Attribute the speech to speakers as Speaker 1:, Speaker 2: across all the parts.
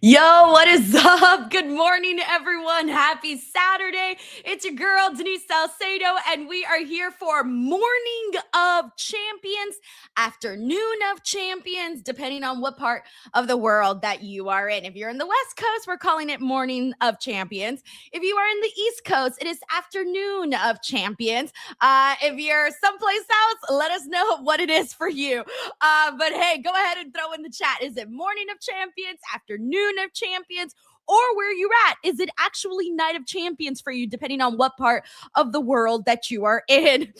Speaker 1: Yo, what is up? Good morning, everyone. Happy Saturday. It's your girl, Denise Salcedo, and we are here for Morning of Champions, Afternoon of Champions, depending on what part of the world that you are in. If you're in the West Coast, we're calling it Morning of Champions. If you are in the East Coast, it is Afternoon of Champions. If you're someplace else, let us know what it is for you. But hey, go ahead and throw in the chat. Is it Morning of Champions, Afternoon of Champions, or where you're at? Is it actually Night of Champions for you, depending on what part of the world that you are in?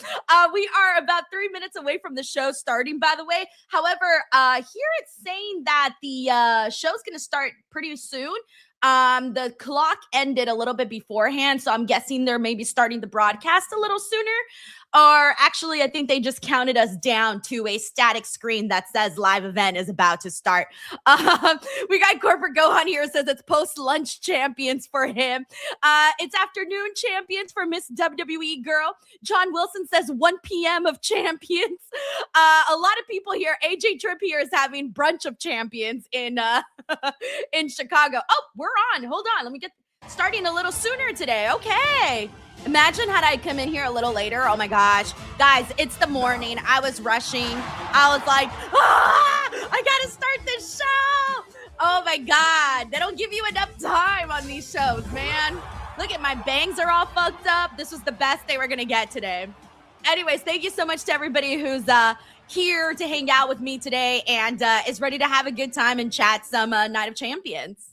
Speaker 1: We are about 3 minutes away from the show starting, by the way. However, here it's saying that the show's going to start pretty soon. The clock ended a little bit beforehand, so I'm guessing they're maybe starting the broadcast a little sooner. Or actually, I think they just counted us down to a static screen that says live event is about to start. We got Corporate Gohan here, says it's post-lunch champions for him. It's afternoon champions for Miss WWE Girl. John Wilson says 1 p.m. of champions. A lot of people here. AJ Tripp here is having brunch of champions in in Chicago. Oh, we're on. Hold on. Let me get starting a little sooner today. Okay. Imagine had I come in here a little later. Oh my gosh. Guys, it's the morning. I was rushing. I was like, I gotta start this show. Oh my God. They don't give you enough time on these shows, man. Look at my bangs are all fucked up. This was the best they were gonna get today. Anyways, thank you so much to everybody who's here to hang out with me today and is ready to have a good time and chat some Night of Champions.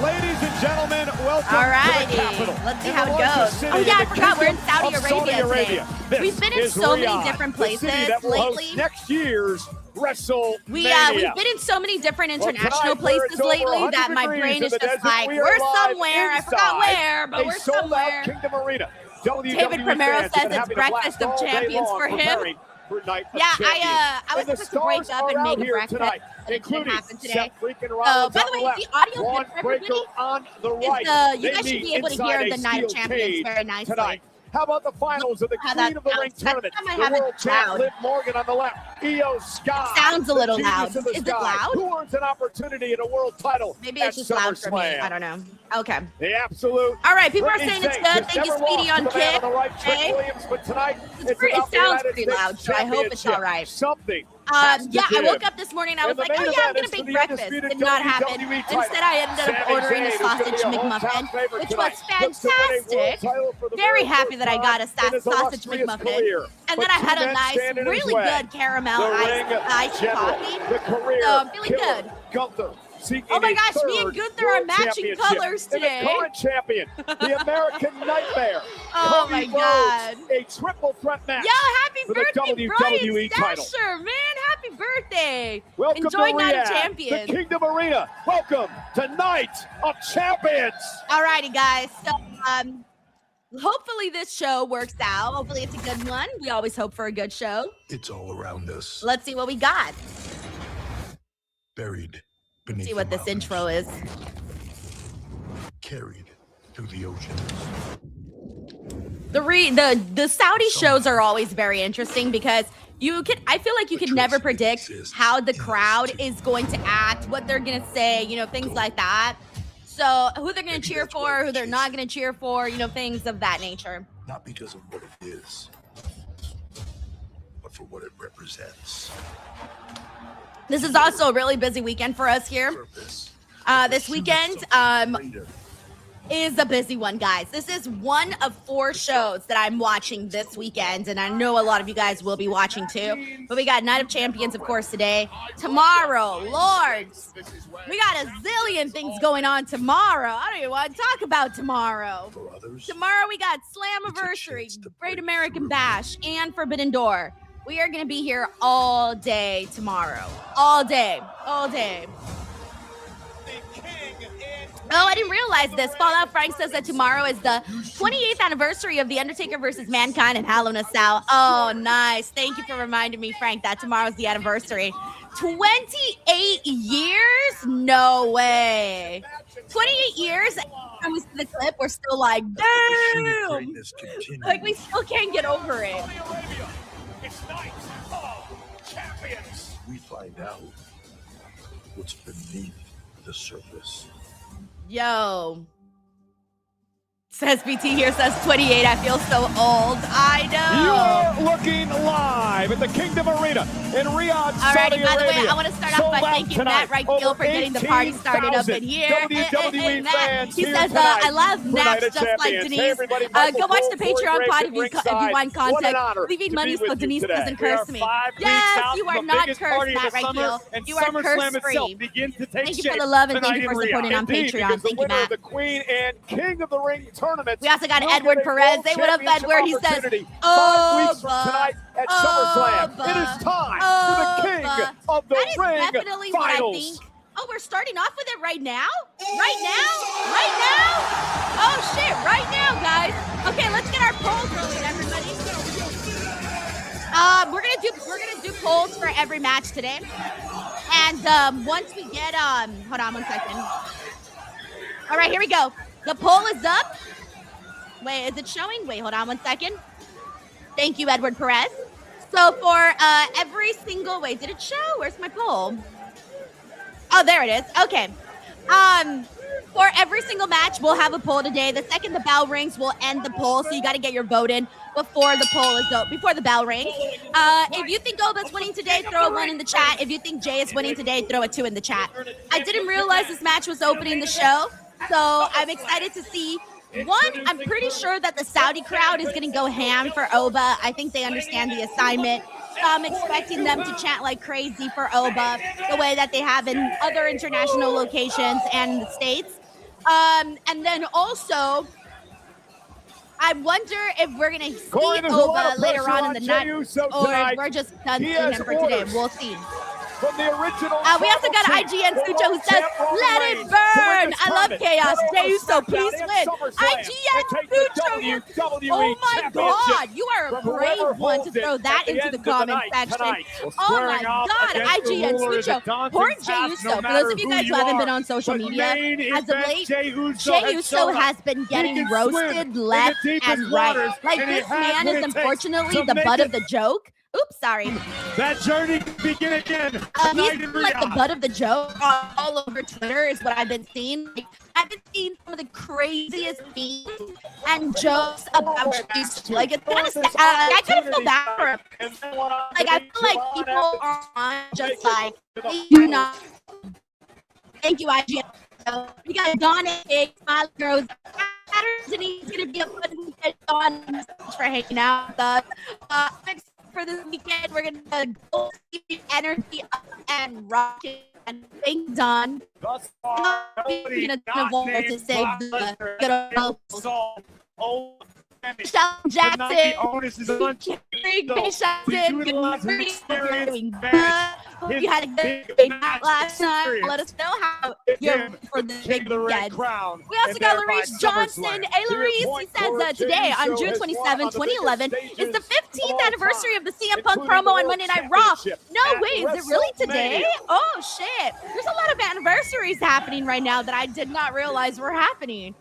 Speaker 2: Ladies and gentlemen, welcome
Speaker 1: All righty.
Speaker 2: to the capital.
Speaker 1: Let's see how it goes. Oh yeah, I forgot we're in Saudi Arabia today. We've been in so many different places lately.
Speaker 2: Next year's WrestleMania.
Speaker 1: We've been in so many different international places lately that my brain is just like, we're somewhere. I forgot where, but we're somewhere.
Speaker 2: Kingdom Arena.
Speaker 1: David Primero says it's breakfast of champions for him. Yeah, I was supposed to break up and make a breakfast, but it didn't happen today. By the way, is the audio good for everybody?
Speaker 2: On the right.
Speaker 1: You guys should be able to hear the Night of Champions very nicely.
Speaker 2: Tonight. How about the finals of the Queen of the Ring tournament? The world champ Liv Morgan on the left. Io Sky.
Speaker 1: Sounds a little loud. Is it loud?
Speaker 2: Who earns an opportunity in a world title?
Speaker 1: Maybe it's just loud for me. I don't know. Okay.
Speaker 2: The absolute.
Speaker 1: All right. People are saying it's good. Thank you, Speedy, on Kick.
Speaker 2: Okay. Williams, but tonight
Speaker 1: it sounds pretty loud, so I hope it's all right.
Speaker 2: Something.
Speaker 1: Yeah, I woke up this morning. I was like, oh yeah, I'm gonna make breakfast. Did not happen. Instead, I ended up ordering a sausage McMuffin, which was fantastic. Very happy that I got a sausage McMuffin, and then I had a nice, really good caramel iced coffee. So I'm feeling good. Oh my gosh, me and Gunther are matching colors today.
Speaker 2: The current champion, the American Nightmare.
Speaker 1: Oh my God.
Speaker 2: A triple threat match.
Speaker 1: Yo, happy
Speaker 2: for
Speaker 1: birthday,
Speaker 2: the
Speaker 1: Brian
Speaker 2: WWE title.
Speaker 1: Stasher, man. Happy birthday.
Speaker 2: Welcome
Speaker 1: Enjoy
Speaker 2: to
Speaker 1: Night
Speaker 2: Riyadh,
Speaker 1: of Champions.
Speaker 2: the Kingdom Arena. Welcome to Night of Champions.
Speaker 1: All righty, guys. So, hopefully this show works out. Hopefully it's a good one. We always hope for a good show.
Speaker 3: It's all around us.
Speaker 1: Let's see what we got.
Speaker 3: Buried beneath
Speaker 1: See what this intro is.
Speaker 3: Carried through the oceans.
Speaker 1: The Saudi shows are always very interesting because I feel like you could never predict how the crowd is going to act, what they're going to say, things like that. So who they're going to cheer for, who they're not going to cheer for, things of that nature.
Speaker 3: Not because of what it is, but for what it represents.
Speaker 1: This is also a really busy weekend for us here. This weekend is a busy one, guys. This is one of 4 shows that I'm watching this weekend, and I know a lot of you guys will be watching too. But we got Night of Champions, of course, today. Tomorrow, Lords. We got a zillion things going on tomorrow. I don't even want to talk about tomorrow. Tomorrow we got Slammiversary, Great American Bash, and Forbidden Door. We are going to be here all day tomorrow. All day. All day. Oh, I didn't realize this. Fallout Frank says that tomorrow is the 28th anniversary of The Undertaker versus Mankind in Hell in a Cell. Oh, nice. Thank you for reminding me, Frank, that tomorrow's the anniversary. 28 years? No way. 28 years? When we see the clip, we're still like, damn. Like, we still can't get over it.
Speaker 2: It's Night of Champions.
Speaker 3: We find out what's beneath the surface.
Speaker 1: Yo. Says BT here, says 28. I feel so old. I know.
Speaker 2: You're looking live at the Kingdom Arena in Riyadh, Saudi
Speaker 1: Alrighty, by the way,
Speaker 2: Arabia.
Speaker 1: I want to start off by thanking Matt Right-Gill for getting the party started up in here.
Speaker 2: WWE
Speaker 1: Matt,
Speaker 2: fans
Speaker 1: he
Speaker 2: here
Speaker 1: says,
Speaker 2: tonight
Speaker 1: I love
Speaker 2: for
Speaker 1: naps
Speaker 2: Night of
Speaker 1: just like
Speaker 2: Champions.
Speaker 1: Denise.
Speaker 2: Hey, everybody,
Speaker 1: Go watch the
Speaker 2: Michael
Speaker 1: Patreon
Speaker 2: Ford
Speaker 1: pod
Speaker 2: Grace
Speaker 1: if you
Speaker 2: ringside.
Speaker 1: want
Speaker 2: What an
Speaker 1: content.
Speaker 2: honor
Speaker 1: Leaving
Speaker 2: to
Speaker 1: money
Speaker 2: be
Speaker 1: so
Speaker 2: with you
Speaker 1: Denise
Speaker 2: today.
Speaker 1: doesn't
Speaker 2: We are
Speaker 1: curse me.
Speaker 2: 5 weeks
Speaker 1: Yes,
Speaker 2: out
Speaker 1: you
Speaker 2: from
Speaker 1: are
Speaker 2: the
Speaker 1: not
Speaker 2: biggest
Speaker 1: cursed,
Speaker 2: party of
Speaker 1: Matt
Speaker 2: the summer,
Speaker 1: Right-Gill.
Speaker 2: and
Speaker 1: You are
Speaker 2: SummerSlam itself
Speaker 1: curse-free.
Speaker 2: begins to take
Speaker 1: Thank you
Speaker 2: shape
Speaker 1: for the love and thank
Speaker 2: tonight
Speaker 1: you for
Speaker 2: in
Speaker 1: supporting
Speaker 2: Riyadh.
Speaker 1: on
Speaker 2: Indeed,
Speaker 1: Patreon.
Speaker 2: because the
Speaker 1: Thank you,
Speaker 2: winner
Speaker 1: Matt.
Speaker 2: of the Queen and King of the Ring tournament.
Speaker 1: We also got
Speaker 2: will
Speaker 1: Edward
Speaker 2: get a
Speaker 1: Perez.
Speaker 2: World
Speaker 1: Say what up,
Speaker 2: Championship
Speaker 1: Edward. He says,
Speaker 2: opportunity 5 weeks from tonight at SummerSlam. It is time for the King of the
Speaker 1: That is
Speaker 2: Ring
Speaker 1: definitely what I
Speaker 2: Finals.
Speaker 1: think. Oh, we're starting off with it right now? Right now? Right now? Oh shit, right now, guys. Okay, let's get our poll going, everybody. We're gonna do polls for every match today. And once we get hold on one second. All right, here we go. The poll is up. Wait, is it showing? Wait, hold on one second. Thank you, Edward Perez. So for every single, wait, did it show? Where's my poll? Oh, there it is. Okay. For every single match, we'll have a poll today. The second the bell rings, we'll end the poll. So you got to get your vote in before the poll is before the bell rings. If you think Oba's winning today, throw a 1 in the chat. If you think Jay is winning today, throw a 2 in the chat. I didn't realize this match was opening the show, so I'm excited to see. One, I'm pretty sure that the Saudi crowd is going to go ham for Oba. I think they understand the assignment. So I'm expecting them to chant like crazy for Oba, the way that they have in other international locations and in the States. And then also, I wonder if we're going to see Oba later on in the night, or if we're just done seeing him for today. We'll see.
Speaker 2: From the original
Speaker 1: We also got IGN Sucho who says, let it burn. I love chaos. Jey Uso, please win. IGN Sucho, oh my God. You are a brave one to throw that into the comment section. Oh my God, IGN Sucho. Poor Jey Uso. For those of you guys who haven't been on social media, as of late, Jey Uso has been getting roasted left and right. Like, this man is unfortunately the butt of the joke. Oops, sorry.
Speaker 2: That journey can begin again.
Speaker 1: He's like the butt of the joke all over Twitter is what I've been seeing. I've been seeing some of the craziest memes and jokes about Jesus. Like, it's kind of sad. I kind of feel bad for him. Like, I feel like people are on just like, they do not. Thank you, IGN. We got Donna Big, Smiley Rose. Denise is going to be a fun weekend on for hanging out with us. For this weekend, we're gonna go keep energy up and rock it and things done. We're gonna evolve to save the good old Michelle Jackson, Hope you had a good night last night. Let us know how you're for the big weekend. We also got Larice Johnson. Hey, Larice, he says today on June 27, 2011 is the 15th anniversary of the CM Punk promo on Monday Night Raw. No way, is it really today? Oh, shit. There's a lot of anniversaries happening right now that I did not realize were happening.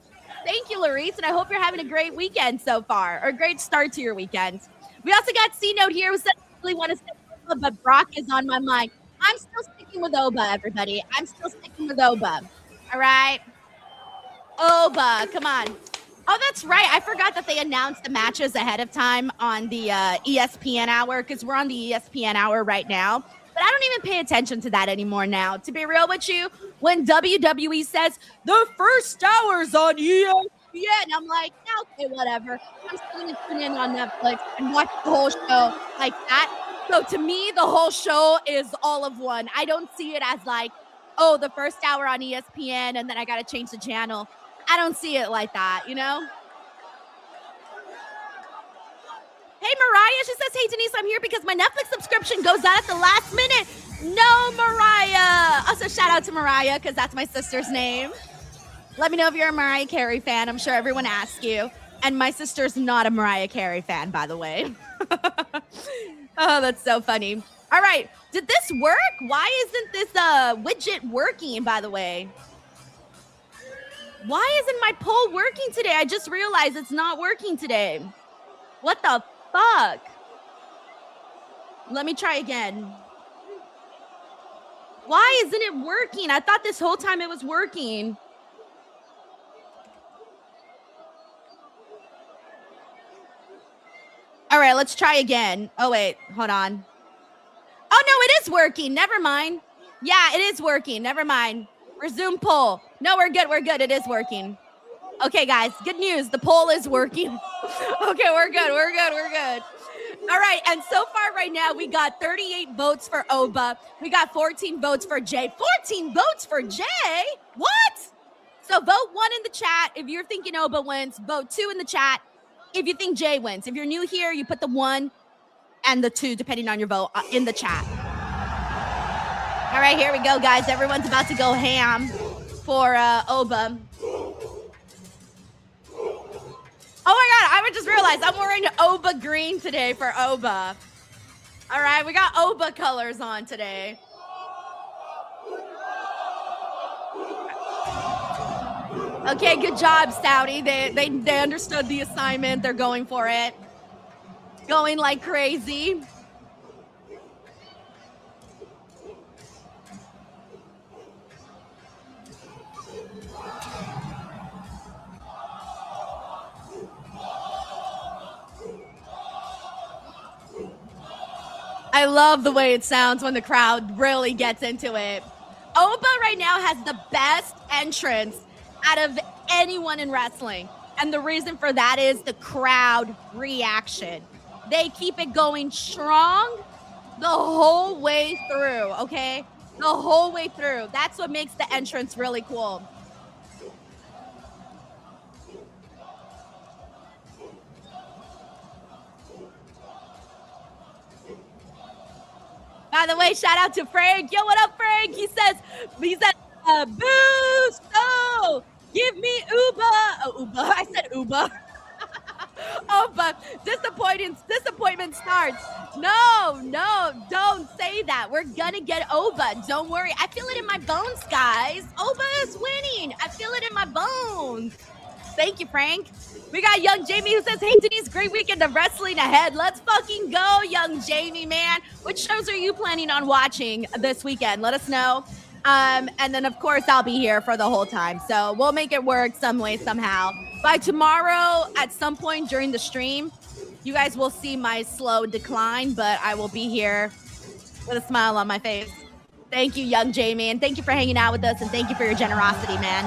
Speaker 1: Thank you, Larice, and I hope you're having a great weekend so far, or a great start to your weekend. We also got C-Note here who said, I really want to say Oba, but Brock is on my mind. I'm still sticking with Oba, everybody. I'm still sticking with Oba. All right? Oba, come on. Oh, that's right. I forgot that they announced the matches ahead of time on the ESPN hour, because we're on the ESPN hour right now. But I don't even pay attention to that anymore now. To be real with you, when WWE says the first hour's on ESPN, I'm like, okay, whatever. I'm still going to tune in on Netflix and watch the whole show like that. So to me, the whole show is all of one. I don't see it as like, oh, the first hour on ESPN and then I got to change the channel. I don't see it like that, you know? Hey, Mariah, she says, hey, Denise, I'm here because my Netflix subscription goes out at the last minute. No, Mariah. Also, shout out to Mariah because that's my sister's name. Let me know if you're a Mariah Carey fan. I'm sure everyone asks you. And my sister's not a Mariah Carey fan, by the way. Oh, that's so funny. All right. Did this work? Why isn't this widget working, by the way? Why isn't my poll working today? I just realized it's not working today. What the fuck? Let me try again. Why isn't it working? I thought this whole time it was working. All right, let's try again. Oh, wait, hold on. Oh, no, it is working. Never mind. Yeah, it is working. Never mind. Resume poll. No, we're good. We're good. It is working. Okay, guys, good news. The poll is working. Okay, we're good. We're good. We're good. All right, and so far right now, we got 38 votes for Oba. We got 14 votes for Jay. 14 votes for Jay? What? So vote 1 in the chat if you're thinking Oba wins. Vote 2 in the chat if you think Jay wins. If you're new here, you put the 1 and the 2, depending on your vote, in the chat. All right, here we go, guys. Everyone's about to go ham for Oba. Oh my God, I just realized I'm wearing Oba green today for Oba. All right, we got Oba colors on today. Okay, good job, Stouty. They understood the assignment. They're going for it. Going like crazy. I love the way it sounds when the crowd really gets into it. Oba right now has the best entrance out of anyone in wrestling. And the reason for that is the crowd reaction. They keep it going strong the whole way through, okay? The whole way through. That's what makes the entrance really cool. By the way, shout out to Frank. Yo, what up, Frank? He said, boost! Oh, give me Uba. Oh, Uba. I said Uba. Oba. Disappointment starts. No, don't say that. We're gonna get Oba. Don't worry. I feel it in my bones, guys. Oba is winning. I feel it in my bones. Thank you, Frank. We got Young Jamie who says, hey, Denise, great weekend of wrestling ahead. Let's fucking go, Young Jamie, man. Which shows are you planning on watching this weekend? Let us know. And then, of course, I'll be here for the whole time. So we'll make it work some way, somehow. By tomorrow, at some point during the stream, you guys will see my slow decline, but I will be here with a smile on my face. Thank you, Young Jamie, and thank you for hanging out with us, and thank you for your generosity, man.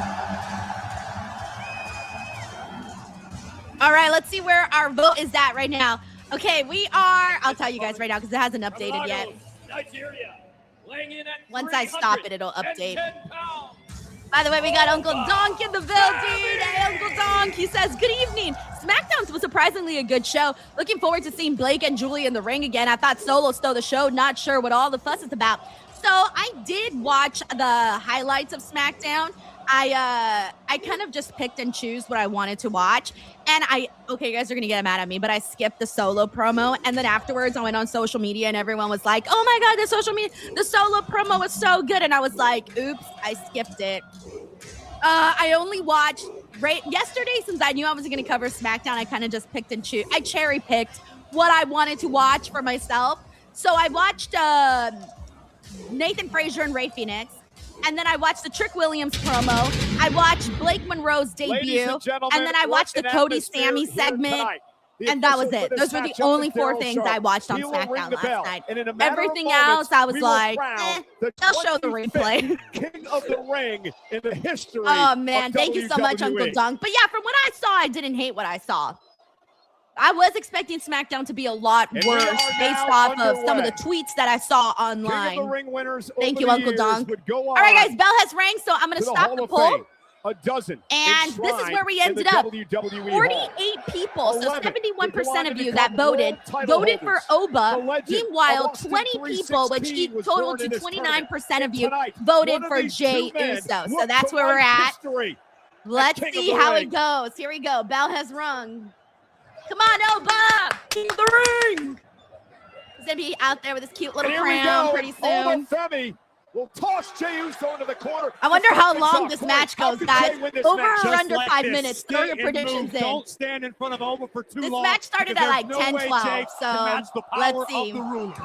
Speaker 1: All right, let's see where our vote is at right now. Okay, we are, I'll tell you guys right now because it hasn't updated yet. Once I stop it, it'll update. By the way, we got Uncle Donk in the building. Hey, Uncle Donk. He says, good evening. SmackDown was surprisingly a good show. Looking forward to seeing Blake and Julie in the ring again. I thought Solo stole the show. Not sure what all the fuss is about. So I did watch the highlights of SmackDown. I kind of just picked and choose what I wanted to watch. And okay, you guys are going to get mad at me, but I skipped the Solo promo. And then afterwards I went on social media and everyone was like, oh my God, the Solo promo was so good. And I was like, oops, I skipped it. I only watched yesterday, since I knew I was going to cover SmackDown. I kind of just picked and choose. I cherry picked what I wanted to watch for myself. So I watched Nathan Frazier and Rey Fenix. And then I watched the Trick Williams promo. I watched Blake Monroe's debut. And then I watched the Cody Sammy segment. And that was it. Those were the only 4 things I watched on SmackDown last night. Everything else, I was like, they'll show the replay.
Speaker 2: King of the Ring in the history.
Speaker 1: Oh, man. Thank you so much, Uncle Dunk. But yeah, from what I saw, I didn't hate what I saw. I was expecting SmackDown to be a lot worse based off of some of the tweets that I saw online. Thank you, Uncle Donk. All right, guys, bell has rang, so I'm going to stop the poll.
Speaker 2: A dozen.
Speaker 1: And this is where we ended up. 48 people, so 71% of you that voted for Oba. Meanwhile, 20 people, which totaled to 29% of you, voted for Jey Uso. So that's where we're at. Let's see how it goes. Here we go. Bell has rung. Come on, Oba! King of the ring! He's gonna be out there with his cute little crown pretty soon.
Speaker 2: Femi will toss Jey Uso into the corner.
Speaker 1: I wonder how long
Speaker 2: Something's
Speaker 1: this
Speaker 2: off
Speaker 1: match
Speaker 2: point.
Speaker 1: goes,
Speaker 2: How
Speaker 1: guys.
Speaker 2: could Jey win this
Speaker 1: Over
Speaker 2: match?
Speaker 1: or
Speaker 2: Just
Speaker 1: under
Speaker 2: like
Speaker 1: 5
Speaker 2: this.
Speaker 1: minutes. Throw your
Speaker 2: Stay and
Speaker 1: predictions
Speaker 2: move.
Speaker 1: in.
Speaker 2: Don't stand in front of Oba for too
Speaker 1: This
Speaker 2: long.
Speaker 1: match started at like 10-12, so let's see. Over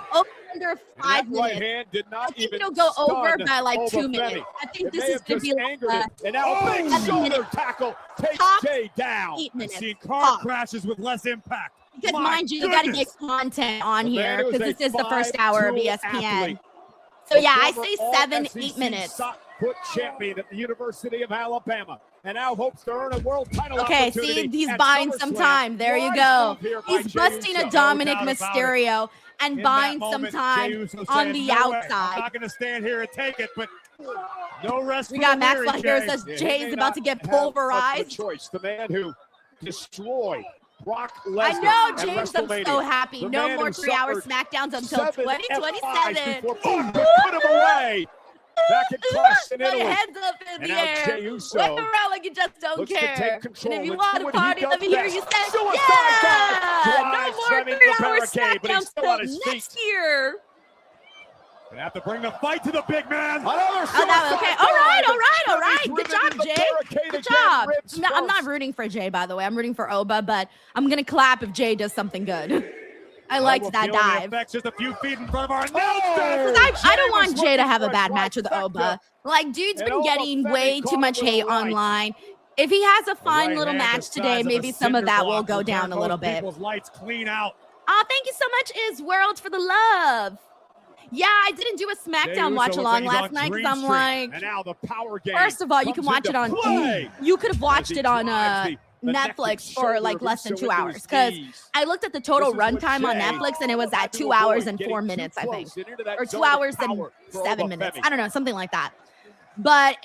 Speaker 1: under 5
Speaker 2: Right
Speaker 1: minutes.
Speaker 2: hand did not
Speaker 1: I think
Speaker 2: even
Speaker 1: it'll go over
Speaker 2: stun
Speaker 1: by like
Speaker 2: Oba
Speaker 1: 2
Speaker 2: Femi.
Speaker 1: minutes. I think
Speaker 2: It
Speaker 1: this
Speaker 2: may
Speaker 1: is
Speaker 2: have
Speaker 1: going to
Speaker 2: just
Speaker 1: be
Speaker 2: angered
Speaker 1: like
Speaker 2: it. And now a big
Speaker 1: 7
Speaker 2: shoulder
Speaker 1: minutes.
Speaker 2: tackle takes
Speaker 1: Top
Speaker 2: Jey down.
Speaker 1: 8 minutes.
Speaker 4: Seen car
Speaker 1: Top.
Speaker 4: crashes with less impact.
Speaker 1: Because
Speaker 4: My
Speaker 1: mind you, you got to
Speaker 4: goodness.
Speaker 1: get content on
Speaker 2: The man
Speaker 1: here
Speaker 2: who
Speaker 1: because
Speaker 2: is
Speaker 1: this
Speaker 2: a
Speaker 1: is the first hour of
Speaker 2: 5'2"
Speaker 1: ESPN.
Speaker 2: athlete.
Speaker 1: So yeah, I
Speaker 2: Former
Speaker 1: say
Speaker 2: All
Speaker 1: 7-8
Speaker 2: SEC
Speaker 1: minutes.
Speaker 2: shot put champion at the University of Alabama, and now hopes to earn a world title
Speaker 1: Okay,
Speaker 2: opportunity.
Speaker 1: see, he's
Speaker 2: at
Speaker 1: buying
Speaker 2: SummerSlam.
Speaker 1: some time. There you
Speaker 2: Nice
Speaker 1: go.
Speaker 2: move here by
Speaker 1: He's
Speaker 2: Jey
Speaker 1: busting
Speaker 2: Uso.
Speaker 1: a Dominic
Speaker 4: No doubt about it.
Speaker 1: Mysterio and
Speaker 4: In
Speaker 1: buying
Speaker 4: that
Speaker 1: some
Speaker 4: moment,
Speaker 1: time
Speaker 4: Jey Uso
Speaker 1: on
Speaker 4: said,
Speaker 1: the
Speaker 4: "No way. I'm
Speaker 1: outside.
Speaker 4: not going to stand here and take it, but no rest
Speaker 1: We
Speaker 4: for
Speaker 1: got
Speaker 4: the
Speaker 1: Max
Speaker 4: weary,
Speaker 1: here
Speaker 4: Jey."
Speaker 1: says
Speaker 2: Yeah, he
Speaker 1: Jay's
Speaker 2: may
Speaker 1: about
Speaker 2: not
Speaker 1: to get
Speaker 2: have much of a
Speaker 1: pulverized.
Speaker 2: choice. The man who destroyed Brock Lesnar
Speaker 1: I know,
Speaker 2: at
Speaker 1: James. I'm
Speaker 2: WrestleMania.
Speaker 1: so happy.
Speaker 2: The
Speaker 1: No
Speaker 2: man
Speaker 1: more
Speaker 2: who
Speaker 1: 3-hour
Speaker 2: suffered
Speaker 1: SmackDowns until
Speaker 2: 7 F5s
Speaker 1: 2027.
Speaker 2: before Brock could put him away. Back at Clash in
Speaker 1: My
Speaker 2: Italy.
Speaker 1: heads up in
Speaker 2: And
Speaker 1: the
Speaker 2: now
Speaker 1: air.
Speaker 2: Jey Uso
Speaker 1: Wave around like you just don't
Speaker 2: looks to
Speaker 1: care.
Speaker 2: take control.
Speaker 1: And if you
Speaker 2: Let's
Speaker 1: want
Speaker 2: see
Speaker 1: to
Speaker 2: what he
Speaker 1: party,
Speaker 2: does
Speaker 1: let me hear
Speaker 2: best.
Speaker 1: you say,
Speaker 2: Suicide
Speaker 1: yeah!
Speaker 2: dive.
Speaker 1: No
Speaker 2: Drives
Speaker 1: more
Speaker 2: right into the
Speaker 1: 3-hour
Speaker 2: barricade, but he's
Speaker 1: SmackDowns
Speaker 2: still
Speaker 1: till
Speaker 2: on his feet.
Speaker 1: next year.
Speaker 4: Gonna have to bring the fight to the big man.
Speaker 2: Another
Speaker 1: Oh, that okay.
Speaker 2: suicide
Speaker 1: All right,
Speaker 2: dive.
Speaker 1: all right, all right.
Speaker 2: He's
Speaker 1: Good
Speaker 2: driven
Speaker 1: job,
Speaker 2: into the
Speaker 1: Jay.
Speaker 2: barricade
Speaker 1: Good
Speaker 2: again,
Speaker 1: job.
Speaker 2: ribs
Speaker 1: I'm not
Speaker 2: first.
Speaker 1: rooting for Jay, by the way. I'm rooting for Oba, but I'm gonna clap if Jay does something good. I liked
Speaker 4: We're
Speaker 1: that
Speaker 4: feeling the
Speaker 1: dive.
Speaker 4: effects just a few feet in front of our
Speaker 2: Oh!
Speaker 1: I don't want
Speaker 2: was
Speaker 1: Jay to
Speaker 2: looking
Speaker 1: have a
Speaker 2: for
Speaker 1: bad
Speaker 2: a
Speaker 1: match with
Speaker 2: trifecta.
Speaker 1: Oba. Like, dude's
Speaker 2: And
Speaker 1: been
Speaker 2: Oba
Speaker 1: getting
Speaker 2: Femi
Speaker 1: way
Speaker 2: caught
Speaker 1: too much
Speaker 2: with a
Speaker 1: hate
Speaker 2: right.
Speaker 1: online. If he has a fun
Speaker 4: right
Speaker 1: little
Speaker 4: hand the
Speaker 1: match today,
Speaker 4: size of a
Speaker 1: maybe some of
Speaker 4: cinder
Speaker 1: that will
Speaker 4: block
Speaker 1: go
Speaker 4: will
Speaker 1: down
Speaker 4: turn
Speaker 1: a little
Speaker 4: most
Speaker 1: bit.
Speaker 4: people's lights clean out.
Speaker 1: Oh, thank you so much, Is World, for the love. Yeah, I didn't do a
Speaker 4: Jey
Speaker 1: SmackDown
Speaker 4: Uso
Speaker 1: watch
Speaker 4: looks
Speaker 1: along
Speaker 4: like he's
Speaker 1: last
Speaker 4: on
Speaker 1: night because
Speaker 4: Dream
Speaker 1: I'm
Speaker 4: Street.
Speaker 1: like,
Speaker 2: And now the power game.
Speaker 1: first of all, you can
Speaker 2: comes
Speaker 1: watch it
Speaker 2: into
Speaker 1: on.
Speaker 2: play.
Speaker 1: You could have watched
Speaker 2: As he
Speaker 1: it on
Speaker 2: drives the
Speaker 1: Netflix for
Speaker 2: shoulder
Speaker 1: like
Speaker 2: of
Speaker 1: less than
Speaker 2: Uso
Speaker 1: 2
Speaker 2: into
Speaker 1: hours
Speaker 2: his
Speaker 1: because
Speaker 2: knees.
Speaker 1: I looked at the total
Speaker 2: This is what
Speaker 1: runtime on
Speaker 2: Jey
Speaker 1: Netflix and it was
Speaker 2: had
Speaker 1: at
Speaker 2: to
Speaker 1: 2
Speaker 2: avoid
Speaker 1: hours and
Speaker 2: getting
Speaker 1: 4
Speaker 2: too
Speaker 1: minutes, I think,
Speaker 2: close and into that
Speaker 1: or 2
Speaker 2: zone of
Speaker 1: hours and
Speaker 2: power for
Speaker 1: 7
Speaker 2: Oba
Speaker 1: minutes.
Speaker 2: Femi.
Speaker 1: I don't know, something like that. But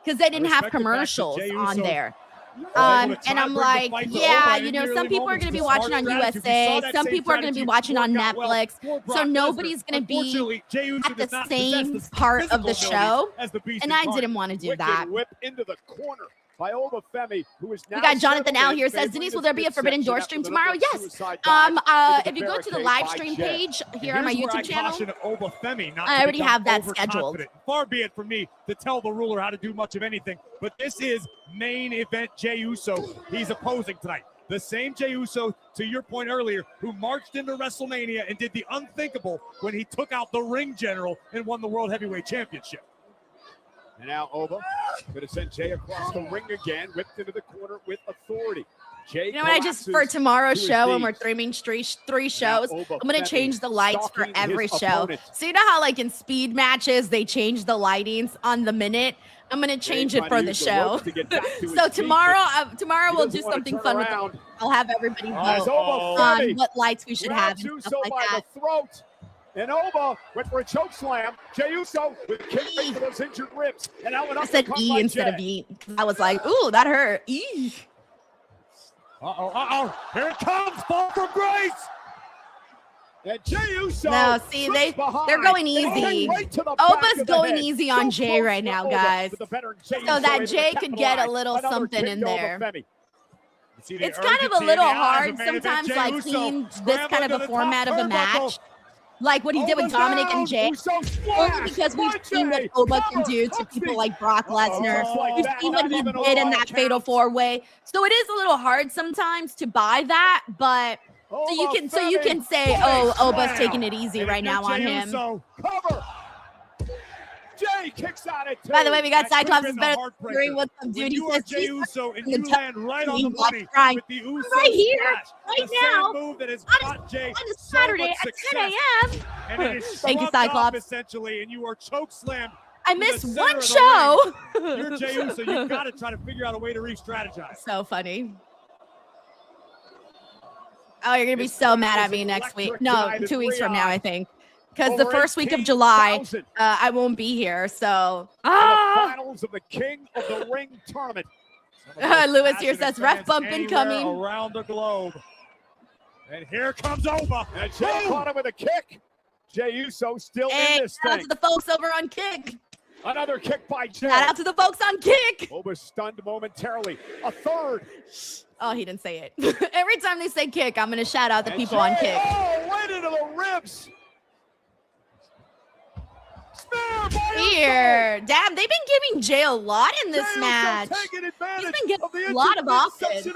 Speaker 1: because they didn't have
Speaker 4: respect the fact that
Speaker 1: commercials
Speaker 4: Jey
Speaker 1: on
Speaker 4: Uso
Speaker 1: there.
Speaker 4: able to
Speaker 1: And
Speaker 4: try to
Speaker 1: I'm
Speaker 4: bring the
Speaker 1: like,
Speaker 4: fight to
Speaker 1: yeah,
Speaker 4: Oba
Speaker 1: you
Speaker 4: in
Speaker 1: know,
Speaker 4: the
Speaker 1: some
Speaker 4: early
Speaker 1: people are
Speaker 4: moments.
Speaker 1: going to be
Speaker 4: It's a
Speaker 1: watching
Speaker 4: smart
Speaker 1: on
Speaker 4: strategy. We saw
Speaker 1: USA.
Speaker 4: that
Speaker 1: Some
Speaker 4: same
Speaker 1: people are going to be
Speaker 4: strategy
Speaker 1: watching on
Speaker 4: work out well
Speaker 1: Netflix.
Speaker 4: for Brock
Speaker 1: So
Speaker 4: Lesnar.
Speaker 1: nobody's going to be
Speaker 4: Unfortunately, Jey Uso
Speaker 1: at
Speaker 4: does
Speaker 1: the
Speaker 4: not
Speaker 1: same
Speaker 4: possess the
Speaker 1: part of the
Speaker 4: physical
Speaker 1: show.
Speaker 4: abilities as the Beast
Speaker 1: And I
Speaker 4: incarnate.
Speaker 1: didn't want to do
Speaker 2: Wicked
Speaker 1: that.
Speaker 2: whip into the corner by Oba Femi, who is now
Speaker 1: We got Jonathan
Speaker 2: settled
Speaker 1: out
Speaker 2: in,
Speaker 1: here says,
Speaker 2: favoring
Speaker 1: Denise,
Speaker 2: the
Speaker 1: will there be a Forbidden
Speaker 2: midsection
Speaker 1: Door
Speaker 2: after
Speaker 1: stream
Speaker 2: the
Speaker 1: tomorrow?
Speaker 2: number
Speaker 1: Yes.
Speaker 2: suicide dive into
Speaker 1: If you go to the
Speaker 2: barricade
Speaker 1: live
Speaker 2: by
Speaker 1: stream
Speaker 2: Jey.
Speaker 1: page here on my
Speaker 4: Here's where
Speaker 1: YouTube
Speaker 4: I
Speaker 1: channel,
Speaker 4: caution Oba Femi not
Speaker 1: I
Speaker 4: to
Speaker 1: already
Speaker 4: become
Speaker 1: have that scheduled.
Speaker 4: overconfident. Far be it from me to tell the ruler how to do much of anything, but this is main event Jey Uso he's opposing tonight. The same Jey Uso, to your point earlier, who marched into WrestleMania and did the unthinkable when he took out the ring general and won the World Heavyweight Championship.
Speaker 2: And now Oba going to send Jey across the ring again, whipped into the corner with authority. Jey
Speaker 1: you know what? I just, for tomorrow's show, when we're streaming three shows, I'm going to change the lights for every show. So you know how like in speed matches, they change the lightings on the minute? I'm going to change it for the show. So tomorrow we'll do something fun with them. I'll have everybody vote on what lights we should have and stuff like that.
Speaker 2: The throat. And Oba went for a choke slam. Jey Uso with a kick right to those injured ribs. And now an
Speaker 1: I said
Speaker 2: uppercut
Speaker 1: E
Speaker 2: by
Speaker 1: instead of
Speaker 2: Jey.
Speaker 1: E. I was like, ooh, that hurt. E.
Speaker 4: Here it comes, fall from grace.
Speaker 2: And Jey Uso.
Speaker 1: No, see, they're going easy. Oba's going easy on Jey right now, guys. So that Jey could get a little something in there. It's kind of a little hard sometimes, like seeing this kind of a format of a match, like what he did with Dominic and Jey, only because we've seen what Oba can do to people like Brock Lesnar. We've seen what he did in that Fatal 4-Way. So it is a little hard sometimes to buy that, but so you can say, oh, Oba's taking it easy right now on him.
Speaker 2: Cover. Jey kicks out at two.
Speaker 1: By the way, we got Cyclops is better than hearing what's up, dude. He says
Speaker 4: Jey Uso and you land right on the money
Speaker 1: right
Speaker 4: with the Uso
Speaker 1: right here,
Speaker 4: splash.
Speaker 1: right
Speaker 4: The same
Speaker 1: now,
Speaker 4: move that has
Speaker 1: on
Speaker 4: got Jey
Speaker 1: a
Speaker 4: so
Speaker 1: Saturday
Speaker 4: much
Speaker 1: at 10
Speaker 4: success.
Speaker 1: a.m.
Speaker 4: And it is
Speaker 1: Thank you,
Speaker 4: shrugged off,
Speaker 1: Cyclops.
Speaker 4: essentially, and you are choke slammed.
Speaker 1: I
Speaker 4: in the
Speaker 1: missed
Speaker 4: center
Speaker 1: one
Speaker 4: of the
Speaker 1: show.
Speaker 4: ring. You're Jey Uso. You've got to try to figure out a way to re-strategize.
Speaker 1: So funny. Oh, you're gonna be so mad at me next week. No, 2 weeks from now, I think. Because the first week of July, I won't be here. So,
Speaker 2: The finals of the King of the Ring tournament.
Speaker 1: Lewis here says ref bump incoming.
Speaker 4: Around the globe. And here comes Oba.
Speaker 2: And Jey caught him with a kick. Jey Uso still
Speaker 1: Hey,
Speaker 2: in this
Speaker 1: shout out
Speaker 2: thing.
Speaker 1: to the folks over on Kick.
Speaker 2: Another kick by Jey.
Speaker 1: Shout out to the folks on Kick.
Speaker 2: Oba stunned momentarily. A third.
Speaker 1: Oh, he didn't say it. Every time they say Kick, I'm gonna shout out the
Speaker 2: And
Speaker 1: people on
Speaker 2: Jey,
Speaker 1: Kick.
Speaker 2: oh, right into the ribs.
Speaker 1: Here. Damn, they've been giving Jay a lot in this match. He's been getting a lot of offense.
Speaker 2: And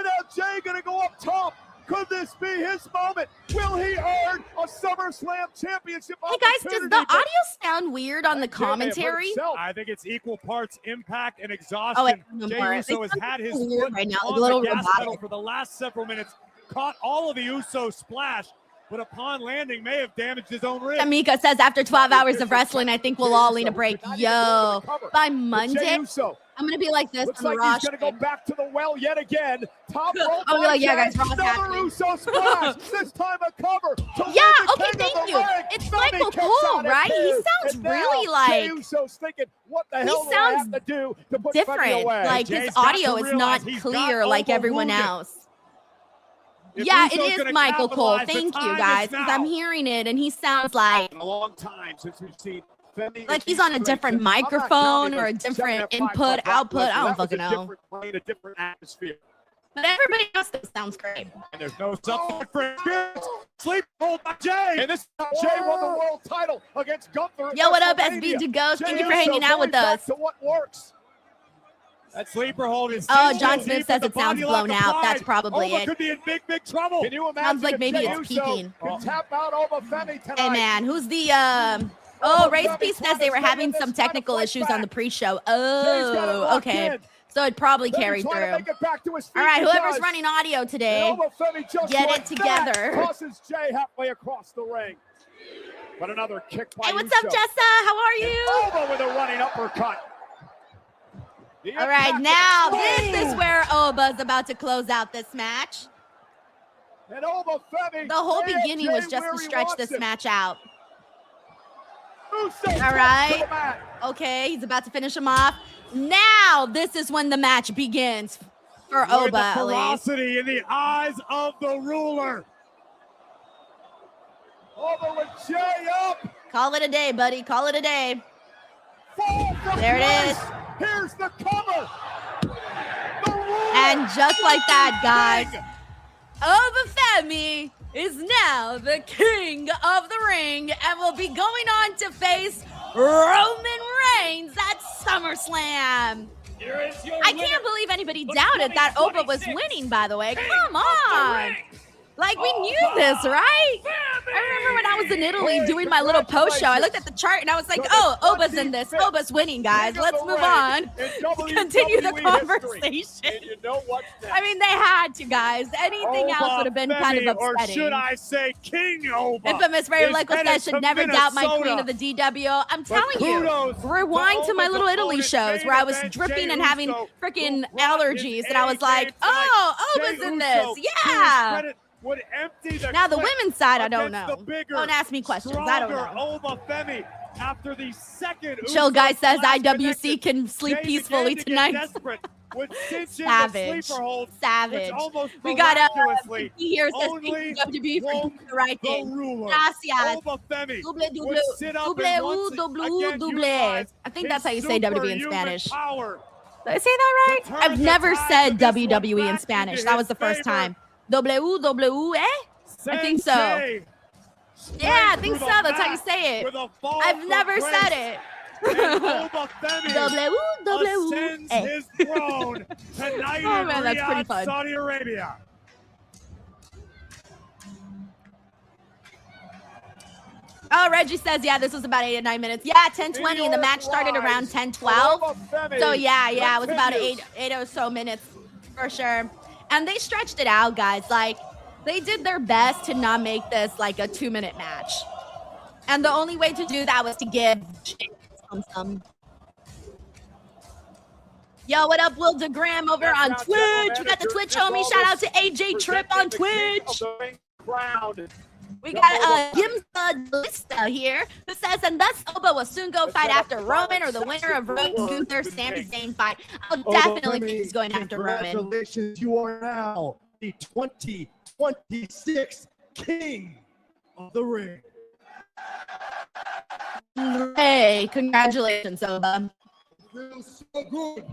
Speaker 2: now Jay gonna go up top. Could this be his moment? Will he earn a SummerSlam championship?
Speaker 1: Hey guys, does the audio sound weird on the commentary?
Speaker 4: I think it's equal parts impact and exhaustion. Jey Uso has had his foot
Speaker 1: right now,
Speaker 4: on
Speaker 1: a little
Speaker 4: the gas
Speaker 1: robotic
Speaker 4: pedal for the last several minutes, caught all of the Uso splash, but upon landing may have damaged his own ribs.
Speaker 1: Tamika says after 12 hours of wrestling, I think we'll all need a break. Yo, by Monday, I'm gonna be like this.
Speaker 2: Looks
Speaker 1: on the
Speaker 2: like
Speaker 1: Raw
Speaker 2: he's gonna go back to the well yet again. Top rope.
Speaker 1: Oh, like, yeah, guys, Raw's
Speaker 2: another
Speaker 1: happening.
Speaker 2: Uso splash. This time a cover.
Speaker 1: Yeah, okay, thank you. It's Michael Cole, right? He sounds really like
Speaker 2: Uso's thinking, what the hell do I have to do to put
Speaker 1: different.
Speaker 2: Femi away?
Speaker 1: Like
Speaker 4: Jay's
Speaker 1: his
Speaker 4: got
Speaker 1: audio
Speaker 4: to
Speaker 1: is not
Speaker 4: realize he's
Speaker 1: clear
Speaker 4: got
Speaker 1: like everyone
Speaker 4: overwounded.
Speaker 1: else.
Speaker 4: If
Speaker 1: Yeah,
Speaker 4: Uso's
Speaker 1: it
Speaker 4: gonna
Speaker 1: is Michael Cole.
Speaker 4: capitalize, the
Speaker 1: Thank you,
Speaker 4: time
Speaker 1: guys,
Speaker 4: is
Speaker 1: because
Speaker 4: now.
Speaker 1: I'm hearing it and he sounds like
Speaker 2: In a long time since we've seen Femi
Speaker 1: like he's on a different microphone or a different input, output. I don't fucking know.
Speaker 2: Different plane, a different atmosphere.
Speaker 1: But everybody else sounds great.
Speaker 4: And there's no support for experience. Sleep hold by Jay.
Speaker 2: And this is how Jay won the world title against Gunther.
Speaker 1: Yo, what up,
Speaker 2: WrestleMania.
Speaker 1: SB to Ghost? Thank
Speaker 2: Jey
Speaker 1: you for hanging
Speaker 2: Uso
Speaker 1: out with
Speaker 2: going back
Speaker 1: us.
Speaker 2: to what works.
Speaker 4: That sleeper hold is
Speaker 1: Oh,
Speaker 4: still
Speaker 1: John
Speaker 4: deep
Speaker 1: Smith
Speaker 4: in
Speaker 1: says
Speaker 4: the
Speaker 1: it sounds
Speaker 4: body lock
Speaker 1: blown out.
Speaker 4: applied.
Speaker 1: That's probably
Speaker 4: Oma
Speaker 1: it.
Speaker 4: could be in big, big trouble.
Speaker 2: Can you imagine
Speaker 1: Sounds like
Speaker 2: if
Speaker 1: maybe
Speaker 2: Jey
Speaker 1: it's
Speaker 2: Uso
Speaker 1: peaking.
Speaker 2: can tap out over Femi tonight?
Speaker 1: Hey man, who's the Oh, Race Peace says they were having some technical issues on the pre-show. Oh, okay. So it probably carried through. All right, whoever's running audio today, get it together.
Speaker 2: Tosses Jay halfway across the ring. But another kick by
Speaker 1: Hey, what's
Speaker 2: Uso.
Speaker 1: up, Jessa? How are you?
Speaker 2: Over with a running uppercut.
Speaker 1: All right, now this is where Oba's about to close out this match.
Speaker 2: And over Femi.
Speaker 1: The whole
Speaker 2: Jay
Speaker 1: beginning was just
Speaker 2: where
Speaker 1: to
Speaker 2: he
Speaker 1: stretch
Speaker 2: wants
Speaker 1: this
Speaker 2: it.
Speaker 1: match out.
Speaker 2: Uso
Speaker 1: All
Speaker 2: to
Speaker 1: right.
Speaker 2: the mat.
Speaker 1: Okay, he's about to finish him off. Now this is when the match begins for
Speaker 4: Look
Speaker 1: Oba,
Speaker 4: at the
Speaker 1: at least.
Speaker 4: ferocity in the eyes of the ruler.
Speaker 2: Over with Jay up.
Speaker 1: Call it a day, buddy. Call it a day.
Speaker 2: Fall from
Speaker 1: There it
Speaker 2: grace.
Speaker 1: is.
Speaker 2: Here's the cover. The ruler
Speaker 1: And just like that, guys,
Speaker 2: king.
Speaker 1: Obafemi is now the king of the ring and will be going on to face Roman Reigns at SummerSlam. I can't believe anybody doubted that Oba was winning, by the way. Come on. Like, we knew this, right? I remember when I was in Italy doing my little post show, I looked at the chart and I was like, oh, Oba's in this. Oba's winning, guys. Let's move on. Continue the conversation.
Speaker 2: You know what's next.
Speaker 1: I mean, they had to, guys. Anything else would have been kind of
Speaker 4: Or
Speaker 1: upsetting.
Speaker 4: should I say King Oba?
Speaker 1: Infamous Ray
Speaker 4: is
Speaker 1: Michael
Speaker 4: headed
Speaker 1: says should
Speaker 4: to
Speaker 1: never doubt my queen
Speaker 4: Minnesota.
Speaker 1: of the DWO. I'm
Speaker 4: But
Speaker 1: telling you,
Speaker 4: kudos
Speaker 1: rewind to my
Speaker 4: Oba's
Speaker 1: little Italy
Speaker 4: opponent,
Speaker 1: shows
Speaker 4: main
Speaker 1: where I was
Speaker 4: event,
Speaker 1: dripping
Speaker 4: Jey
Speaker 1: and having
Speaker 4: Uso,
Speaker 1: freaking
Speaker 4: who brought his
Speaker 1: allergies, and I was
Speaker 4: A-game
Speaker 1: like,
Speaker 4: tonight.
Speaker 1: oh,
Speaker 4: Jey
Speaker 1: Oba's in
Speaker 4: Uso,
Speaker 1: this.
Speaker 4: to his
Speaker 1: Yeah.
Speaker 4: credit, would empty the
Speaker 1: Now, the
Speaker 4: clip
Speaker 1: women's side, I don't
Speaker 4: against
Speaker 1: know.
Speaker 4: the bigger,
Speaker 1: Don't ask me questions. I don't
Speaker 4: stronger
Speaker 1: know.
Speaker 4: Obafemi after the second
Speaker 1: Chill
Speaker 4: Uso
Speaker 1: Guy says
Speaker 4: splash
Speaker 1: IWC
Speaker 4: connection.
Speaker 1: can sleep
Speaker 4: Jey
Speaker 1: peacefully
Speaker 4: began to get
Speaker 1: tonight.
Speaker 4: desperate, would cinch in the
Speaker 1: Savage.
Speaker 4: sleeper hold,
Speaker 1: Savage.
Speaker 4: which almost
Speaker 1: We got
Speaker 4: miraculously
Speaker 1: here says
Speaker 4: only
Speaker 1: thank you WWE for
Speaker 4: won't
Speaker 1: doing the right
Speaker 4: the
Speaker 1: thing.
Speaker 4: ruler.
Speaker 1: Gracias.
Speaker 4: Obafemi
Speaker 1: Double,
Speaker 4: would sit up
Speaker 1: double,
Speaker 4: and once
Speaker 1: double,
Speaker 4: again
Speaker 1: double.
Speaker 4: utilize
Speaker 1: I think that's how you
Speaker 4: his
Speaker 1: say WWE in
Speaker 4: superhuman
Speaker 1: Spanish.
Speaker 4: power.
Speaker 1: Did I say that right?
Speaker 4: To turn
Speaker 1: I've
Speaker 4: the
Speaker 1: never
Speaker 4: tide
Speaker 1: said
Speaker 4: of this one
Speaker 1: WWE in
Speaker 4: back
Speaker 1: Spanish.
Speaker 4: into
Speaker 1: That was
Speaker 4: his
Speaker 1: the first
Speaker 4: favor.
Speaker 1: time. WWE? I think so.
Speaker 4: Sensei
Speaker 1: Yeah, I
Speaker 4: sprang
Speaker 1: think
Speaker 4: through
Speaker 1: so.
Speaker 4: the
Speaker 1: That's how you
Speaker 4: mat
Speaker 1: say it.
Speaker 4: with a fall
Speaker 1: I've
Speaker 4: from
Speaker 1: never
Speaker 4: grace.
Speaker 1: said it.
Speaker 4: And Obafemi ascends
Speaker 1: WWE.
Speaker 4: his throne tonight
Speaker 1: Oh,
Speaker 4: in
Speaker 1: man, that's pretty
Speaker 4: Riyadh,
Speaker 1: fun.
Speaker 4: Saudi Arabia.
Speaker 1: Oh, Reggie says, yeah, this was about 8 to 9 minutes. Yeah, 10:20, and the match started around 10:12. So yeah, it was about eight or so minutes for sure. And they stretched it out, guys. Like, they did their best to not make this like a 2-minute match. And the only way to do that was to give some. Yo, what up, Will DeGram over on Twitch? We got the Twitch homie. Shout out to AJ Trip on Twitch. We got Gimsa Lista here who says, and thus Oba will soon go fight after Roman, or the winner of Roman Gunther Sami Zayn fight. I'll definitely think he's going after Roman.
Speaker 5: Congratulations, you are now the 2026 King of the Ring.
Speaker 1: Hey, congratulations, Oba.
Speaker 5: It feels so good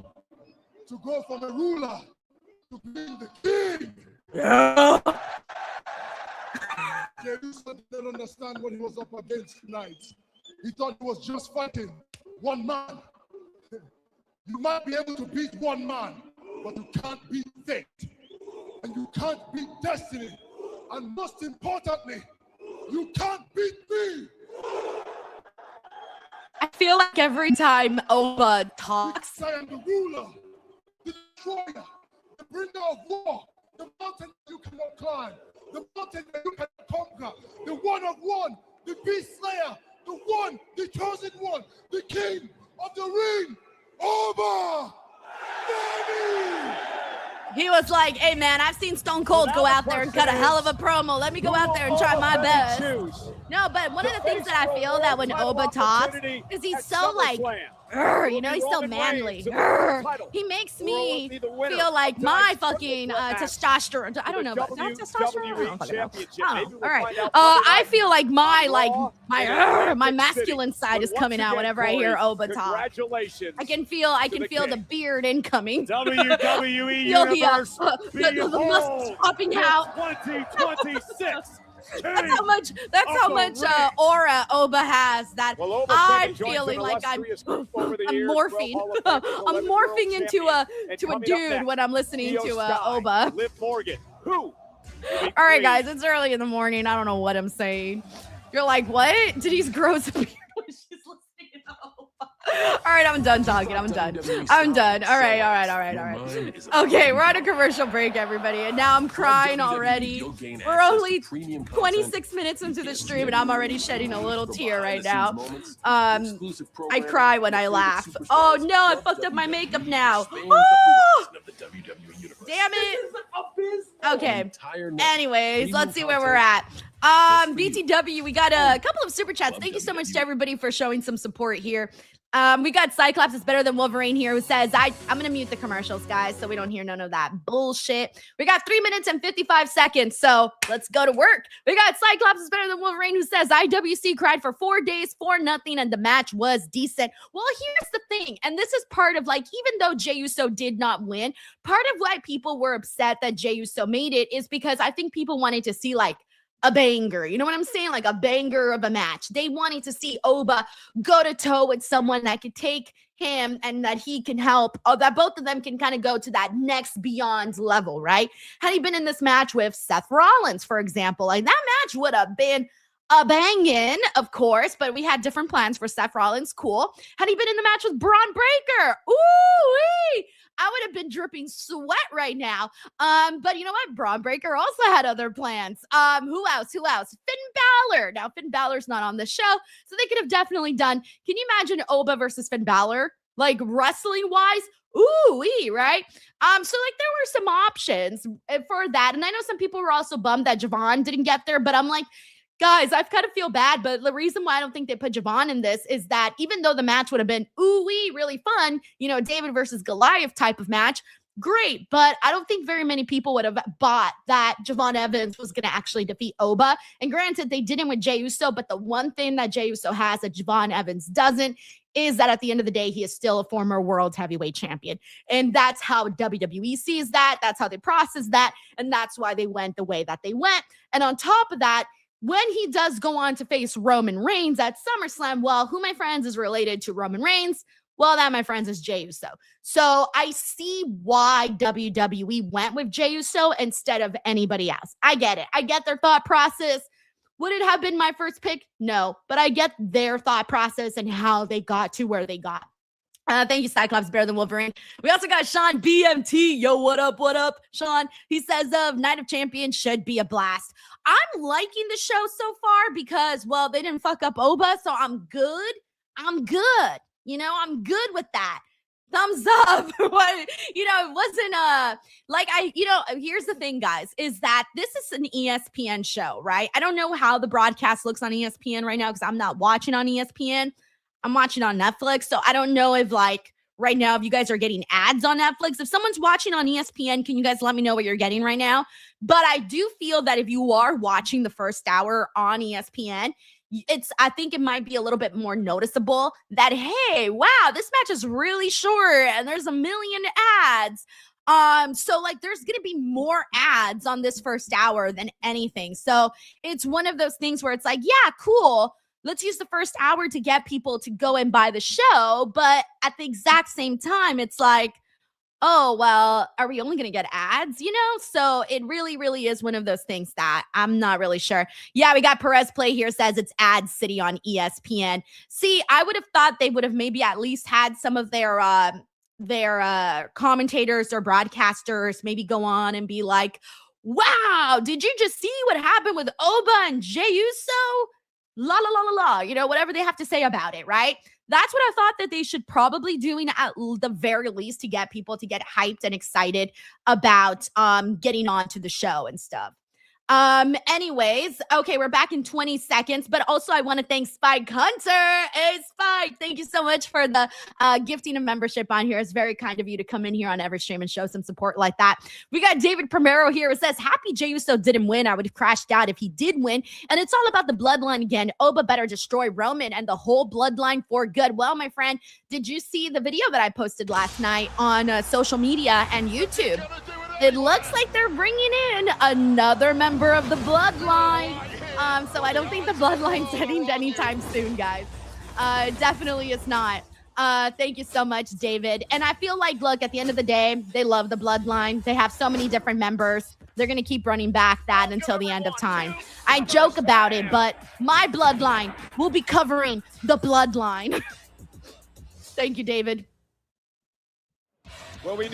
Speaker 5: to go from a ruler to being the king.
Speaker 1: Yeah.
Speaker 5: Jey Uso didn't understand what he was up against tonight. He thought he was just fighting one man. You might be able to beat one man, but you can't beat fate. And you can't beat destiny. And most importantly, you can't beat me.
Speaker 1: I feel like every time Oba talks,
Speaker 5: I am the ruler, the destroyer, the bringer of war, the mountain you cannot climb, the mountain that you cannot conquer, the one of one, the beast slayer, the one, the chosen one, the king of the ring, Oba! Money!
Speaker 1: he was like, hey man, I've seen Stone Cold go out there and cut a hell of a promo. Let me go out there and try my best. No, but one of the things that I feel that when Oba talks is he's so like, you know, he's so manly. He makes me feel like my fucking testosterone. I don't know, but not testosterone. I don't fucking know. Oh, all right. I feel like my masculine side is coming out whenever I hear Oba talk. I can feel the beard incoming.
Speaker 4: WWE
Speaker 1: Feel
Speaker 4: Universe
Speaker 1: the muscles popping out.
Speaker 4: 2026.
Speaker 1: That's how much aura Oba has that I'm feeling like I'm morphing. I'm morphing into a dude when I'm listening to Oba.
Speaker 4: Liv Morgan, who?
Speaker 1: All right, guys, it's early in the morning. I don't know what I'm saying. You're like, what? Denise grows a beard when she's listening to Oba. All right, I'm done talking. I'm done. All right. Okay, we're on a commercial break, everybody, and now I'm crying already. We're only 26 minutes into the stream, and I'm already shedding a little tear right now. I cry when I laugh. Oh no, I fucked up my makeup now. Oh! Damn it. Okay. Anyways, let's see where we're at. BTW, we got a couple of super chats. Thank you so much to everybody for showing some support here. We got Cyclops is better than Wolverine here, who says, I'm going to mute the commercials, guys, so we don't hear none of that bullshit. We got 3 minutes and 55 seconds, so let's go to work. We got Cyclops is better than Wolverine, who says, IWC cried for 4 days for nothing, and the match was decent. Well, here's the thing, and this is part of, like, even though Jey Uso did not win, part of why people were upset that Jey Uso made it is because I think people wanted to see, like, a banger. You know what I'm saying? Like a banger of a match. They wanted to see Oba go to toe with someone that could take him and that he can help, or that both of them can kind of go to that next beyond level, right? Had he been in this match with Seth Rollins, for example, like that match would have been a bangin', of course, but we had different plans for Seth Rollins. Cool. Had he been in the match with Braun Breaker, ooh-wee, I would have been dripping sweat right now. But you know what? Braun Breaker also had other plans. Who else? Finn Balor. Now, Finn Balor's not on the show, so they could have definitely done. Can you imagine Oba versus Finn Balor? Like wrestling-wise? Ooh-wee, right? So like there were some options for that. And I know some people were also bummed that Javon didn't get there, but I'm like, guys, I kind of feel bad, but the reason why I don't think they put Javon in this is that even though the match would have been ooh-wee, really fun, you know, David versus Goliath type of match, great, but I don't think very many people would have bought that Javon Evans was going to actually defeat Oba. And granted, they didn't with Jey Uso, but the one thing that Jey Uso has that Javon Evans doesn't is that at the end of the day, he is still a former world heavyweight champion. And that's how WWE sees that. That's how they process that. And that's why they went the way that they went. And on top of that, when he does go on to face Roman Reigns at SummerSlam, well, who, my friends, is related to Roman Reigns? Well, that, my friends, is Jey Uso. So I see why WWE went with Jey Uso instead of anybody else. I get it. I get their thought process. Would it have been my first pick? No, but I get their thought process and how they got to where they got. Thank you, Cyclops, better than Wolverine. We also got Sean BMT. Yo, what up, Sean? He says, Night of Champions should be a blast. I'm liking the show so far because, well, they didn't fuck up Oba, so I'm good. You know, I'm good with that. Thumbs up. It wasn't, here's the thing, guys, is that this is an ESPN show, right? I don't know how the broadcast looks on ESPN right now because I'm not watching on ESPN. I'm watching on Netflix, so I don't know if right now if you guys are getting ads on Netflix. If someone's watching on ESPN, can you guys let me know what you're getting right now? But I do feel that if you are watching the first hour on ESPN, I think it might be a little bit more noticeable that, hey, wow, this match is really short and there's a million ads. So like there's gonna be more ads on this first hour than anything. So it's one of those things where it's like, yeah, cool. Let's use the first hour to get people to go and buy the show. But at the exact same time, it's like, oh, well, are we only going to get ads? So it really, really is one of those things that I'm not really sure. Yeah, we got Perez Play here says it's Ad City on ESPN. See, I would have thought they would have maybe at least had some of their commentators or broadcasters maybe go on and be like, wow, did you just see what happened with Oba and Jey Uso? La, la, la, la, la, whatever they have to say about it, right? That's what I thought that they should probably doing at the very least to get people to get hyped and excited about getting onto the show and stuff. Anyways, okay, we're back in 20 seconds, but also I want to thank Spike Hunter. Hey, Spike, thank you so much for the gifting a membership on here. It's very kind of you to come in here on every stream and show some support like that. We got David Primero here who says, happy Jey Uso didn't win. I would have crashed out if he did win. And it's all about the bloodline again. Oba better destroy Roman and the whole bloodline for good. Well, my friend, did you see the video that I posted last night on social media and YouTube? It looks like they're bringing in another member of the bloodline. So I don't think the bloodline's ending anytime soon, guys. Definitely is not. Thank you so much, David. And I feel like, look, at the end of the day, they love the bloodline. They have so many different members. They're going to keep running back that until the end of time. I joke about it, but my bloodline will be covering the bloodline. Thank you, David.
Speaker 2: Well, we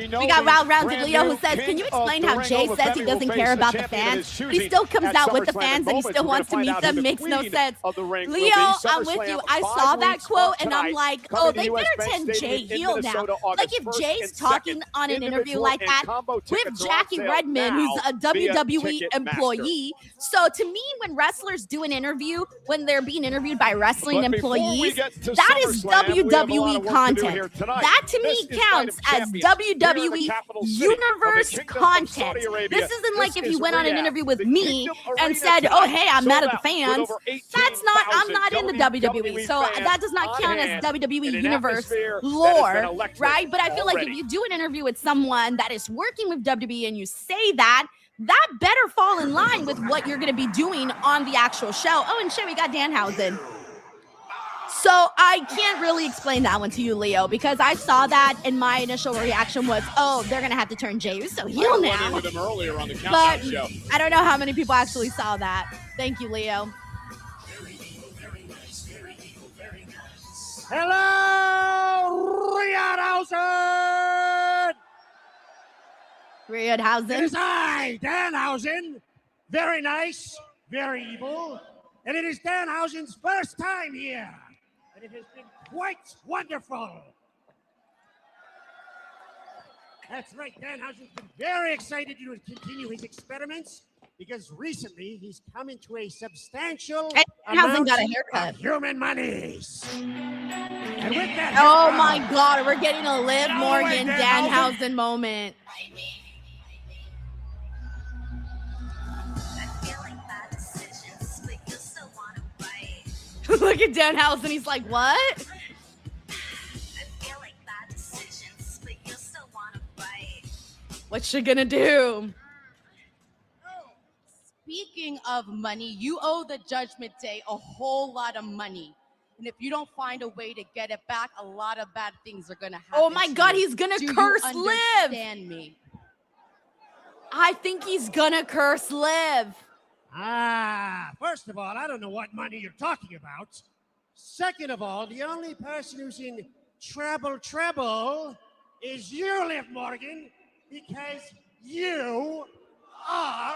Speaker 1: got Wild Rounded Leo who says, can you explain how Jay says he doesn't care about the fans? He still comes out with the fans and he still wants to meet them. Makes no sense. Leo, I'm with you. I saw that quote and I'm like, oh, they better send Jay heel now. Like if Jay's talking on an interview like that with Jackie Redmond, who's a WWE employee. So to me, when wrestlers do an interview, when they're being interviewed by wrestling employees, that is WWE content. That to me counts as WWE Universe content. This isn't like if you went on an interview with me and said, oh, hey, I'm mad at the fans. I'm not in the WWE. So that does not count as WWE Universe lore, right? But I feel like if you do an interview with someone that is working with WWE and you say that better fall in line with what you're going to be doing on the actual show. Oh, and shit, we got Danhausen. So I can't really explain that one to you, Leo, because I saw that and my initial reaction was, oh, they're going to have to turn Jey Uso heel now.
Speaker 2: With him earlier on the
Speaker 1: but
Speaker 2: show.
Speaker 1: I don't know how many people actually saw that. Thank you, Leo.
Speaker 6: Hello, Riyadhausen!
Speaker 1: Riyadhausen?
Speaker 6: It is I, Danhausen. Very nice, very evil. And it is Danhausen's first time here. And it has been quite wonderful. That's right, Danhausen's been very excited to continue his experiments because recently he's come into a substantial amount
Speaker 1: got a haircut.
Speaker 6: of human monies. And with that,
Speaker 1: oh my God, we're getting a Liv Morgan Danhausen moment. Look at Danhausen. He's like, what? What's she gonna do?
Speaker 7: Speaking of money, you owe the Judgment Day a whole lot of money. And if you don't find a way to get it back, a lot of bad things are gonna happen.
Speaker 1: Oh my God, he's gonna curse Liv.
Speaker 7: Understand me?
Speaker 1: I think he's gonna curse Liv.
Speaker 6: First of all, I don't know what money you're talking about. Second of all, the only person who's in trouble is you, Liv Morgan, because you are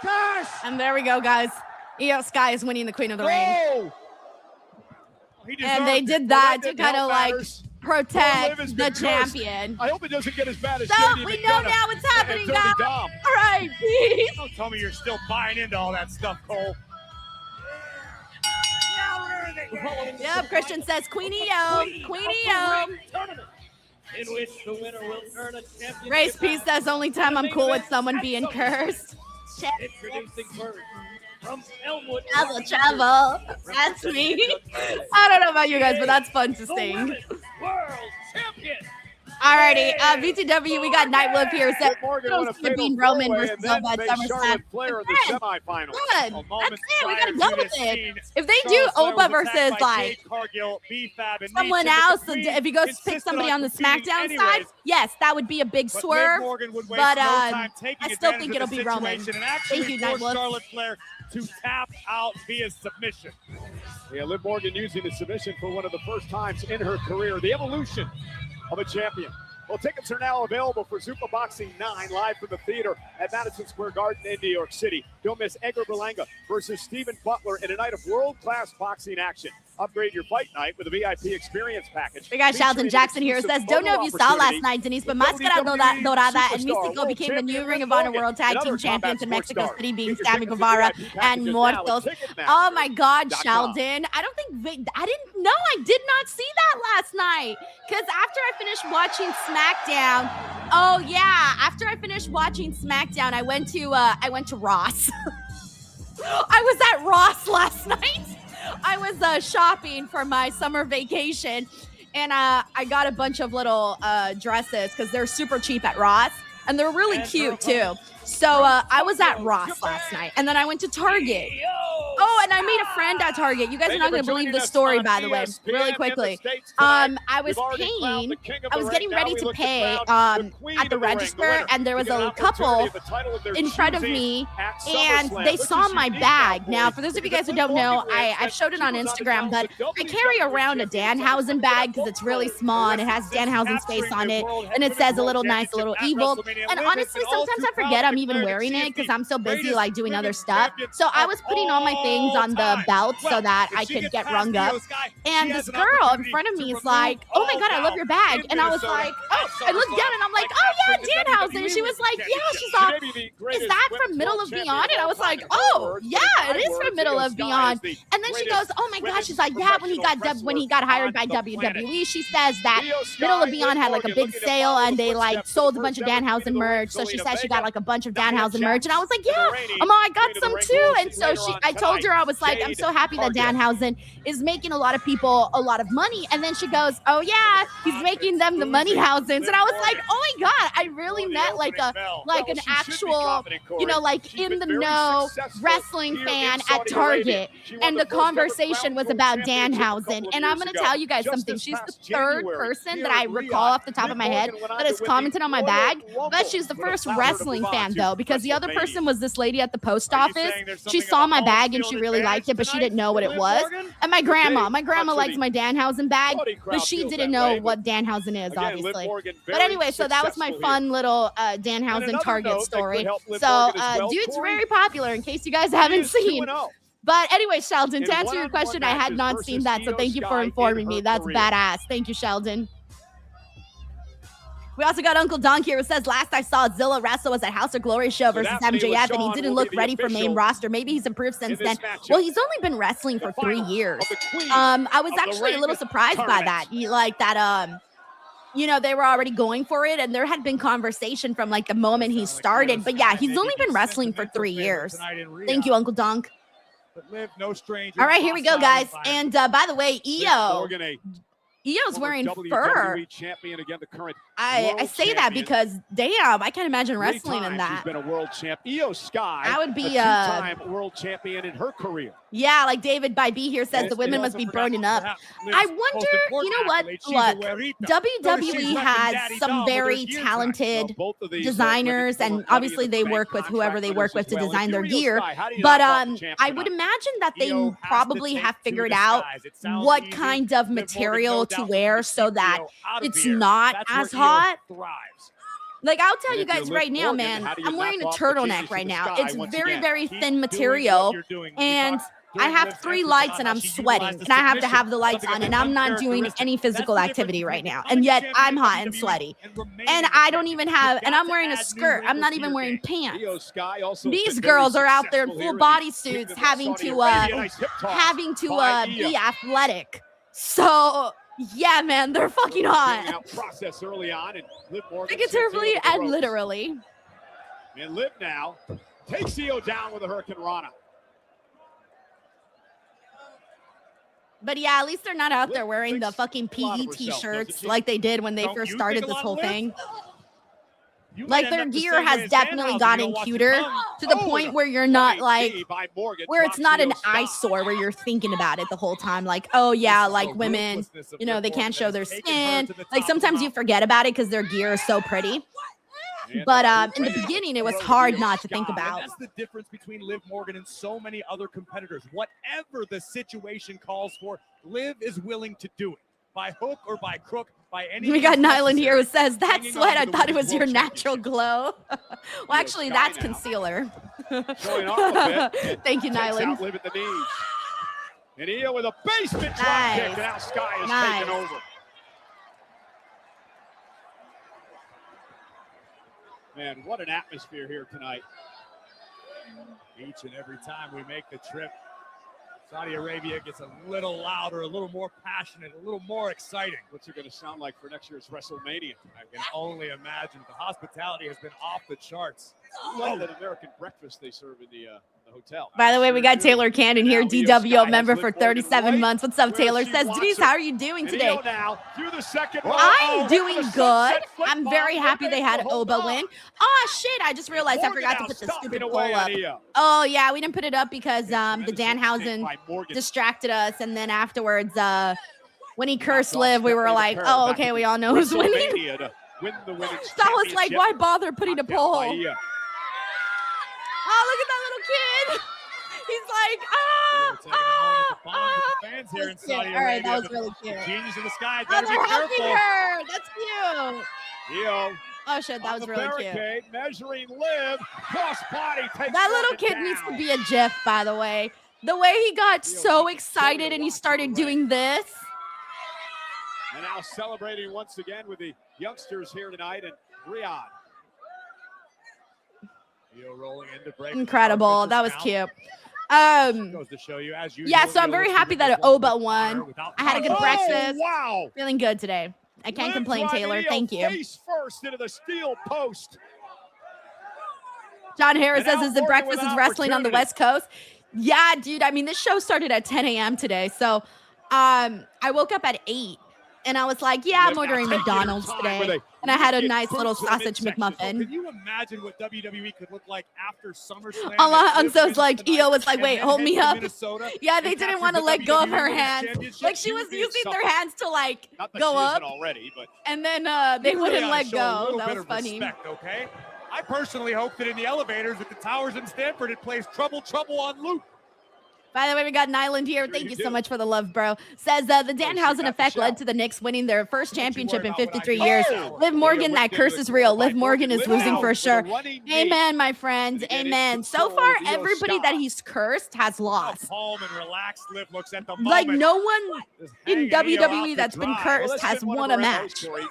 Speaker 6: cursed.
Speaker 1: And there we go, guys. Io Sky is winning the Queen of the Ring. And they did that to kind of like protect the champion.
Speaker 2: I hope it doesn't get as bad as
Speaker 1: so
Speaker 2: JD
Speaker 1: we know now what's happening, guys. All right, peace.
Speaker 4: Don't tell me you're still buying into all that stuff, Cole.
Speaker 1: Yep, Christian says Queen Io. Queen Io.
Speaker 8: In which the winner will earn a championship.
Speaker 1: Race Peace says only time I'm cool with someone being cursed.
Speaker 8: Introducing first from Elmwood.
Speaker 1: That's a travel. That's me. I don't know about you guys, but that's fun to sing.
Speaker 8: World champion.
Speaker 1: All Alrighty, BTW, we got Nightwolf here. So,
Speaker 2: Morgan won a fatal
Speaker 1: Being Roman
Speaker 2: four-way
Speaker 1: versus
Speaker 2: and then
Speaker 1: Nova at
Speaker 2: faced Charlotte
Speaker 1: SummerSlam.
Speaker 2: Flair in the
Speaker 1: Good.
Speaker 2: semifinals.
Speaker 1: Good.
Speaker 4: A
Speaker 1: That's
Speaker 4: moment
Speaker 1: it. We
Speaker 4: prior
Speaker 1: gotta go
Speaker 4: to
Speaker 1: with
Speaker 4: this
Speaker 1: it.
Speaker 4: scene,
Speaker 1: If they do
Speaker 4: Charlotte Flair
Speaker 1: Opa
Speaker 4: was attacked
Speaker 1: versus
Speaker 4: by
Speaker 1: like
Speaker 4: Jade Cargill, B-Fab, and
Speaker 1: someone
Speaker 4: Nietzsche,
Speaker 1: else,
Speaker 4: but the
Speaker 1: if he goes
Speaker 4: Queen
Speaker 1: to pick
Speaker 4: insisted
Speaker 1: somebody on the
Speaker 4: competing
Speaker 1: SmackDown
Speaker 4: anyways.
Speaker 1: side, yes, that would be a big
Speaker 4: But
Speaker 1: swerve.
Speaker 4: Liv Morgan would waste
Speaker 1: But
Speaker 4: no time taking
Speaker 1: I still
Speaker 4: advantage
Speaker 1: think
Speaker 4: of
Speaker 1: it'll
Speaker 4: the
Speaker 1: be Roman.
Speaker 4: situation and actually
Speaker 1: Thank you,
Speaker 4: force
Speaker 1: Nightwolf.
Speaker 4: Charlotte Flair to tap out via submission.
Speaker 2: Yeah, Liv Morgan using the submission for one of the first times in her career. The evolution of a champion. Well, tickets are now available for Zupa Boxing 9 live from the theater at Madison Square Garden in New York City. Don't miss Edgar Berlanga versus Stephen Butler in a night of world-class boxing action. Upgrade your fight night with a VIP experience package.
Speaker 1: We got Sheldon Jackson here. Says, don't know if you saw last night, Denise, but Máscara Dorada and Místico became the new Ring of Honor World Tag Team Champions in Mexico City, being Sammy Guevara and Muertos. Oh my God, Sheldon. I didn't know. I did not see that last night. Because after I finished watching SmackDown, after I finished watching SmackDown, I went to Ross. I was at Ross last night. I was shopping for my summer vacation, and I got a bunch of little dresses because they're super cheap at Ross, and they're really cute too. So I was at Ross last night, and then I went to Target. Oh, and I made a friend at Target. You guys are not going to believe this story, by the way, really quickly. I was paying, I was getting ready to pay at the register, and there was a couple in front of me, and they saw my bag. Now, for those of you guys who don't know, I showed it on Instagram, but I carry around a Danhausen bag because it's really small, and it has Danhausen's face on it, and it says a little nice, a little evil. And honestly, sometimes I forget I'm even wearing it because I'm so busy like doing other stuff. So I was putting all my things on the belt so that I could get rung up. And this girl in front of me is like, oh my God, I love your bag. And I was like, oh, I looked down and I'm like, oh yeah, Danhausen. And she was like, yeah, she's all, is that from Middle of Beyond? And I was like, oh yeah, it is from Middle of Beyond. And then she goes, oh my gosh, she's like, yeah, when he got hired by WWE, she says that Middle of Beyond had like a big sale and they like sold a bunch of Danhausen merch. So she says she got like a bunch of Danhausen merch. And I was like, yeah, I got some too. And so I told her, I was like, I'm so happy that Danhausen is making a lot of people a lot of money. And then she goes, oh yeah, he's making them the money housings. And I was like, oh my God, I really met like an actual, like in the know wrestling fan at Target. And the conversation was about Danhausen. And I'm going to tell you guys something. She's the third person that I recall off the top of my head that has commented on my bag. But she's the first wrestling fan though, because the other person was this lady at the post office. She saw my bag and she really liked it, but she didn't know what it was. And my grandma likes my Danhausen bag, but she didn't know what Danhausen is, obviously. But anyway, so that was my fun little Danhausen Target story. So dude's very popular in case you guys haven't seen. But anyway, Sheldon, to answer your question, I had not seen that, so thank you for informing me. That's badass. Thank you, Sheldon. We also got Uncle Donk here who says, last I saw Zilla wrestle was at House of Glory show versus MJF, and he didn't look ready for main roster. Maybe he's improved since then. Well, he's only been wrestling for 3 years. I was actually a little surprised by that. They were already going for it, and there had been conversation from like the moment he started. But yeah, he's only been wrestling for 3 years. Thank you, Uncle Donk. All right, here we go, guys. And by the way, Io's wearing fur. I say that because, damn, I can't imagine wrestling in that.
Speaker 2: She's been a world champ. Io Sky,
Speaker 1: I would be
Speaker 2: a two-time world champion in her career.
Speaker 1: Yeah, like David by B here says, the women must be burning up. I wonder, you know what? Look, WWE has some very talented designers, and obviously they work with whoever they work with to design their gear. But I would imagine that they probably have figured out what kind of material to wear so that it's not as hot. Like, I'll tell you guys right now, man, I'm wearing a turtleneck right now. It's very, very thin material, and I have 3 lights and I'm sweating, and I have to have the lights on, and I'm not doing any physical activity right now, and yet I'm hot and sweaty, and I don't even have, and I'm wearing a skirt. I'm not even wearing pants. These girls are out there in full bodysuits having to be athletic. So yeah, man, they're fucking hot. Figuratively and literally.
Speaker 2: And Liv now takes Io down with a Hurricane Rana.
Speaker 1: But yeah, at least they're not out there
Speaker 2: Liv
Speaker 1: wearing the
Speaker 2: thinks
Speaker 1: fucking
Speaker 2: a lot
Speaker 1: PE
Speaker 2: of herself,
Speaker 1: t-shirts
Speaker 2: doesn't she?
Speaker 1: like they did when they
Speaker 4: Don't
Speaker 1: first
Speaker 4: you
Speaker 1: started
Speaker 4: think a
Speaker 1: this
Speaker 4: lot
Speaker 1: whole
Speaker 4: of Liv?
Speaker 1: thing.
Speaker 4: You
Speaker 1: Like
Speaker 4: might end
Speaker 1: their
Speaker 4: up the
Speaker 1: gear
Speaker 4: same way
Speaker 1: has
Speaker 4: as
Speaker 1: definitely
Speaker 4: Danhausen,
Speaker 1: gotten
Speaker 4: you don't watch
Speaker 1: cuter
Speaker 4: your tongue.
Speaker 1: to the
Speaker 2: Oh,
Speaker 1: point
Speaker 2: the
Speaker 1: where you're not
Speaker 2: flying
Speaker 1: like
Speaker 2: knee by Morgan
Speaker 1: where it's
Speaker 2: drops
Speaker 1: not an
Speaker 2: Io's thigh.
Speaker 1: eyesore where you're thinking about it the whole time. Like, oh yeah,
Speaker 4: This is
Speaker 1: like
Speaker 4: the
Speaker 1: women,
Speaker 4: ruthlessness of
Speaker 1: you know,
Speaker 4: Liv
Speaker 1: they
Speaker 4: Morgan
Speaker 1: can't
Speaker 4: that
Speaker 1: show
Speaker 4: has
Speaker 1: their
Speaker 4: taken her
Speaker 1: skin.
Speaker 4: to the
Speaker 1: Like
Speaker 4: top of the
Speaker 1: sometimes you
Speaker 4: mountain.
Speaker 1: forget about it because their gear is so pretty.
Speaker 2: And
Speaker 1: But
Speaker 2: the
Speaker 1: in the
Speaker 2: boot race
Speaker 1: beginning, it was
Speaker 2: throws
Speaker 1: hard
Speaker 2: Io
Speaker 1: not to think
Speaker 2: sky.
Speaker 1: about.
Speaker 4: And that's the difference between Liv Morgan and so many other competitors. Whatever the situation calls for, Liv is willing to do it. By hook or by crook, by any
Speaker 1: We got
Speaker 4: means
Speaker 1: Nyland here who
Speaker 4: necessary,
Speaker 1: says, that
Speaker 4: hanging
Speaker 1: sweat,
Speaker 4: on
Speaker 1: I
Speaker 4: to the
Speaker 1: thought it
Speaker 4: Women's
Speaker 1: was your
Speaker 4: World
Speaker 1: natural
Speaker 4: Championship.
Speaker 1: glow. Well, actually,
Speaker 2: Sky
Speaker 1: that's
Speaker 2: now.
Speaker 1: concealer.
Speaker 2: Showing off a bit.
Speaker 1: Thank you,
Speaker 2: Takes
Speaker 1: Nyland.
Speaker 2: out Liv at the knees. And Io with a basement drop
Speaker 1: Nice.
Speaker 2: kick. And now Sky is
Speaker 1: Nice.
Speaker 2: taken over. Man, what an atmosphere here tonight.
Speaker 4: Each and every time we make the trip, Saudi Arabia gets a little louder, a little more passionate, a little more exciting.
Speaker 2: What's it going to sound like for next year's WrestleMania?
Speaker 4: I can only imagine. The hospitality has been off the charts.
Speaker 2: I love that American breakfast they serve in the hotel.
Speaker 1: By the way, we got Taylor Cannon here,
Speaker 2: Now Io
Speaker 1: DWO
Speaker 2: Sky
Speaker 1: member
Speaker 2: has
Speaker 1: for
Speaker 2: Liv Morgan
Speaker 1: 37
Speaker 2: right
Speaker 1: months. What's up,
Speaker 2: where
Speaker 1: Taylor?
Speaker 2: she
Speaker 1: Says,
Speaker 2: wants
Speaker 1: Denise,
Speaker 2: her.
Speaker 1: how are you doing
Speaker 2: And
Speaker 1: today?
Speaker 2: Io now through the second row.
Speaker 1: I'm
Speaker 2: Oh,
Speaker 1: doing
Speaker 2: with the
Speaker 1: good.
Speaker 2: sunset flip
Speaker 1: I'm
Speaker 2: bomb.
Speaker 1: very happy they had
Speaker 2: Maybe the
Speaker 1: Oba
Speaker 2: hold
Speaker 1: win.
Speaker 2: on.
Speaker 1: Oh, shit. I just realized I
Speaker 2: Morgan
Speaker 1: forgot to
Speaker 2: now
Speaker 1: put the
Speaker 2: stomping
Speaker 1: stupid
Speaker 2: away
Speaker 1: poll up.
Speaker 2: on Io.
Speaker 1: Oh, yeah. We didn't put it up because the
Speaker 2: Tremendous
Speaker 1: Danhausen
Speaker 2: by Morgan.
Speaker 1: distracted us. And then afterwards, when he cursed
Speaker 2: Knocked off
Speaker 1: Liv, we were
Speaker 2: Stephanie
Speaker 1: like,
Speaker 2: Perez
Speaker 1: oh,
Speaker 2: back
Speaker 1: okay,
Speaker 2: in
Speaker 1: we
Speaker 2: the
Speaker 1: all know who's winning.
Speaker 2: WrestleMania to win the women's
Speaker 1: So I was like,
Speaker 2: championship.
Speaker 1: why bother putting a
Speaker 2: Knocked out by
Speaker 1: poll?
Speaker 2: Io.
Speaker 1: Oh, look at that little kid. He's like,
Speaker 4: We're taking a moment to bond with the fans here in
Speaker 1: That's cute.
Speaker 4: Saudi
Speaker 1: All right,
Speaker 4: Arabia.
Speaker 1: that was
Speaker 4: but
Speaker 1: really
Speaker 4: the
Speaker 1: cute.
Speaker 4: Genius of the sky,
Speaker 1: Oh,
Speaker 4: better be
Speaker 1: they're hugging
Speaker 4: careful.
Speaker 1: her. That's cute.
Speaker 2: Io
Speaker 1: Oh, shit, that
Speaker 2: on
Speaker 1: was
Speaker 2: the
Speaker 1: really cute.
Speaker 2: barricade, measuring Liv. Cross body takes
Speaker 1: That little
Speaker 2: Morgan
Speaker 1: kid
Speaker 2: down.
Speaker 1: needs to be a GIF, by the way. The way he got so excited and he started doing this.
Speaker 2: And now celebrating once again with the youngsters here tonight in Riyadh.
Speaker 4: Io rolling into break.
Speaker 1: Incredible. That was cute.
Speaker 4: Goes to show you, as usual,
Speaker 1: Yeah, so I'm
Speaker 4: Io
Speaker 1: very
Speaker 4: looks
Speaker 1: happy
Speaker 4: to make
Speaker 1: that
Speaker 4: this one
Speaker 1: Oba
Speaker 4: with
Speaker 1: won.
Speaker 4: honor without
Speaker 1: I had a good
Speaker 4: controversy.
Speaker 1: breakfast.
Speaker 2: Wow.
Speaker 1: Feeling good today. I can't
Speaker 2: Liv
Speaker 1: complain,
Speaker 2: driving
Speaker 1: Taylor.
Speaker 2: Io
Speaker 1: Thank you.
Speaker 2: Face first into the steel post.
Speaker 1: John Harris
Speaker 2: And
Speaker 1: says,
Speaker 2: now
Speaker 1: is the
Speaker 2: Morgan
Speaker 1: breakfast
Speaker 2: with
Speaker 1: is wrestling on the
Speaker 2: opportunity.
Speaker 1: West Coast? Yeah, dude. I mean, this show started at 10 a.m. today. So I woke up at 8 and I was like, yeah, I'm
Speaker 2: Liv now
Speaker 1: ordering
Speaker 2: taking her
Speaker 1: McDonald's
Speaker 2: time
Speaker 1: today.
Speaker 2: with a
Speaker 1: And I had a
Speaker 2: wicked
Speaker 1: nice
Speaker 2: boot
Speaker 1: little
Speaker 2: to the
Speaker 1: sausage
Speaker 2: midsection.
Speaker 1: McMuffin.
Speaker 4: Can you imagine what WWE could look like after SummerSlam?
Speaker 1: Allah
Speaker 4: if Liv
Speaker 1: Unso's
Speaker 4: wins
Speaker 1: like,
Speaker 4: tonight
Speaker 1: Io was like,
Speaker 4: and
Speaker 1: wait,
Speaker 4: then
Speaker 1: hold
Speaker 4: heads
Speaker 1: me
Speaker 4: to
Speaker 1: up.
Speaker 4: Minnesota
Speaker 1: Yeah, they
Speaker 4: and
Speaker 1: didn't
Speaker 4: captures
Speaker 1: want to
Speaker 4: the
Speaker 1: let go of
Speaker 4: WWE
Speaker 1: her
Speaker 4: Women's
Speaker 1: hands.
Speaker 4: Championship?
Speaker 1: Like she was
Speaker 2: would be
Speaker 1: using their
Speaker 2: something.
Speaker 1: hands to like
Speaker 2: Not that
Speaker 1: go
Speaker 2: she
Speaker 1: up,
Speaker 2: isn't already, but
Speaker 1: and then they
Speaker 4: You really
Speaker 1: wouldn't
Speaker 4: oughta
Speaker 1: let
Speaker 4: show a
Speaker 1: go.
Speaker 4: little
Speaker 1: That
Speaker 4: bit
Speaker 1: was
Speaker 4: of
Speaker 1: funny.
Speaker 4: Respect, okay? I personally hope that in the elevators at the towers in Stanford, it plays Trouble, Trouble on loop.
Speaker 1: By the way, we got Nyland here.
Speaker 2: Sure
Speaker 1: Thank
Speaker 2: you
Speaker 1: you
Speaker 2: do.
Speaker 1: so much for the love, bro. Says the
Speaker 2: she
Speaker 1: Danhausen
Speaker 2: got the
Speaker 1: effect led
Speaker 2: shout.
Speaker 1: to the Knicks winning their first
Speaker 4: Don't you
Speaker 1: championship
Speaker 4: worry
Speaker 1: in
Speaker 4: about what I
Speaker 1: 53
Speaker 4: do.
Speaker 1: years.
Speaker 2: Oh!
Speaker 1: Liv Morgan,
Speaker 2: Io
Speaker 1: that
Speaker 2: whipped
Speaker 1: curse
Speaker 2: into
Speaker 1: is
Speaker 2: the
Speaker 1: real.
Speaker 2: corner by
Speaker 1: Liv Morgan is
Speaker 2: Liv
Speaker 1: losing
Speaker 2: now
Speaker 1: for
Speaker 2: with a
Speaker 1: sure.
Speaker 2: running knee.
Speaker 1: Amen, my friends.
Speaker 2: And again,
Speaker 1: Amen.
Speaker 2: it
Speaker 1: So far,
Speaker 2: controls Io
Speaker 1: everybody
Speaker 2: Sky.
Speaker 1: that he's cursed has
Speaker 4: How
Speaker 1: lost.
Speaker 4: calm and relaxed Liv looks at the
Speaker 1: Like
Speaker 4: moment.
Speaker 1: no one
Speaker 4: Just
Speaker 1: in
Speaker 4: hanging Io out
Speaker 1: WWE
Speaker 4: to
Speaker 1: that's been
Speaker 4: dry.
Speaker 2: Well,
Speaker 1: cursed
Speaker 2: that's
Speaker 1: has
Speaker 2: been one
Speaker 1: won
Speaker 2: of
Speaker 1: a
Speaker 2: our
Speaker 1: match.
Speaker 2: MOs, Corey.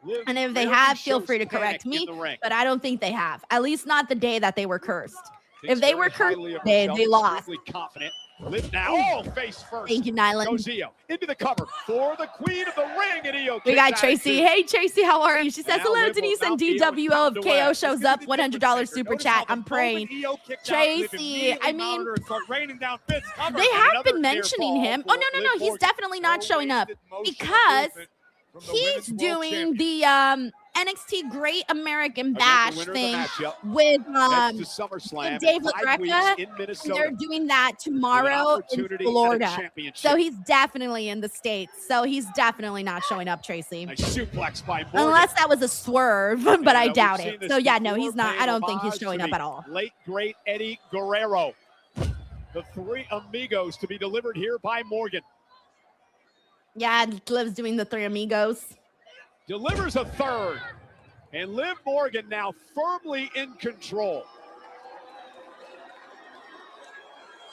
Speaker 2: Liv
Speaker 1: And if they
Speaker 2: rarely
Speaker 1: have, feel
Speaker 2: shows
Speaker 1: free to
Speaker 2: panic
Speaker 1: correct
Speaker 2: in
Speaker 1: me.
Speaker 2: the ring.
Speaker 1: But I don't think they have. At least not the day that they were cursed.
Speaker 2: Thinks
Speaker 1: If they
Speaker 2: very
Speaker 1: were cursed
Speaker 2: highly of
Speaker 1: today,
Speaker 2: herself,
Speaker 1: they lost.
Speaker 2: extremely confident. Liv now. Oh, face first.
Speaker 1: Thank you, Nyland.
Speaker 2: Goes Io into the cover for the queen of the ring, and Io
Speaker 1: We
Speaker 2: kicks
Speaker 1: got
Speaker 2: out
Speaker 1: Tracy.
Speaker 2: at two.
Speaker 1: Hey, Tracy, how are you? She says,
Speaker 2: now
Speaker 1: hello,
Speaker 2: Liv will
Speaker 1: Denise and
Speaker 2: mount Io
Speaker 1: DWO.
Speaker 2: pound
Speaker 1: If
Speaker 2: away.
Speaker 1: KO
Speaker 2: Let's
Speaker 1: shows
Speaker 4: Let's
Speaker 1: up,
Speaker 4: give you the
Speaker 1: $100
Speaker 4: difference
Speaker 1: super
Speaker 4: maker.
Speaker 1: chat.
Speaker 4: Notice how
Speaker 1: I'm
Speaker 4: the
Speaker 1: praying.
Speaker 4: moment Io kicked out, Liv
Speaker 1: Tracy,
Speaker 4: immediately
Speaker 1: I mean,
Speaker 4: mounted her and started raining down fists. Cover.
Speaker 1: They
Speaker 2: And
Speaker 1: have
Speaker 2: another
Speaker 1: been
Speaker 2: near
Speaker 1: mentioning
Speaker 2: fall
Speaker 1: him.
Speaker 2: for
Speaker 1: Oh, no.
Speaker 2: Liv
Speaker 1: He's
Speaker 2: Morgan.
Speaker 1: definitely not
Speaker 4: No
Speaker 1: showing up
Speaker 4: wasted motion or
Speaker 1: because
Speaker 4: movement from the
Speaker 1: he's
Speaker 4: Women's World
Speaker 1: doing
Speaker 4: Champion.
Speaker 1: the NXT Great American
Speaker 2: Again, the
Speaker 1: Bash
Speaker 2: winner of the
Speaker 1: thing
Speaker 2: matchup
Speaker 1: with
Speaker 2: heads to SummerSlam
Speaker 1: Dave
Speaker 2: in 5
Speaker 1: LaGreca,
Speaker 2: weeks in
Speaker 1: and
Speaker 2: Minnesota.
Speaker 1: they're doing that
Speaker 2: with an
Speaker 1: tomorrow in
Speaker 2: opportunity at a
Speaker 1: Florida.
Speaker 2: championship.
Speaker 1: So he's definitely in the States. So he's definitely not showing up, Tracy.
Speaker 2: Nice suplex by Morgan.
Speaker 1: Unless that was a swerve, but I
Speaker 2: we've
Speaker 1: doubt
Speaker 2: seen
Speaker 1: it.
Speaker 2: this
Speaker 1: So yeah, no,
Speaker 2: before,
Speaker 1: he's not. I
Speaker 2: paying
Speaker 1: don't think he's
Speaker 2: homage to
Speaker 1: showing up
Speaker 2: the
Speaker 1: at all.
Speaker 2: Late great Eddie Guerrero. The three amigos to be delivered here by Morgan.
Speaker 1: Yeah, Liv's doing the Three Amigos.
Speaker 2: Delivers a third. And Liv Morgan now firmly in control.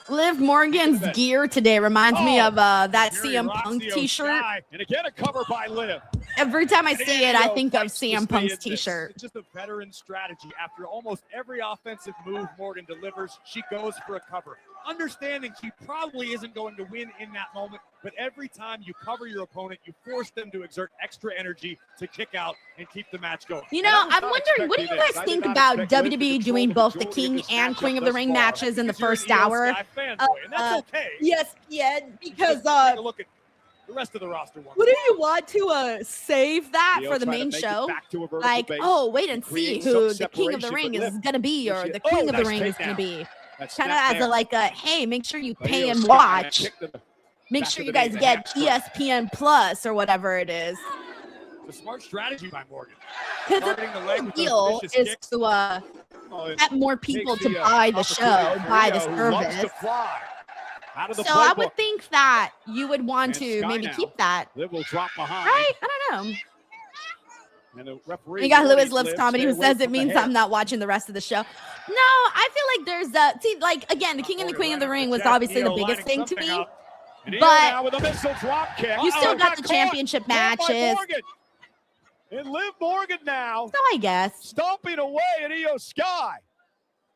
Speaker 1: Liv Morgan's
Speaker 2: that.
Speaker 1: gear today reminds me
Speaker 2: Oh,
Speaker 1: of that
Speaker 4: Fury
Speaker 1: CM
Speaker 4: rocks
Speaker 1: Punk
Speaker 4: Io
Speaker 1: t-shirt.
Speaker 4: Sky.
Speaker 2: And again, a cover by Liv.
Speaker 1: Every time I
Speaker 2: And
Speaker 1: see it, I
Speaker 2: Io
Speaker 1: think of
Speaker 2: fights to
Speaker 1: CM
Speaker 2: stay
Speaker 1: Punk's
Speaker 2: in this.
Speaker 1: t-shirt.
Speaker 4: It's just a veteran strategy. After almost every offensive move Morgan delivers, she goes for a cover. understanding she probably isn't going to win in that moment, but every time you cover your opponent, you force them to exert extra energy to kick out and keep the match going.
Speaker 1: You know, I'm wondering, what do you guys think about WWE doing both the King and Queen of the Ring matches in the first hour?
Speaker 4: And that's okay.
Speaker 1: ESPN, because
Speaker 4: Take a look at the rest of the roster.
Speaker 1: wouldn't you want to save that for the main show? Like, oh, wait and see who the King of the Ring is going to be, or the Queen of the Ring is going to be. Kind of as a, like a, hey, make sure you pay and watch. Make sure you guys get ESPN Plus or whatever it is.
Speaker 4: It's a smart strategy by Morgan.
Speaker 1: Because the deal is to get more people to buy the show, buy the service. So I would think that you would want to maybe keep that.
Speaker 2: Liv will drop behind.
Speaker 1: Right? I don't know.
Speaker 2: And the referee.
Speaker 1: You got Lewis Loves Comedy who says it means I'm not watching the rest of the show. No, I feel like there's see, like, again, the King and the Queen of the Ring was obviously the biggest thing to me. But you still got the championship matches.
Speaker 2: And Liv Morgan now.
Speaker 1: So I guess.
Speaker 2: Stomping away at Io Sky.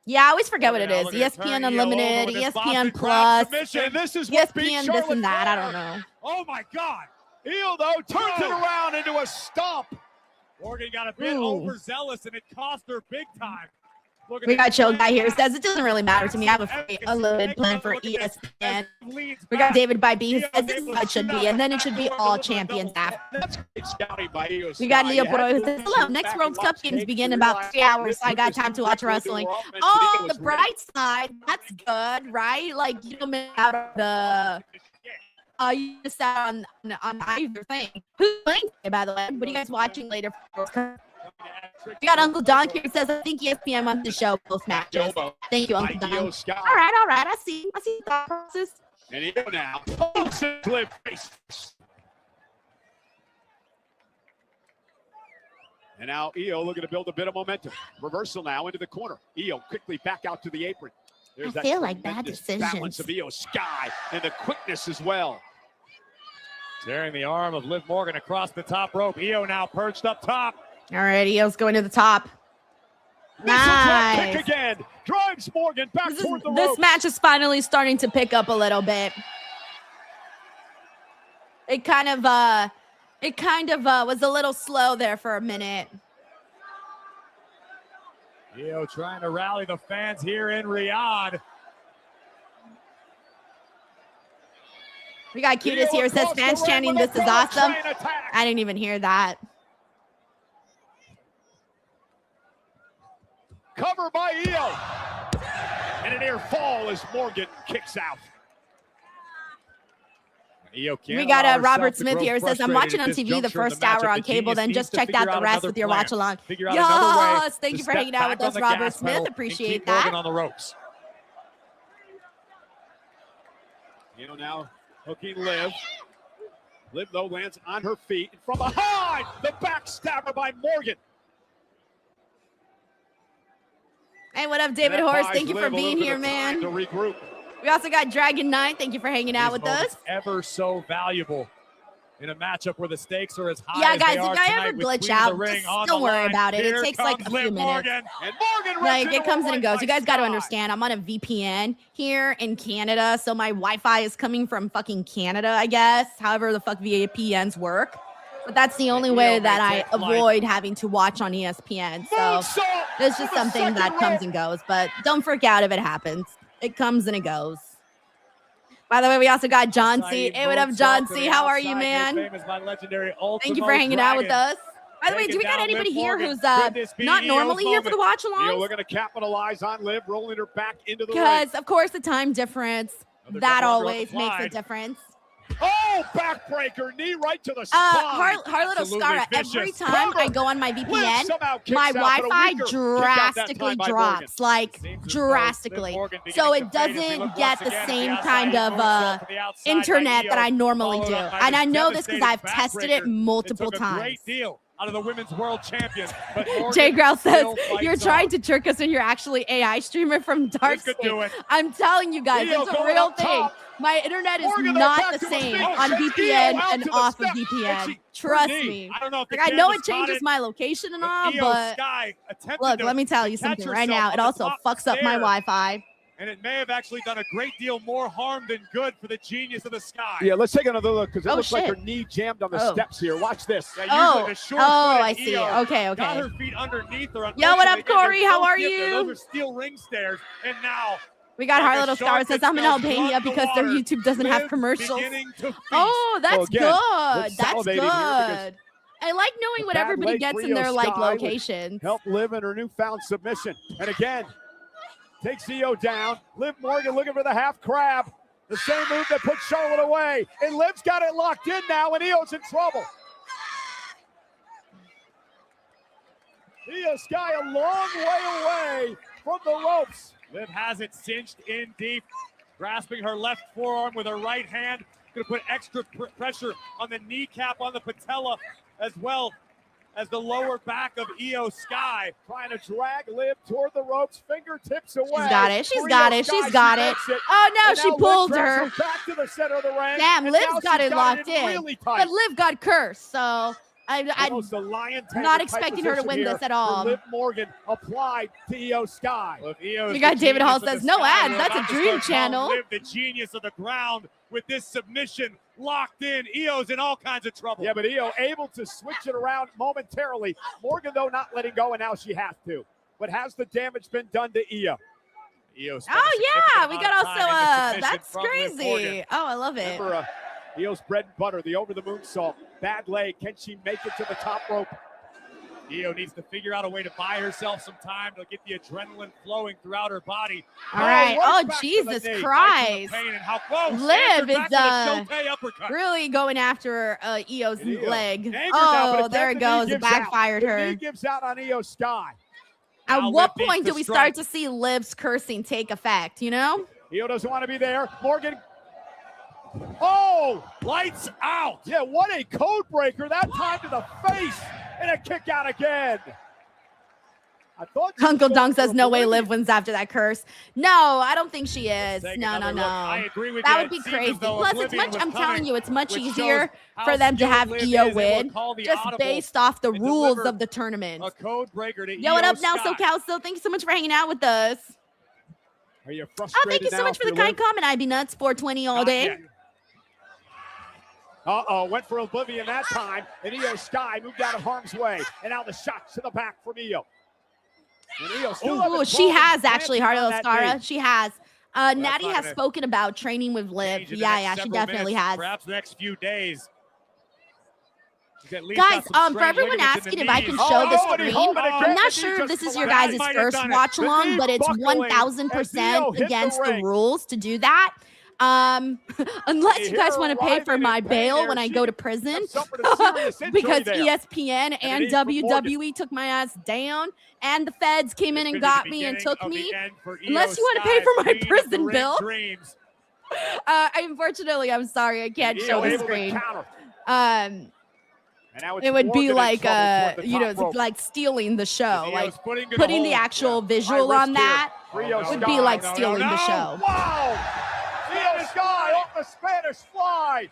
Speaker 1: Yeah, I always forget what it is. ESPN Unlimited, ESPN Plus, ESPN this and that. I don't know.
Speaker 4: Oh, my God.
Speaker 2: Io, though, turns it around into a stomp.
Speaker 4: Morgan got a bit overzealous, and it cost her big time.
Speaker 1: We got Joe Guy here who says it doesn't really matter to me. I have a free unlimited plan for ESPN. We got David by B who says this is how it should be, and then it should be all champions after. We got Leo Poro who says, hello, next World Cup games begin in about 3 hours, so I got time to watch wrestling. Oh, the bright side, that's good, right? Like, you don't miss out on the... you missed out on either thing. Who's playing today, by the way? What are you guys watching later? We got Uncle Don here who says, I think ESPN wants to show both matches. Thank you, Uncle Don. All right. I see the thought process.
Speaker 2: And Io now. And now Io looking to build a bit of momentum. Reversal now into the corner. Io quickly back out to the apron. There's
Speaker 1: I feel like bad decisions.
Speaker 2: Balance of Io Sky and the quickness as well.
Speaker 4: Tearing the arm of Liv Morgan across the top rope. Io now perched up top.
Speaker 1: All right, Io's going to the top. Nice.
Speaker 2: Kick again. Drives Morgan back toward the rope.
Speaker 1: This match is finally starting to pick up a little bit. It kind of was a little slow there for a minute.
Speaker 4: Io trying to rally the fans here in Riyadh.
Speaker 1: We got Cutest here. Says fans chanting, this is awesome. I didn't even hear that.
Speaker 2: Cover by Io. And an air fall as Morgan kicks out.
Speaker 1: We got Robert Smith here who says, I'm watching on TV the first hour on cable, then just checked out the rest with your watch along. Yes, thank you for hanging out with us, Robert Smith. Appreciate that.
Speaker 4: On the ropes.
Speaker 2: Io now hooking Liv. Liv, though, lands on her feet. And from behind, the backstabber by Morgan.
Speaker 1: Hey, what up, David Horst? Thank you for being here, man.
Speaker 2: To regroup.
Speaker 1: We also got Dragon Knight. Thank you for hanging out with us.
Speaker 4: Ever so valuable in a matchup where the stakes are as high
Speaker 1: yeah,
Speaker 4: as
Speaker 1: guys,
Speaker 4: they are
Speaker 1: if I ever glitch out, just don't worry about it. It takes like a few minutes. Like, it comes and it goes. You guys got to understand, I'm on a VPN here in Canada, so my Wi-Fi is coming from fucking Canada, I guess. However the fuck VPNs work. But that's the only way that I avoid having to watch on ESPN. So there's just something that comes and goes. But don't freak out if it happens. It comes and it goes. By the way, we also got John C. Hey, what up, John C? How are you, man? Thank you for hanging out with us. By the way, do we got anybody here who's not normally here for the watch along?
Speaker 2: We're going to capitalize on Liv, rolling her back into the ring.
Speaker 1: Because, of course, the time difference, that always makes a difference.
Speaker 2: Oh, backbreaker, knee right to the spine.
Speaker 1: Harlotte Oscara, every time I go on my VPN, my Wi-Fi drastically drops, like drastically. So it doesn't get the same kind of internet that I normally do. And I know this because I've tested it multiple times.
Speaker 4: Out of the women's world champion.
Speaker 1: Jay Growl says, you're trying to trick us and you're actually AI streamer from Darkspace. I'm telling you guys, it's a real thing. My internet is not the same on VPN and off of VPN. Trust me. I know it changes my location and all, but look, let me tell you something right now. It also fucks up my Wi-Fi.
Speaker 4: and it may have actually done a great deal more harm than good for the genius of the sky.
Speaker 2: Yeah, let's take another look because it
Speaker 1: Oh,
Speaker 2: looks like
Speaker 1: shit.
Speaker 2: her knee jammed on the steps here. Watch this.
Speaker 4: Yeah,
Speaker 1: Oh,
Speaker 4: usually the short
Speaker 1: I see. Okay,
Speaker 4: got
Speaker 1: okay.
Speaker 4: her feet underneath her.
Speaker 1: Yo, what up,
Speaker 4: Unfortunately,
Speaker 1: Corey?
Speaker 4: there's
Speaker 1: How
Speaker 4: no
Speaker 1: are
Speaker 4: skip there.
Speaker 1: you?
Speaker 4: Those are steel ring stairs, and now
Speaker 1: We got
Speaker 4: like
Speaker 1: Hard
Speaker 4: a
Speaker 1: Little
Speaker 4: shark
Speaker 1: Star says
Speaker 4: that
Speaker 1: I'm in
Speaker 4: smells
Speaker 1: Albania
Speaker 4: blood in the
Speaker 1: because their
Speaker 4: water.
Speaker 1: YouTube doesn't have
Speaker 4: Liv
Speaker 1: commercials.
Speaker 4: beginning to feast.
Speaker 1: Oh, that's
Speaker 2: again,
Speaker 1: good.
Speaker 2: let's
Speaker 1: That's
Speaker 2: salivate here because
Speaker 1: good. I like knowing
Speaker 2: the
Speaker 1: what
Speaker 2: bad
Speaker 1: everybody
Speaker 2: leg
Speaker 1: gets
Speaker 2: for
Speaker 1: in their
Speaker 2: Io
Speaker 1: like
Speaker 2: Sky would
Speaker 1: locations.
Speaker 2: help Liv in her newfound submission. And again, takes Io down. Liv Morgan looking for the half crab. The same move that put Charlotte away. And Liv's got it locked in now, and Io's in trouble. Io Sky a long way away from the ropes.
Speaker 4: Liv has it cinched in deep, grasping her left forearm with her right hand. Going to put extra pressure on the kneecap, on the patella, as well as the lower back of Io Sky.
Speaker 2: Trying to drag Liv toward the ropes, fingertips away.
Speaker 1: She's got it. She's
Speaker 2: For
Speaker 1: got
Speaker 2: Io
Speaker 1: it.
Speaker 2: Sky,
Speaker 1: She's got
Speaker 2: she
Speaker 1: it.
Speaker 2: makes
Speaker 1: Oh no,
Speaker 2: And
Speaker 1: she
Speaker 2: now Liv
Speaker 1: pulled
Speaker 2: drags
Speaker 1: her.
Speaker 2: back to the center of the ring.
Speaker 1: Damn,
Speaker 2: and
Speaker 1: Liv's
Speaker 2: now
Speaker 1: got
Speaker 2: she's
Speaker 1: it locked in.
Speaker 2: really tight.
Speaker 1: But Liv got cursed, so I'm
Speaker 2: Almost a lion
Speaker 1: not expecting her to win this at all.
Speaker 2: Liv Morgan applied to Io Sky.
Speaker 4: Well, Io's
Speaker 1: We got
Speaker 4: the
Speaker 1: David
Speaker 4: genius
Speaker 1: Hall
Speaker 4: of the
Speaker 1: says, no
Speaker 4: sky.
Speaker 1: ads,
Speaker 4: We're
Speaker 1: that's a
Speaker 4: about to
Speaker 1: dream
Speaker 4: start calling
Speaker 1: channel.
Speaker 4: Liv the genius of the ground with this submission locked in. Io's in all kinds of trouble.
Speaker 2: Yeah, but Io able to switch it around momentarily. Morgan, though, not letting go, and now she has to. But has the damage been done to Io?
Speaker 4: Io spent a
Speaker 1: Oh yeah,
Speaker 4: significant
Speaker 1: we
Speaker 4: amount
Speaker 1: got
Speaker 4: of
Speaker 1: also
Speaker 4: time in the submission
Speaker 1: that's
Speaker 4: from Liv Morgan.
Speaker 1: crazy. Oh, I love it.
Speaker 2: Remember, Io's bread and butter, the over the moonsault. Bad leg. Can she make it to the top rope?
Speaker 4: Io needs to figure out a way to buy herself some time to get the adrenaline flowing throughout her body.
Speaker 1: All right. Oh,
Speaker 2: back to the
Speaker 1: Jesus
Speaker 2: knee.
Speaker 1: Christ.
Speaker 4: Pain and how close.
Speaker 1: Liv
Speaker 4: Answered
Speaker 1: is,
Speaker 4: back with a Shote uppercut.
Speaker 1: Really going after Io's
Speaker 2: And Io
Speaker 1: leg.
Speaker 2: angered now, but
Speaker 1: Oh,
Speaker 2: if
Speaker 1: there
Speaker 2: that
Speaker 1: it goes.
Speaker 2: knee
Speaker 1: It
Speaker 2: gives out,
Speaker 1: backfired
Speaker 2: the
Speaker 1: her.
Speaker 2: knee gives out on Io Sky.
Speaker 1: At
Speaker 4: Now
Speaker 1: what
Speaker 4: Liv
Speaker 1: point
Speaker 4: needs
Speaker 1: do we
Speaker 4: to
Speaker 1: start
Speaker 4: strike.
Speaker 1: to see Liv's cursing take effect, you know?
Speaker 2: Io doesn't want to be there. Morgan. Oh,
Speaker 4: Lights out.
Speaker 2: yeah, what a code breaker. That time to the face and a kick out again. I thought she was
Speaker 1: Uncle
Speaker 2: going
Speaker 1: Dunk
Speaker 2: for
Speaker 1: says,
Speaker 2: a
Speaker 1: no way
Speaker 2: Brazilian.
Speaker 1: Liv wins after that curse. No, I don't think she is.
Speaker 4: Take
Speaker 1: No, no,
Speaker 4: another look. I
Speaker 1: no.
Speaker 4: agree with
Speaker 1: That
Speaker 4: you.
Speaker 1: would
Speaker 4: It
Speaker 1: be
Speaker 4: seems as
Speaker 1: crazy.
Speaker 4: though
Speaker 1: Plus, it's
Speaker 4: Oblivion
Speaker 1: much,
Speaker 4: was
Speaker 1: I'm telling
Speaker 4: coming,
Speaker 1: you, it's much
Speaker 4: which
Speaker 1: easier
Speaker 4: shows how
Speaker 1: for them to
Speaker 4: skilled
Speaker 1: have
Speaker 4: Liv
Speaker 1: Io
Speaker 4: is, and
Speaker 1: win
Speaker 4: will call the
Speaker 1: just
Speaker 4: audible
Speaker 1: based off the
Speaker 4: and
Speaker 1: rules
Speaker 4: deliver
Speaker 1: of the tournament.
Speaker 4: a code breaker to
Speaker 1: Yo, what
Speaker 4: Io
Speaker 1: up now,
Speaker 4: Sky.
Speaker 1: SoCal? So thank you so much for hanging out with us.
Speaker 2: Are you
Speaker 1: Oh,
Speaker 2: frustrated
Speaker 1: thank you so
Speaker 2: now
Speaker 1: much for the
Speaker 2: if you're
Speaker 1: kind comment, IB Nuts. 420 all
Speaker 4: Not
Speaker 1: day.
Speaker 4: yet.
Speaker 2: Went for Oblivion that time, and Io Sky moved out of harm's way. And now the shots to the back from Io. And Io still having
Speaker 1: Ooh, she
Speaker 2: problems
Speaker 1: has actually,
Speaker 2: planting on
Speaker 1: Harlow
Speaker 2: that
Speaker 1: Skara.
Speaker 2: knee.
Speaker 1: She has. Natty
Speaker 4: not
Speaker 1: has
Speaker 4: gonna
Speaker 1: spoken about training with Liv.
Speaker 4: Change in the
Speaker 1: Yeah,
Speaker 4: next
Speaker 1: yeah, she
Speaker 4: several
Speaker 1: definitely
Speaker 4: minutes,
Speaker 1: has.
Speaker 4: Perhaps the next few days. She's at least
Speaker 1: Guys,
Speaker 4: got some
Speaker 1: for
Speaker 4: strained
Speaker 1: everyone
Speaker 4: ligaments in the
Speaker 1: asking if I can
Speaker 4: knees.
Speaker 1: show the
Speaker 2: and he
Speaker 1: screen,
Speaker 2: home it
Speaker 4: I'm
Speaker 2: again,
Speaker 1: I'm not
Speaker 2: and he
Speaker 1: sure if
Speaker 2: just
Speaker 1: this is your
Speaker 2: collapsed.
Speaker 1: guys'
Speaker 4: Might have
Speaker 1: first
Speaker 4: done it.
Speaker 1: watch
Speaker 2: The
Speaker 1: along,
Speaker 2: knee
Speaker 1: but it's
Speaker 2: buckling as
Speaker 1: 1000%
Speaker 2: Io hit the
Speaker 1: against the
Speaker 2: ring.
Speaker 1: rules to do that. Unless
Speaker 2: You
Speaker 1: you guys
Speaker 2: hear
Speaker 1: want to
Speaker 2: her
Speaker 1: pay for
Speaker 2: writhing
Speaker 1: my
Speaker 2: in pain
Speaker 1: bail
Speaker 2: there.
Speaker 1: when I
Speaker 2: She
Speaker 1: go to prison.
Speaker 2: suffered a serious injury
Speaker 1: Because
Speaker 2: there.
Speaker 1: ESPN and
Speaker 2: it is for Morgan.
Speaker 1: WWE took my ass down, and the feds came in
Speaker 4: This
Speaker 1: and
Speaker 4: could be
Speaker 1: got
Speaker 4: the
Speaker 1: me and
Speaker 4: beginning
Speaker 1: took
Speaker 4: of the
Speaker 1: me.
Speaker 4: end for
Speaker 1: Unless
Speaker 4: Io
Speaker 1: you want to pay
Speaker 4: Sky's
Speaker 1: for my
Speaker 4: Queen of the
Speaker 1: prison
Speaker 4: Ring
Speaker 1: bill.
Speaker 4: Dreams.
Speaker 1: Unfortunately, I'm sorry, I can't
Speaker 2: Io
Speaker 1: show the
Speaker 2: able to
Speaker 1: screen.
Speaker 2: counter.
Speaker 1: And
Speaker 2: now it's
Speaker 1: it would be
Speaker 2: Morgan in
Speaker 1: like
Speaker 2: trouble toward the
Speaker 1: you know,
Speaker 2: top
Speaker 1: it's
Speaker 2: rope.
Speaker 1: like stealing the show,
Speaker 4: Io's
Speaker 1: like
Speaker 4: putting
Speaker 1: putting the actual visual
Speaker 2: High
Speaker 1: on
Speaker 2: risk here.
Speaker 1: that
Speaker 2: For Io
Speaker 1: would
Speaker 2: Sky.
Speaker 1: be like
Speaker 4: no,
Speaker 1: stealing
Speaker 4: no.
Speaker 1: the show.
Speaker 2: Wow! Io Sky off the Spanish fly.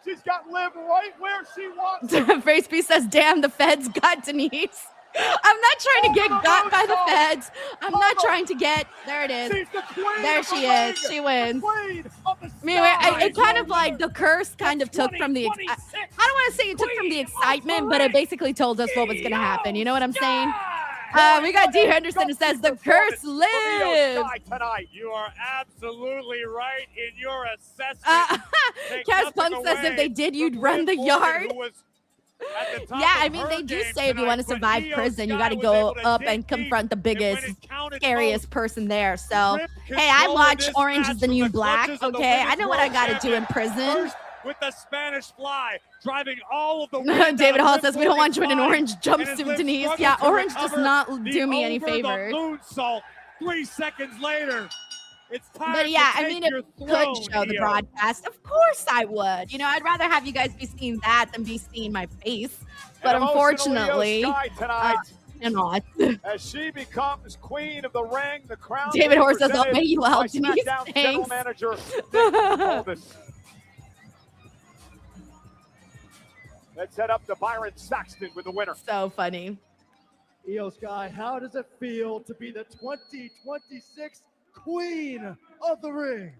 Speaker 2: She's got Liv right where she wants her.
Speaker 1: Face Beast says, "Damn, the feds got Denise." I'm not trying to get got by the feds. I'm not trying to get. There it is.
Speaker 2: She's the queen
Speaker 1: There
Speaker 2: of
Speaker 1: she
Speaker 2: the
Speaker 1: is.
Speaker 2: ring.
Speaker 1: She wins.
Speaker 2: The queen of the
Speaker 1: I mean,
Speaker 2: sky.
Speaker 1: it kind of like the curse kind of took from the. I don't want to say it took from the excitement, but it basically told us what was going to happen. You know what I'm saying? We got D Henderson who says the curse
Speaker 2: Io
Speaker 1: lives.
Speaker 2: Sky tonight.
Speaker 4: You are absolutely right in your assessment. Take
Speaker 1: Cass
Speaker 4: nothing
Speaker 1: Punk says
Speaker 4: away
Speaker 1: if they did,
Speaker 4: from
Speaker 1: you'd run the
Speaker 4: Liv Morgan,
Speaker 1: yard.
Speaker 4: who was at the top
Speaker 1: Yeah,
Speaker 4: of
Speaker 1: I mean,
Speaker 4: her
Speaker 1: they do
Speaker 4: game
Speaker 1: say if you want to
Speaker 4: tonight, but
Speaker 1: survive
Speaker 4: Io
Speaker 1: prison, you
Speaker 4: Sky
Speaker 1: got to
Speaker 4: was
Speaker 1: go
Speaker 4: able to
Speaker 1: up
Speaker 4: dig
Speaker 1: and
Speaker 4: deep,
Speaker 1: confront the
Speaker 4: and when
Speaker 1: biggest,
Speaker 4: it counted
Speaker 1: scariest
Speaker 4: most,
Speaker 1: person there. So,
Speaker 4: Rip
Speaker 1: hey, I
Speaker 4: controlled
Speaker 1: watch
Speaker 4: this
Speaker 1: Orange
Speaker 4: match
Speaker 1: is the
Speaker 4: from
Speaker 1: New
Speaker 4: the
Speaker 1: Black,
Speaker 4: clutches of the
Speaker 1: okay? I
Speaker 4: Women's
Speaker 1: know what I
Speaker 4: World
Speaker 1: got to do in
Speaker 4: Champion.
Speaker 1: prison.
Speaker 4: First, with the Spanish fly, driving all of the wind
Speaker 1: David
Speaker 4: out of
Speaker 1: Hall
Speaker 4: Liv
Speaker 1: says, we don't want you in an
Speaker 4: Morgan's
Speaker 1: orange
Speaker 4: body, and as
Speaker 1: jumpsuit,
Speaker 4: Liv
Speaker 1: Denise.
Speaker 4: struggled
Speaker 1: Yeah,
Speaker 4: to
Speaker 1: orange does
Speaker 4: recover
Speaker 1: not
Speaker 4: the
Speaker 1: do me any
Speaker 4: over the
Speaker 1: favors.
Speaker 4: moonsault. 3 seconds later, it's time
Speaker 1: But yeah,
Speaker 4: to
Speaker 1: I
Speaker 4: take
Speaker 1: mean, if
Speaker 4: your
Speaker 1: you
Speaker 4: throne,
Speaker 1: could show the
Speaker 4: Io.
Speaker 1: broadcast, of course I would. You know, I'd rather have you guys be seeing that than be seeing my face. But
Speaker 2: An emotional
Speaker 1: unfortunately,
Speaker 2: Io Sky tonight
Speaker 1: cannot.
Speaker 2: as she becomes queen of the ring. The crown.
Speaker 1: David
Speaker 2: being
Speaker 1: Horse says, I'll
Speaker 2: presented
Speaker 1: pay you
Speaker 2: by
Speaker 1: out, Denise.
Speaker 2: SmackDown General
Speaker 1: Thanks.
Speaker 2: Manager Nick Aldis. Let's head up to Byron Saxton with the winner.
Speaker 1: So funny.
Speaker 8: Io Sky, how does it feel to be the 2026
Speaker 5: queen of the ring.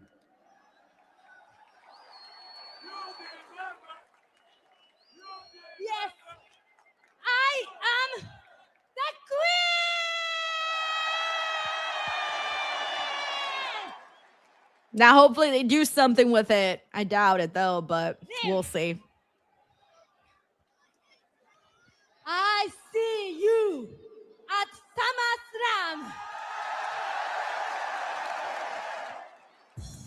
Speaker 1: Yes, I am the queen! Now, hopefully they do something with it. I doubt it, though, but we'll see. I see you at SummerSlam.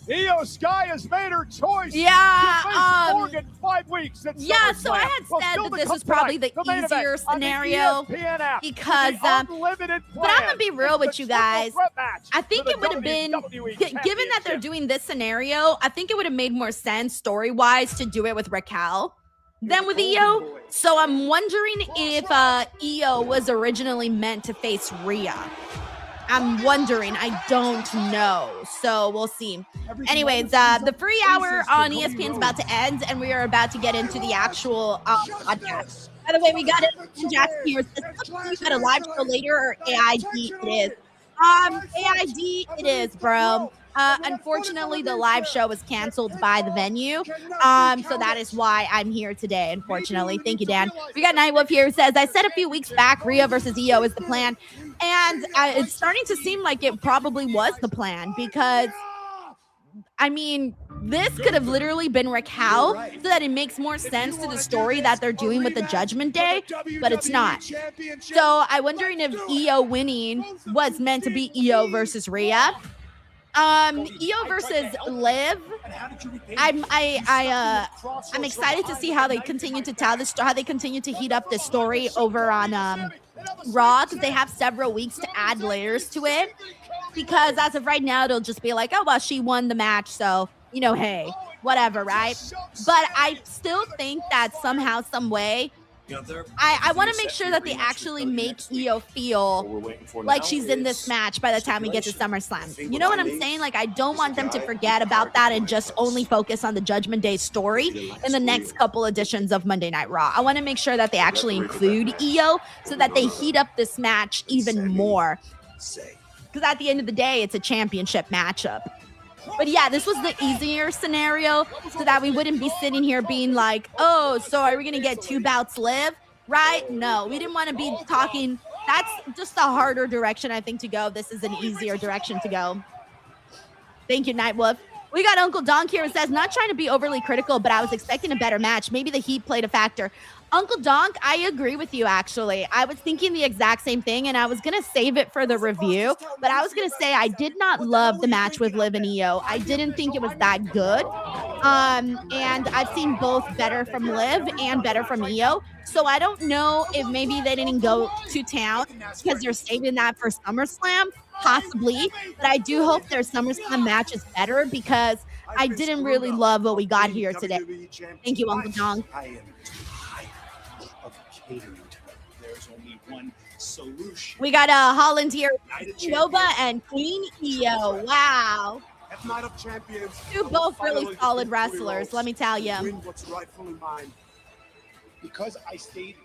Speaker 2: Io Sky has made her choice.
Speaker 1: Yeah,
Speaker 2: to face Morgan 5 weeks at
Speaker 1: yeah, so I
Speaker 2: SummerSlam.
Speaker 1: had
Speaker 2: Well,
Speaker 1: said
Speaker 2: still
Speaker 1: that
Speaker 2: to
Speaker 1: this
Speaker 2: come
Speaker 1: was probably the
Speaker 2: tonight, main
Speaker 1: easier
Speaker 2: event on the
Speaker 1: scenario
Speaker 2: ESPN app
Speaker 1: because,
Speaker 2: with the unlimited
Speaker 1: but I'm gonna be
Speaker 2: plan.
Speaker 1: real
Speaker 2: It's
Speaker 1: with
Speaker 2: the
Speaker 1: you guys.
Speaker 2: triple threat match
Speaker 1: I think
Speaker 2: for the
Speaker 1: it would have been,
Speaker 2: WWE
Speaker 1: given that they're
Speaker 2: Championship.
Speaker 1: doing this scenario, I think it would have made more sense story-wise to do it with Raquel than with Io. So I'm wondering if Io was originally meant to face Rhea. I'm wondering. I don't know. So we'll see. Anyways, the free hour on ESPN is about to end, and we are about to get into the actual podcast. By the way, we got it. Jackson here says, you got a live show later or AID it is. AID it is, bro. Unfortunately, the live show was canceled by the venue. So that is why I'm here today, unfortunately. Thank you, Dan. We got Nightwolf here who says, I said a few weeks back, Rhea versus Io is the plan. And it's starting to seem like it probably was the plan because, I mean, this could have literally been Raquel so that it makes more sense to the story that they're doing with the Judgment Day, but it's not. So I'm wondering if Io winning was meant to be Io versus Rhea. Io versus Liv. I'm excited to see how they continue to tell this, how they continue to heat up this story over on Raw, because they have several weeks to add layers to it. Because as of right now, it'll just be like, oh well, she won the match, so you know, hey, whatever, right? But I still think that somehow, some way, I want to make sure that they actually make Io feel like she's in this match by the time we get to SummerSlam. You know what I'm saying? Like, I don't want them to forget about that and just only focus on the Judgment Day story in the next couple editions of Monday Night Raw. I want to make sure that they actually include Io so that they heat up this match even more. Because at the end of the day, it's a championship matchup. But yeah, this was the easier scenario so that we wouldn't be sitting here being like, oh, so are we going to get 2 bouts Liv? Right? No, we didn't want to be talking. That's just a harder direction, I think, to go. This is an easier direction to go. Thank you, Nightwolf. We got Uncle Donk here who says, not trying to be overly critical, but I was expecting a better match. Maybe the heat played a factor. Uncle Donk, I agree with you, actually. I was thinking the exact same thing, and I was going to save it for the review, but I was going to say I did not love the match with Liv and Io. I didn't think it was that good, and I've seen both better from Liv and better from Io, so I don't know if maybe they didn't go to town because they're saving that for SummerSlam, possibly, but I do hope their SummerSlam match is better because I didn't really love what we got here today. Thank you, Uncle Donk.
Speaker 3: There's only one solution.
Speaker 1: We got Holland here, Nova and Queen Io. Wow.
Speaker 5: At Night of Champions,
Speaker 1: Two both really solid wrestlers, let me tell you.
Speaker 5: win what's rightfully mine. Because I stayed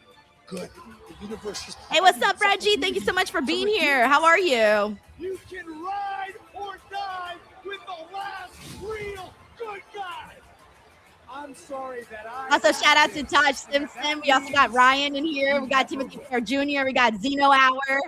Speaker 5: good. The universe is
Speaker 1: Hey, what's up, Reggie? Thank you so much for being here. How are you?
Speaker 2: You can ride or die with the last real good guy. I'm sorry that I...
Speaker 1: Also, shout out to Taj Simpson. We also got Ryan in here. We got Timothy Fair Jr. We got Zeno Hour.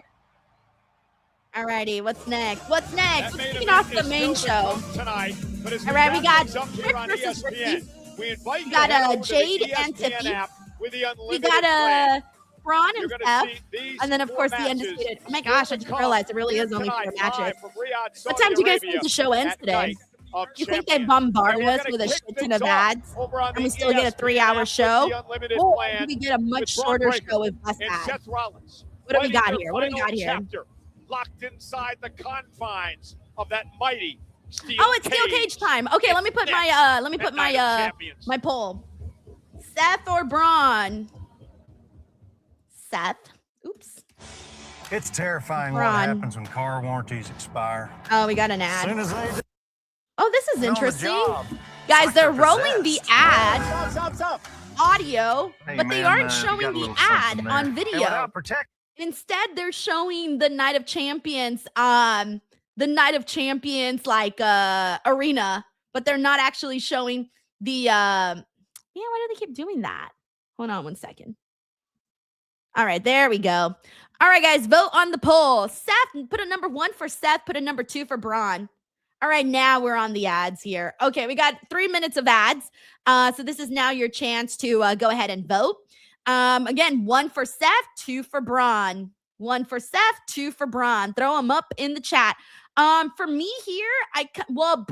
Speaker 1: Alrighty, what's next? What's next? We're kicking off the main show.
Speaker 2: Tonight, but as
Speaker 1: All right, we got
Speaker 2: Rick
Speaker 1: Rick versus Ricky.
Speaker 2: We invite
Speaker 1: We got
Speaker 2: you to head over to
Speaker 1: Jade
Speaker 2: the
Speaker 1: and
Speaker 2: ESPN
Speaker 1: Tippy.
Speaker 2: app with the
Speaker 1: We
Speaker 2: unlimited
Speaker 1: got
Speaker 2: plan.
Speaker 1: Braun
Speaker 2: You're
Speaker 1: and
Speaker 2: gonna
Speaker 1: Steph.
Speaker 2: see these
Speaker 1: And then, of
Speaker 2: 4
Speaker 1: course, the
Speaker 2: matches
Speaker 1: Undisputed. Oh my gosh, I just realized it really is only 4
Speaker 2: tonight,
Speaker 1: matches.
Speaker 2: live from Riyadh,
Speaker 1: What time do you guys
Speaker 2: Saudi
Speaker 1: think the show ends
Speaker 2: Arabia
Speaker 1: today?
Speaker 2: at Night of
Speaker 1: You think they
Speaker 2: Champions.
Speaker 1: bombarded
Speaker 2: And we're
Speaker 1: us
Speaker 2: gonna
Speaker 1: with a
Speaker 2: kick
Speaker 1: shit ton
Speaker 2: things
Speaker 1: of
Speaker 2: off
Speaker 1: ads
Speaker 2: over on
Speaker 1: and
Speaker 2: the
Speaker 1: we still get a
Speaker 2: ESPN
Speaker 1: 3-hour
Speaker 2: app with
Speaker 1: show?
Speaker 2: the unlimited
Speaker 1: Or
Speaker 2: plan
Speaker 1: we get a much
Speaker 2: with Braun
Speaker 1: shorter
Speaker 2: Breaker
Speaker 1: show with less
Speaker 2: and
Speaker 1: ads?
Speaker 2: Seth Rollins.
Speaker 1: What do we
Speaker 2: Fighting
Speaker 1: got
Speaker 2: their
Speaker 1: here? What do we
Speaker 2: final
Speaker 1: got here?
Speaker 2: chapter, locked inside the confines of that mighty steel
Speaker 1: Oh, it's steel cage time. Okay, let me put my my poll. Seth or Braun? Seth. Oops.
Speaker 9: It's terrifying
Speaker 1: Braun.
Speaker 9: what happens when car warranties expire.
Speaker 1: Oh, we got an
Speaker 9: As soon
Speaker 1: ad.
Speaker 9: as they do,
Speaker 1: Oh, this is
Speaker 9: on the
Speaker 1: interesting.
Speaker 9: job.
Speaker 1: Guys, they're
Speaker 9: Sucker
Speaker 1: rolling the
Speaker 9: possessed.
Speaker 1: ad audio,
Speaker 9: Hey,
Speaker 1: but they
Speaker 9: man,
Speaker 1: aren't
Speaker 9: you
Speaker 1: showing
Speaker 9: got a
Speaker 1: the
Speaker 9: little
Speaker 1: ad
Speaker 9: something there.
Speaker 1: on
Speaker 9: And
Speaker 1: video.
Speaker 9: without protect,
Speaker 1: Instead, they're showing the Night of Champions the Night of Champions like arena, but they're not actually showing the why do they keep doing that? Hold on one second. All right, there we go. All right, guys, vote on the poll. Seth, put a number 1 for Seth, put a number 2 for Braun. All right, now we're on the ads here. Okay, we got 3 minutes of ads. So this is now your chance to go ahead and vote. Again, 1 for Seth, 2 for Braun. 1 for Seth, 2 for Braun. Throw them up in the chat. For me here, Braun,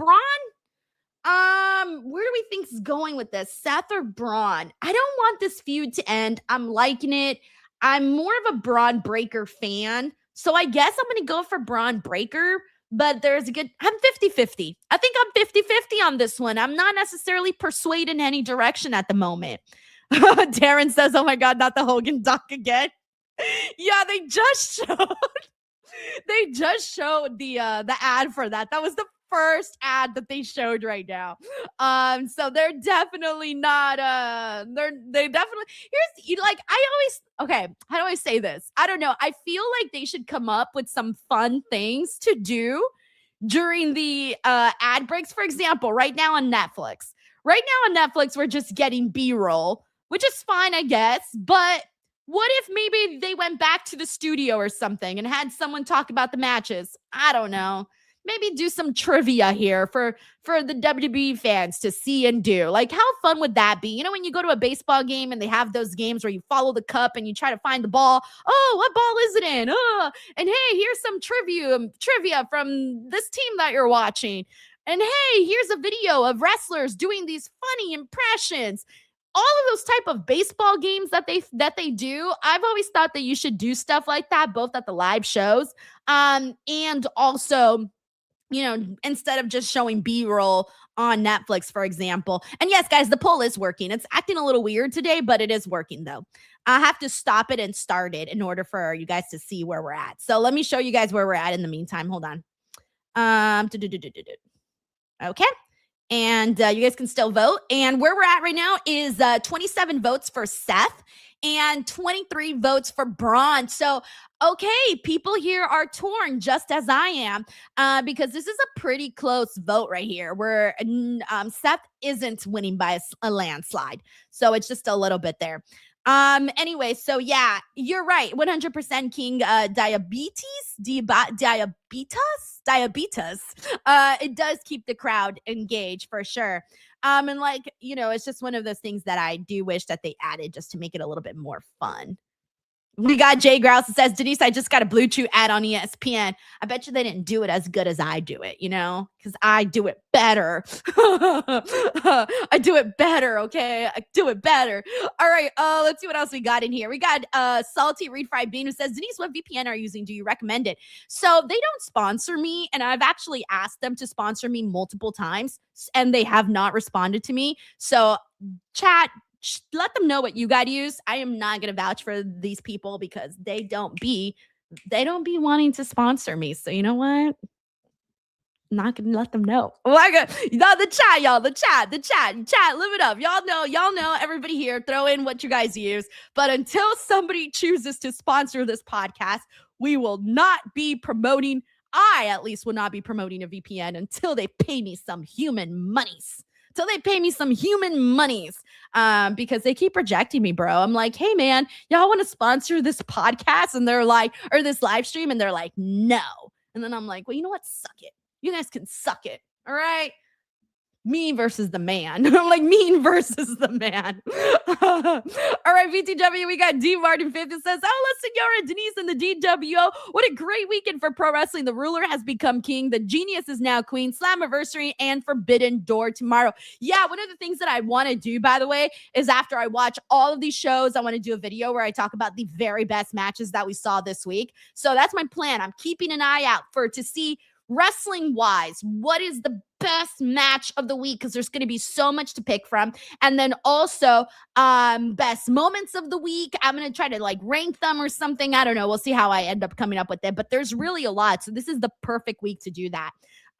Speaker 1: where do we think is going with this? Seth or Braun? I don't want this feud to end. I'm liking it. I'm more of a Braun Breaker fan. So I guess I'm going to go for Braun Breaker, but I'm 50-50. I think I'm 50-50 on this one. I'm not necessarily persuaded in any direction at the moment. Darren says, oh my God, not the Hogan doc again. Yeah, they just showed the ad for that. That was the first ad that they showed right now. So they're definitely not they definitely how do I say this? I don't know. I feel like they should come up with some fun things to do during the ad breaks. For example, right now on Netflix, we're just getting B-roll, which is fine, I guess, but what if maybe they went back to the studio or something and had someone talk about the matches? I don't know. Maybe do some trivia here for the WWE fans to see and do. Like, how fun would that be? You know, when you go to a baseball game and they have those games where you follow the cup and you try to find the ball. Oh, what ball is it in? Oh, and hey, here's some trivia from this team that you're watching. And hey, here's a video of wrestlers doing these funny impressions. All of those type of baseball games that they do, I've always thought that you should do stuff like that, both at the live shows and also, you know, instead of just showing B-roll on Netflix, for example. And yes, guys, the poll is working. It's acting a little weird today, but it is working, though. I have to stop it and start it in order for you guys to see where we're at. So let me show you guys where we're at in the meantime. Hold on. Okay. And you guys can still vote. And where we're at right now is 27 votes for Seth and 23 votes for Braun. So, okay, people here are torn just as I am because this is a pretty close vote right here where Seth isn't winning by a landslide. So it's just a little bit there. Anyway, so yeah, you're right. 100% King diabetes. It does keep the crowd engaged for sure. And like, you know, it's just one of those things that I do wish that they added just to make it a little bit more fun. We got Jay Grouse that says, Denise, I just got a Blue Chew ad on ESPN. I bet you they didn't do it as good as I do it, you know, because I do it better. I do it better, okay? I do it better. All right, let's see what else we got in here. We got Salty Reed Fried Bean who says, Denise, what VPN are you using? Do you recommend it? So they don't sponsor me, and I've actually asked them to sponsor me multiple times, and they have not responded to me. So chat, let them know what you got to use. I am not going to vouch for these people because they don't be wanting to sponsor me. So you know what? I'm not going to let them know. The chat, y'all, the chat, live it up. Y'all know, everybody here, throw in what you guys use. But until somebody chooses to sponsor this podcast, we will not be promoting, I at least will not be promoting a VPN until they pay me some human monies. Because they keep rejecting me, bro. I'm like, hey man, y'all want to sponsor this podcast? And they're like, or this live stream, and they're like, no. And then I'm like, well, you know what? Suck it. You guys can suck it. All right. Me versus the man. I'm like, mean versus the man. All right, VTW, we got D Martin 50 says, oh, Senora Denise and the DWO. What a great weekend for pro wrestling. The ruler has become king. The genius is now queen. Slammiversary and Forbidden Door tomorrow. Yeah, one of the things that I want to do, by the way, is after I watch all of these shows, I want to do a video where I talk about the very best matches that we saw this week. So that's my plan. I'm keeping an eye out to see wrestling wise, what is the best match of the week? Because there's going to be so much to pick from. And then also best moments of the week. I'm going to try to like rank them or something. I don't know. We'll see how I end up coming up with it. But there's really a lot. So this is the perfect week to do that.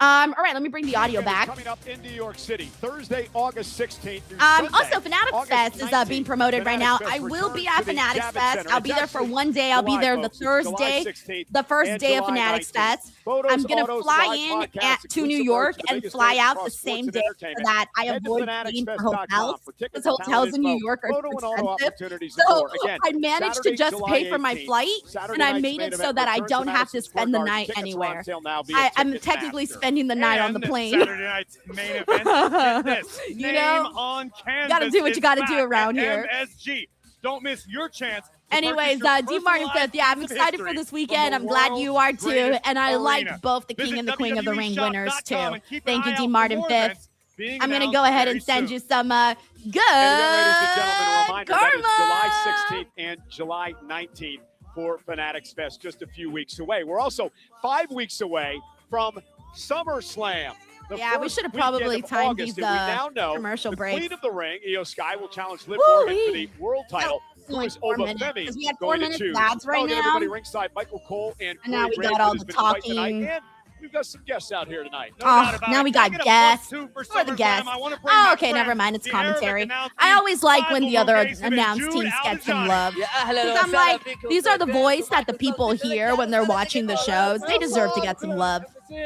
Speaker 1: All right, let me bring the audio back.
Speaker 2: Coming up in New York City, Thursday, August 16th through Sunday,
Speaker 1: Also, Fanatics
Speaker 2: August
Speaker 1: Fest is
Speaker 2: 19th.
Speaker 1: being promoted right now.
Speaker 2: Fanatics
Speaker 1: I
Speaker 2: Fest
Speaker 1: will be
Speaker 2: returns
Speaker 1: at
Speaker 2: to the
Speaker 1: Fanatics
Speaker 2: Javits
Speaker 1: Fest.
Speaker 2: Center.
Speaker 1: I'll be
Speaker 2: It's
Speaker 1: there for
Speaker 2: actually
Speaker 1: one day. I'll be
Speaker 2: July,
Speaker 1: there the
Speaker 2: folks. It's July
Speaker 1: Thursday,
Speaker 2: 16th
Speaker 1: the first
Speaker 2: and
Speaker 1: day of
Speaker 2: July
Speaker 1: Fanatics
Speaker 2: 19th.
Speaker 1: Fest.
Speaker 2: Photos,
Speaker 1: I'm going to
Speaker 2: autos,
Speaker 1: fly
Speaker 2: live
Speaker 1: in
Speaker 2: podcasts,
Speaker 1: to New
Speaker 2: exclusive
Speaker 1: York
Speaker 2: merch, the
Speaker 1: and
Speaker 2: biggest
Speaker 1: fly
Speaker 2: names
Speaker 1: out
Speaker 2: across
Speaker 1: the
Speaker 2: sports
Speaker 1: same
Speaker 2: and
Speaker 1: day so
Speaker 2: entertainment.
Speaker 1: that I
Speaker 2: Head to
Speaker 1: avoid paying for
Speaker 2: fanaticsfest.com
Speaker 1: hotels.
Speaker 2: for tickets,
Speaker 1: Because
Speaker 2: talent
Speaker 1: hotels in New
Speaker 2: info,
Speaker 1: York are
Speaker 2: photo
Speaker 1: too
Speaker 2: and auto
Speaker 1: expensive.
Speaker 2: opportunities and
Speaker 1: So
Speaker 2: more. Again,
Speaker 1: I managed
Speaker 2: Saturday,
Speaker 1: to just
Speaker 2: July
Speaker 1: pay for my
Speaker 2: 18th.
Speaker 1: flight,
Speaker 2: Saturday
Speaker 1: and I
Speaker 2: night's
Speaker 1: made
Speaker 2: main
Speaker 1: it so
Speaker 2: event
Speaker 1: that I
Speaker 2: returns
Speaker 1: don't have to
Speaker 2: Madison Square
Speaker 1: spend the
Speaker 2: Garden.
Speaker 1: night
Speaker 2: Tickets are on
Speaker 1: anywhere.
Speaker 2: sale now via
Speaker 1: I'm technically
Speaker 2: Ticketmaster.
Speaker 1: spending the night on the
Speaker 4: And
Speaker 1: plane.
Speaker 4: Saturday night's main event. Get this.
Speaker 1: You
Speaker 4: Name
Speaker 1: know,
Speaker 4: on canvas.
Speaker 1: gotta do what you
Speaker 4: is
Speaker 1: gotta do
Speaker 4: back
Speaker 1: around
Speaker 4: at
Speaker 1: here.
Speaker 4: MSG. Don't miss your chance. to
Speaker 1: Anyways,
Speaker 4: purchase
Speaker 1: D
Speaker 4: your
Speaker 1: Martin
Speaker 4: personalized
Speaker 1: 5th. Yeah, I'm
Speaker 4: piece of
Speaker 1: excited for
Speaker 4: history
Speaker 1: this
Speaker 4: from
Speaker 1: weekend.
Speaker 4: the
Speaker 1: I'm glad you are
Speaker 4: world's
Speaker 1: too.
Speaker 4: greatest
Speaker 1: And I like
Speaker 4: arena.
Speaker 1: both the
Speaker 4: Visit
Speaker 1: King and the Queen of the Ring winners
Speaker 4: WWEshop.com
Speaker 1: too.
Speaker 4: and keep an
Speaker 1: Thank you,
Speaker 4: eye
Speaker 1: D
Speaker 4: out for
Speaker 1: Martin
Speaker 4: more
Speaker 1: 5th.
Speaker 4: events being
Speaker 1: I'm going to
Speaker 4: announced
Speaker 1: go ahead
Speaker 4: very
Speaker 1: and send
Speaker 4: soon.
Speaker 1: you some good
Speaker 2: And again, ladies and gentlemen, a reminder that is
Speaker 1: karma.
Speaker 2: July 16th and July 19th for Fanatics Fest, just a few weeks away. We're also 5 weeks away from SummerSlam. The
Speaker 1: Yeah, we
Speaker 2: first
Speaker 1: should have
Speaker 2: weekend
Speaker 1: probably
Speaker 2: of
Speaker 1: timed
Speaker 2: August,
Speaker 1: these
Speaker 2: and we now know
Speaker 1: commercial
Speaker 2: the
Speaker 1: breaks.
Speaker 2: Queen of the Ring, Io Sky, will challenge Liv
Speaker 1: Woo-wee.
Speaker 2: Morgan for the world title. Who
Speaker 1: Only
Speaker 2: is
Speaker 1: 4
Speaker 2: Oba
Speaker 1: minutes,
Speaker 2: Femi
Speaker 1: 'cause we had 4
Speaker 2: going to
Speaker 1: minutes
Speaker 2: choose?
Speaker 1: lads right
Speaker 2: Again,
Speaker 1: now.
Speaker 2: everybody ringside, Michael Cole and
Speaker 1: And now
Speaker 2: Corey
Speaker 1: we got
Speaker 2: Graves
Speaker 1: all
Speaker 2: has
Speaker 1: the
Speaker 2: been tonight,
Speaker 1: talking.
Speaker 2: and we've got some guests out here tonight.
Speaker 4: No
Speaker 1: Oh,
Speaker 4: doubt about
Speaker 1: now
Speaker 4: it.
Speaker 1: we got
Speaker 4: Making a
Speaker 1: guests.
Speaker 4: +2 for
Speaker 1: Who are the
Speaker 4: SummerSlam,
Speaker 1: guests?
Speaker 4: I wanna bring
Speaker 1: Oh,
Speaker 4: my
Speaker 1: okay, never
Speaker 4: friend,
Speaker 1: mind. It's
Speaker 4: the Arabic
Speaker 1: commentary.
Speaker 4: announce
Speaker 1: I
Speaker 4: team,
Speaker 1: always like when the other
Speaker 4: Bible Jason and
Speaker 1: announced
Speaker 4: Jude
Speaker 1: teams get some
Speaker 4: Al-Dajani.
Speaker 1: love. Because I'm like, these are the voice that the people hear when they're watching the shows. They deserve to get some love. We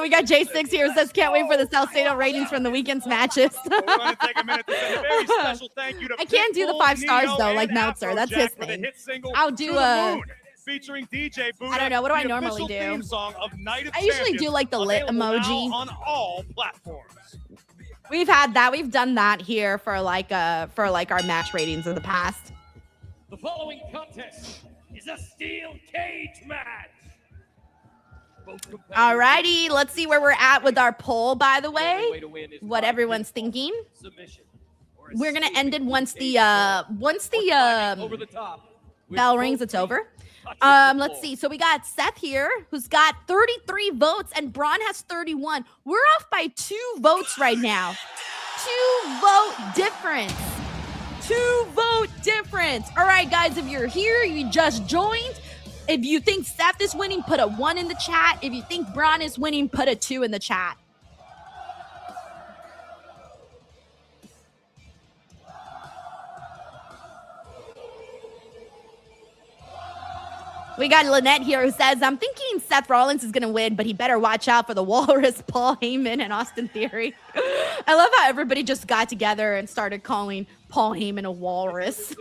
Speaker 1: got J6 here who says, can't wait for the Salcedo ratings from the weekend's matches.
Speaker 4: We're going to take a minute to send a very special thank you to
Speaker 1: I can't do the
Speaker 4: Pitbull,
Speaker 1: 5 stars
Speaker 4: Neo,
Speaker 1: though, like
Speaker 4: and
Speaker 1: Meltzer. That's his
Speaker 4: Afrojack for the
Speaker 1: thing.
Speaker 4: hit single
Speaker 1: I'll
Speaker 4: To
Speaker 1: do
Speaker 4: the
Speaker 1: a.
Speaker 4: Moon, featuring DJ Buddha,
Speaker 1: I don't know. What do I
Speaker 4: the
Speaker 1: normally
Speaker 4: official
Speaker 1: do?
Speaker 4: theme song of Night of
Speaker 1: I usually do
Speaker 4: Champions,
Speaker 1: like the lit
Speaker 4: available now
Speaker 1: emoji.
Speaker 4: on all platforms.
Speaker 1: We've had that. We've done that here for like our match ratings in the past.
Speaker 8: The following contest is a steel cage match.
Speaker 1: Alrighty, let's see where we're at with our poll, by the way. What everyone's thinking. We're gonna end it once the
Speaker 8: over the top.
Speaker 1: bell rings, it's over. Let's see. So we got Seth here, who's got 33 votes, and Braun has 31. We're off by 2 votes right now. 2 vote difference. 2 vote difference. All right, guys, if you're here, you just joined. If you think Seth is winning, put a 1 in the chat. If you think Braun is winning, put a 2 in the chat. We got Lynette here who says, I'm thinking Seth Rollins is going to win, but he better watch out for the Walrus, Paul Heyman, and Austin Theory. I love how everybody just got together and started calling Paul Heyman a walrus.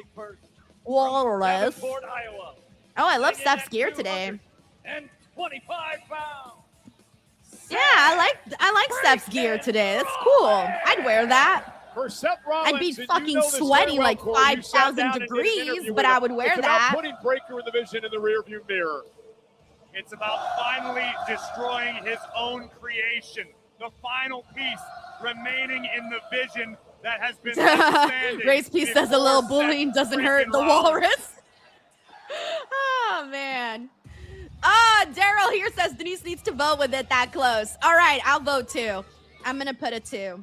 Speaker 1: Walrus.
Speaker 8: Davenport, Iowa.
Speaker 1: Oh, I love
Speaker 8: Weighing in
Speaker 1: Steph's
Speaker 8: at
Speaker 1: gear today.
Speaker 8: 225 pounds.
Speaker 1: Yeah, I like Steph's gear today. That's cool. I'd wear that.
Speaker 2: For Seth Rollins,
Speaker 1: I'd be
Speaker 2: and you
Speaker 1: fucking
Speaker 2: know this
Speaker 1: sweaty
Speaker 2: very well,
Speaker 1: like
Speaker 2: Corey. You sat
Speaker 1: 5,000
Speaker 2: down and did an
Speaker 1: degrees,
Speaker 2: interview
Speaker 1: but
Speaker 2: with
Speaker 1: I
Speaker 2: him.
Speaker 1: would wear
Speaker 2: It's
Speaker 1: that.
Speaker 2: about putting Breaker in the vision in the rearview mirror.
Speaker 4: It's about finally destroying his own creation. The final piece remaining in the vision that has been left standing.
Speaker 1: Race piece says a little
Speaker 4: before Seth
Speaker 1: bullying doesn't hurt
Speaker 4: freaking
Speaker 1: the
Speaker 4: Rollins.
Speaker 1: walrus. Oh, man. Daryl here says Denise needs to vote with it that close. All right, I'll vote too. I'm going to put a 2.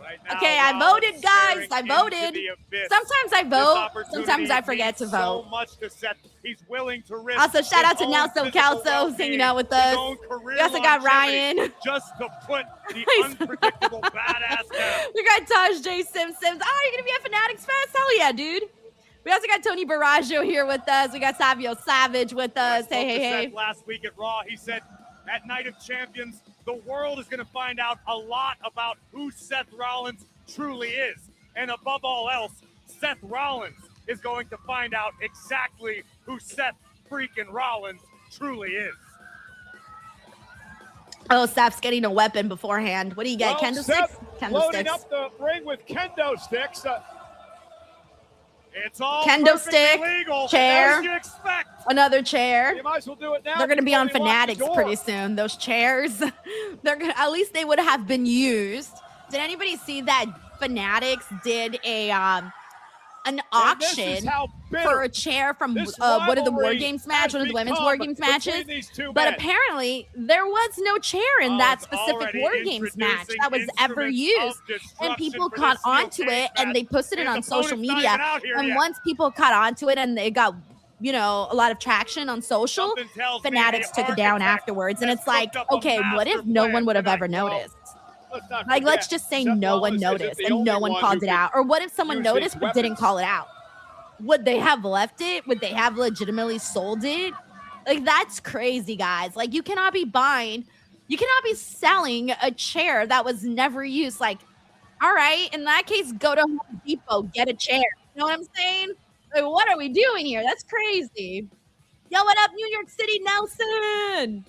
Speaker 4: Right now,
Speaker 1: Okay, I
Speaker 4: Rollins
Speaker 1: voted, guys.
Speaker 4: staring
Speaker 1: I
Speaker 4: into
Speaker 1: voted.
Speaker 4: the abyss.
Speaker 1: Sometimes I
Speaker 4: This
Speaker 1: vote.
Speaker 4: opportunity
Speaker 1: Sometimes I forget to
Speaker 4: means
Speaker 1: vote.
Speaker 4: So much to Seth. He's willing to risk
Speaker 1: Also, shout out
Speaker 4: his
Speaker 1: to
Speaker 4: own
Speaker 1: Nelson
Speaker 4: physical
Speaker 1: Calzo
Speaker 4: well-being,
Speaker 1: hanging out with
Speaker 4: his
Speaker 1: us.
Speaker 4: own career
Speaker 1: We also got
Speaker 4: longevity,
Speaker 1: Ryan.
Speaker 4: just to put the
Speaker 1: Nice.
Speaker 4: unpredictable badass down.
Speaker 1: We got Taj J. Sims. Oh, you're going to be at Fanatics Fest? Hell yeah, dude. We also got Tony Baraggio here with us. We got Savio Savage with us.
Speaker 4: I spoke to
Speaker 1: Hey.
Speaker 4: Seth last week at Raw. He said, at Night of Champions, the world is going to find out a lot about who Seth Rollins truly is. And above all else, Seth Rollins is going to find out exactly who Seth freaking Rollins truly is.
Speaker 1: Oh, Seth's getting a weapon beforehand. What do you get?
Speaker 2: Well,
Speaker 1: Kendo
Speaker 2: Seth
Speaker 1: sticks? Kendo
Speaker 2: loading
Speaker 1: sticks.
Speaker 2: up the ring with kendo sticks.
Speaker 4: It's all
Speaker 1: Kendo
Speaker 4: perfectly
Speaker 1: stick,
Speaker 4: legal,
Speaker 1: chair.
Speaker 4: as you expect.
Speaker 1: Another chair.
Speaker 2: You might as well do it now.
Speaker 1: They're going to be
Speaker 2: before
Speaker 1: on
Speaker 2: they lock the
Speaker 1: Fanatics
Speaker 2: door.
Speaker 1: pretty soon. Those chairs, at least they would have been used. Did anybody see that Fanatics did an
Speaker 2: And this is
Speaker 1: auction
Speaker 2: how bitter
Speaker 1: for a chair from
Speaker 2: this
Speaker 1: one of the War
Speaker 2: rivalry
Speaker 1: Games match,
Speaker 2: has
Speaker 1: one of the women's
Speaker 2: become
Speaker 1: War Games
Speaker 2: between
Speaker 1: matches?
Speaker 2: these two
Speaker 1: But
Speaker 2: men.
Speaker 1: apparently there was no chair in that
Speaker 4: it's
Speaker 1: specific
Speaker 4: already
Speaker 1: War Games match
Speaker 4: introducing
Speaker 1: that was ever
Speaker 4: instruments
Speaker 1: used.
Speaker 4: of
Speaker 1: And
Speaker 4: destruction
Speaker 1: people
Speaker 4: for
Speaker 1: caught
Speaker 4: this steel
Speaker 1: onto
Speaker 4: cage
Speaker 1: it and
Speaker 4: match.
Speaker 1: they posted it
Speaker 4: His
Speaker 1: on social
Speaker 4: opponent's not
Speaker 1: media.
Speaker 4: even out here
Speaker 1: And
Speaker 4: yet.
Speaker 1: once people caught onto it and they got you know, a lot of traction on social.
Speaker 4: Something tells me
Speaker 1: Fanatics
Speaker 4: the
Speaker 1: took it down
Speaker 4: architect
Speaker 1: afterwards, and
Speaker 4: has
Speaker 1: it's like,
Speaker 4: cooked up a
Speaker 1: okay, what if
Speaker 4: master
Speaker 1: no
Speaker 4: plan
Speaker 1: one would have
Speaker 4: tonight.
Speaker 1: ever noticed?
Speaker 2: Let's not
Speaker 1: Like, let's
Speaker 2: forget,
Speaker 1: just say
Speaker 2: Seth
Speaker 1: no one
Speaker 2: Rollins isn't
Speaker 1: noticed
Speaker 2: the
Speaker 1: and no
Speaker 2: only
Speaker 1: one
Speaker 2: one
Speaker 1: called
Speaker 2: who
Speaker 1: it
Speaker 2: can
Speaker 1: out. Or what if someone
Speaker 2: use his
Speaker 1: noticed but didn't
Speaker 2: weapons.
Speaker 1: call it out? Would they have left it? Would they have legitimately sold it? Like, that's crazy, guys. Like, you cannot be selling a chair that was never used. Like, all right, in that case, go to Home Depot, get a chair. You know what I'm saying? Like, what are we doing here? That's crazy. Yo, what up, New York City, Nelson?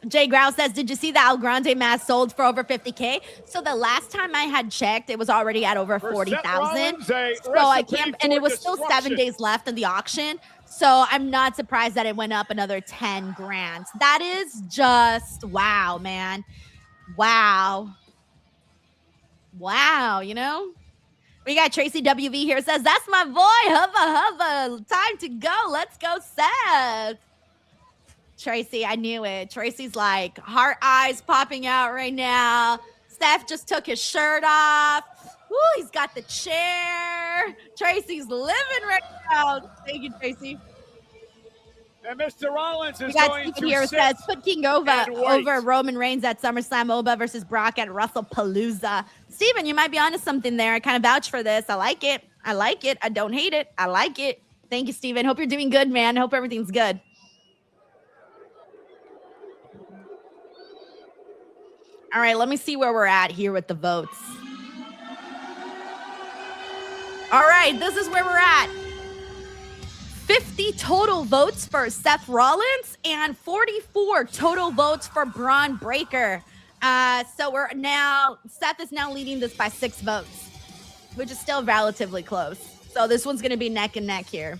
Speaker 1: Jay Grouse says, did you see the Al Grande mask sold for over 50K? So the last time I had checked, it was already at over 40,000. So I can't, and it was still 7 days left in the auction. So I'm not surprised that it went up another 10 grand. That is just, wow, man. Wow. Wow, you know? We got Tracy WV here, says, that's my boy, hubba. Time to go. Let's go, Seth. Tracy, I knew it. Tracy's like heart eyes popping out right now. Steph just took his shirt off. Woo, he's got the chair. Tracy's living right now. Thank you, Tracy.
Speaker 2: And Mr. Rollins is
Speaker 1: We got
Speaker 2: going
Speaker 1: Stephen
Speaker 2: to
Speaker 1: here
Speaker 2: sit
Speaker 1: says, put King Ova
Speaker 2: and wait.
Speaker 1: over Roman Reigns at SummerSlam, Oba versus Brock at WrestlePalooza. Steven, you might be onto something there. I kind of vouch for this. I like it. I don't hate it. I like it. Thank you, Steven. Hope you're doing good, man. Hope everything's good. All right, let me see where we're at here with the votes. All right, this is where we're at. 50 total votes for Seth Rollins and 44 total votes for Braun Breaker. So Seth is now leading this by 6 votes, which is still relatively close. So this one's going to be neck and neck here.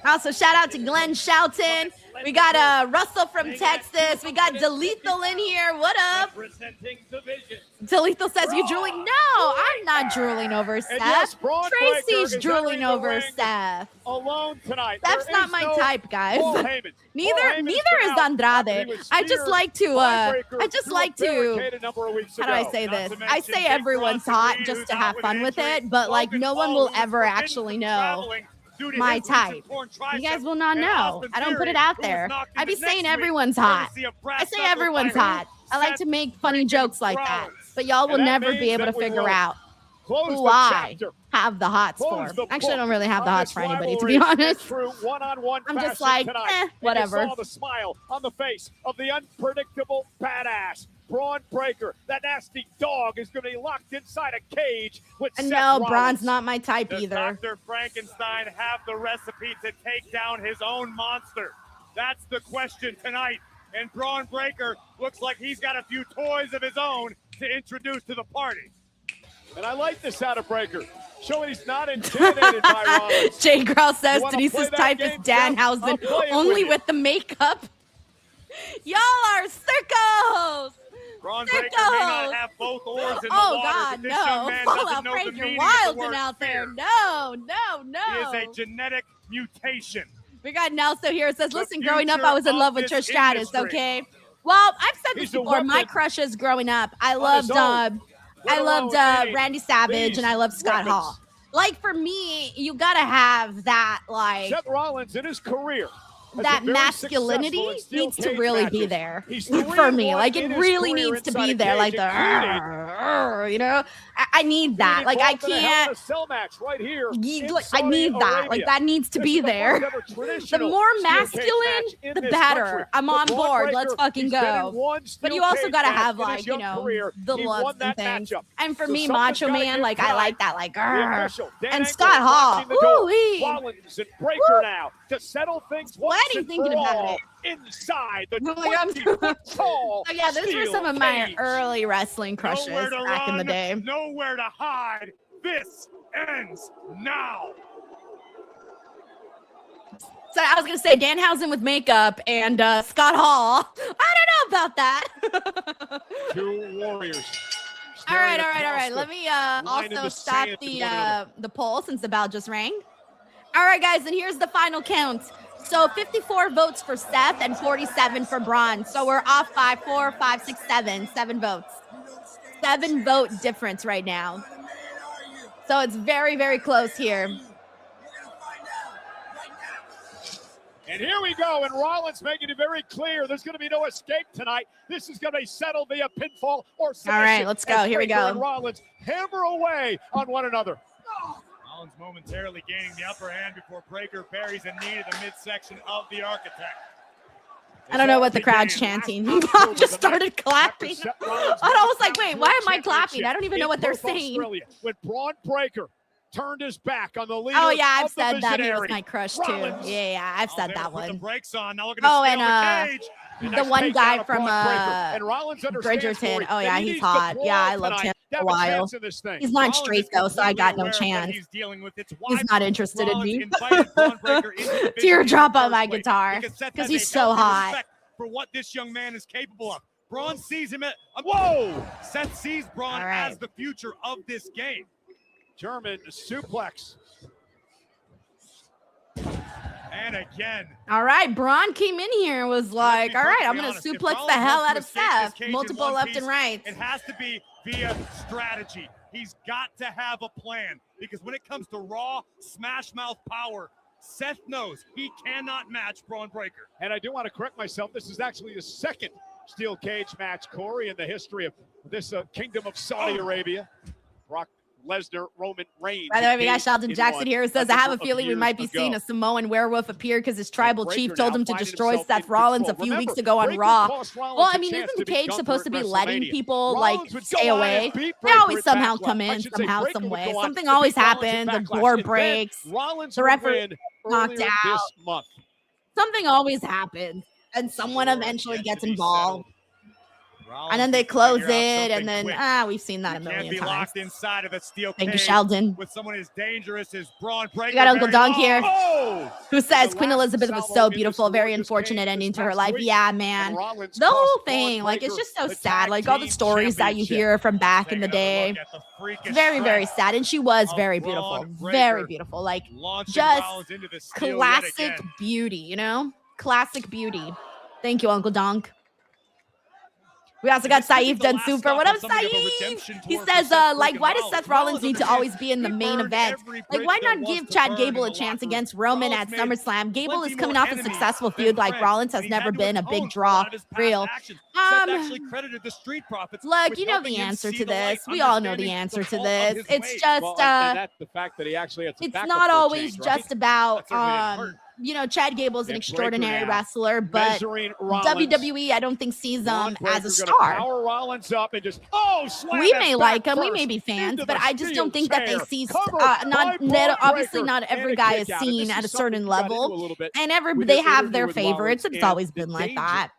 Speaker 1: Also, shout out to Glenn Shelton. We got Russell from Texas. We got DeLethal in here. What up? DeLethal says, you drooling? No, I'm not drooling over Seth.
Speaker 2: yes, Braun Breaker
Speaker 1: Tracy's
Speaker 2: is
Speaker 1: drooling
Speaker 2: entering the
Speaker 1: over
Speaker 2: ring
Speaker 1: Seth.
Speaker 2: alone tonight.
Speaker 1: Steph's
Speaker 2: There
Speaker 1: not
Speaker 2: is
Speaker 1: my
Speaker 2: no
Speaker 1: type, guys.
Speaker 2: Paul Heyman.
Speaker 1: Neither
Speaker 2: Paul Heyman's
Speaker 1: is
Speaker 2: been out after
Speaker 1: Andrade.
Speaker 2: he was
Speaker 1: I just
Speaker 2: speared
Speaker 1: like to
Speaker 2: by Breaker
Speaker 1: I just
Speaker 2: through
Speaker 1: like
Speaker 2: a
Speaker 1: to
Speaker 2: barricade a number of weeks
Speaker 1: how do I
Speaker 2: ago.
Speaker 1: say
Speaker 4: Not
Speaker 1: this?
Speaker 4: to
Speaker 1: I
Speaker 4: mention
Speaker 1: say
Speaker 4: Big
Speaker 1: everyone's
Speaker 4: Bronson
Speaker 1: hot
Speaker 4: Reed,
Speaker 1: just
Speaker 4: who's
Speaker 1: to
Speaker 4: out
Speaker 1: have
Speaker 4: with
Speaker 1: fun with
Speaker 4: injury.
Speaker 1: it, but like
Speaker 4: Logan
Speaker 1: no one
Speaker 4: Paul,
Speaker 1: will
Speaker 4: who's
Speaker 1: ever
Speaker 4: forbidden
Speaker 1: actually
Speaker 4: from
Speaker 1: know
Speaker 4: traveling due to
Speaker 1: my
Speaker 4: his recent
Speaker 1: type.
Speaker 4: torn
Speaker 1: You
Speaker 4: tricep,
Speaker 1: guys will not
Speaker 4: and
Speaker 1: know.
Speaker 4: Austin
Speaker 1: I don't put
Speaker 4: Theory,
Speaker 1: it out
Speaker 4: who was
Speaker 1: there.
Speaker 4: knocked
Speaker 1: I be
Speaker 4: into
Speaker 1: saying
Speaker 4: next week,
Speaker 1: everyone's hot.
Speaker 4: courtesy of brass
Speaker 1: I say
Speaker 4: knuckles
Speaker 1: everyone's
Speaker 4: by
Speaker 1: hot. I like
Speaker 4: Seth
Speaker 1: to make funny
Speaker 4: freaking
Speaker 1: jokes like that,
Speaker 4: Rollins.
Speaker 1: but y'all will
Speaker 2: And that
Speaker 1: never be
Speaker 2: means
Speaker 1: able to
Speaker 2: that we
Speaker 1: figure
Speaker 2: will
Speaker 1: out
Speaker 2: Close
Speaker 1: who
Speaker 2: the
Speaker 1: I
Speaker 2: chapter.
Speaker 1: have the hots
Speaker 2: Close
Speaker 1: for.
Speaker 2: the
Speaker 1: Actually, I don't
Speaker 2: book
Speaker 1: really have the
Speaker 2: on
Speaker 1: hots
Speaker 2: this
Speaker 1: for anybody, to
Speaker 2: rivalry
Speaker 1: be
Speaker 2: in
Speaker 1: honest.
Speaker 2: true one-on-one
Speaker 1: I'm just
Speaker 2: fashion
Speaker 1: like,
Speaker 2: tonight. And
Speaker 1: whatever.
Speaker 2: you saw the smile on the face of the unpredictable badass Braun Breaker. That nasty dog is going to be locked inside a cage with
Speaker 1: And
Speaker 2: Seth
Speaker 1: no,
Speaker 2: Rollins.
Speaker 1: Braun's not my type
Speaker 4: Does
Speaker 1: either.
Speaker 4: Dr. Frankenstein have the recipe to take down his own monster? That's the question tonight. And Braun Breaker looks like he's got a few toys of his own to introduce to the party.
Speaker 2: And I like this out of Breaker, showing he's not intimidated by Rollins.
Speaker 1: Jay Grouse says
Speaker 2: You wanna play
Speaker 1: Denise's
Speaker 2: that
Speaker 1: type is
Speaker 2: game, Seth? I'll
Speaker 1: Danhausen,
Speaker 2: play it
Speaker 1: only
Speaker 2: with you.
Speaker 1: with the makeup. Y'all are sickos.
Speaker 4: Braun Breaker may not
Speaker 1: Sickos.
Speaker 4: have both oars in the
Speaker 1: Oh
Speaker 4: water,
Speaker 1: God,
Speaker 4: but this young
Speaker 1: no!
Speaker 4: man
Speaker 1: Fallout
Speaker 4: doesn't know the
Speaker 1: Frank, you're
Speaker 4: meaning of the
Speaker 1: wilding
Speaker 4: word
Speaker 1: out there.
Speaker 4: fear.
Speaker 1: No.
Speaker 4: He is a genetic mutation.
Speaker 1: We got Nelson here. It says,
Speaker 4: The
Speaker 1: listen, growing up, I was in
Speaker 4: future
Speaker 1: love
Speaker 4: of
Speaker 1: with
Speaker 4: this
Speaker 1: Trish Stratus,
Speaker 4: industry.
Speaker 1: okay? Well, I've said this
Speaker 2: He's a
Speaker 1: before. My
Speaker 2: weapon
Speaker 1: crushes growing up, I
Speaker 2: on
Speaker 1: loved
Speaker 2: his own, let alone any
Speaker 1: Randy Savage
Speaker 2: these
Speaker 1: and I loved Scott
Speaker 2: weapons.
Speaker 1: Hall. Like, for me, you got to have that, like,
Speaker 2: Seth Rollins in his career. has
Speaker 1: that
Speaker 2: been very
Speaker 1: masculinity
Speaker 2: successful in steel
Speaker 1: needs to
Speaker 2: cage
Speaker 1: really be
Speaker 2: matches.
Speaker 1: there
Speaker 2: He's
Speaker 1: for me.
Speaker 2: 3-1
Speaker 1: Like,
Speaker 2: in
Speaker 1: it
Speaker 2: his
Speaker 1: really
Speaker 2: career
Speaker 1: needs to
Speaker 2: inside
Speaker 1: be
Speaker 2: a
Speaker 1: there. Like,
Speaker 2: cage,
Speaker 1: you know, I need that.
Speaker 2: being
Speaker 1: Like, I
Speaker 2: involved in a Hell in
Speaker 1: can't.
Speaker 2: a Cell match right here in
Speaker 1: I
Speaker 2: Saudi
Speaker 1: need that.
Speaker 2: Arabia.
Speaker 1: Like, that needs to
Speaker 2: This
Speaker 1: be
Speaker 2: is the
Speaker 1: there.
Speaker 2: first ever
Speaker 1: The
Speaker 2: traditional
Speaker 1: more
Speaker 2: steel cage
Speaker 1: masculine,
Speaker 2: match in
Speaker 1: the
Speaker 2: this
Speaker 1: better.
Speaker 2: country.
Speaker 1: I'm
Speaker 2: For
Speaker 1: on
Speaker 2: Braun
Speaker 1: board.
Speaker 2: Breaker,
Speaker 1: Let's fucking
Speaker 2: he's been in
Speaker 1: go.
Speaker 2: one
Speaker 1: But
Speaker 2: steel
Speaker 1: you also
Speaker 2: cage
Speaker 1: got to
Speaker 2: match
Speaker 1: have,
Speaker 2: in his
Speaker 1: like, you
Speaker 2: young
Speaker 1: know,
Speaker 2: career.
Speaker 1: the
Speaker 2: He
Speaker 1: looks
Speaker 2: won
Speaker 1: and
Speaker 2: that
Speaker 1: things.
Speaker 2: matchup.
Speaker 1: And for
Speaker 2: So
Speaker 1: me,
Speaker 2: something's
Speaker 1: Macho
Speaker 2: gotta
Speaker 1: Man,
Speaker 2: give
Speaker 1: like, I
Speaker 2: tonight.
Speaker 1: like that. Like,
Speaker 2: The official, Dan
Speaker 1: and
Speaker 2: Angle
Speaker 1: Scott Hall.
Speaker 2: watching the door.
Speaker 1: Ooh-wee.
Speaker 2: Rollins and Breaker
Speaker 1: Woo.
Speaker 2: now to settle things once
Speaker 1: Sweating
Speaker 2: and
Speaker 1: thinking
Speaker 2: for
Speaker 1: about
Speaker 2: all
Speaker 1: it.
Speaker 2: inside the
Speaker 1: Oh my God.
Speaker 2: 20-foot tall
Speaker 1: So yeah, those were
Speaker 2: steel
Speaker 1: some of my
Speaker 2: cage.
Speaker 1: early wrestling crushes
Speaker 4: Nowhere to
Speaker 1: back in the
Speaker 4: run,
Speaker 1: day.
Speaker 4: nowhere to hide. This ends now.
Speaker 1: So I was gonna say Danhausen with makeup and Scott Hall. I don't know about that.
Speaker 2: Two warriors.
Speaker 1: all right.
Speaker 2: staring
Speaker 1: Let me
Speaker 2: line in
Speaker 1: also
Speaker 2: the
Speaker 1: stop
Speaker 2: sand
Speaker 1: the
Speaker 2: with one another.
Speaker 1: the poll since the bell just rang. All right, guys, and here's the final count. So 54 votes for Seth and 47 for Braun. So we're off by 4, 5, 6, 7. 7 votes. 7 vote difference right now. So it's very, very close here.
Speaker 2: And here we go, and Rollins making it very clear there's going to be no escape tonight. This is going to be settled via pinfall or submission.
Speaker 1: All right, let's go. Here we go.
Speaker 2: And Rollins hammer away on one another.
Speaker 4: Rollins momentarily gaining the upper hand before Breaker buries a knee to the midsection of the Architect.
Speaker 1: I don't know what the crowd's chanting. Mom just started clapping. I was like, wait, why am I clapping? I don't even know what they're saying.
Speaker 2: When Braun Breaker turned his back on the leader.
Speaker 1: Oh yeah, I've
Speaker 2: of the
Speaker 1: said that. He was
Speaker 2: visionary.
Speaker 1: my crush too.
Speaker 2: Rollins.
Speaker 1: Yeah, I've said that
Speaker 4: Put the
Speaker 1: one.
Speaker 4: brakes on. Now looking to
Speaker 1: Oh,
Speaker 4: stay on the
Speaker 1: and
Speaker 4: cage.
Speaker 1: the one
Speaker 2: Takes
Speaker 1: guy
Speaker 2: out
Speaker 1: from
Speaker 2: Braun Breaker. And Rollins understands
Speaker 1: Bridgerton.
Speaker 2: for it
Speaker 1: Oh
Speaker 2: that
Speaker 1: yeah,
Speaker 2: he
Speaker 1: he's
Speaker 2: needs to
Speaker 1: hot. Yeah, I
Speaker 2: brawl
Speaker 1: loved
Speaker 2: tonight
Speaker 1: him
Speaker 2: to
Speaker 1: for a
Speaker 2: have
Speaker 1: while.
Speaker 2: chance in this thing.
Speaker 1: He's not
Speaker 4: Rollins
Speaker 1: straight
Speaker 4: is
Speaker 1: though, so I got no
Speaker 4: completely aware of what
Speaker 1: chance.
Speaker 4: He's dealing with. It's
Speaker 1: He's not interested in me.
Speaker 4: me.
Speaker 1: Teardrop on my guitar because he's so hot.
Speaker 4: For what this young man is capable of. Braun sees him at whoa! Seth sees Braun as the future of this game.
Speaker 2: German suplex.
Speaker 4: And again.
Speaker 1: All right, Braun came in here and was like, all right, I'm going to suplex the hell out of Seth. Multiple left and right.
Speaker 4: It has to be via strategy. He's got to have a plan because when it comes to raw smash mouth power, Seth knows he cannot match Braun Breaker.
Speaker 2: And I do want to correct myself. This is actually the second steel cage match, Corey, in the history of this Kingdom of Saudi Arabia. Brock Lesnar, Roman Reigns.
Speaker 1: By the way, we got Sheldon Jackson here who says, I have a feeling we might be seeing a Samoan werewolf appear because his tribal chief told him to destroy Seth Rollins a few weeks ago on Raw. Well, I mean, isn't the cage supposed to be letting people, like, stay away? They always somehow come in, somehow, some way. Something always happens. The door breaks. The referee knocked out. Something always happens. And someone eventually gets involved. And then they close it, and then we've seen that a million
Speaker 4: times. Can't be locked inside of the steel
Speaker 1: Thank you,
Speaker 4: cage
Speaker 1: Sheldon.
Speaker 4: with someone as dangerous as Braun Breaker.
Speaker 1: We got Uncle Dunk here, who says Queen Elizabeth was so beautiful, very unfortunate ending to her life. Yeah, man, the whole thing, like, it's just so sad. Like all the stories that you hear from back in the day, very, very sad. And she was very beautiful, very beautiful. Like just classic beauty, you know, classic beauty. Thank you, Uncle Dunk. We also got Saif done super. What up, Saif? He says, like, why does Seth Rollins need to always be in the main event? Like, why not give Chad Gable a chance against Roman at SummerSlam? Gable is coming off a successful feud. Like, Rollins has never been a big draw. Real. Look, you know the answer to this. We all know the answer to this. It's just,
Speaker 2: the fact that he actually had
Speaker 1: it's not always just about, you know, Chad Gable is an extraordinary wrestler, but WWE, I don't think, sees him as a star.
Speaker 2: Power Rollins up and just,
Speaker 1: we may like him, we may be fans, but I just don't think that they see. Obviously, not every guy is seen at a certain level, and they have their favorites. It's always been like that.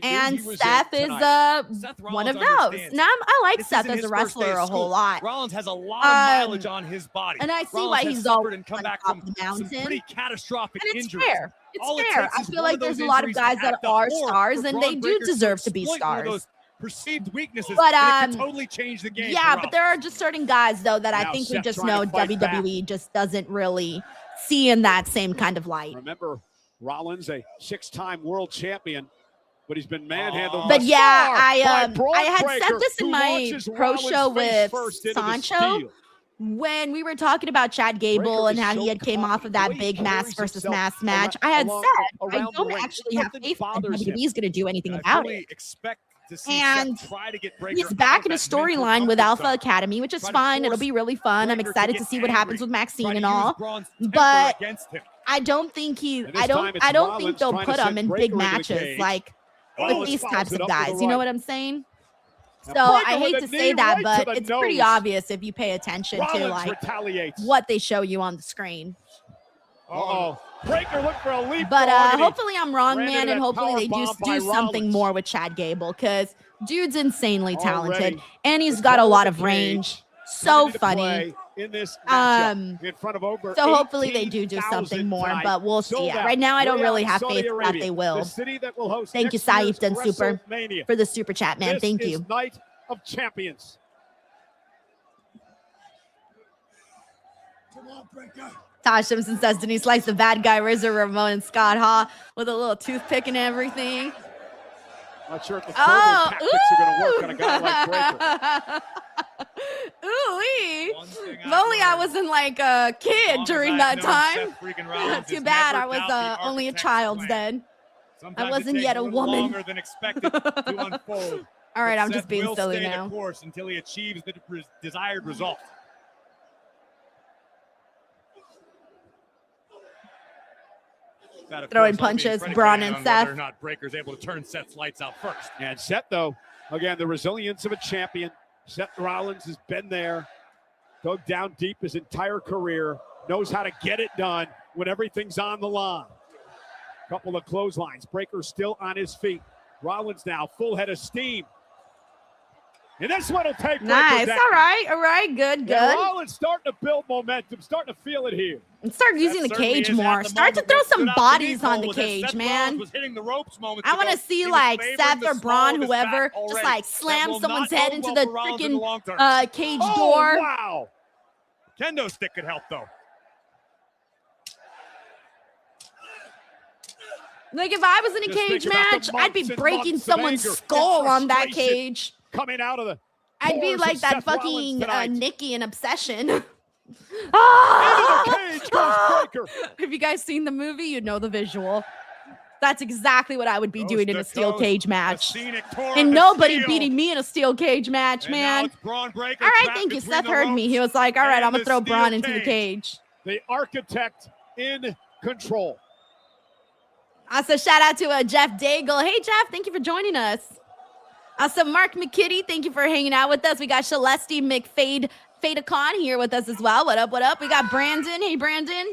Speaker 1: And Seth is one of those. Now I like Seth as a wrestler a whole lot.
Speaker 4: Rollins has a lot of mileage on his body,
Speaker 1: and I see why he's always
Speaker 4: and come back from
Speaker 1: the mountain.
Speaker 4: Some pretty catastrophic
Speaker 1: and it's
Speaker 4: injuries.
Speaker 1: Fair. It's fair. I feel like there's a lot of guys that are stars, and they do deserve to be stars.
Speaker 4: Perceived weaknesses,
Speaker 1: but
Speaker 4: it could totally change the game.
Speaker 1: Yeah, but there are just certain guys though that I think we just know WWE just doesn't really see in that same kind of light.
Speaker 2: Remember, Rollins, a 6-time world champion. But he's been manhandled.
Speaker 1: But yeah, I had said this in my pro show with Sancho when we were talking about Chad Gable and how he had came off of that big mass versus mass match. I had said I don't actually have faith that WWE's going to do anything about it. And he's back in a storyline with Alpha Academy, which is fine. It'll be really fun. I'm excited to see what happens with Maxine and all. But I don't think I don't think they'll put him in big matches like with these types of guys. You know what I'm saying? So I hate to say that, but it's pretty obvious if you pay attention to like what they show you on the screen.
Speaker 2: Breaker looked for a leap.
Speaker 1: But hopefully I'm wrong, man, and hopefully they do something more with Chad Gable because dude's insanely talented and he's got a lot of range. So funny.
Speaker 2: In this matchup, in front of over
Speaker 1: so hopefully they do something more, but we'll see. Right now, I don't really have faith that they will. Thank you, Saif Dun Super, for the super chat, man. Thank you.
Speaker 2: Night of Champions.
Speaker 5: Come on, Breaker.
Speaker 1: Tosh Simpson says Denise likes the bad guy Razor Ramon and Scott Ha with a little toothpick and everything.
Speaker 2: Not sure if the thermal tactics are going to work on a guy like Breaker.
Speaker 1: Ooh-wee. If only I wasn't like a kid during that time. Too bad I was only a child then.
Speaker 4: Sometimes
Speaker 1: I wasn't
Speaker 4: it
Speaker 1: yet a
Speaker 4: takes
Speaker 1: woman.
Speaker 4: longer than expected to unfold.
Speaker 1: All right,
Speaker 4: But
Speaker 1: I'm
Speaker 4: Seth
Speaker 1: just being
Speaker 4: will
Speaker 1: silly
Speaker 4: stay
Speaker 1: now.
Speaker 4: the course until he achieves the desired result. That, of
Speaker 1: Throwing
Speaker 4: course, all being
Speaker 1: punches,
Speaker 4: predicated
Speaker 1: Braun and
Speaker 4: on
Speaker 1: Seth.
Speaker 4: Whether or not Breaker's able to turn Seth's lights out first.
Speaker 2: And Seth, though, again, the resilience of a champion. Seth Rollins has been there, dug down deep his entire career, knows how to get it done when everything's on the line. Couple of clotheslines. Breaker still on his feet. Rollins now, full head of steam. And this one will take Breaker
Speaker 1: Nice.
Speaker 2: down.
Speaker 1: All right. Good, good.
Speaker 2: Yeah, Rollins starting to build momentum, starting to feel it here.
Speaker 1: And start using the
Speaker 4: certainly
Speaker 1: cage
Speaker 4: is at
Speaker 1: more.
Speaker 4: the
Speaker 1: Start to
Speaker 4: moment
Speaker 1: throw
Speaker 4: what
Speaker 1: some
Speaker 4: stood out to
Speaker 1: bodies
Speaker 4: me,
Speaker 1: on
Speaker 4: Cole,
Speaker 1: the
Speaker 4: was that
Speaker 1: cage,
Speaker 4: Seth
Speaker 1: man.
Speaker 4: Rollins was hitting the ropes moments
Speaker 1: I want to
Speaker 4: ago.
Speaker 1: see
Speaker 4: He was
Speaker 1: like
Speaker 4: favoring
Speaker 1: Seth
Speaker 4: the
Speaker 1: or
Speaker 4: small
Speaker 1: Braun,
Speaker 4: of his
Speaker 1: whoever,
Speaker 4: back
Speaker 1: just
Speaker 4: already.
Speaker 1: like
Speaker 4: That
Speaker 1: slam
Speaker 4: will
Speaker 1: someone's
Speaker 4: not
Speaker 1: head
Speaker 4: bode
Speaker 1: into
Speaker 4: well
Speaker 1: the
Speaker 4: for Rollins in the
Speaker 1: freaking
Speaker 4: long term.
Speaker 1: cage
Speaker 2: Oh,
Speaker 1: door.
Speaker 2: wow.
Speaker 4: Kendo stick could help, though.
Speaker 1: Like if I was in a
Speaker 2: Just
Speaker 1: cage
Speaker 2: think about
Speaker 1: match,
Speaker 2: the
Speaker 1: I'd be
Speaker 2: months and
Speaker 1: breaking
Speaker 2: months of
Speaker 1: someone's
Speaker 2: anger,
Speaker 1: skull on that
Speaker 2: frustration.
Speaker 1: cage.
Speaker 2: Coming out of the
Speaker 1: I'd be
Speaker 2: pores
Speaker 1: like
Speaker 2: of
Speaker 1: that
Speaker 2: Seth Rollins
Speaker 1: fucking
Speaker 2: tonight.
Speaker 1: Nikki in Obsession.
Speaker 2: Into
Speaker 1: Ah!
Speaker 2: the cage goes Breaker.
Speaker 1: Have you guys seen the movie? You know the visual. That's exactly what I would be
Speaker 4: Coast
Speaker 1: doing in
Speaker 4: to
Speaker 1: a steel
Speaker 4: coast,
Speaker 1: cage
Speaker 4: a
Speaker 1: match.
Speaker 4: scenic tour
Speaker 1: And
Speaker 4: of
Speaker 1: nobody
Speaker 4: steel.
Speaker 1: beating me in a steel cage match,
Speaker 4: And now
Speaker 1: man.
Speaker 4: it's Braun Breaker
Speaker 1: All right,
Speaker 4: trapped
Speaker 1: thank you.
Speaker 4: between
Speaker 1: Seth
Speaker 4: the
Speaker 1: heard me.
Speaker 4: ropes
Speaker 1: He was like, all right,
Speaker 4: and
Speaker 1: I'm going to
Speaker 4: the
Speaker 1: throw
Speaker 4: steel
Speaker 1: Braun into the
Speaker 4: cage.
Speaker 1: cage.
Speaker 2: The architect in control.
Speaker 1: Also, shout out to Jeff Daigle. Hey, Jeff, thank you for joining us. Also, Mark McKitty, thank you for hanging out with us. We got Celeste Fadacon here with us as well. What up, what up? We got Brandon. Hey, Brandon.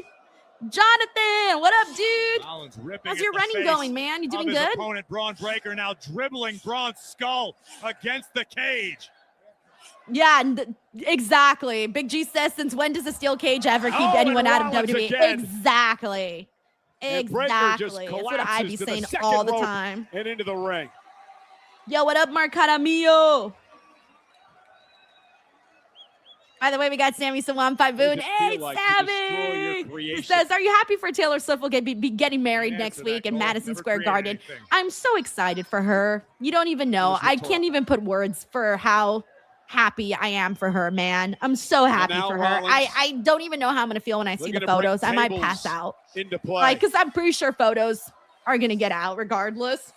Speaker 1: Jonathan, what up, dude?
Speaker 4: Rollins ripping
Speaker 1: How's
Speaker 4: at
Speaker 1: your
Speaker 4: the
Speaker 1: running
Speaker 4: face
Speaker 1: going, man? You
Speaker 4: of
Speaker 1: doing
Speaker 4: his
Speaker 1: good?
Speaker 4: opponent, Braun Breaker, now dribbling Braun's skull against the cage.
Speaker 1: Yeah, exactly. Big G says, since when does a steel cage ever keep
Speaker 2: Oh,
Speaker 1: anyone
Speaker 2: and
Speaker 1: out of
Speaker 2: Rollins
Speaker 1: WWE?
Speaker 2: again.
Speaker 1: Exactly.
Speaker 2: And Breaker just
Speaker 1: Exactly. That's what I'd
Speaker 2: collapses
Speaker 1: be
Speaker 2: to the
Speaker 1: saying
Speaker 2: second
Speaker 1: all the
Speaker 2: rope
Speaker 1: time.
Speaker 2: and into the ring.
Speaker 1: Yo, what up, Mark Caramillo? By the way, we got Sammy Sawan Boon.
Speaker 2: it
Speaker 1: Hey,
Speaker 2: feel like to destroy your
Speaker 1: Sammy! He
Speaker 2: creation?
Speaker 1: says, are you happy for Taylor Swift will be getting married
Speaker 4: Can't
Speaker 1: next
Speaker 4: answer that,
Speaker 1: week in
Speaker 4: Cole.
Speaker 1: Madison
Speaker 4: Never
Speaker 1: Square
Speaker 4: created
Speaker 1: Garden?
Speaker 4: anything.
Speaker 1: I'm so excited for her. You don't even know.
Speaker 2: Where's the
Speaker 1: I
Speaker 2: tour?
Speaker 1: can't even put words for how happy I am for her, man. I'm so happy
Speaker 2: now
Speaker 1: for her.
Speaker 2: Rollins
Speaker 1: I don't even know how I'm going to feel when I see
Speaker 2: looking
Speaker 1: the
Speaker 2: to bring
Speaker 1: photos. I might
Speaker 2: tables
Speaker 1: pass out.
Speaker 2: into play.
Speaker 1: Like, because I'm pretty sure photos are going to get out regardless.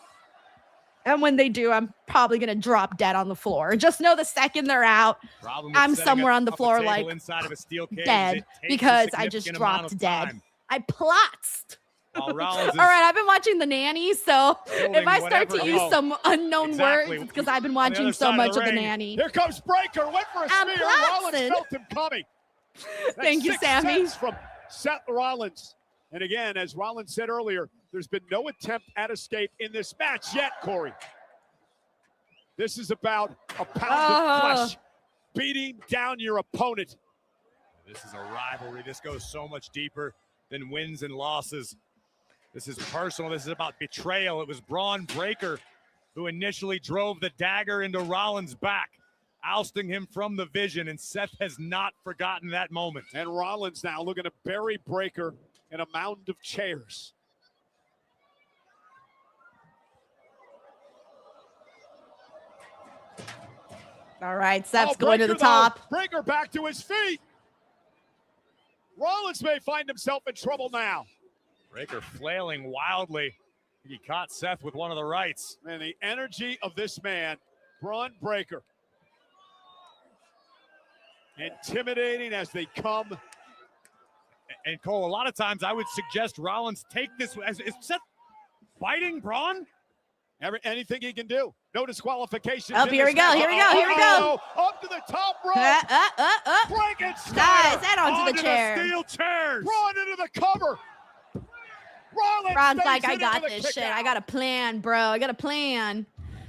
Speaker 1: And when they do, I'm probably going to drop dead on the floor. Just know the second they're out,
Speaker 4: Problem with
Speaker 1: I'm
Speaker 4: setting
Speaker 1: somewhere
Speaker 4: up
Speaker 1: on the
Speaker 4: a
Speaker 1: floor
Speaker 4: table
Speaker 1: like
Speaker 4: inside of a steel cage is
Speaker 1: dead
Speaker 4: it takes a
Speaker 1: because I just
Speaker 4: significant amount
Speaker 1: dropped
Speaker 4: of
Speaker 1: dead.
Speaker 4: time.
Speaker 1: I plotzed.
Speaker 4: While Rollins is
Speaker 1: All right, I've been watching The Nanny, so
Speaker 4: building
Speaker 1: if I start to
Speaker 4: whatever-
Speaker 1: use
Speaker 2: Oh,
Speaker 1: some unknown
Speaker 4: exactly.
Speaker 1: words, it's because I've been
Speaker 4: On the
Speaker 1: watching
Speaker 4: other
Speaker 1: so
Speaker 4: side of
Speaker 1: much
Speaker 4: the
Speaker 1: of The
Speaker 4: ring.
Speaker 1: Nanny.
Speaker 2: Here comes Breaker. Went for a
Speaker 1: I'm
Speaker 2: spear. Rollins
Speaker 1: blasting.
Speaker 2: felt him coming. That's
Speaker 1: Thank you,
Speaker 2: 6
Speaker 1: Sammy.
Speaker 2: cents from Seth Rollins. And again, as Rollins said earlier, there's been no attempt at escape in this match yet, Corey. This is about a pound of flesh beating down your opponent.
Speaker 4: This is a rivalry. This goes so much deeper than wins and losses. This is personal. This is about betrayal. It was Braun Breaker who initially drove the dagger into Rollins' back, ousting him from the vision, and Seth has not forgotten that moment.
Speaker 2: And Rollins now looking to bury Breaker in a mound of chairs.
Speaker 1: All right, Seth's
Speaker 2: Oh,
Speaker 1: going to the
Speaker 2: Breaker, though.
Speaker 1: top.
Speaker 2: Breaker back to his feet. Rollins may find himself in trouble now.
Speaker 4: Breaker flailing wildly. He caught Seth with one of the rights.
Speaker 2: And the energy of this man, Braun Breaker. Intimidating as they come.
Speaker 4: And Cole, a lot of times I would suggest Rollins take this. Is Seth biting Braun?
Speaker 2: Anything he can do. No disqualification.
Speaker 1: Oh, here we go, here we go, here we go.
Speaker 2: Up to the top rope. Frankenstein.
Speaker 1: Nice, head onto
Speaker 4: Onto
Speaker 1: the chair.
Speaker 4: steel chairs.
Speaker 2: Braun into the cover. Rollins
Speaker 1: Braun's
Speaker 2: stays
Speaker 1: like, I
Speaker 2: in
Speaker 1: got
Speaker 2: into the
Speaker 1: this shit.
Speaker 2: kick
Speaker 1: I
Speaker 2: out.
Speaker 1: got a plan, bro. I got a plan.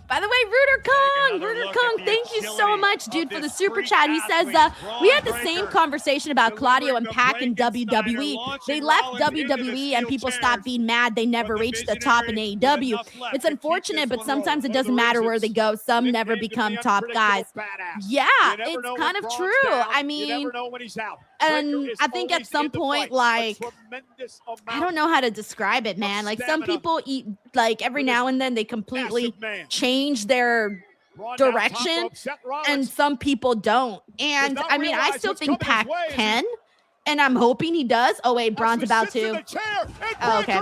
Speaker 1: By the way, Rooter Kong,
Speaker 4: another
Speaker 1: Rooter
Speaker 4: look
Speaker 1: Kong,
Speaker 4: at the
Speaker 1: thank you so
Speaker 4: agility
Speaker 1: much,
Speaker 4: of
Speaker 1: dude, for the
Speaker 4: this
Speaker 1: super
Speaker 4: freak
Speaker 1: chat. He says,
Speaker 4: athlete,
Speaker 1: we had the
Speaker 4: Braun
Speaker 1: same
Speaker 4: Breaker,
Speaker 1: conversation about Claudio and
Speaker 4: delivering
Speaker 1: Pac in
Speaker 4: the Frankensteiner,
Speaker 1: WWE.
Speaker 4: launching
Speaker 1: They left
Speaker 4: Rollins into the
Speaker 1: WWE and
Speaker 4: steel
Speaker 1: people
Speaker 4: chairs.
Speaker 1: stopped being mad. They never
Speaker 4: But the
Speaker 1: reached the top in
Speaker 4: visionary with
Speaker 1: AEW.
Speaker 4: enough left
Speaker 1: It's
Speaker 4: to keep
Speaker 1: unfortunate,
Speaker 4: this
Speaker 1: but
Speaker 4: one
Speaker 1: sometimes it
Speaker 4: rolling.
Speaker 1: doesn't
Speaker 4: One of the
Speaker 1: matter where they
Speaker 2: reasons
Speaker 1: go. Some never
Speaker 2: nicknamed him
Speaker 1: become
Speaker 2: the
Speaker 1: top guys.
Speaker 2: unpredictable badass.
Speaker 1: Yeah,
Speaker 2: You never
Speaker 1: it's
Speaker 2: know
Speaker 1: kind
Speaker 2: when
Speaker 1: of
Speaker 2: Braun's
Speaker 1: true.
Speaker 2: down.
Speaker 1: I
Speaker 2: You
Speaker 1: mean,
Speaker 2: never know when he's out.
Speaker 1: and I think at some point, like, I don't know how to describe it, man. Like, some people eat, like, every now and then they completely change their direction, and some people don't. And I mean, I still think Pac can, and I'm hoping he does. Oh wait, Braun's about to. Oh, okay.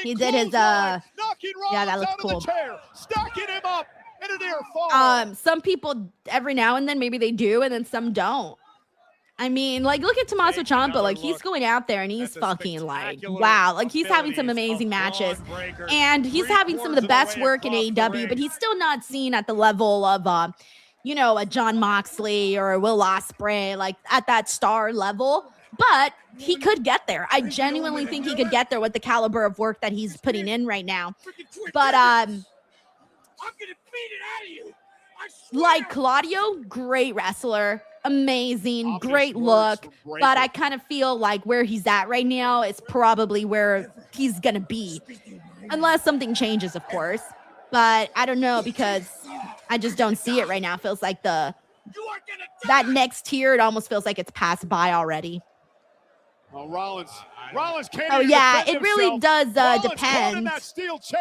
Speaker 1: He did his yeah, that looks cool. Some people every now and then maybe they do, and then some don't. I mean, like, look at Tommaso Ciampa. Like, he's going out there and he's fucking like, wow. Like, he's having some amazing matches. And he's having some of the best work in AEW, but he's still not seen at the level of, you know, a Jon Moxley or a Will Ospreay, like, at that star level. But he could get there. I genuinely think he could get there with the caliber of work that he's putting in right now. But,
Speaker 8: I'm gonna beat it out of you.
Speaker 1: like, Claudio, great wrestler. Amazing, great look, but I kind of feel like where he's at right now is probably where he's gonna be, unless something changes, of course. But I don't know, because I just don't see it right now. It feels like that next tier, it almost feels like it's passed by already.
Speaker 2: Oh, Rollins can't.
Speaker 1: Oh yeah, it really
Speaker 2: himself.
Speaker 1: does depend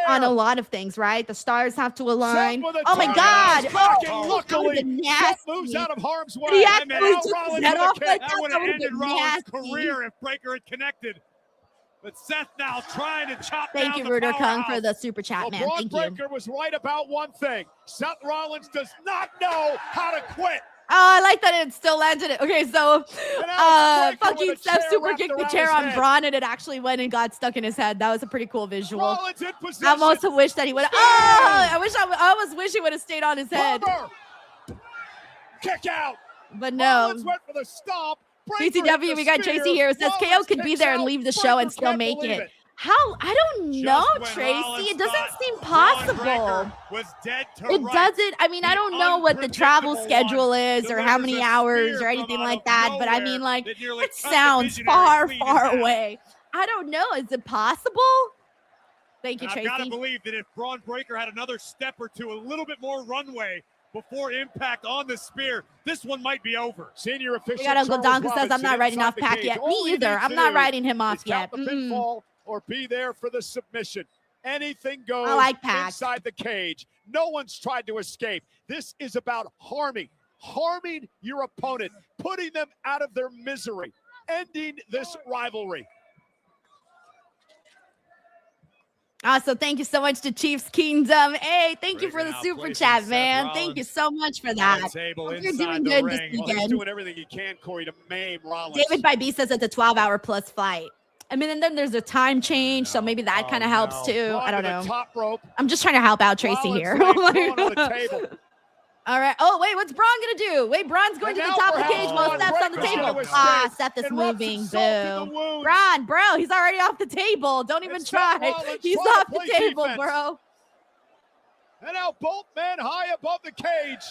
Speaker 1: on a lot of things, right? The stars have to align. Oh my God! Oh,
Speaker 2: luckily,
Speaker 1: nasty.
Speaker 2: moves out of harm's way.
Speaker 1: He
Speaker 2: And
Speaker 1: actually
Speaker 2: now
Speaker 1: took
Speaker 2: Rollins
Speaker 1: his head
Speaker 2: with a
Speaker 1: off
Speaker 2: kick.
Speaker 1: like
Speaker 4: That
Speaker 1: that.
Speaker 4: would
Speaker 1: That
Speaker 4: have
Speaker 1: would've
Speaker 4: ended
Speaker 1: been
Speaker 4: Rollins'
Speaker 1: nasty.
Speaker 4: career if Breakker had connected. But Seth now trying to chop
Speaker 1: Thank
Speaker 4: down
Speaker 1: you,
Speaker 4: the
Speaker 1: Ruder Kung,
Speaker 4: powerhouse.
Speaker 1: for the super chat, man.
Speaker 2: Braun
Speaker 1: Thank you.
Speaker 2: Breakker was right about one thing. Seth Rollins does not know how to quit.
Speaker 1: Oh, I like that it still landed it. Okay, so fucking Seth super kicked the chair on Braun, and it actually went and got stuck in his head. That was a pretty cool visual.
Speaker 2: Rollins in position.
Speaker 1: I almost wish that he would. Oh, I almost wish he would have stayed on his head.
Speaker 2: Palmer. Kick out.
Speaker 1: But no.
Speaker 2: Rollins went for the stomp. Breakker hit
Speaker 1: BTW,
Speaker 2: the
Speaker 1: we got
Speaker 2: spear.
Speaker 1: Tracy here. It says KO
Speaker 2: Rollins
Speaker 1: could be
Speaker 2: kicks
Speaker 1: there and
Speaker 2: out.
Speaker 1: leave the show and
Speaker 2: Breakker
Speaker 1: still
Speaker 2: can't
Speaker 1: make
Speaker 2: believe
Speaker 1: it. How? I don't know,
Speaker 4: Just when
Speaker 1: Tracy.
Speaker 4: Rollins
Speaker 1: It doesn't
Speaker 4: thought
Speaker 1: seem
Speaker 4: Braun
Speaker 1: possible.
Speaker 4: Breakker was dead to
Speaker 1: It
Speaker 4: rights.
Speaker 1: doesn't. I mean, I don't know what the travel schedule is or how
Speaker 4: delivers
Speaker 1: many
Speaker 4: a
Speaker 1: hours
Speaker 4: spear
Speaker 1: or
Speaker 4: from
Speaker 1: anything
Speaker 4: out
Speaker 1: like
Speaker 4: of
Speaker 1: that, but I
Speaker 4: nowhere
Speaker 1: mean, like,
Speaker 4: that nearly
Speaker 1: it
Speaker 4: cut the
Speaker 1: sounds
Speaker 4: visionary
Speaker 1: far,
Speaker 4: clean in
Speaker 1: far
Speaker 4: half.
Speaker 1: away. I don't know. Is it possible? Thank you,
Speaker 4: And I've got to
Speaker 1: Tracy.
Speaker 4: believe that if Braun Breakker had another step or two, a little bit more runway before impact on the spear, this one might be over.
Speaker 2: Senior official
Speaker 1: We got Uncle
Speaker 2: Charles
Speaker 1: Don who says, I'm not
Speaker 2: Robinson
Speaker 1: writing
Speaker 2: inside
Speaker 1: off
Speaker 2: the
Speaker 1: Pac
Speaker 2: cage.
Speaker 1: yet.
Speaker 2: All
Speaker 1: Me
Speaker 2: he
Speaker 1: either.
Speaker 2: needs
Speaker 1: I'm
Speaker 2: to
Speaker 1: not
Speaker 2: do
Speaker 1: writing him
Speaker 2: is
Speaker 1: off yet.
Speaker 2: count the pinfall or be there for the submission. Anything goes
Speaker 1: I like Pac.
Speaker 2: inside the cage. No one's tried to escape. This is about harming your opponent, putting them out of their misery, ending this rivalry.
Speaker 1: Also, thank you so much to Chiefs Kingdom. Hey, thank you for the
Speaker 4: Breakker now
Speaker 1: super
Speaker 4: placing
Speaker 1: chat,
Speaker 4: Seth
Speaker 1: man.
Speaker 4: Rollins
Speaker 1: Thank you so much for
Speaker 4: on
Speaker 1: that.
Speaker 4: the table
Speaker 1: Hope you're
Speaker 4: inside
Speaker 1: doing
Speaker 4: the
Speaker 1: good
Speaker 4: ring.
Speaker 1: this
Speaker 2: Well, he's
Speaker 1: weekend.
Speaker 2: doing everything he can, Corey, to maim Rollins.
Speaker 1: David by B says it's a 12-hour plus flight. I mean, and then there's a time change, so maybe that kind of helps too.
Speaker 2: Braun
Speaker 1: I don't
Speaker 2: to the
Speaker 1: know.
Speaker 2: top rope.
Speaker 1: I'm just trying to help out Tracy
Speaker 2: Rollins
Speaker 1: here.
Speaker 2: laid Braun on the table.
Speaker 1: All right. Oh, wait, what's Braun going to do? Wait, Braun's going
Speaker 2: And
Speaker 1: to the
Speaker 2: now
Speaker 1: top of the
Speaker 2: perhaps
Speaker 1: cage while
Speaker 2: Braun
Speaker 1: Seth's on the
Speaker 2: Breakker's
Speaker 1: table.
Speaker 2: gonna
Speaker 1: Ah,
Speaker 2: escape
Speaker 1: Seth is
Speaker 2: and rubs
Speaker 1: moving.
Speaker 2: some salt in the
Speaker 1: Boom.
Speaker 2: wounds.
Speaker 1: Braun, bro, he's already off the table. Don't even
Speaker 2: And Seth
Speaker 1: try.
Speaker 2: Rollins
Speaker 1: He's
Speaker 2: trying to
Speaker 1: off the
Speaker 2: play
Speaker 1: table,
Speaker 2: defense.
Speaker 1: bro.
Speaker 2: And now both men high above the cage.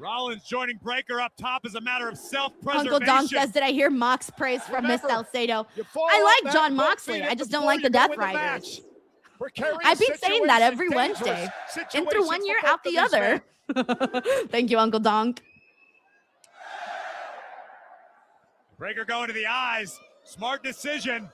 Speaker 4: Rollins joining Breakker up top as a matter of self-preservation.
Speaker 1: Uncle Don says, did I hear Mox praise from Miss
Speaker 2: Remember,
Speaker 1: Salcedo?
Speaker 2: You fall
Speaker 1: I
Speaker 2: off
Speaker 1: like
Speaker 2: that
Speaker 1: John
Speaker 2: both
Speaker 1: Moxley.
Speaker 2: feet
Speaker 1: I
Speaker 2: at
Speaker 1: just
Speaker 2: the
Speaker 1: don't
Speaker 2: floor,
Speaker 1: like the
Speaker 2: you go
Speaker 1: Death
Speaker 2: in the
Speaker 1: Riders.
Speaker 2: match. Precarious
Speaker 1: I've been saying that every
Speaker 2: situation,
Speaker 1: Wednesday.
Speaker 2: dangerous
Speaker 1: Enter one
Speaker 2: situation
Speaker 1: year,
Speaker 2: for
Speaker 1: out
Speaker 2: both
Speaker 1: the
Speaker 2: of these men.
Speaker 1: other. Thank you, Uncle Donk.
Speaker 4: Breakker going to the eyes. Smart decision.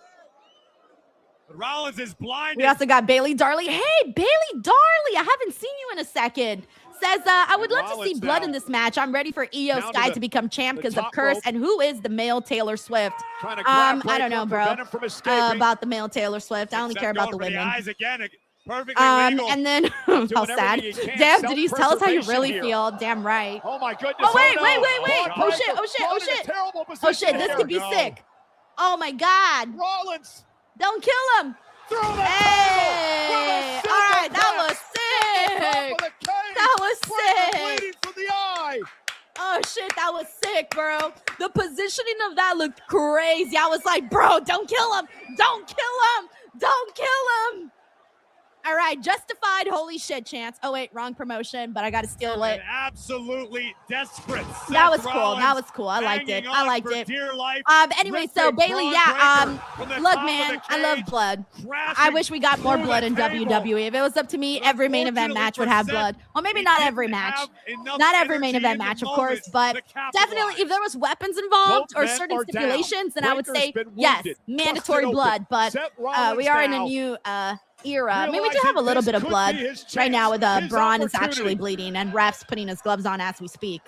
Speaker 4: But Rollins is blinded.
Speaker 1: We also got Bailey Darley. Hey, Bailey Darley, I haven't seen you in a second. Says, I would love to see
Speaker 2: Rollins
Speaker 1: blood
Speaker 2: now.
Speaker 1: in this match. I'm ready for Io
Speaker 2: Down to
Speaker 1: Sky
Speaker 2: the-
Speaker 1: to become champ
Speaker 2: the
Speaker 1: because of
Speaker 2: top
Speaker 1: Curse.
Speaker 2: rope.
Speaker 1: And who is the male Taylor Swift?
Speaker 2: Trying to grab
Speaker 1: I don't know,
Speaker 2: Breakker,
Speaker 1: bro.
Speaker 2: prevent him from escaping.
Speaker 1: About the male Taylor Swift. I only
Speaker 4: Seth
Speaker 1: care about
Speaker 4: going
Speaker 1: the
Speaker 4: for
Speaker 1: women.
Speaker 4: eyes again. Perfectly legal.
Speaker 1: And then, how sad.
Speaker 2: everything he can.
Speaker 1: Damn, Denise, tell us how you
Speaker 2: Self-preservation
Speaker 1: really
Speaker 2: here.
Speaker 1: feel. Damn right.
Speaker 2: Oh my goodness.
Speaker 1: Oh, wait,
Speaker 2: no.
Speaker 1: wait.
Speaker 2: Braun
Speaker 1: Oh, shit,
Speaker 2: Breakker
Speaker 1: oh, shit, oh,
Speaker 2: caught in a
Speaker 1: shit.
Speaker 2: terrible
Speaker 1: Oh shit,
Speaker 2: position
Speaker 1: this
Speaker 2: here.
Speaker 1: could be
Speaker 4: No.
Speaker 1: sick. Oh my God.
Speaker 2: Rollins
Speaker 1: Don't kill him.
Speaker 2: through the
Speaker 1: Hey.
Speaker 2: table.
Speaker 1: All right, that was sick. That was sick.
Speaker 2: Bleeding from the eye.
Speaker 1: Oh shit, that was sick, bro. The positioning of that looked crazy. I was like, bro, don't kill him. Don't kill him. Don't kill him. All right, justified. Holy shit, chance. Oh wait, wrong promotion, but I got to steal it.
Speaker 4: And absolutely desperate.
Speaker 1: That was
Speaker 4: Seth
Speaker 1: cool. That
Speaker 4: Rollins
Speaker 1: was cool. I liked it.
Speaker 4: hanging
Speaker 1: I
Speaker 4: on
Speaker 1: liked
Speaker 4: for
Speaker 1: it.
Speaker 4: dear life.
Speaker 1: Anyway,
Speaker 4: Ripped
Speaker 1: so
Speaker 4: a
Speaker 1: Bailey,
Speaker 4: Braun
Speaker 1: yeah.
Speaker 4: Breaker from the
Speaker 1: Look,
Speaker 4: top of
Speaker 1: man,
Speaker 4: the
Speaker 1: I love
Speaker 4: cage,
Speaker 1: blood. I
Speaker 4: crashing
Speaker 1: wish we got more
Speaker 4: through
Speaker 1: blood
Speaker 4: the
Speaker 1: in
Speaker 4: table.
Speaker 1: WWE. If it was up to me,
Speaker 4: But
Speaker 1: every main event
Speaker 4: unfortunately
Speaker 1: match would
Speaker 4: for
Speaker 1: have
Speaker 4: Seth,
Speaker 1: blood. Well, maybe
Speaker 4: he
Speaker 1: not
Speaker 4: didn't
Speaker 1: every match.
Speaker 4: have enough
Speaker 1: Not every main
Speaker 4: energy
Speaker 1: event
Speaker 4: in the
Speaker 1: match, of
Speaker 4: moment
Speaker 1: course, but
Speaker 4: to
Speaker 1: definitely
Speaker 4: capitalize.
Speaker 1: if there was weapons involved
Speaker 2: Both
Speaker 1: or
Speaker 2: men
Speaker 1: certain
Speaker 2: are down.
Speaker 1: stipulations, then I would
Speaker 2: Breaker's
Speaker 1: say
Speaker 2: been
Speaker 1: yes,
Speaker 2: wounded,
Speaker 1: mandatory
Speaker 2: busted
Speaker 1: blood.
Speaker 2: open.
Speaker 1: But
Speaker 2: Seth Rollins
Speaker 1: we are in a
Speaker 2: now
Speaker 1: new era. Maybe we do
Speaker 2: realizing
Speaker 1: have a little
Speaker 2: this
Speaker 1: bit of
Speaker 2: could
Speaker 1: blood
Speaker 2: be his
Speaker 1: right now
Speaker 2: chance,
Speaker 1: with
Speaker 2: his
Speaker 1: Braun is
Speaker 2: opportunity.
Speaker 1: actually bleeding and refs putting his gloves on as we speak.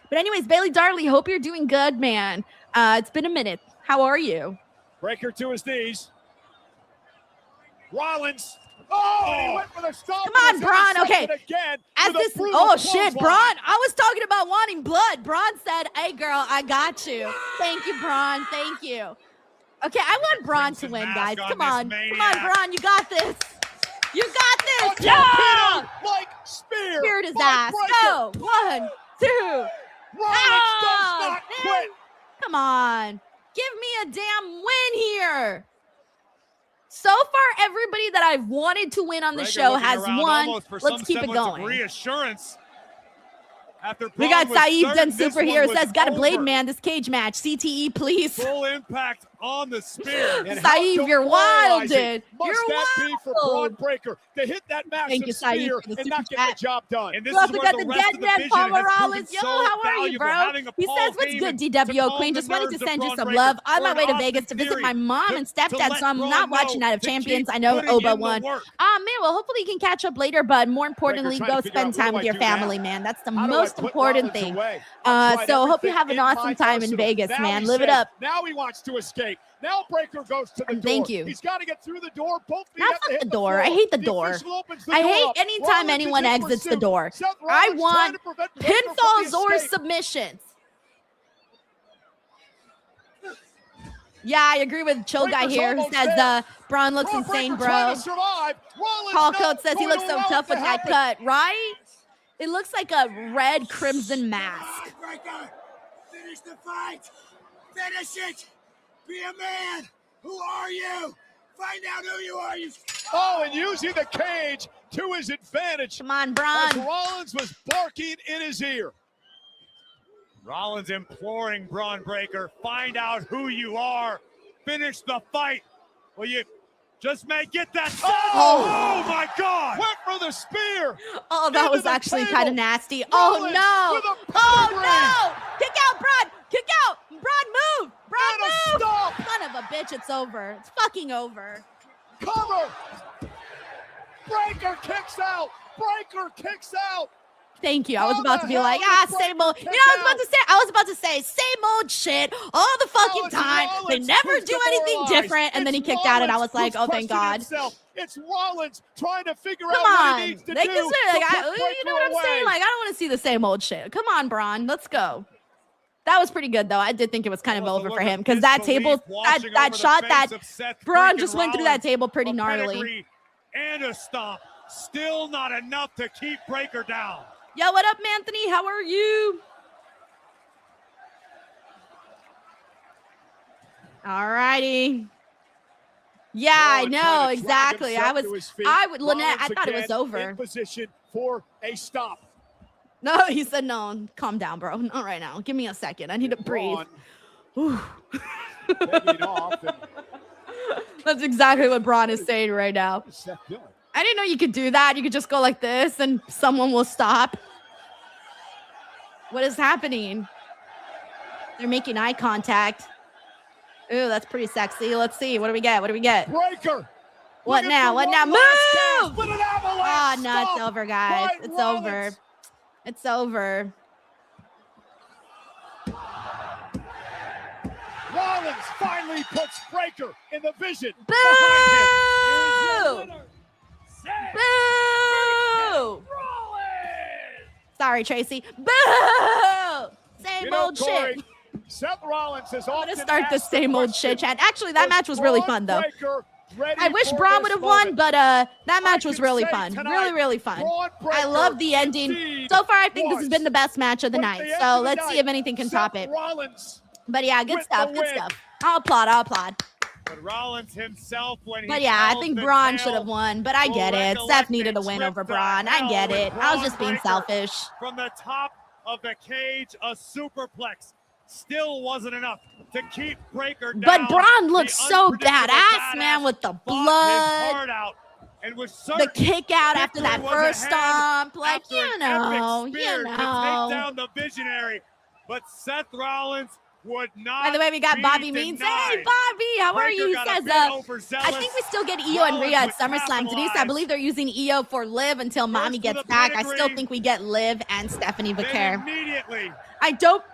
Speaker 1: But anyways, Bailey Darley, hope you're doing good, man. It's been a minute. How are you?
Speaker 2: Breaker to his knees. Rollins. Oh, he went for the stop.
Speaker 1: Come on, Braun. Okay.
Speaker 2: Again
Speaker 1: As this, oh shit, Braun. I was talking about wanting blood. Braun said, "Hey, girl, I got you." Thank you, Braun. Thank you. Okay, I want Braun to win, guys. Come on, Braun. You got this. You got this. Yeah.
Speaker 2: Like spear.
Speaker 1: Speared his
Speaker 2: by
Speaker 1: ass.
Speaker 2: Breaker.
Speaker 1: Go. 1, 2.
Speaker 2: Rollins does not quit.
Speaker 1: Come on. Give me a damn win here. So far, everybody that I've wanted to win on the show has won. Let's keep it going.
Speaker 4: Reassurance. After
Speaker 1: We got
Speaker 4: Braun was
Speaker 1: Saeed
Speaker 4: certain
Speaker 1: Done
Speaker 4: this
Speaker 1: Super
Speaker 4: one
Speaker 1: here.
Speaker 4: was
Speaker 1: Says, got a blade,
Speaker 4: over.
Speaker 1: man. This cage match. CTE, please.
Speaker 4: Full impact on the spear.
Speaker 2: And how
Speaker 1: Saeed, you're wild,
Speaker 2: demoralizing
Speaker 1: dude.
Speaker 2: Must
Speaker 1: You're
Speaker 2: that be for Braun
Speaker 1: wild.
Speaker 2: Breaker to hit that massive
Speaker 1: Thank you, Saeed,
Speaker 2: spear
Speaker 1: for the
Speaker 2: and
Speaker 1: super
Speaker 2: not get
Speaker 1: chat.
Speaker 2: the job done?
Speaker 4: And this
Speaker 1: We also
Speaker 4: is
Speaker 1: got
Speaker 4: where
Speaker 1: the
Speaker 4: the rest
Speaker 1: dead
Speaker 4: of the
Speaker 1: man,
Speaker 4: vision
Speaker 1: Paul
Speaker 4: has
Speaker 1: Morales.
Speaker 4: proven
Speaker 1: Yo,
Speaker 4: so
Speaker 1: how are you,
Speaker 4: valuable.
Speaker 1: bro?
Speaker 4: Having a
Speaker 1: He
Speaker 4: Paul
Speaker 1: says, what's
Speaker 4: Heyman
Speaker 1: good,
Speaker 4: to
Speaker 1: DWO
Speaker 4: calm
Speaker 1: Queen?
Speaker 4: the
Speaker 1: Just wanted to
Speaker 4: nerves of
Speaker 1: send you
Speaker 4: Braun
Speaker 1: some
Speaker 4: Breaker.
Speaker 1: love on
Speaker 4: For
Speaker 1: my
Speaker 4: an
Speaker 1: way to
Speaker 4: Austin
Speaker 1: Vegas to visit
Speaker 4: Theory
Speaker 1: my mom
Speaker 4: to-
Speaker 1: and
Speaker 4: to
Speaker 1: stepdad,
Speaker 4: let
Speaker 1: so I'm
Speaker 4: Braun
Speaker 1: not
Speaker 4: know
Speaker 1: watching Night of
Speaker 4: to
Speaker 1: Champions.
Speaker 4: keep
Speaker 1: I know
Speaker 4: putting
Speaker 1: Oba
Speaker 4: in the
Speaker 1: won.
Speaker 4: work.
Speaker 1: Man, well, hopefully you can catch up later, but more importantly,
Speaker 2: trying to
Speaker 1: go
Speaker 2: figure out,
Speaker 1: spend
Speaker 2: what do
Speaker 1: time with
Speaker 2: I
Speaker 1: your
Speaker 2: do
Speaker 1: family,
Speaker 2: now?
Speaker 1: man. That's the
Speaker 2: How do I
Speaker 1: most
Speaker 2: put
Speaker 1: important
Speaker 2: Rollins
Speaker 1: thing.
Speaker 2: away? I've tried
Speaker 1: So hope you
Speaker 2: everything
Speaker 1: have an
Speaker 2: in
Speaker 1: awesome
Speaker 2: my
Speaker 1: time in
Speaker 2: arsenal.
Speaker 1: Vegas,
Speaker 2: Now
Speaker 1: man.
Speaker 2: he
Speaker 1: Live it
Speaker 2: says-
Speaker 1: up.
Speaker 2: Now he wants to escape. Now Breaker goes to the door.
Speaker 1: Thank you.
Speaker 2: He's got to get through the door. Both feet
Speaker 1: That's
Speaker 2: have to
Speaker 1: not
Speaker 2: hit
Speaker 1: the door. I
Speaker 2: floor.
Speaker 1: hate the
Speaker 2: The
Speaker 1: door.
Speaker 2: official opens the
Speaker 1: I
Speaker 2: door
Speaker 1: hate
Speaker 2: up.
Speaker 1: anytime
Speaker 2: Rollins is
Speaker 1: anyone
Speaker 2: in
Speaker 1: exits the
Speaker 2: pursuit.
Speaker 1: door.
Speaker 2: Seth
Speaker 1: I
Speaker 2: Rollins trying
Speaker 1: want
Speaker 2: to prevent Breaker from
Speaker 1: pinfalls
Speaker 2: the
Speaker 1: or
Speaker 2: escape.
Speaker 1: submissions. Yeah, I agree with Chill Guy
Speaker 2: Breaker's
Speaker 1: here who
Speaker 2: almost
Speaker 1: says
Speaker 2: there.
Speaker 1: Braun looks
Speaker 2: Braun
Speaker 1: insane,
Speaker 2: Breaker trying
Speaker 1: bro.
Speaker 2: to survive. Rollins
Speaker 1: Paul
Speaker 2: not
Speaker 1: Coates says he
Speaker 2: going
Speaker 1: looks
Speaker 2: to
Speaker 1: so
Speaker 2: allow
Speaker 1: tough
Speaker 2: it
Speaker 1: with
Speaker 2: to
Speaker 1: that
Speaker 2: happen.
Speaker 1: cut, right? It looks like a red crimson mask.
Speaker 6: Breaker, finish the fight. Finish it. Be a man. Who are you? Find out who you are. You.
Speaker 2: Oh, and using the cage to his advantage.
Speaker 1: Come on,
Speaker 2: As
Speaker 1: Braun.
Speaker 2: Rollins was barking in his ear.
Speaker 4: Rollins imploring Braun Breaker, find out who you are. Finish the fight. Well, you just may get that. Oh my God!
Speaker 2: Went for the spear.
Speaker 1: Oh, that
Speaker 2: Into
Speaker 1: was
Speaker 2: the
Speaker 1: actually
Speaker 2: table.
Speaker 1: kind of nasty. Oh,
Speaker 2: Rollins
Speaker 1: no.
Speaker 2: with a
Speaker 1: Oh,
Speaker 2: pedigree.
Speaker 1: no. Kick out, Braun. Kick out. Braun, move. Braun,
Speaker 2: And a
Speaker 1: move.
Speaker 2: stop.
Speaker 1: Son of a bitch, it's over. It's fucking over.
Speaker 2: Cover. Breaker kicks out. Breaker kicks out.
Speaker 1: Thank you. I was
Speaker 2: How
Speaker 1: about
Speaker 2: the
Speaker 1: to be
Speaker 2: hell
Speaker 1: like,
Speaker 2: did
Speaker 1: same
Speaker 2: Breaker
Speaker 1: old.
Speaker 2: kick
Speaker 1: You know, I
Speaker 2: out?
Speaker 1: was about to say, same old shit all the fucking
Speaker 2: it's
Speaker 1: time. They
Speaker 2: Rollins
Speaker 1: never
Speaker 2: who's
Speaker 1: do anything
Speaker 2: demoralized.
Speaker 1: different. And then he
Speaker 2: It's
Speaker 1: kicked out, and I
Speaker 2: Rollins
Speaker 1: was like,
Speaker 2: who's
Speaker 1: oh, thank
Speaker 2: questioning
Speaker 1: God.
Speaker 2: himself. It's Rollins trying to figure
Speaker 1: Come
Speaker 2: out what
Speaker 1: on.
Speaker 2: he needs to
Speaker 1: They
Speaker 2: do.
Speaker 1: can say, like,
Speaker 2: to
Speaker 1: you
Speaker 2: put
Speaker 1: know
Speaker 2: Breaker
Speaker 1: what I'm
Speaker 2: away.
Speaker 1: saying? Like, I don't want to see the same old shit. Come on, Braun. Let's go. That was pretty good, though. I did think it was kind of over for him because that table, that shot that Braun just went through that table pretty gnarly.
Speaker 4: And a stomp. Still not enough to keep Breaker down.
Speaker 1: Yo, what up, Anthony? How are you? All righty. Yeah, I
Speaker 2: Rollins
Speaker 1: know,
Speaker 2: trying to drag
Speaker 1: exactly.
Speaker 2: himself to his feet.
Speaker 1: Lynette, I
Speaker 2: Rollins
Speaker 1: thought it was
Speaker 2: again
Speaker 1: over.
Speaker 2: In position for a stop.
Speaker 1: No, he said, no, calm down, bro. Not right now. Give me a second. I need to breathe.
Speaker 2: Braun begging off. And
Speaker 1: That's exactly what Braun is saying right now.
Speaker 2: what is Seth doing?
Speaker 1: I didn't know you could do that. You could just go like this and someone will stop. What is happening? They're making eye contact. Ooh, that's pretty sexy. Let's see. What do we get? What do we get?
Speaker 2: Breaker.
Speaker 1: What
Speaker 2: looking
Speaker 1: now?
Speaker 2: for
Speaker 1: What
Speaker 2: one
Speaker 1: now?
Speaker 2: last gasp
Speaker 1: Move!
Speaker 2: with an avalanche
Speaker 1: Oh, no, it's
Speaker 2: stop
Speaker 1: over, guys.
Speaker 2: by
Speaker 1: It's
Speaker 2: Rollins.
Speaker 1: over. It's over.
Speaker 2: Rollins finally puts Breaker in the vision
Speaker 1: Boo!
Speaker 2: behind him.
Speaker 1: Boo! Sorry, Tracy. Boo! Same
Speaker 2: You know,
Speaker 1: old
Speaker 2: Corey,
Speaker 1: shit.
Speaker 2: Seth Rollins has
Speaker 1: I'm
Speaker 2: often
Speaker 1: gonna start the
Speaker 2: asked the
Speaker 1: same old
Speaker 2: question,
Speaker 1: shit chat. Actually, that
Speaker 2: was
Speaker 1: match was really
Speaker 2: Braun
Speaker 1: fun, though.
Speaker 2: Breaker ready
Speaker 1: I wish
Speaker 2: for
Speaker 1: Braun
Speaker 2: this
Speaker 1: would have won,
Speaker 2: moment?
Speaker 1: but that match
Speaker 2: I
Speaker 1: was
Speaker 2: can
Speaker 1: really
Speaker 2: say
Speaker 1: fun.
Speaker 2: tonight,
Speaker 1: Really, really fun.
Speaker 2: Braun
Speaker 1: I
Speaker 2: Breaker
Speaker 1: love the ending.
Speaker 2: indeed
Speaker 1: So far, I think this has
Speaker 2: was.
Speaker 1: been the best match of the
Speaker 2: But
Speaker 1: night.
Speaker 2: at the end
Speaker 1: So
Speaker 2: of the
Speaker 1: let's see
Speaker 2: night,
Speaker 1: if anything can
Speaker 2: Seth
Speaker 1: top it.
Speaker 2: Rollins
Speaker 1: But yeah, good
Speaker 2: with
Speaker 1: stuff.
Speaker 2: the
Speaker 1: Good
Speaker 2: win.
Speaker 1: stuff. I'll applaud.
Speaker 4: But Rollins himself, when he
Speaker 1: But yeah, I
Speaker 4: held
Speaker 1: think
Speaker 4: the
Speaker 1: Braun
Speaker 4: tail,
Speaker 1: should have won, but I
Speaker 4: will
Speaker 1: get it.
Speaker 4: recollect
Speaker 1: Steph needed
Speaker 4: they
Speaker 1: a win over
Speaker 4: tripped the
Speaker 1: Braun. I
Speaker 4: hell
Speaker 1: get
Speaker 4: with
Speaker 1: it. I was
Speaker 4: Braun
Speaker 1: just being
Speaker 4: Breaker
Speaker 1: selfish.
Speaker 4: From the top of the cage, a superplex still wasn't enough to keep Breaker down.
Speaker 1: But Braun looks
Speaker 4: The
Speaker 1: so
Speaker 4: unpredictable
Speaker 1: badass, man, with the
Speaker 4: fought his
Speaker 1: blood,
Speaker 4: heart out and was
Speaker 1: the
Speaker 4: certain
Speaker 1: kick out after
Speaker 4: victory
Speaker 1: that
Speaker 4: was
Speaker 1: first
Speaker 4: ahead
Speaker 1: stomp. Like,
Speaker 4: after
Speaker 1: you
Speaker 4: an
Speaker 1: know,
Speaker 4: epic
Speaker 1: you
Speaker 4: spear to take
Speaker 1: know.
Speaker 4: down the Visionary. But Seth Rollins would not.
Speaker 1: By the way, we got
Speaker 4: be
Speaker 1: Bobby Means. Hey,
Speaker 4: denied.
Speaker 1: Bobby, how are
Speaker 4: Breaker
Speaker 1: you? He
Speaker 4: got a
Speaker 1: says,
Speaker 4: bit
Speaker 1: I
Speaker 4: overzealous.
Speaker 1: think we still get Io and Rhea at
Speaker 4: Rollins would
Speaker 1: SummerSlam. Denise, I
Speaker 4: capitalize.
Speaker 1: believe they're using Io for Liv until Mommy
Speaker 4: with
Speaker 1: gets
Speaker 4: a
Speaker 1: back. I still
Speaker 4: pedigree.
Speaker 1: think we get Liv and Stephanie
Speaker 4: Then
Speaker 1: Vaquer.
Speaker 4: immediately
Speaker 1: I don't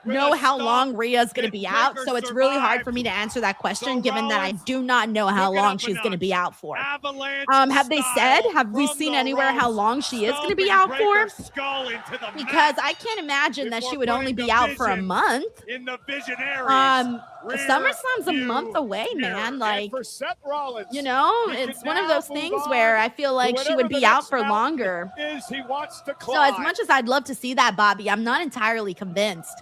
Speaker 4: with
Speaker 1: know
Speaker 4: a
Speaker 1: how
Speaker 4: stomp,
Speaker 1: long Rhea's going to
Speaker 4: did
Speaker 1: be out,
Speaker 4: Breaker
Speaker 1: so it's really hard
Speaker 4: survive?
Speaker 1: for me to answer that question,
Speaker 4: So
Speaker 1: given that I
Speaker 4: Rollins
Speaker 1: do not know how
Speaker 4: took it
Speaker 1: long
Speaker 4: up a
Speaker 1: she's going to be
Speaker 4: notch.
Speaker 1: out for.
Speaker 4: Avalanche
Speaker 1: Have they said?
Speaker 4: style
Speaker 1: Have we
Speaker 4: from
Speaker 1: seen
Speaker 4: the
Speaker 1: anywhere how
Speaker 4: ropes,
Speaker 1: long she is going to be
Speaker 4: stomping
Speaker 1: out for?
Speaker 4: Breaker's skull into the
Speaker 1: Because
Speaker 4: mat
Speaker 1: I can't imagine that
Speaker 4: before
Speaker 1: she would only
Speaker 4: putting
Speaker 1: be out for a
Speaker 4: division
Speaker 1: month.
Speaker 4: in the Visionaries. Rear
Speaker 1: SummerSlam's a
Speaker 4: view
Speaker 1: month away,
Speaker 4: mirror.
Speaker 1: man.
Speaker 2: And
Speaker 1: Like,
Speaker 2: for Seth Rollins,
Speaker 1: you know,
Speaker 2: he
Speaker 1: it's
Speaker 2: can
Speaker 1: one of
Speaker 2: now
Speaker 1: those
Speaker 2: move
Speaker 1: things
Speaker 2: on
Speaker 1: where I feel
Speaker 2: to
Speaker 1: like she
Speaker 2: whatever
Speaker 1: would
Speaker 2: the
Speaker 1: be out
Speaker 2: next
Speaker 1: for
Speaker 2: mountain
Speaker 1: longer.
Speaker 2: is he wants to climb.
Speaker 1: So as much as I'd love to see that, Bobby, I'm not entirely convinced.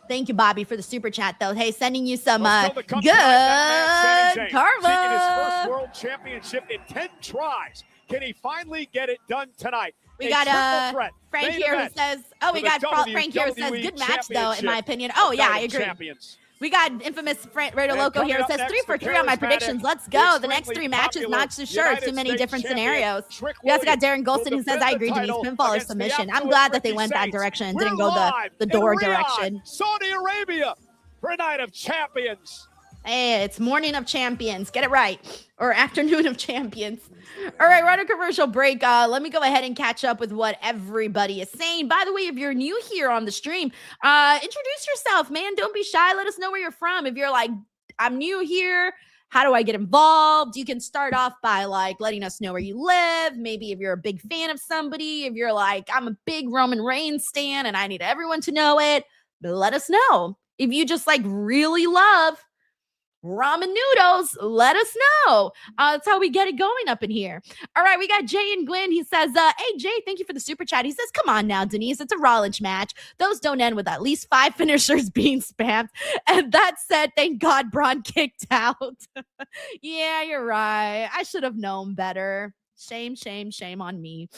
Speaker 1: Thank you, Bobby, for the super chat, though. Hey, sending you some
Speaker 2: Well, still to come tonight, that man,
Speaker 1: good
Speaker 2: Sami Zayn, seeking his
Speaker 1: karma.
Speaker 2: first world championship in 10 tries. Can he finally get it done tonight?
Speaker 1: We
Speaker 2: A
Speaker 1: got
Speaker 2: triple threat
Speaker 1: Frank
Speaker 2: main
Speaker 1: here who
Speaker 2: event
Speaker 1: says, oh, we
Speaker 2: for the
Speaker 1: got Frank here who says,
Speaker 2: WWE
Speaker 1: good match, though, in my
Speaker 2: Championship
Speaker 1: opinion. Oh, yeah,
Speaker 2: Night
Speaker 1: I
Speaker 2: of
Speaker 1: agree.
Speaker 2: Champions.
Speaker 1: We got infamous Radio
Speaker 2: And
Speaker 1: Loco
Speaker 2: coming
Speaker 1: here who
Speaker 2: up
Speaker 1: says
Speaker 2: next,
Speaker 1: 3 for
Speaker 2: the
Speaker 1: 3 on my
Speaker 2: charismatic,
Speaker 1: predictions. Let's go. The next
Speaker 2: extremely
Speaker 1: 3 matches,
Speaker 2: popular
Speaker 1: not too sure.
Speaker 2: United
Speaker 1: Too many
Speaker 2: States
Speaker 1: different
Speaker 2: champion,
Speaker 1: scenarios.
Speaker 2: Trick
Speaker 1: We also got
Speaker 2: Williams
Speaker 1: Darren Golston
Speaker 2: will
Speaker 1: who says,
Speaker 2: defend
Speaker 1: I
Speaker 2: the
Speaker 1: agree, Denise.
Speaker 2: title
Speaker 1: Pinfall or
Speaker 2: against the
Speaker 1: submission. I'm
Speaker 2: absolute
Speaker 1: glad that they
Speaker 2: Ricky
Speaker 1: went that
Speaker 2: Saints.
Speaker 1: direction and
Speaker 2: We're
Speaker 1: didn't go
Speaker 2: live
Speaker 1: the
Speaker 2: in
Speaker 1: door
Speaker 2: Riyadh,
Speaker 1: direction.
Speaker 2: Saudi Arabia for Night of Champions.
Speaker 1: Hey, it's morning of champions. Get it right. Or afternoon of champions. All right, we're on a commercial break. Let me go ahead and catch up with what everybody is saying. By the way, if you're new here on the stream, introduce yourself, man. Don't be shy. Let us know where you're from. If you're like, I'm new here, how do I get involved? You can start off by like letting us know where you live. Maybe if you're a big fan of somebody, if you're like, I'm a big Roman Reigns stan and I need everyone to know it, let us know. If you just like really love ramen noodles, let us know. That's how we get it going up in here. All right, we got Jay and Gwen. He says, hey, Jay, thank you for the super chat. He says, come on now, Denise. It's a Rollins match. Those don't end with at least 5 finishers being spammed. And that said, thank God Braun kicked out. Yeah, you're right. I should have known better. Shame, shame, shame on me.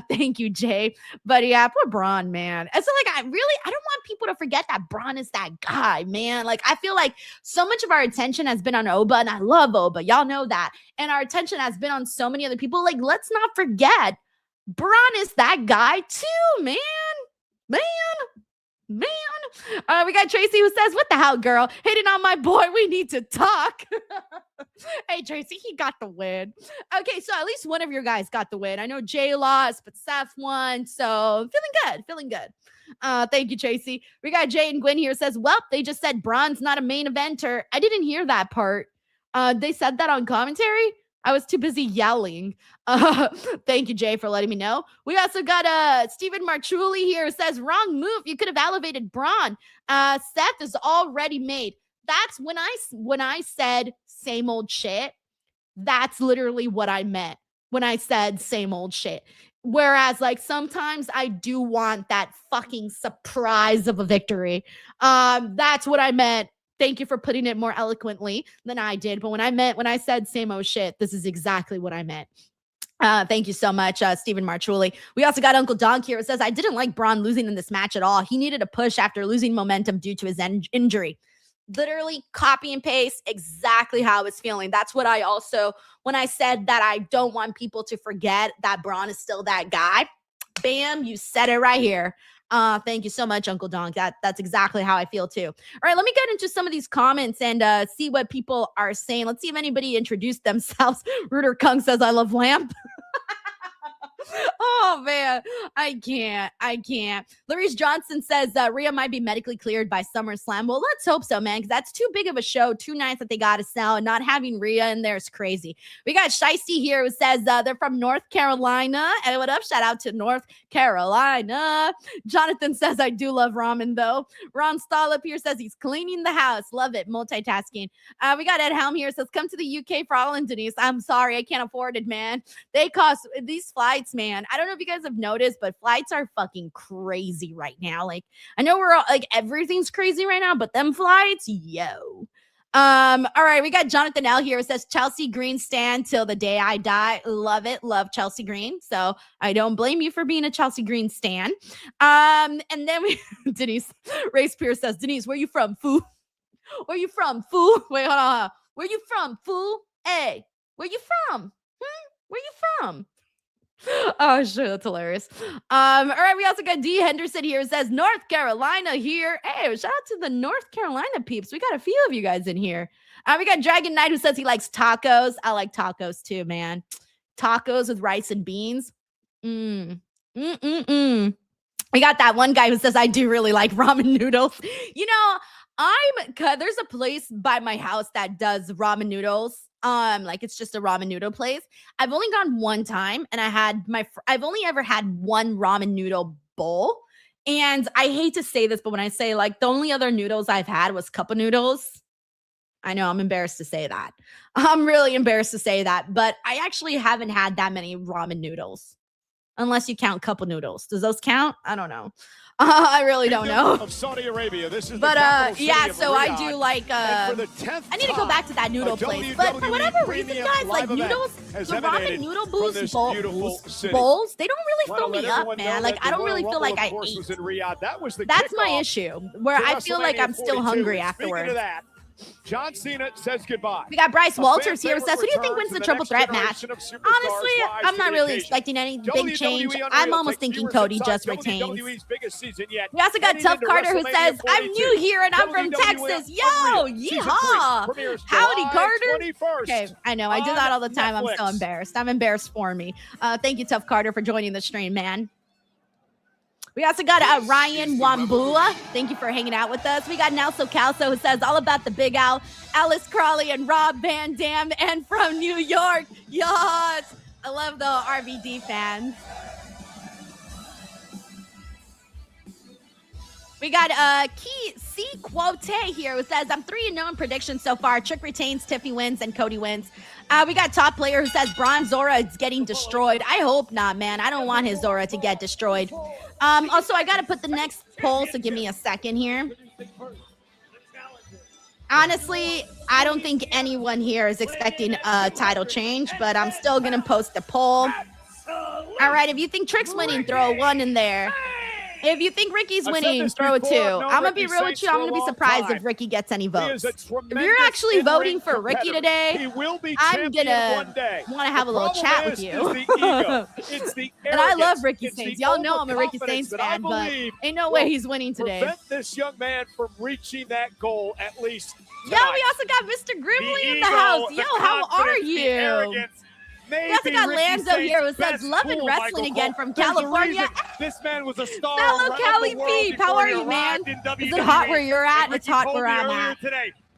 Speaker 1: Thank you, Jay. But yeah, poor Braun, man. And so like, I don't want people to forget that Braun is that guy, man. Like, I feel like so much of our attention has been on Oba, and I love Oba. Y'all know that. And our attention has been on so many other people. Like, let's not forget, Braun is that guy too, man. We got Tracy who says, what the hell, girl? Hitting on my boy. We need to talk. Hey, Tracy, he got the win. Okay, so at least one of your guys got the win. I know Jay lost, but Seth won. So feeling good. Thank you, Tracy. We got Jay and Gwen here says, well, they just said Braun's not a main eventer. I didn't hear that part. They said that on commentary. I was too busy yelling. Thank you, Jay, for letting me know. We also got Stephen Marchuli here who says, wrong move. You could have elevated Braun. Seth is already made. That's when I said same old shit. That's literally what I meant when I said same old shit. Whereas, like, sometimes I do want that fucking surprise of a victory. That's what I meant. Thank you for putting it more eloquently than I did. But when I said same old shit, this is exactly what I meant. Thank you so much, Stephen Marchuli. We also got Uncle Donk here. It says, I didn't like Braun losing in this match at all. He needed a push after losing momentum due to his injury. Literally copy and paste exactly how I was feeling. That's what I also, when I said that I don't want people to forget that Braun is still that guy. Bam, you said it right here. Thank you so much, Uncle Donk. That's exactly how I feel too. All right, let me get into some of these comments and see what people are saying. Let's see if anybody introduced themselves. Rooter Kung says, I love lamp. Oh, man. I can't. Larice Johnson says Rhea might be medically cleared by SummerSlam. Well, let's hope so, man, because that's too big of a show, 2 nights that they got to sell, and not having Rhea in there is crazy. We got Shiesty here who says they're from North Carolina. And what up? Shout out to North Carolina. Jonathan says, I do love ramen, though. Ron Stahl up here says he's cleaning the house. Love it. Multitasking. We got Ed Helm here says, come to the UK for all in Denise. I'm sorry. I can't afford it, man. They cost these flights, man. I don't know if you guys have noticed, but flights are fucking crazy right now. Like, I know we're all like, everything's crazy right now, but them flights, yo. All right, we got Jonathan L here. It says Chelsea Green stand till the day I die. Love it. Love Chelsea Green. So I don't blame you for being a Chelsea Green stan. And then Denise Race Pierce says, Denise, where you from, fool? Where you from, fool? Wait, hold on. Where you from, fool? Hey, where you from? Where you from? Oh, sure, that's hilarious. All right, we also got D Henderson here. It says North Carolina here. Hey, shout out to the North Carolina peeps. We got a few of you guys in here. We got Dragon Knight who says he likes tacos. I like tacos too, man. Tacos with rice and beans. We got that one guy who says I do really like ramen noodles. You know, there's a place by my house that does ramen noodles. Like it's just a ramen noodle place. I've only gone one time, and I've only ever had one ramen noodle bowl. And I hate to say this, but when I say like the only other noodles I've had was cup of noodles. I know I'm embarrassed to say that. I'm really embarrassed to say that, but I actually haven't had that many ramen noodles. Unless you count couple noodles. Does those count? I don't know. I really don't know.
Speaker 2: Of Saudi Arabia. This is
Speaker 1: but yeah,
Speaker 2: of
Speaker 1: so
Speaker 2: Riyadh.
Speaker 1: I do like
Speaker 2: For the 10th
Speaker 1: I need to go back to that noodle place. But for whatever reason, guys, like noodles, the ramen noodle bowls, they don't really fill me up, man. Like I don't really feel like I ate. That's my issue, where I feel like I'm still hungry afterwards.
Speaker 2: John Cena says goodbye.
Speaker 1: We got Bryce Walters here. Says, who do you think wins the triple threat match? Honestly, I'm not really expecting any big change. I'm almost thinking Cody just retains. We also got Tough Carter who says, I'm new here and I'm from Texas. Yo, yeehaw. Howdy, Carter. Okay, I know. I do that all the time. I'm so embarrassed. I'm embarrassed for me. Thank you, Tough Carter, for joining the stream, man. We also got Ryan Wambua. Thank you for hanging out with us. We got Nelson Calso who says all about the Big Al, Alice Crawley, and Rob Van Dam, and from New York. Yes. I love the RVD fans. We got C Quote here who says, I'm 3-0 in predictions so far. Trick retains, Tiffy wins, and Cody wins. We got Top Player who says Braun Zora is getting destroyed. I hope not, man. I don't want his Zora to get destroyed. Also, I got to put the next poll, so give me a second here. Honestly, I don't think anyone here is expecting a title change, but I'm still going to post the poll. All right, if you think Trick's winning, throw a 1 in there. If you think Ricky's winning, throw a 2. I'm going to be real with you. I'm going to be surprised if Ricky gets any votes. If you're actually voting for Ricky today, I'm going to want to have a little chat with you. And I love Ricky Saints. Y'all know I'm a Ricky Saints fan, but ain't no way he's winning today.
Speaker 2: Prevent this young man from reaching that goal at least
Speaker 1: tonight. Yo, we also got Mr. Grimley in the house. Yo, how are you? We also got Lando here who says, loving wrestling again from California.
Speaker 2: This man was a star.
Speaker 1: Fellow Cali Peep, how are you, man? Is it hot where you're at? It's hot where I'm at.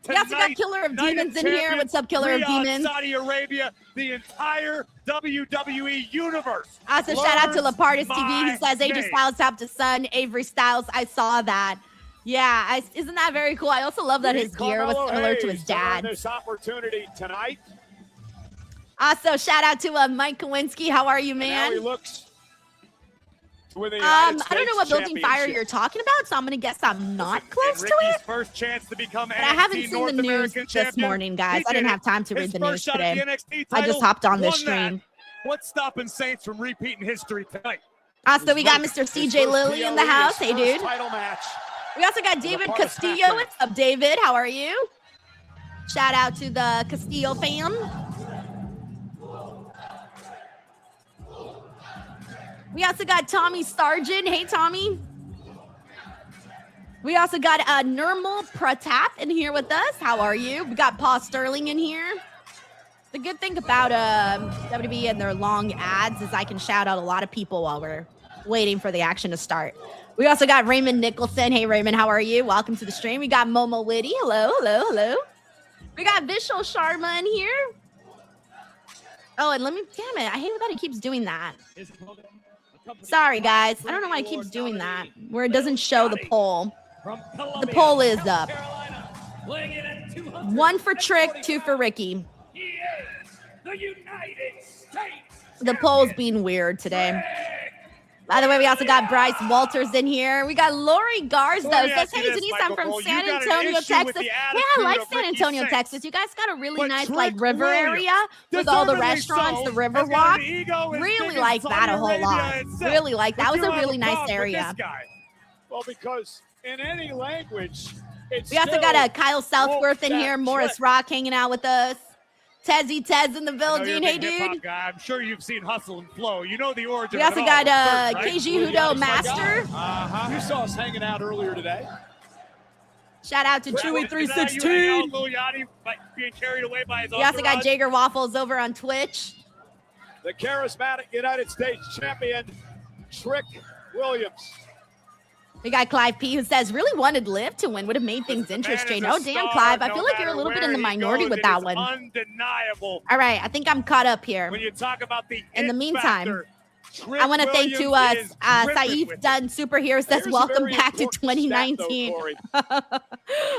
Speaker 1: We also got Killer of Demons in here. What's up, Killer of Demons?
Speaker 4: Saudi Arabia, the entire WWE universe.
Speaker 1: Also, shout out to Lapardis TV. He says, AJ Styles top to son, Avery Styles. I saw that. Yeah, isn't that very cool? I also love that his gear was similar to his dad.
Speaker 2: This opportunity tonight.
Speaker 1: Also, shout out to Mike Kowinski. How are you, man?
Speaker 2: He looks
Speaker 1: I don't know what building fire you're talking about, so I'm gonna guess I'm not close to it.
Speaker 4: First chance to become
Speaker 1: but I haven't seen the news this morning, guys. I didn't have time to read the news today. I just hopped on this stream.
Speaker 4: What's stopping Saints from repeating history tonight?
Speaker 1: Also, we got Mr. CJ Lilly in the house. Hey, dude. We also got David Castillo. What's up, David? How are you? Shout out to the Castillo fam. We also got Tommy Sargent. Hey, Tommy. We also got Nirmal Pratap in here with us. How are you? We got Paul Sterling in here. The good thing about WWE and their long ads is I can shout out a lot of people while we're waiting for the action to start. We also got Raymond Nicholson. Hey, Raymond, how are you? Welcome to the stream. We got Momo Liddy. Hello, hello, hello. We got Vishal Sharma in here. Oh, and damn it. I hate that he keeps doing that. Sorry, guys. I don't know why it keeps doing that, where it doesn't show the poll. The poll is up. 1 for Trick, 2 for Ricky.
Speaker 8: The United States.
Speaker 1: The poll's being weird today. By the way, we also got Bryce Walters in here. We got Lori Garza.
Speaker 4: Let me
Speaker 1: Says,
Speaker 4: ask you
Speaker 1: hey,
Speaker 4: this,
Speaker 1: Denise, I'm
Speaker 4: Michael
Speaker 1: from
Speaker 4: Cole.
Speaker 1: San
Speaker 4: You got an
Speaker 1: Antonio,
Speaker 4: issue with
Speaker 1: Texas.
Speaker 4: the
Speaker 1: Hey, I
Speaker 4: attitude
Speaker 1: like
Speaker 4: of
Speaker 1: San
Speaker 4: Ricky
Speaker 1: Antonio,
Speaker 4: Saints.
Speaker 1: Texas. You guys got a really
Speaker 4: But
Speaker 1: nice,
Speaker 4: Trick
Speaker 1: like, river
Speaker 4: Williams,
Speaker 1: area with all the
Speaker 4: deservedly
Speaker 1: restaurants,
Speaker 4: so,
Speaker 1: the river
Speaker 4: has got
Speaker 1: walk.
Speaker 4: an ego as
Speaker 1: Really
Speaker 4: big as
Speaker 1: like that a whole
Speaker 4: Saudi
Speaker 1: lot.
Speaker 4: Arabia itself.
Speaker 1: Really like that.
Speaker 4: But
Speaker 1: Was
Speaker 4: you
Speaker 1: a
Speaker 4: have
Speaker 1: really nice
Speaker 4: problem with
Speaker 1: area.
Speaker 4: this guy.
Speaker 2: Well, because in any language, it's
Speaker 1: We also
Speaker 2: still
Speaker 1: got a Kyle Southworth in
Speaker 2: that
Speaker 1: here. Morris
Speaker 2: Trick.
Speaker 1: Rock hanging out with us. Tezzy Tez in the
Speaker 4: I know you're
Speaker 1: building.
Speaker 4: a
Speaker 1: Hey,
Speaker 4: big hip-hop
Speaker 1: dude.
Speaker 4: guy. I'm sure you've seen Hustle and Flow. You know the origin
Speaker 1: We
Speaker 4: of
Speaker 1: also
Speaker 4: it all.
Speaker 1: got
Speaker 4: Certain, right?
Speaker 1: KG Hudo Master.
Speaker 2: You saw us hanging out earlier today.
Speaker 1: Shout out to
Speaker 4: Is that how you hang out,
Speaker 1: Chewy316.
Speaker 4: Lil Yachty, like being carried away by his
Speaker 1: We also got
Speaker 4: entourage?
Speaker 1: Jager Waffles over on Twitch.
Speaker 2: The charismatic United States champion, Trick Williams.
Speaker 1: We got Clive P, who says, really wanted Liv to win. Would have made things
Speaker 4: Man is
Speaker 1: interesting.
Speaker 4: a
Speaker 1: Oh, damn,
Speaker 4: star
Speaker 1: Clive. I
Speaker 4: no
Speaker 1: feel like you're a
Speaker 4: matter
Speaker 1: little bit
Speaker 4: where
Speaker 1: in the
Speaker 4: he
Speaker 1: minority
Speaker 4: goes.
Speaker 1: with
Speaker 4: It
Speaker 1: that
Speaker 4: is
Speaker 1: one.
Speaker 4: undeniable.
Speaker 1: All right, I think I'm caught up here.
Speaker 4: When you talk about the
Speaker 1: In the
Speaker 4: it
Speaker 1: meantime,
Speaker 4: factor, Trick
Speaker 1: I want to thank you,
Speaker 4: Williams is dripping
Speaker 1: Saif
Speaker 4: with it.
Speaker 1: Dunn Superhero says,
Speaker 2: Here's a
Speaker 1: welcome
Speaker 2: very
Speaker 1: back to
Speaker 2: important stat, though,
Speaker 1: 2019.
Speaker 2: Corey.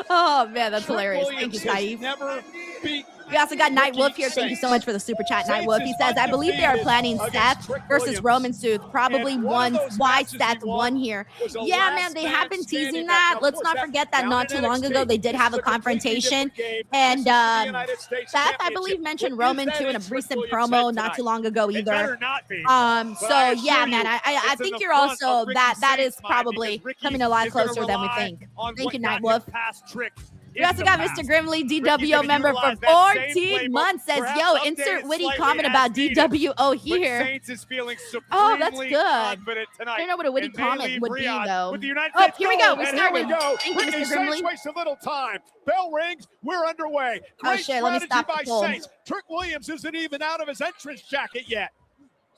Speaker 1: Oh, man, that's
Speaker 2: Trick
Speaker 1: hilarious.
Speaker 2: Williams
Speaker 1: Thank you,
Speaker 2: has
Speaker 1: Saif.
Speaker 2: never beat
Speaker 1: We also got Night
Speaker 2: Ricky
Speaker 1: Wolf here. Thank you so much for the super chat, Night Wolf. He says, I believe they are planning Seth versus Roman Sooth. Probably
Speaker 2: And one
Speaker 1: one
Speaker 2: of those
Speaker 1: why
Speaker 2: matches he
Speaker 1: Seth
Speaker 2: won
Speaker 1: won here.
Speaker 2: was a
Speaker 1: Yeah,
Speaker 2: last
Speaker 1: man, they
Speaker 2: man
Speaker 1: have been
Speaker 2: standing
Speaker 1: teasing
Speaker 2: match.
Speaker 1: that.
Speaker 2: Now, of
Speaker 1: Let's
Speaker 2: course,
Speaker 1: not
Speaker 2: that
Speaker 1: forget that
Speaker 2: down
Speaker 1: not
Speaker 2: in
Speaker 1: too long
Speaker 2: NXT,
Speaker 1: ago they did
Speaker 2: this
Speaker 1: have
Speaker 2: is
Speaker 1: a
Speaker 2: completely
Speaker 1: confrontation.
Speaker 2: different game.
Speaker 1: And
Speaker 2: This is the United States
Speaker 1: Seth, I
Speaker 2: Championship.
Speaker 1: believe, mentioned
Speaker 2: What you
Speaker 1: Roman
Speaker 2: said
Speaker 1: too in a
Speaker 2: is Trick
Speaker 1: recent
Speaker 2: Williams
Speaker 1: promo
Speaker 2: said
Speaker 1: not too
Speaker 2: tonight.
Speaker 1: long ago
Speaker 4: It
Speaker 1: either.
Speaker 4: better not be.
Speaker 1: So
Speaker 4: But I
Speaker 1: yeah,
Speaker 4: assure
Speaker 1: man,
Speaker 4: you,
Speaker 1: I
Speaker 4: it's in
Speaker 1: think
Speaker 4: the
Speaker 1: you're
Speaker 4: front
Speaker 1: also
Speaker 4: of Ricky
Speaker 1: that is
Speaker 4: Saints' mind
Speaker 1: probably
Speaker 4: because Ricky
Speaker 1: coming a lot
Speaker 4: is gonna
Speaker 1: closer than we
Speaker 4: rely
Speaker 1: think.
Speaker 4: on
Speaker 1: Thank
Speaker 4: what
Speaker 1: you,
Speaker 4: got
Speaker 1: Night
Speaker 4: him
Speaker 1: Wolf.
Speaker 4: past Trick
Speaker 1: We
Speaker 4: in
Speaker 1: also
Speaker 4: the
Speaker 1: got
Speaker 4: past.
Speaker 1: Mr. Grimley,
Speaker 4: Ricky's
Speaker 1: DWO
Speaker 4: gonna
Speaker 1: member for
Speaker 4: utilize that same
Speaker 1: 14
Speaker 4: playbook,
Speaker 1: months. Says,
Speaker 4: perhaps
Speaker 1: yo,
Speaker 4: updated
Speaker 1: insert witty
Speaker 4: slightly
Speaker 1: comment
Speaker 4: as
Speaker 1: about
Speaker 4: needed.
Speaker 1: DWO
Speaker 4: But
Speaker 1: here.
Speaker 4: Saints is feeling
Speaker 1: Oh, that's
Speaker 4: supremely
Speaker 1: good.
Speaker 4: confident tonight.
Speaker 1: I don't know what a witty
Speaker 4: and they
Speaker 1: comment
Speaker 4: leave
Speaker 1: would be,
Speaker 4: Riyadh
Speaker 1: though.
Speaker 4: with the United
Speaker 1: Oh,
Speaker 4: States
Speaker 1: here we go.
Speaker 4: gold.
Speaker 1: We
Speaker 2: And here we
Speaker 1: started.
Speaker 2: go.
Speaker 1: Thank you,
Speaker 2: Ricky
Speaker 1: Mr.
Speaker 2: Saints
Speaker 1: Grimley.
Speaker 2: wastes a little time. Bell rings. We're underway.
Speaker 1: Oh,
Speaker 2: Great
Speaker 1: shit, let me
Speaker 2: strategy
Speaker 1: stop the
Speaker 2: by
Speaker 1: poll.
Speaker 2: Saints. Trick Williams isn't even out of his entrance jacket yet.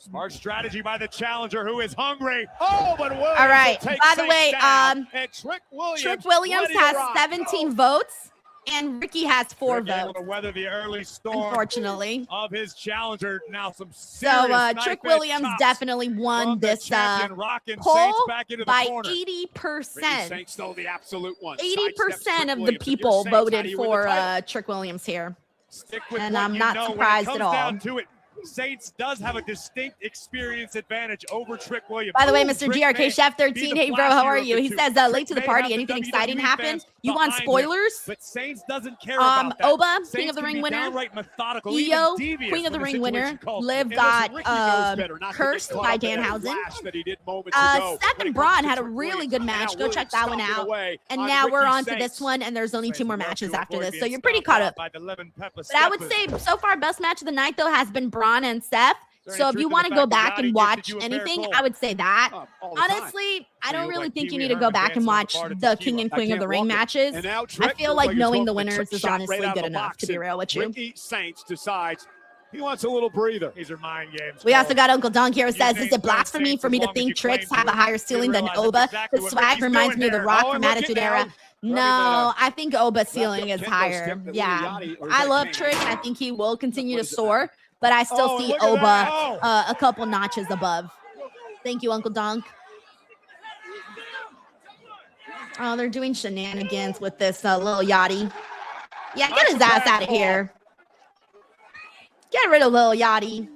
Speaker 4: Smart strategy by the challenger who is hungry.
Speaker 2: Oh, but Williams
Speaker 1: All right.
Speaker 2: will take
Speaker 1: By the
Speaker 2: Saints
Speaker 1: way,
Speaker 2: down. And Trick Williams ready to
Speaker 1: has
Speaker 2: rock.
Speaker 1: 17 votes, and Ricky has 4
Speaker 4: Rick able
Speaker 1: votes,
Speaker 4: to weather the early storm
Speaker 1: unfortunately.
Speaker 4: of his challenger. Now some
Speaker 1: So
Speaker 4: serious
Speaker 1: Trick
Speaker 4: knife-edge
Speaker 1: Williams
Speaker 4: chops
Speaker 1: definitely won
Speaker 4: from the
Speaker 1: this
Speaker 4: champion, rocking
Speaker 1: poll
Speaker 4: Saints back into the
Speaker 1: by
Speaker 4: corner.
Speaker 1: 80%.
Speaker 2: Saints still the absolute one.
Speaker 1: 80% of the people voted for Trick Williams here.
Speaker 4: Stick with
Speaker 1: and
Speaker 4: what
Speaker 1: I'm
Speaker 4: you
Speaker 1: not
Speaker 4: know.
Speaker 1: surprised
Speaker 4: when
Speaker 1: at
Speaker 4: it comes
Speaker 1: all.
Speaker 4: down to it, Saints does have a distinct experience advantage over Trick Williams.
Speaker 1: By the way,
Speaker 4: Ooh,
Speaker 1: Mr.
Speaker 4: Trick
Speaker 1: GRK
Speaker 4: may
Speaker 1: Chef
Speaker 4: be
Speaker 1: 13,
Speaker 4: the
Speaker 1: hey bro, how
Speaker 4: flashier
Speaker 1: are
Speaker 4: of
Speaker 1: you?
Speaker 4: the
Speaker 1: He
Speaker 4: two.
Speaker 1: says
Speaker 4: Trick
Speaker 1: late to the
Speaker 4: may
Speaker 1: party.
Speaker 4: have
Speaker 1: Anything
Speaker 4: WWE
Speaker 1: exciting happen?
Speaker 4: fans
Speaker 1: You want
Speaker 4: behind him,
Speaker 1: spoilers?
Speaker 4: but Saints doesn't care about that.
Speaker 1: Oba,
Speaker 4: Saints
Speaker 1: King of the
Speaker 4: can
Speaker 1: Ring
Speaker 4: be
Speaker 1: winner.
Speaker 4: downright methodical,
Speaker 1: Io,
Speaker 4: even devious
Speaker 1: Queen of the
Speaker 4: when
Speaker 1: Ring winner.
Speaker 4: situation calls
Speaker 1: Liv
Speaker 4: for it.
Speaker 1: got cursed by Danhausen. Steph and Braun had a really good match. Go check that one out. And now we're on to this one, and there's only 2 more matches after this, so you're pretty caught up.
Speaker 4: By the lemon pepper
Speaker 1: But I would
Speaker 4: steppers.
Speaker 1: say so far, best match of the night though has been Braun and Seth. So if you want to go back and watch anything, I would say that. Honestly, I don't really think you need to go back and watch the King and Queen of the Ring matches. I feel like knowing the winners is honestly good enough, to be real with you.
Speaker 2: Ricky Saints decides he wants a little breather.
Speaker 4: These are mind games.
Speaker 1: We also got Uncle Donk here who says,
Speaker 4: You
Speaker 1: is it blasphemy for me to think Tricks have a higher ceiling than Oba? The swag reminds me of The Rock from Attitude Era. No, I think Oba's ceiling is higher. Yeah, I love Trick. I think he will continue to soar, but I still see Oba a couple notches above. Thank you, Uncle Donk. Oh, they're doing shenanigans with this little Yachty. Yeah, get his ass out of here. Get rid of Lil Yachty.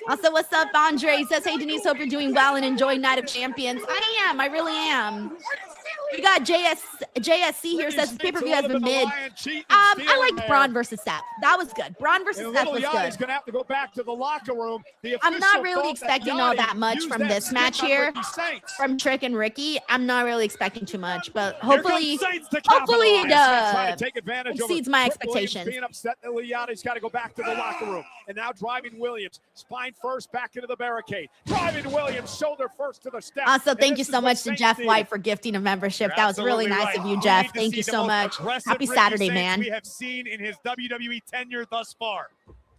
Speaker 1: Also, what's up, Andre? He says, hey, Denise, hope you're doing well and enjoying Night of Champions. I am. I really am. We got JSC here says the pay-per-view has been mid. I liked Braun versus Seth. That was good. Braun versus Seth was
Speaker 2: He's
Speaker 1: good.
Speaker 2: gonna have to go back to the locker room.
Speaker 1: I'm not really expecting all that much from this match here. From Trick and Ricky, I'm not really expecting too much, but hopefully it exceeds my expectations.
Speaker 2: Being upset that Liyotti's got to go back to the locker room. And now driving Williams, spine first, back into the barricade. Driving Williams, shoulder first to the step.
Speaker 1: Also, thank you so much to Jeff White for gifting a membership. That was really nice of you, Jeff. Thank you so much. Happy Saturday, man.
Speaker 4: We have seen in his WWE tenure thus far.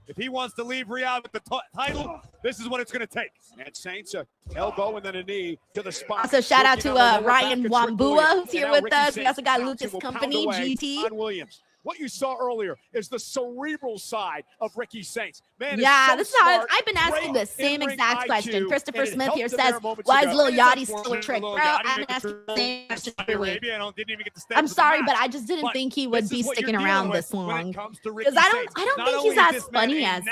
Speaker 4: If he wants to leave Riyadh with the title, this is what it's going to take.
Speaker 2: And Saints, a elbow and then a knee to the spine.
Speaker 1: Also, shout out to Ryan Wambua, who's here with us. We also got Lucas Company, GT.
Speaker 2: On Williams. What you saw earlier is the cerebral side of Ricky Saints. Man,
Speaker 1: yeah, this is how I've been asking the same exact question. Christopher Smith here says, why is Lil Yachty still a Trick? Bro, I've been asking the same question every week. I'm sorry, but I just didn't think he would be sticking around this long. Because I don't think he's as funny as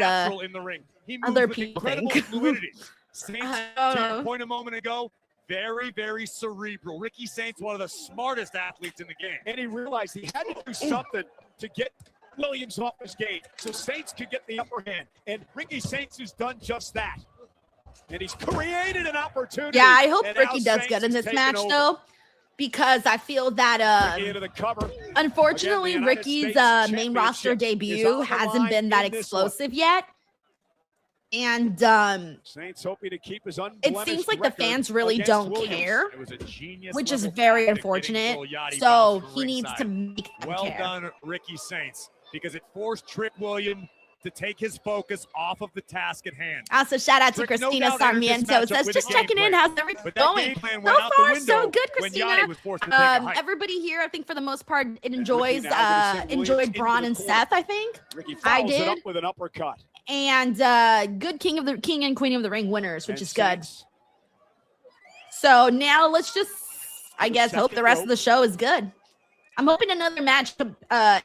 Speaker 4: He moves
Speaker 1: other
Speaker 4: with
Speaker 1: people
Speaker 4: incredible
Speaker 1: think.
Speaker 4: fluidity. Saints,
Speaker 1: I don't
Speaker 4: to your
Speaker 1: know.
Speaker 4: point a moment ago, very, very cerebral. Ricky Saints, one of the smartest athletes in the game.
Speaker 2: And he realized he had to do something to get Williams off his game so Saints could get the upper hand. And Ricky Saints has done just that. And he's created an opportunity.
Speaker 1: Yeah, I hope
Speaker 2: and
Speaker 1: Ricky
Speaker 2: now
Speaker 1: does good
Speaker 2: Saints
Speaker 1: in
Speaker 2: is
Speaker 1: this
Speaker 2: taking
Speaker 1: match,
Speaker 2: over.
Speaker 1: though, because I feel that
Speaker 2: Ricky into the cover.
Speaker 1: unfortunately,
Speaker 2: Again, the United
Speaker 1: Ricky's
Speaker 2: States
Speaker 1: main roster
Speaker 2: Championship is
Speaker 1: debut
Speaker 2: on the
Speaker 1: hasn't
Speaker 2: line
Speaker 1: been that
Speaker 2: in this one.
Speaker 1: explosive yet. And
Speaker 2: Saints hoping to keep his
Speaker 1: it
Speaker 2: unblemished
Speaker 1: seems like the
Speaker 2: record
Speaker 1: fans really
Speaker 2: against
Speaker 1: don't
Speaker 2: Williams.
Speaker 1: care,
Speaker 4: It was a genius
Speaker 1: which is
Speaker 4: level
Speaker 1: very
Speaker 4: tactic
Speaker 1: unfortunate.
Speaker 4: getting Yachty
Speaker 1: So
Speaker 4: bounced from
Speaker 1: he needs to
Speaker 4: ringside.
Speaker 1: make them
Speaker 4: Well
Speaker 1: care.
Speaker 4: done, Ricky Saints, because it forced Trick William to take his focus off of the task at hand.
Speaker 1: Also, shout out to
Speaker 4: Trick, no
Speaker 1: Christina
Speaker 4: doubt, entered this
Speaker 1: Sarmiento. It
Speaker 4: matchup
Speaker 1: says,
Speaker 4: with
Speaker 1: just
Speaker 4: a game
Speaker 1: checking in.
Speaker 4: plan.
Speaker 1: How's everything
Speaker 4: But that
Speaker 1: going?
Speaker 4: game plan
Speaker 1: So
Speaker 4: went out the
Speaker 1: far, so
Speaker 4: window
Speaker 1: good,
Speaker 4: when
Speaker 1: Christina.
Speaker 4: Yachty was forced to take a hike.
Speaker 1: Everybody here, I think for the most part, it
Speaker 2: Ricky
Speaker 1: enjoys
Speaker 2: now gonna send Williams
Speaker 1: enjoyed
Speaker 2: into
Speaker 1: Braun
Speaker 2: the
Speaker 1: and
Speaker 2: corner.
Speaker 1: Seth, I think.
Speaker 2: Ricky
Speaker 1: I
Speaker 2: follows it up
Speaker 1: did.
Speaker 2: with an uppercut.
Speaker 1: And good king and queen of the ring winners, which
Speaker 2: And
Speaker 1: is good.
Speaker 2: Saints
Speaker 1: So now let's just, I
Speaker 2: The
Speaker 1: guess, hope the
Speaker 2: second
Speaker 1: rest
Speaker 2: rope.
Speaker 1: of the show is good. I'm hoping another match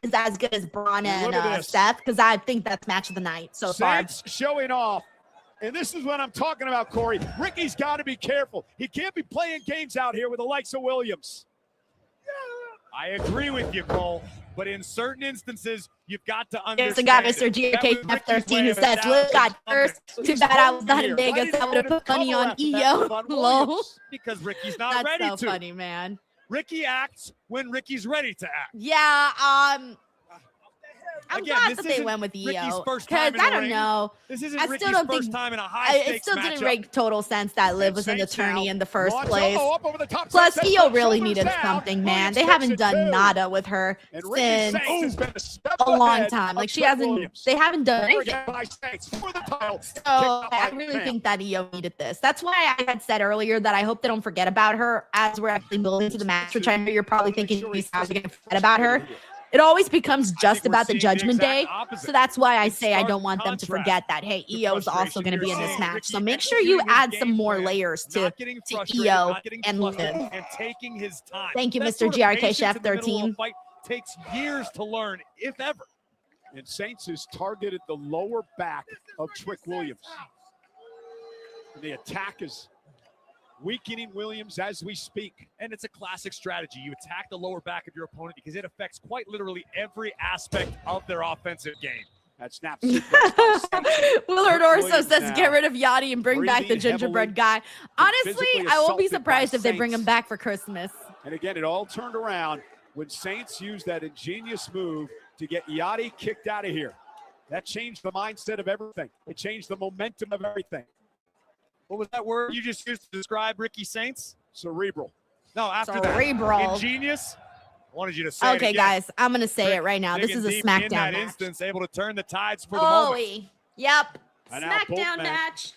Speaker 1: is as good as Braun
Speaker 2: And
Speaker 1: and
Speaker 2: look at this.
Speaker 1: Seth, because I think that's match of the night so far.
Speaker 2: Saints showing off. And this is what I'm talking about, Corey. Ricky's got to be careful. He can't be playing games out here with the likes of Williams.
Speaker 4: I agree with you, Cole. But in certain instances, you've got to understand.
Speaker 1: There's a guy, Mr.
Speaker 4: that was Ricky's
Speaker 1: GRK13,
Speaker 4: way
Speaker 1: who
Speaker 4: of
Speaker 1: says, Luke got first. Too bad I was not in
Speaker 2: Why
Speaker 1: Vegas.
Speaker 2: did he
Speaker 1: I would have
Speaker 2: want
Speaker 1: put money
Speaker 2: cover
Speaker 1: on
Speaker 2: after that
Speaker 1: EO.
Speaker 2: move on
Speaker 1: Lol.
Speaker 2: Williams?
Speaker 4: because Ricky's not
Speaker 1: That's
Speaker 4: ready
Speaker 1: so
Speaker 4: to.
Speaker 1: funny, man.
Speaker 4: Ricky acts when Ricky's ready to act.
Speaker 1: Yeah, I'm
Speaker 4: Again,
Speaker 1: glad
Speaker 4: this
Speaker 1: that they
Speaker 4: isn't
Speaker 1: went with
Speaker 4: Ricky's
Speaker 1: EO.
Speaker 4: first
Speaker 1: Because
Speaker 4: time in
Speaker 1: I
Speaker 4: the
Speaker 1: don't
Speaker 4: ring.
Speaker 1: know.
Speaker 4: This isn't
Speaker 1: I still
Speaker 4: Ricky's
Speaker 1: don't
Speaker 4: first
Speaker 1: think-
Speaker 4: time in a
Speaker 1: It
Speaker 4: high-stakes
Speaker 1: still didn't
Speaker 4: matchup.
Speaker 1: make total sense that Liv was in the
Speaker 2: Saints
Speaker 1: tourney
Speaker 2: now.
Speaker 1: in the first
Speaker 2: Monticello
Speaker 1: place.
Speaker 2: up over the top,
Speaker 1: Plus,
Speaker 2: sets
Speaker 1: EO
Speaker 2: up,
Speaker 1: really
Speaker 2: shoulders
Speaker 1: needed
Speaker 2: down.
Speaker 1: something, man.
Speaker 2: Williams
Speaker 1: They
Speaker 2: takes
Speaker 1: haven't
Speaker 2: it
Speaker 1: done
Speaker 2: too.
Speaker 1: nada with her
Speaker 2: And Ricky
Speaker 1: since
Speaker 2: Saints has been a step
Speaker 1: a long
Speaker 2: ahead
Speaker 1: time.
Speaker 2: of
Speaker 1: Like, she
Speaker 2: Trick
Speaker 1: hasn't,
Speaker 2: Williams.
Speaker 1: they haven't done
Speaker 2: There
Speaker 1: anything.
Speaker 2: again by Saints for the title.
Speaker 1: So
Speaker 2: Kicked out
Speaker 1: I
Speaker 2: by
Speaker 1: really
Speaker 2: Pam.
Speaker 1: think that EO needed this. That's why I had said earlier that I hope they don't forget about her as we're actually building to the match, which I know you're probably thinking these guys are going to forget about her. It always becomes just
Speaker 4: we're
Speaker 1: about the
Speaker 4: seeing the
Speaker 1: Judgment
Speaker 4: exact
Speaker 1: Day.
Speaker 4: opposite.
Speaker 1: So that's why I
Speaker 4: In
Speaker 1: say I
Speaker 4: stark
Speaker 1: don't want them to
Speaker 4: contrast
Speaker 1: forget that, hey,
Speaker 4: to
Speaker 1: EO is also
Speaker 4: frustration,
Speaker 1: going to be
Speaker 4: you're
Speaker 1: in this
Speaker 4: seeing
Speaker 1: match.
Speaker 4: Ricky
Speaker 1: So make sure you
Speaker 4: executing his
Speaker 1: add some
Speaker 4: game
Speaker 1: more
Speaker 4: plan,
Speaker 1: layers to
Speaker 4: not getting frustrated,
Speaker 1: EO
Speaker 4: not getting
Speaker 1: and
Speaker 4: flustered,
Speaker 1: Liv.
Speaker 4: and taking his time.
Speaker 1: Thank you,
Speaker 4: That
Speaker 1: Mr.
Speaker 4: sort of
Speaker 1: GRK
Speaker 4: patience
Speaker 1: Chef
Speaker 4: in the middle of a
Speaker 1: 13.
Speaker 4: fight takes years to learn, if ever.
Speaker 2: And Saints has targeted the lower back of Trick Williams. And the attack is weakening Williams as we speak.
Speaker 4: And it's a classic strategy. You attack the lower back of your opponent because it affects quite literally every aspect of their offensive game.
Speaker 2: That snap sequence by Saints.
Speaker 1: Willard Orso
Speaker 2: Williams
Speaker 1: says
Speaker 2: now
Speaker 1: get rid of Yachty and bring back the
Speaker 2: breathing
Speaker 1: gingerbread
Speaker 2: heavily
Speaker 1: guy. Honestly,
Speaker 2: physically
Speaker 1: I won't be
Speaker 2: assaulted by
Speaker 1: surprised if they bring him
Speaker 2: Saints.
Speaker 1: back for Christmas.
Speaker 2: And again, it all turned around when Saints used that ingenious move to get Yachty kicked out of here. That changed the mindset of everything. It changed the momentum of everything.
Speaker 4: What was that word you just used to describe Ricky Saints?
Speaker 2: Cerebral.
Speaker 4: No, after
Speaker 1: Cerebral.
Speaker 4: that. Ingenious. I wanted you to say it
Speaker 1: Okay,
Speaker 4: again.
Speaker 1: guys, I'm going to say
Speaker 4: Rick
Speaker 1: it right now. This
Speaker 4: digging
Speaker 1: is a
Speaker 4: deep in
Speaker 1: SmackDown
Speaker 4: that
Speaker 1: match.
Speaker 4: instance, able to turn the tides for the moment.
Speaker 1: Holy. Yep.
Speaker 2: And now both
Speaker 1: SmackDown
Speaker 2: men
Speaker 1: match.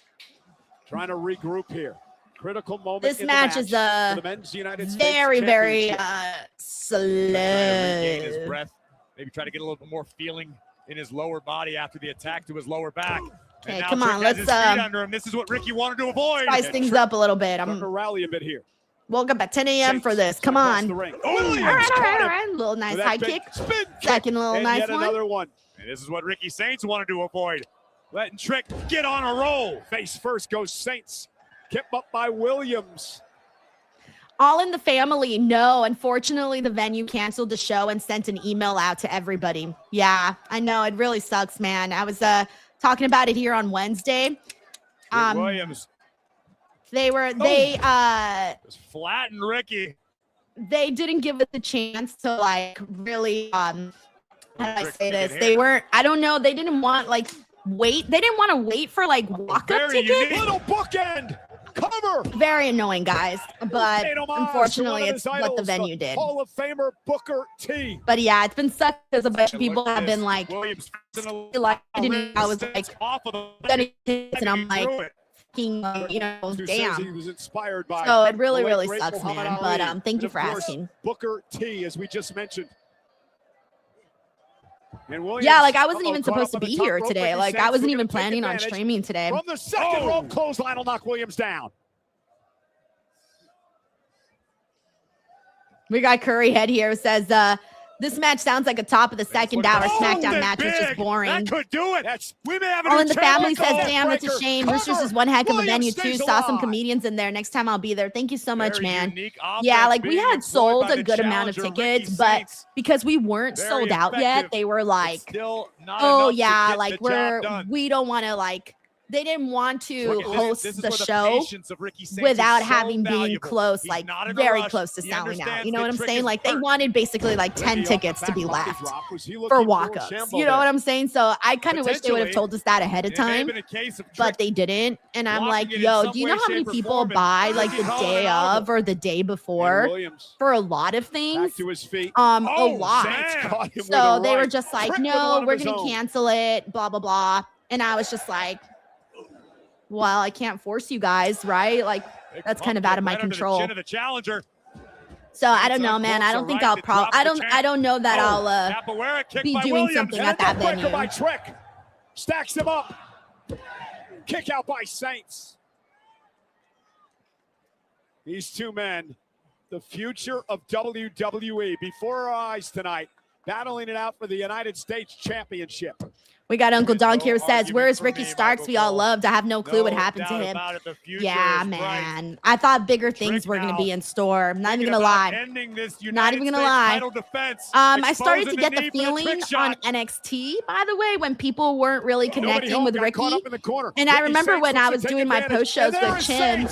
Speaker 2: Trying to regroup here. Critical moment.
Speaker 1: This
Speaker 2: in
Speaker 1: match
Speaker 2: the
Speaker 1: is
Speaker 2: for the men's United States
Speaker 1: very, very
Speaker 2: Championship.
Speaker 4: Trying to regain his
Speaker 1: slow.
Speaker 4: breath. Maybe try to get a little bit more feeling in his lower body after the attack to his lower back. And
Speaker 1: Okay,
Speaker 4: now
Speaker 1: come
Speaker 4: Trick
Speaker 1: on,
Speaker 4: has his feet
Speaker 1: let's
Speaker 4: under him. This is what Ricky wanted to avoid.
Speaker 1: spice things up a little bit.
Speaker 2: Starting to
Speaker 1: I'm
Speaker 2: rally a bit here.
Speaker 1: woke up at 10 a.m. for
Speaker 2: Saints
Speaker 1: this. Come
Speaker 2: across
Speaker 1: on.
Speaker 2: the ring.
Speaker 4: Oh,
Speaker 2: Williams
Speaker 1: All right, all
Speaker 2: caught
Speaker 1: right, all
Speaker 2: him
Speaker 1: right. A little nice
Speaker 2: with that
Speaker 1: high
Speaker 2: big
Speaker 1: kick.
Speaker 2: spin kick.
Speaker 1: Second little
Speaker 2: And
Speaker 1: nice
Speaker 2: yet
Speaker 1: one.
Speaker 2: another one.
Speaker 4: And this is what Ricky Saints wanted to avoid. Letting Trick get on a roll.
Speaker 2: Face first goes Saints. Kept up by Williams.
Speaker 1: All in the family. No, unfortunately, the venue canceled the show and sent an email out to everybody. Yeah, I know. It really sucks, man. I was talking about it here on Wednesday.
Speaker 4: Rick Williams
Speaker 1: They
Speaker 4: just flattened Ricky.
Speaker 1: they didn't give it the chance to like really how do I
Speaker 4: Trick
Speaker 1: say this?
Speaker 4: ticket
Speaker 1: They
Speaker 4: here.
Speaker 1: weren't, I don't know, they didn't want like wait. They didn't want to wait for like walk-up
Speaker 4: Very
Speaker 1: tickets.
Speaker 4: unique.
Speaker 2: Little bookend. Cover.
Speaker 1: Very annoying, guys. But
Speaker 2: Paid homage to
Speaker 1: unfortunately,
Speaker 2: one of
Speaker 1: it's
Speaker 2: his
Speaker 1: what the
Speaker 2: idols,
Speaker 1: venue did.
Speaker 2: Hall of Famer Booker T.
Speaker 1: But yeah, it's been sucked because a bunch of
Speaker 4: And
Speaker 1: people
Speaker 4: look at
Speaker 1: have
Speaker 4: this.
Speaker 1: been like,
Speaker 4: Williams
Speaker 1: I was like,
Speaker 4: off of the
Speaker 1: gonna tickets, and I'm like,
Speaker 4: threw it.
Speaker 1: fucking,
Speaker 2: Who says he
Speaker 1: damn.
Speaker 2: was inspired by
Speaker 1: So it really,
Speaker 2: the late,
Speaker 1: really
Speaker 2: great
Speaker 1: sucks,
Speaker 2: Muhammad
Speaker 1: man.
Speaker 2: Ali.
Speaker 1: But thank
Speaker 2: And
Speaker 1: you
Speaker 2: of
Speaker 1: for
Speaker 2: course,
Speaker 1: asking.
Speaker 2: Booker T, as we just mentioned. And Williams,
Speaker 1: Yeah, like I wasn't even
Speaker 2: caught
Speaker 1: supposed
Speaker 2: up
Speaker 1: to
Speaker 2: on the
Speaker 1: be
Speaker 2: top
Speaker 1: here
Speaker 2: rope.
Speaker 1: today.
Speaker 2: Ricky
Speaker 1: Like I
Speaker 2: Saints
Speaker 1: wasn't
Speaker 2: looking
Speaker 1: even
Speaker 2: to take
Speaker 1: planning on
Speaker 2: advantage.
Speaker 1: streaming today.
Speaker 2: From the second
Speaker 4: Oh.
Speaker 2: rope clothesline will knock Williams down.
Speaker 1: We got Curry Head here who says, This match sounds like a top of the second hour SmackDown match, which is boring.
Speaker 4: That could do it. We may have a
Speaker 1: All
Speaker 4: new
Speaker 1: in the family
Speaker 4: champion.
Speaker 1: says, damn, that's a shame. Roosters is one heck of a venue, too. Saw some comedians in there. Next time I'll be there. Thank you so much, man. Yeah, like we had sold a good amount of tickets, but because we weren't sold out yet, they were like, oh, yeah, like we don't want to like, they didn't want to host the show without having being close, like very close to selling out. You know what I'm saying? Like they wanted basically like 10 tickets to be left for walk-ups. You know what I'm saying? So I kind of wish they would have told us that ahead of time, but they didn't. And I'm like, yo, do you know how many people buy like the day of or the day before for a lot of things? A lot. So they were just like, no, we're going to cancel it, blah, blah, blah. And I was just like, well, I can't force you guys, right? Like that's kind of out of my control. So I don't know, man. I don't think I'll I don't know that I'll be doing something at that venue.
Speaker 2: By Trick. Stacks him up. Kick out by Saints. These two men, the future of WWE, before our eyes tonight, battling it out for the United States Championship.
Speaker 1: We got Uncle Donk here says, where is Ricky Starks we all loved? I have no clue what happened to him. Yeah, man. I thought bigger things were going to be in store. Not even going to lie. Not even going to lie. I started to get the feeling on NXT, by the way, when people weren't really connecting with Ricky. And I remember when I was doing my post shows with Chin,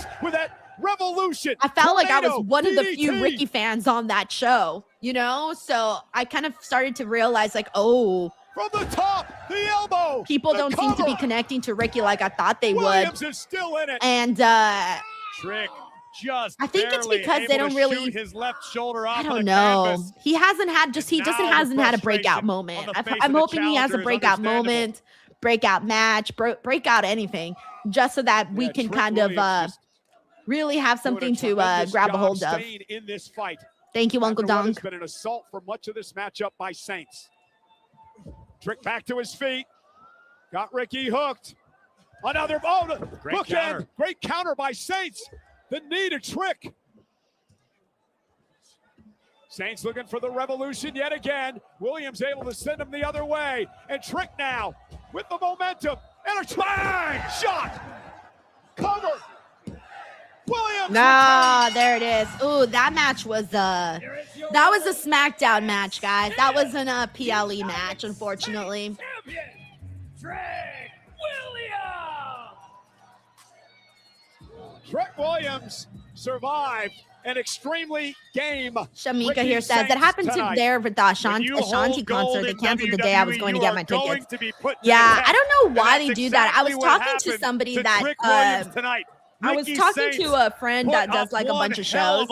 Speaker 2: Revolution.
Speaker 1: I felt like I was one of the few Ricky fans on that show, you know? So I kind of started to realize like, oh,
Speaker 2: from the top, the elbow.
Speaker 1: People don't seem to be connecting to Ricky like I thought they
Speaker 2: Williams
Speaker 1: would.
Speaker 2: Is still in it.
Speaker 1: And
Speaker 4: Trick just
Speaker 1: I think it's because they don't really
Speaker 4: his left shoulder off
Speaker 1: I don't know. Canvas. He hasn't had a breakout moment. I'm hoping he has a breakout moment, breakout match, breakout anything, just so that we can kind of really have something to grab a hold of.
Speaker 2: In this fight.
Speaker 1: Thank you, Uncle Donk.
Speaker 2: It's been an assault for much of this matchup by Saints. Trick back to his feet. Got Ricky hooked. Another great counter by Saints. The knee to Trick. Saints looking for the revolution yet again. Williams able to send him the other way. And Trick now with the momentum. And a bang shot. Cover. Williams.
Speaker 1: No, there it is. Ooh, that match was that was a SmackDown match, guys. That wasn't a PLE match, unfortunately.
Speaker 2: Trick Williams survived an extremely game.
Speaker 1: Shamika here says that happened to there with the Ashanti concert. They canceled the day I was going to get my tickets. Yeah, I don't know why they do that. I was talking to somebody that I was talking to a friend that does like a bunch of shows,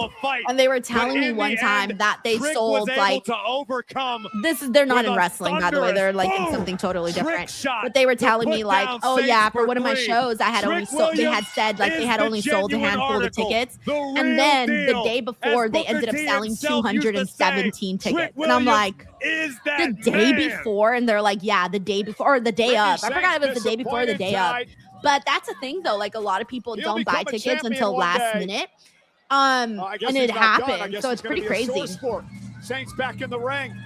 Speaker 1: and they were telling me one time that they sold like they're not in wrestling, by the way, they're like in something totally different. But they were telling me like, oh yeah, for one of my shows, I had only sold. They had said like they had only sold a handful of tickets, and then the day before they ended up selling 217 tickets, and I'm like, the day before, and they're like, yeah, the day before or the day of. I forgot if it was the day before or the day of. But that's a thing, though. Like, a lot of people don't buy tickets until last minute. And it happened. So it's pretty crazy.
Speaker 2: Saints back in the ring.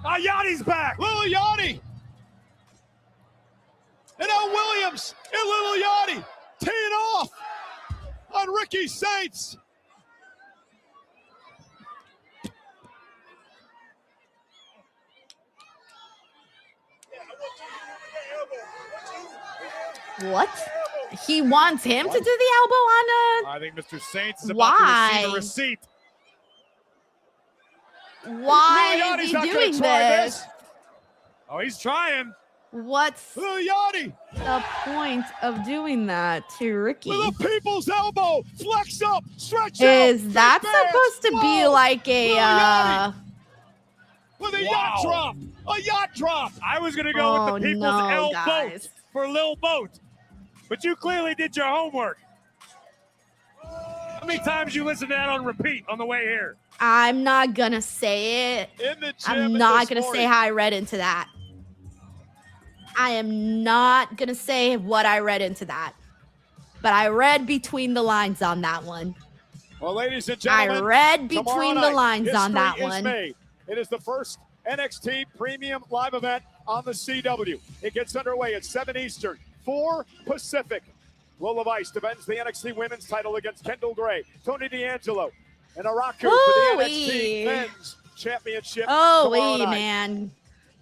Speaker 2: Yachty's back. Little Yachty. And now Williams and Little Yachty teeing off on Ricky Saints.
Speaker 1: What? He wants him to do the elbow on
Speaker 4: I think Mr. Saints is about to receive a receipt.
Speaker 1: Why is he doing this?
Speaker 4: Oh, he's trying.
Speaker 1: What's
Speaker 2: the
Speaker 1: point of doing that to Ricky?
Speaker 2: With a people's elbow, flex up, stretch out.
Speaker 1: Is that supposed to be like a
Speaker 2: with a yacht drop? A yacht drop.
Speaker 4: I was gonna go with the people's elbow for Lil Boat. But you clearly did your homework. How many times you listened to that on repeat on the way here?
Speaker 1: I'm not going to say it. I'm not going to say how I read into that. I am not going to say what I read into that. But I read between the lines on that one.
Speaker 2: Well, ladies and
Speaker 1: I
Speaker 2: gentlemen,
Speaker 1: read
Speaker 2: tomorrow
Speaker 1: between the
Speaker 2: night,
Speaker 1: lines on that
Speaker 2: history is
Speaker 1: one.
Speaker 2: made. It is the first NXT Premium Live event on the CW. It gets underway at 7 Eastern, 4 Pacific. Lola Vice defends the NXT Women's title against Kendall Gray, Tony D'Angelo, and Araku for the NXT Men's Championship tomorrow night.
Speaker 1: Man.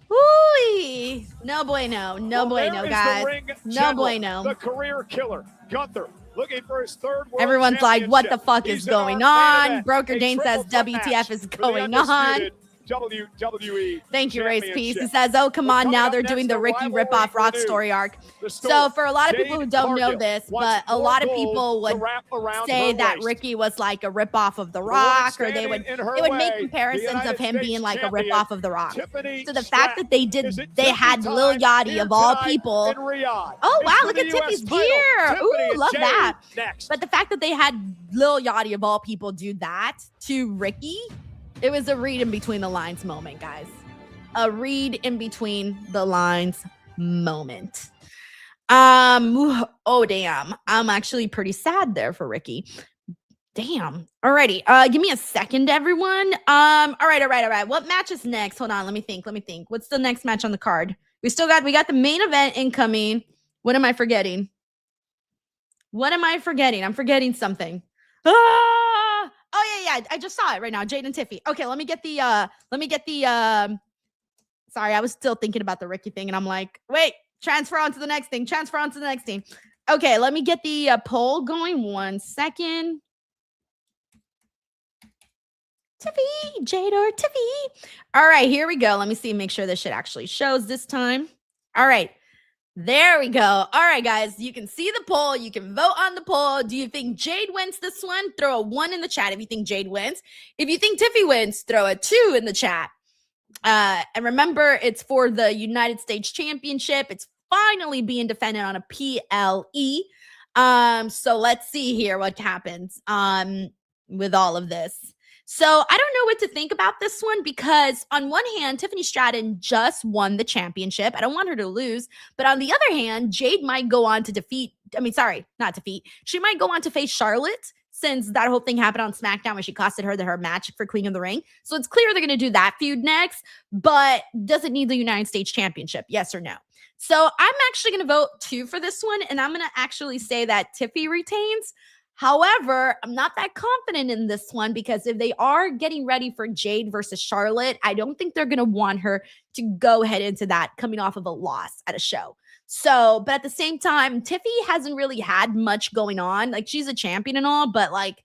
Speaker 1: Woo-wee. No bueno. No bueno, guys. No bueno.
Speaker 2: The career killer, Gunther, looking for his third world
Speaker 1: Everyone's like, what the fuck
Speaker 2: He's
Speaker 1: is
Speaker 2: in our
Speaker 1: going
Speaker 2: main
Speaker 1: on?
Speaker 2: event,
Speaker 1: Broker
Speaker 2: a
Speaker 1: Dane says
Speaker 2: triple threat
Speaker 1: WTF
Speaker 2: match
Speaker 1: is
Speaker 2: for the
Speaker 1: going on.
Speaker 2: undisputed WWE
Speaker 1: Thank you, Race Peace. He
Speaker 2: Championship.
Speaker 1: says, oh, come on,
Speaker 2: Coming
Speaker 1: now
Speaker 2: up
Speaker 1: they're
Speaker 2: next,
Speaker 1: doing the
Speaker 2: the
Speaker 1: Ricky
Speaker 2: rivalry
Speaker 1: ripoff Rock
Speaker 2: renewed.
Speaker 1: story arc.
Speaker 2: The
Speaker 1: So
Speaker 2: story,
Speaker 1: for a lot of
Speaker 2: Jade
Speaker 1: people who don't know
Speaker 2: Cargill
Speaker 1: this,
Speaker 2: wants
Speaker 1: but a
Speaker 2: more
Speaker 1: lot of
Speaker 2: gold
Speaker 1: people
Speaker 2: to
Speaker 1: would
Speaker 2: wrap around
Speaker 1: say
Speaker 2: her
Speaker 1: that
Speaker 2: waist.
Speaker 1: Ricky was like a ripoff of The
Speaker 2: The
Speaker 1: Rock,
Speaker 2: one
Speaker 1: or they would
Speaker 2: standing in her
Speaker 1: would make
Speaker 2: way,
Speaker 1: comparisons
Speaker 2: the
Speaker 1: of him
Speaker 2: United
Speaker 1: being like a
Speaker 2: States
Speaker 1: ripoff of The Rock.
Speaker 2: Tiffany
Speaker 1: So the fact that they
Speaker 2: Stratton. Is
Speaker 1: did,
Speaker 2: it
Speaker 1: they
Speaker 2: Tiffany
Speaker 1: had
Speaker 2: time
Speaker 1: Lil Yachty
Speaker 2: here
Speaker 1: of all
Speaker 2: tonight
Speaker 1: people.
Speaker 2: in Riyadh?
Speaker 1: Oh
Speaker 2: It's
Speaker 1: wow,
Speaker 2: for
Speaker 1: look
Speaker 2: the
Speaker 1: at
Speaker 2: US
Speaker 1: Tiffany's
Speaker 2: title.
Speaker 1: gear.
Speaker 2: Tiffany
Speaker 1: Ooh,
Speaker 2: and
Speaker 1: love
Speaker 2: Jade
Speaker 1: that.
Speaker 2: next.
Speaker 1: But the fact that they had Lil Yachty of all people do that to Ricky, it was a read in between the lines moment, guys. A read in between the lines moment. Oh damn. I'm actually pretty sad there for Ricky. Damn. Alrighty. Give me a second, everyone. All right. What match is next? Hold on. Let me think. What's the next match on the card? We got the main event incoming. What am I forgetting? I'm forgetting something. Oh yeah. I just saw it right now. Jade and Tiffy. Okay, let me get the sorry, I was still thinking about the Ricky thing, and I'm like, wait, transfer on to the next thing. Okay, let me get the poll going. 1 second. Tiffy, Jade or Tiffy. All right, here we go. Let me see, make sure this shit actually shows this time. All right, there we go. All right, guys, you can see the poll. You can vote on the poll. Do you think Jade wins this one? Throw a 1 in the chat if you think Jade wins. If you think Tiffy wins, throw a 2 in the chat. And remember, it's for the United States Championship. It's finally being defended on a PLE. So let's see here what happens with all of this. So I don't know what to think about this one, because on one hand, Tiffany Stratton just won the championship. I don't want her to lose. But on the other hand, Jade might go on to she might go on to face Charlotte, since that whole thing happened on SmackDown where she costed her match for Queen of the Ring. So it's clear they're going to do that feud next, but does it need the United States Championship? Yes or no? So I'm actually going to vote 2 for this one, and I'm going to actually say that Tiffy retains. However, I'm not that confident in this one, because if they are getting ready for Jade versus Charlotte, I don't think they're going to want her to go head into that coming off of a loss at a show. So, but at the same time, Tiffy hasn't really had much going on. Like, she's a champion and all, but like,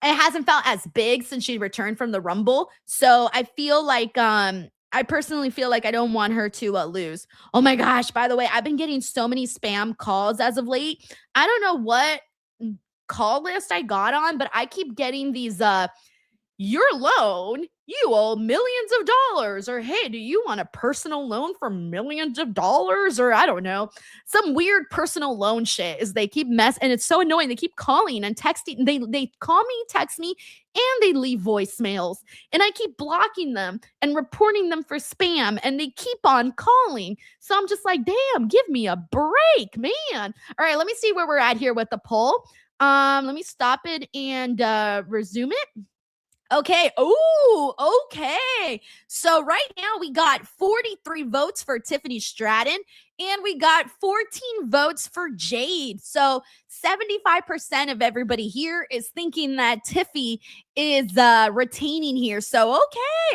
Speaker 1: it hasn't felt as big since she returned from the Rumble. So I feel like, I personally feel like I don't want her to lose. Oh my gosh, by the way, I've been getting so many spam calls as of late. I don't know what call list I got on, but I keep getting these, your loan, you owe millions of dollars, or hey, do you want a personal loan for millions of dollars, or I don't know, some weird personal loan shit. Is they keep and it's so annoying. They keep calling and texting. They call me, text me, and they leave voicemails, and I keep blocking them and reporting them for spam, and they keep on calling. So I'm just like, damn, give me a break, man. All right, let me see where we're at here with the poll. Let me stop it and resume it. Okay. Oh, okay. So right now we got 43 votes for Tiffany Stratton, and we got 14 votes for Jade. So 75% of everybody here is thinking that Tiffy is retaining here. So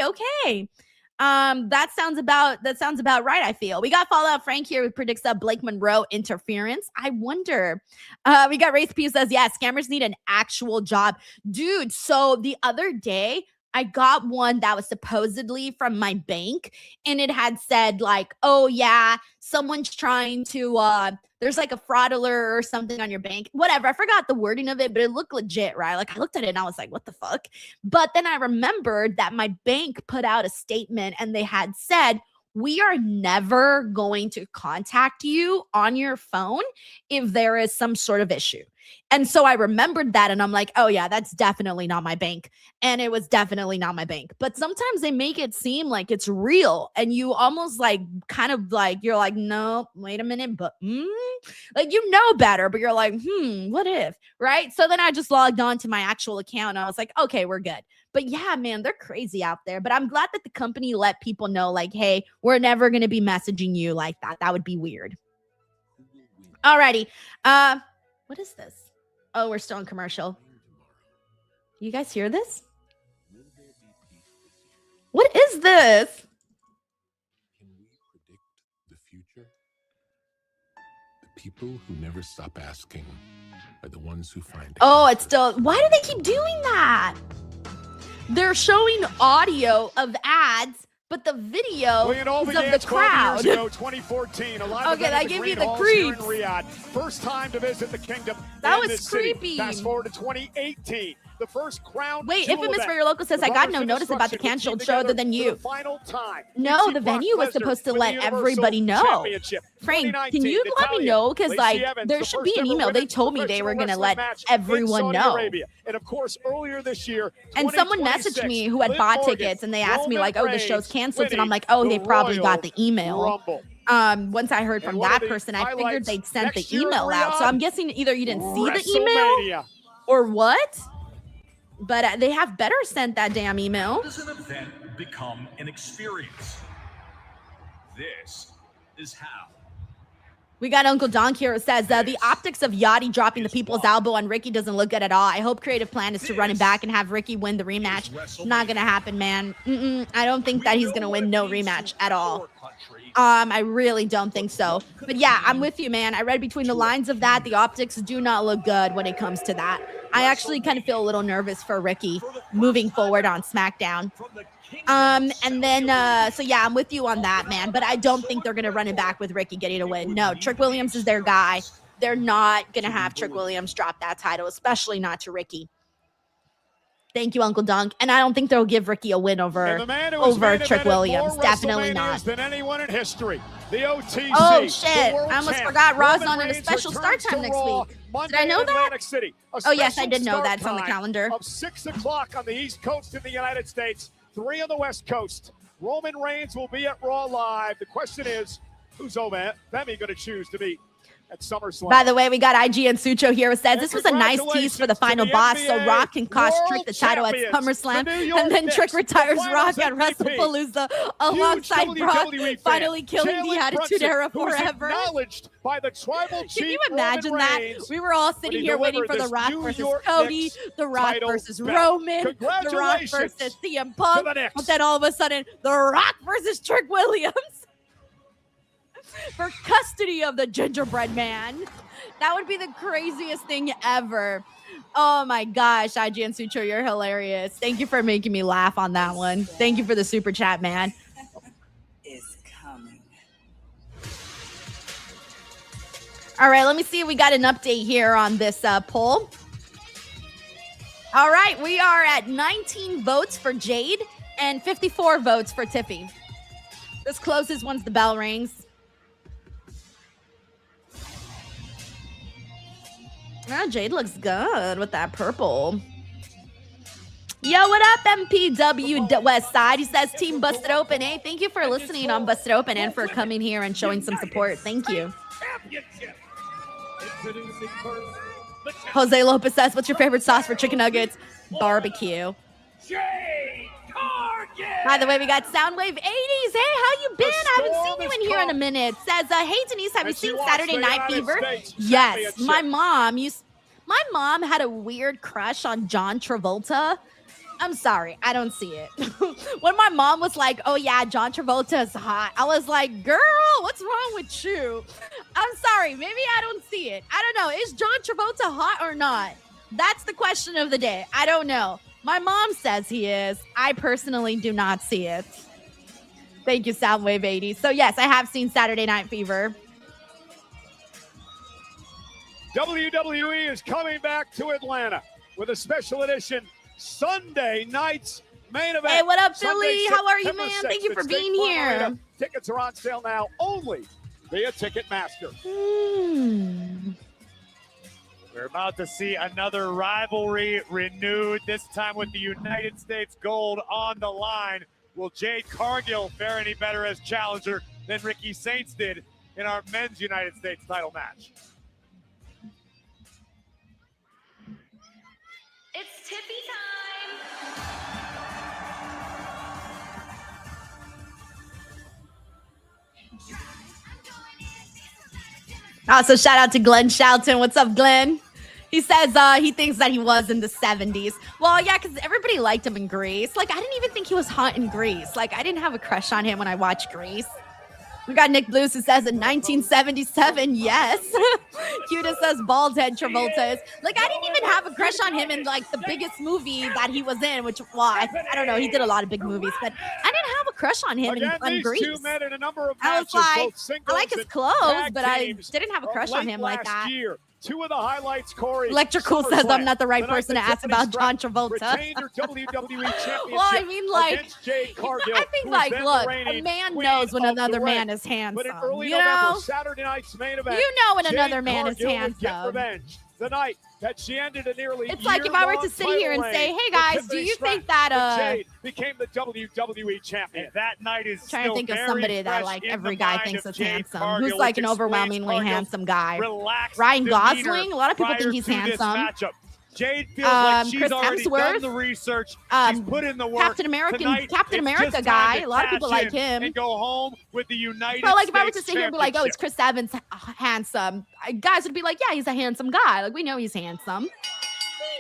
Speaker 1: okay. That sounds about right, I feel. We got Fallout Frank here who predicts Blake Monroe interference. I wonder. We got Race P says, yeah, scammers need an actual job. Dude, so the other day, I got one that was supposedly from my bank, and it had said like, oh yeah, someone's trying to, there's like a fraud alert or something on your bank. Whatever, I forgot the wording of it, but it looked legit, right? Like I looked at it and I was like, what the fuck? But then I remembered that my bank put out a statement and they had said, we are never going to contact you on your phone if there is some sort of issue. And so I remembered that and I'm like, oh yeah, that's definitely not my bank. And it was definitely not my bank. But sometimes they make it seem like it's real and you almost like kind of like, you're like, no, wait a minute, but like, you know better, but you're like, what if, right? So then I just logged on to my actual account and I was like, okay, we're good. But yeah, man, they're crazy out there. But I'm glad that the company let people know like, hey, we're never going to be messaging you like that. That would be weird. Alrighty. What is this? Oh, we're still in commercial. You guys hear this? What is this?
Speaker 10: Can we predict the future? The people who never stop asking are the ones who find it.
Speaker 1: Oh, it's still. Why do they keep doing that? They're showing audio of ads, but the video is of the crowd.
Speaker 2: Years ago, 2014, a live
Speaker 1: okay, that gave me the
Speaker 2: creeps.
Speaker 1: creeps.
Speaker 2: Riyadh. First time to visit the kingdom.
Speaker 1: That was creepy.
Speaker 2: City. Fast forward to 2018. The first crown.
Speaker 1: Wait, Infamous for Your Local says, I got no notice about the canceled show other than you. No, the venue was supposed to let everybody know. Frank, can you let me know? Because, like, there should be an email. They told me they were going to let everyone know.
Speaker 2: And, of course, earlier this year,
Speaker 1: and someone messaged me who had bought tickets, and they asked me, like, oh, the show's canceled. And I'm like, oh, they probably got the email. Once I heard from that person, I figured they'd sent the email out. So I'm guessing either you didn't see the email or what? But they have better sent that damn email.
Speaker 11: How does an event become an experience? This is how.
Speaker 1: We got Uncle Donk here who says, the optics of Yachty dropping the people's elbow on Ricky doesn't look good at all. I hope creative plan is to run it back and have Ricky win the rematch. Not going to happen, man. I don't think that he's going to win no rematch at all. I really don't think so. But yeah, I'm with you, man. I read between the lines of that. The optics do not look good when it comes to that. I actually kind of feel a little nervous for Ricky moving forward on SmackDown. And then, so yeah, I'm with you on that, man. But I don't think they're going to run it back with Ricky getting a win. No, Trick Williams is their guy. They're not going to have Trick Williams drop that title, especially not to Ricky. Thank you, Uncle Dunk. And I don't think they'll give Ricky a win over Trick Williams. Definitely not.
Speaker 2: Than anyone in history. The OTC.
Speaker 1: Oh, shit. I almost forgot Raw's on at a special start time next week. Did I know that? Oh, yes, I did know that. It's on the calendar.
Speaker 2: Of 6 o'clock on the East Coast in the United States, 3 on the West Coast. Roman Reigns will be at Raw Live. The question is, who's Femi going to choose to be at SummerSlam?
Speaker 1: By the way, we got IG and Sucho here who says, this was a nice tease for the final boss, so Rock can cost Trick the title at SummerSlam, and then Trick retires Rock at WrestlePalooza alongside Brock, finally killing the Attitude Era forever.
Speaker 2: By the tribal
Speaker 1: Can you imagine that? We were all sitting here waiting for The Rock versus Cody, The Rock versus Roman, The Rock versus CM Punk, but then all of a sudden, The Rock versus Trick Williams for custody of the gingerbread man. That would be the craziest thing ever. Oh my gosh, IG and Sucho, you're hilarious. Thank you for making me laugh on that one. Thank you for the super chat, man. All right, let me see if we got an update here on this poll. All right, we are at 19 votes for Jade and 54 votes for Tiffy. This closes once the bell rings. Oh, Jade looks good with that purple. Yo, what up, MPW West Side? He says, Team Busted Open. Hey, thank you for listening on Busted Open and for coming here and showing some support. Thank you. Jose Lopez says, what's your favorite sauce for chicken nuggets? Barbecue. By the way, we got Soundwave 80s. Hey, how you been? I haven't seen you in here in a minute. Says, hey, Denise, have you seen Saturday Night Fever? Yes. My mom had a weird crush on John Travolta. I'm sorry, I don't see it. When my mom was like, oh yeah, John Travolta is hot, I was like, girl, what's wrong with you? I'm sorry, maybe I don't see it. I don't know. Is John Travolta hot or not? That's the question of the day. I don't know. My mom says he is. I personally do not see it. Thank you, Soundwave 80. So yes, I have seen Saturday Night Fever.
Speaker 2: WWE is coming back to Atlanta with a special edition Sunday night's main event.
Speaker 1: Hey, what up, Philly?
Speaker 2: Sunday,
Speaker 1: how are you,
Speaker 2: September
Speaker 1: man?
Speaker 2: 6th.
Speaker 1: Thank you for
Speaker 2: It's
Speaker 1: being
Speaker 2: State Farm
Speaker 1: here.
Speaker 2: Arena. Tickets are on sale now only via Ticketmaster.
Speaker 4: We're about to see another rivalry renewed, this time with the United States gold on the line. Will Jade Cargill fare any better as challenger than Ricky Saints did in our men's United States title match?
Speaker 1: It's Tippy time. Also, shout out to Glenn Shelton. What's up, Glenn? He says he thinks that he was in the 70s. Well, yeah, because everybody liked him in Grease. Like, I didn't even think he was hot in Grease. Like, I didn't have a crush on him when I watched Grease. We got Nick Blues who says in 1977, yes. Cutest says bald head Travolta is. Like, I didn't even have a crush on him in, like, the biggest movie that he was in, which, well, I don't know. He did a lot of big movies, but I didn't have a crush on him in Grease.
Speaker 2: Two men in a number of
Speaker 1: I was
Speaker 2: matches,
Speaker 1: like,
Speaker 2: both singles
Speaker 1: I like his
Speaker 2: and
Speaker 1: clothes,
Speaker 2: tag
Speaker 1: but I
Speaker 2: teams
Speaker 1: didn't have a crush on him like that.
Speaker 2: Year. Two of the highlights, Corey.
Speaker 1: Electrical says I'm not the right person to ask about John Travolta.
Speaker 2: Retained her WWE Championship.
Speaker 1: Well, I mean, like,
Speaker 2: Jade Cargill,
Speaker 1: I think, like, look, a man knows when another man is handsome.
Speaker 2: But in early
Speaker 1: you
Speaker 2: November,
Speaker 1: know?
Speaker 2: Saturday night's main event,
Speaker 1: You know when
Speaker 2: Jade
Speaker 1: another man is
Speaker 2: Cargill would get
Speaker 1: handsome.
Speaker 2: revenge. The night that she ended a nearly
Speaker 1: It's like if I were to sit here and say, hey guys, do you think that
Speaker 2: Jade became the WWE champion?
Speaker 4: And that night is
Speaker 1: trying to think of somebody that like every guy thinks is handsome. Who's like an overwhelmingly handsome guy? Ryan Gosling. A lot of people think he's handsome.
Speaker 4: Jade feels like she's
Speaker 1: Chris
Speaker 4: already
Speaker 1: Hemsworth,
Speaker 4: done the research. She's put in the work.
Speaker 1: Captain America guy. A lot of people like him.
Speaker 4: And go home with the United
Speaker 1: But like, if I were
Speaker 4: States
Speaker 1: to sit here and be like, "Oh, it's Chris Evans, handsome," guys would be like, "Yeah, he's a handsome guy. Like, we know he's handsome."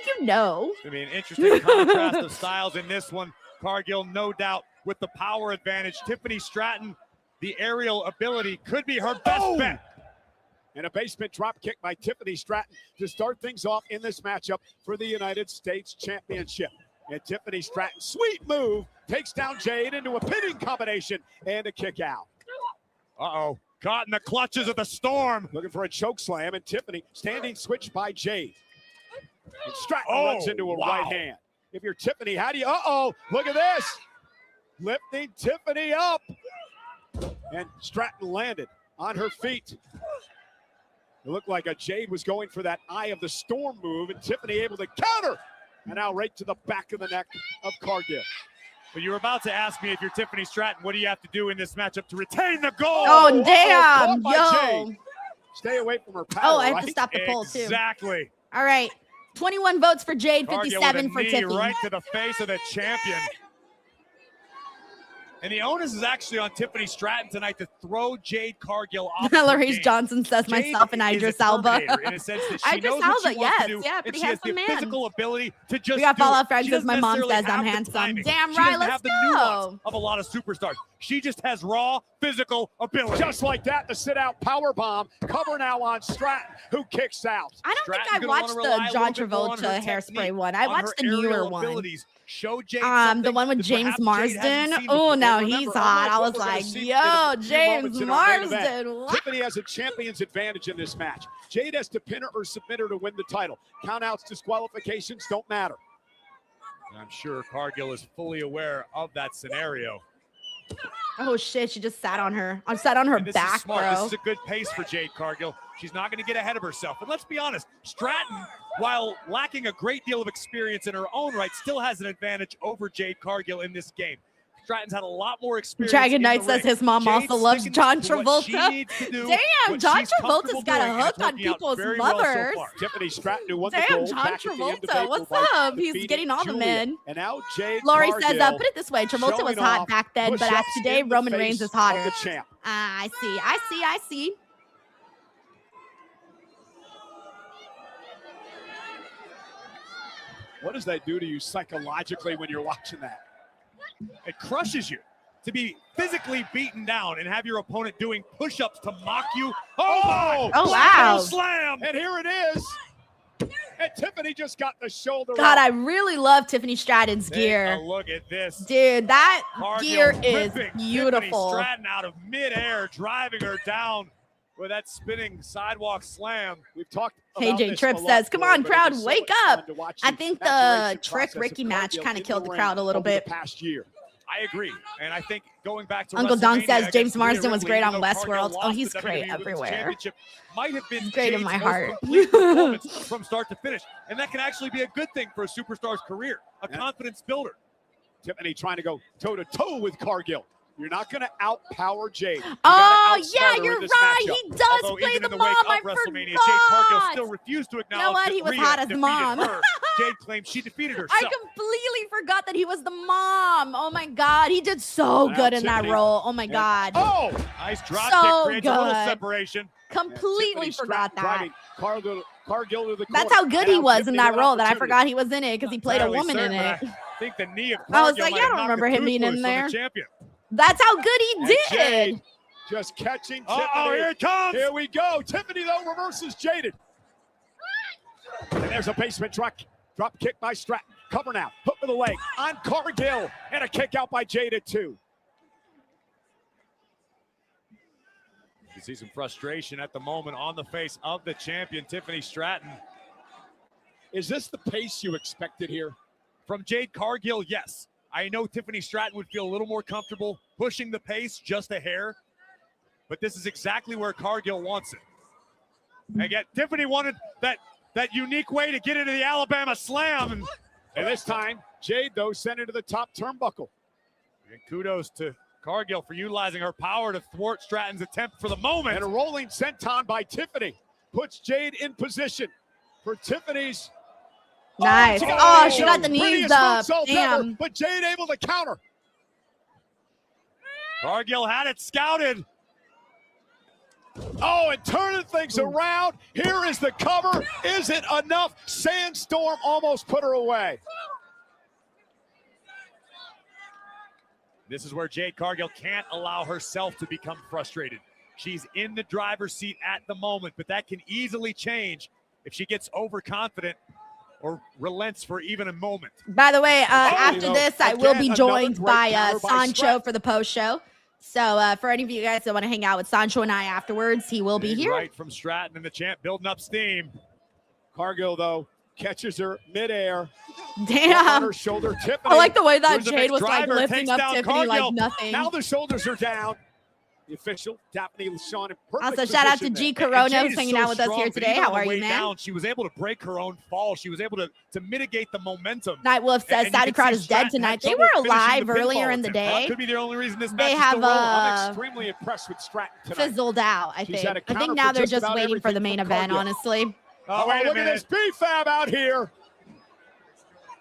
Speaker 1: You know.
Speaker 4: I mean, interesting contrast of styles in this one. Cargill, no doubt, with the power advantage. Tiffany Stratton, the aerial ability could be her best bet.
Speaker 2: And a basement drop kick by Tiffany Stratton to start things off in this matchup for the United States Championship. And Tiffany Stratton, sweet move, takes down Jade into a pinning combination and a kick out.
Speaker 4: Uh-oh, caught in the clutches of the storm.
Speaker 2: Looking for a choke slam, and Tiffany standing switch by Jade. And Stratton runs into a right hand. If you're Tiffany, how do you, look at this. Lifting Tiffany up. And Stratton landed on her feet. It looked like a Jade was going for that Eye of the Storm move, and Tiffany able to counter. And now right to the back of the neck of Cargill.
Speaker 4: But you were about to ask me, if you're Tiffany Stratton, what do you have to do in this matchup to retain the gold?
Speaker 1: Oh, damn.
Speaker 2: Yo. Stay away from her power.
Speaker 1: Oh, I have to stop the poll, too.
Speaker 4: Exactly.
Speaker 1: All right. 21 votes for Jade, 57 for Tiffany.
Speaker 4: Right to the face of the champion. And the onus is actually on Tiffany Stratton tonight to throw Jade Cargill off.
Speaker 1: Laurice Johnson says myself and Idris Elba.
Speaker 4: In a sense that she
Speaker 1: Idris
Speaker 4: knows what she
Speaker 1: Elba,
Speaker 4: wants
Speaker 1: yes,
Speaker 4: to do,
Speaker 1: yeah,
Speaker 4: and
Speaker 1: pretty
Speaker 4: she has the
Speaker 1: handsome man.
Speaker 4: physical ability to just
Speaker 1: We got
Speaker 4: do
Speaker 1: Fallout
Speaker 4: it.
Speaker 1: Friends
Speaker 4: She
Speaker 1: says
Speaker 4: doesn't
Speaker 1: my mom
Speaker 4: necessarily
Speaker 1: says
Speaker 4: have
Speaker 1: I'm
Speaker 4: the
Speaker 1: handsome.
Speaker 4: timing.
Speaker 1: Damn
Speaker 4: She
Speaker 1: right,
Speaker 4: doesn't
Speaker 1: let's
Speaker 4: have the
Speaker 1: go.
Speaker 4: nuance of a lot of superstars. She just has raw physical ability.
Speaker 2: Just like that, the sit-out power bomb. Cover now on Stratton, who kicks out.
Speaker 1: I don't think I watched the John Travolta hairspray one. I watched the newer one.
Speaker 4: Show Jade
Speaker 1: the one with James Marsden. Oh, no, he's hot. I was like, yo, James Marsden. What?
Speaker 2: Tiffany has a champion's advantage in this match. Jade has to pin her or submit her to win the title. Countouts, disqualifications don't matter.
Speaker 4: I'm sure Cargill is fully aware of that scenario.
Speaker 1: Oh shit, she just sat on her. I sat on her
Speaker 4: And this
Speaker 1: back,
Speaker 4: is smart.
Speaker 1: bro.
Speaker 4: This is a good pace for Jade Cargill. She's not going to get ahead of herself. But let's be honest, Stratton, while lacking a great deal of experience in her own right, still has an advantage over Jade Cargill in this game. Stratton's had a lot more experience.
Speaker 1: Dragon
Speaker 4: in
Speaker 1: Knight
Speaker 4: the
Speaker 1: says
Speaker 4: ring.
Speaker 1: his mom
Speaker 4: Jade's
Speaker 1: also loves
Speaker 4: sticking
Speaker 1: John
Speaker 4: to what she
Speaker 1: Travolta.
Speaker 4: needs to do,
Speaker 1: Damn,
Speaker 4: what
Speaker 1: John
Speaker 4: she's comfortable
Speaker 1: Travolta's got a
Speaker 4: doing, and
Speaker 1: hook
Speaker 4: it's
Speaker 1: on
Speaker 4: working out
Speaker 1: people's
Speaker 4: very well so
Speaker 1: mothers.
Speaker 4: far.
Speaker 2: Tiffany Stratton, who won the
Speaker 1: Damn,
Speaker 2: gold
Speaker 1: John
Speaker 2: back at the end of
Speaker 1: Travolta. What's
Speaker 2: April by
Speaker 1: up? He's
Speaker 2: defeating
Speaker 1: getting all the
Speaker 2: Julia.
Speaker 1: men.
Speaker 2: And now Jade
Speaker 1: Lori
Speaker 2: Cargill
Speaker 1: says, put it this way. Travolta was
Speaker 2: showing
Speaker 1: hot
Speaker 2: off
Speaker 1: back then, but as
Speaker 2: push-ups
Speaker 1: today,
Speaker 2: in the
Speaker 1: Roman
Speaker 2: face
Speaker 1: Reigns is
Speaker 2: of
Speaker 1: hotter.
Speaker 2: the champ.
Speaker 1: I see.
Speaker 2: What does that do to you psychologically when you're watching that?
Speaker 4: It crushes you to be physically beaten down and have your opponent doing push-ups to mock you. Oh
Speaker 1: wow.
Speaker 4: Slam!
Speaker 2: And here it is. And Tiffany just got the shoulder
Speaker 1: God,
Speaker 2: up.
Speaker 1: I really love Tiffany Stratton's gear.
Speaker 4: Take a look at this.
Speaker 1: Dude, that
Speaker 4: Cargill
Speaker 1: gear is
Speaker 4: ripping
Speaker 1: beautiful.
Speaker 4: Tiffany Stratton out of midair, driving her down with that spinning sidewalk slam.
Speaker 2: We've talked
Speaker 1: KJ
Speaker 2: about this
Speaker 1: Tripp
Speaker 2: a lot
Speaker 1: says, come on,
Speaker 2: more, but it
Speaker 1: crowd,
Speaker 2: was so
Speaker 1: wake
Speaker 2: much
Speaker 1: up.
Speaker 2: fun to watch
Speaker 1: I
Speaker 2: the
Speaker 1: think the
Speaker 2: maturation
Speaker 1: Trick
Speaker 2: process of
Speaker 1: Ricky match
Speaker 2: Cargill
Speaker 1: kind of
Speaker 2: in
Speaker 1: killed the
Speaker 2: ring
Speaker 1: crowd a little
Speaker 2: over
Speaker 1: bit.
Speaker 2: the past year.
Speaker 4: I agree. And I think going back to
Speaker 1: Uncle Don
Speaker 4: WrestleMania
Speaker 1: says James
Speaker 4: against Rhea
Speaker 1: Marsden was
Speaker 4: Ripley,
Speaker 1: great
Speaker 4: even
Speaker 1: on
Speaker 4: though
Speaker 1: Westworld.
Speaker 4: Cargill
Speaker 1: Oh,
Speaker 4: lost
Speaker 1: he's
Speaker 4: the
Speaker 1: great
Speaker 4: WWE Women's
Speaker 1: everywhere.
Speaker 4: Championship, might have been
Speaker 1: He's great in
Speaker 4: Jade's
Speaker 1: my
Speaker 4: most
Speaker 1: heart.
Speaker 4: complete performance from start to finish. And that can actually be a good thing for a superstar's career, a confidence builder.
Speaker 2: Tiffany trying to go toe-to-toe with Cargill. You're not going to outpower Jade.
Speaker 1: Oh, yeah, you're right. He does
Speaker 4: Although
Speaker 1: play
Speaker 4: even
Speaker 1: the
Speaker 4: in the
Speaker 1: mom.
Speaker 4: wake
Speaker 1: I
Speaker 4: of WrestleMania, Jade
Speaker 1: forgot.
Speaker 4: Cargill still refused to acknowledge
Speaker 1: what?
Speaker 4: that
Speaker 1: He was
Speaker 4: Rhea
Speaker 1: hot as the
Speaker 4: defeated
Speaker 1: mom.
Speaker 4: her. Jade claimed she defeated herself.
Speaker 1: I completely forgot that he was the mom. Oh my God, he did so
Speaker 2: Now
Speaker 1: good in that
Speaker 2: Tiffany.
Speaker 1: role. Oh my God,
Speaker 2: Oh!
Speaker 4: Nice drop
Speaker 1: So
Speaker 4: kick, creates a little
Speaker 1: good.
Speaker 4: separation.
Speaker 1: completely
Speaker 2: Tiffany
Speaker 1: forgot
Speaker 2: Stratton
Speaker 1: that.
Speaker 2: driving Cargill to the
Speaker 1: That's
Speaker 2: corner.
Speaker 1: how good
Speaker 2: And
Speaker 1: he
Speaker 2: now
Speaker 1: was in
Speaker 2: Tiffany
Speaker 1: that
Speaker 2: with an
Speaker 1: role that I
Speaker 2: opportunity.
Speaker 1: forgot he was in it because he played a
Speaker 4: Entirely
Speaker 1: woman in
Speaker 4: certain,
Speaker 1: it.
Speaker 4: but I think the knee of
Speaker 1: I was
Speaker 4: Cargill
Speaker 1: like,
Speaker 4: might
Speaker 1: yeah, I
Speaker 4: have
Speaker 1: don't
Speaker 4: knocked
Speaker 1: remember
Speaker 4: the
Speaker 1: him being
Speaker 4: tooth
Speaker 1: in
Speaker 4: loose from
Speaker 1: there.
Speaker 4: the champion.
Speaker 1: That's how good he
Speaker 2: And
Speaker 1: did.
Speaker 2: Jade just catching Tiffany.
Speaker 4: Uh-oh, here it comes.
Speaker 2: Here we go. Tiffany, though, reverses Jaded. And there's a basement drop kick by Stratton. Cover now. Hook with the leg on Cargill. And a kick out by Jaded, too.
Speaker 4: You see some frustration at the moment on the face of the champion, Tiffany Stratton.
Speaker 2: Is this the pace you expected here?
Speaker 4: From Jade Cargill, yes. I know Tiffany Stratton would feel a little more comfortable pushing the pace just a hair, but this is exactly where Cargill wants it. Again, Tiffany wanted that unique way to get into the Alabama Slam.
Speaker 2: And this time, Jade, though, sent it to the top turnbuckle.
Speaker 4: And kudos to Cargill for utilizing her power to thwart Stratton's attempt for the moment.
Speaker 2: And a rolling senton by Tiffany puts Jade in position for Tiffany's.
Speaker 1: Nice. Oh, she got the knees up. Damn.
Speaker 2: But Jade able to counter.
Speaker 4: Cargill had it scouted.
Speaker 2: Oh, and turning things around. Here is the cover. Is it enough? Sandstorm almost put her away.
Speaker 4: This is where Jade Cargill can't allow herself to become frustrated. She's in the driver's seat at the moment, but that can easily change if she gets overconfident or relents for even a moment.
Speaker 1: By the way, after
Speaker 2: know,
Speaker 1: this, I will
Speaker 2: again,
Speaker 1: be
Speaker 2: another
Speaker 1: joined
Speaker 2: great
Speaker 1: by
Speaker 2: counter by
Speaker 1: Sancho
Speaker 2: Stratton.
Speaker 1: for the post show. So for any of you guys that want to hang out with Sancho and I afterwards, he will be
Speaker 4: Big
Speaker 1: here.
Speaker 4: Right from Stratton and the champ building up steam.
Speaker 2: Cargill, though, catches her midair. On
Speaker 1: Damn.
Speaker 2: her shoulder. Tiffany.
Speaker 1: I like the way that
Speaker 4: Here's the
Speaker 1: Jade
Speaker 4: next
Speaker 1: was like
Speaker 4: driver,
Speaker 1: lifting
Speaker 4: takes
Speaker 1: up
Speaker 4: down
Speaker 1: Tiffany
Speaker 4: Cargill.
Speaker 1: like nothing.
Speaker 2: Now the shoulders are down. The official, Daphne LaShawn, in perfect
Speaker 1: Also, shout out to
Speaker 2: position
Speaker 1: G
Speaker 2: there.
Speaker 1: Corona
Speaker 4: Jade
Speaker 1: who's
Speaker 4: is
Speaker 1: hanging
Speaker 4: so
Speaker 1: out with us
Speaker 4: strong,
Speaker 1: here
Speaker 4: but
Speaker 1: today.
Speaker 4: even
Speaker 1: How
Speaker 4: on the
Speaker 1: are
Speaker 4: way
Speaker 1: you, man?
Speaker 4: down, she was able to break her own fall. She was able to mitigate the momentum.
Speaker 1: Night Wolf says
Speaker 4: And you
Speaker 1: Saudi
Speaker 4: can
Speaker 1: crowd
Speaker 4: see
Speaker 1: is dead
Speaker 4: Stratton had
Speaker 1: tonight. They
Speaker 4: trouble
Speaker 1: were
Speaker 4: finishing
Speaker 1: alive
Speaker 4: the pinfall
Speaker 1: earlier in the
Speaker 4: attempt. That
Speaker 1: day.
Speaker 4: could be the only reason this
Speaker 1: They
Speaker 4: match is
Speaker 1: have
Speaker 4: still rolling.
Speaker 2: I'm extremely impressed with Stratton tonight.
Speaker 1: fizzled out, I
Speaker 2: She's
Speaker 1: think.
Speaker 2: had a
Speaker 1: I
Speaker 2: counter
Speaker 1: think
Speaker 2: for
Speaker 1: now they're
Speaker 2: just
Speaker 1: just
Speaker 2: about
Speaker 1: waiting for the
Speaker 2: everything
Speaker 1: main
Speaker 2: from
Speaker 1: event,
Speaker 2: Cargill.
Speaker 1: honestly.
Speaker 4: Oh, wait a
Speaker 2: look at
Speaker 4: minute.
Speaker 2: this BFAB out here.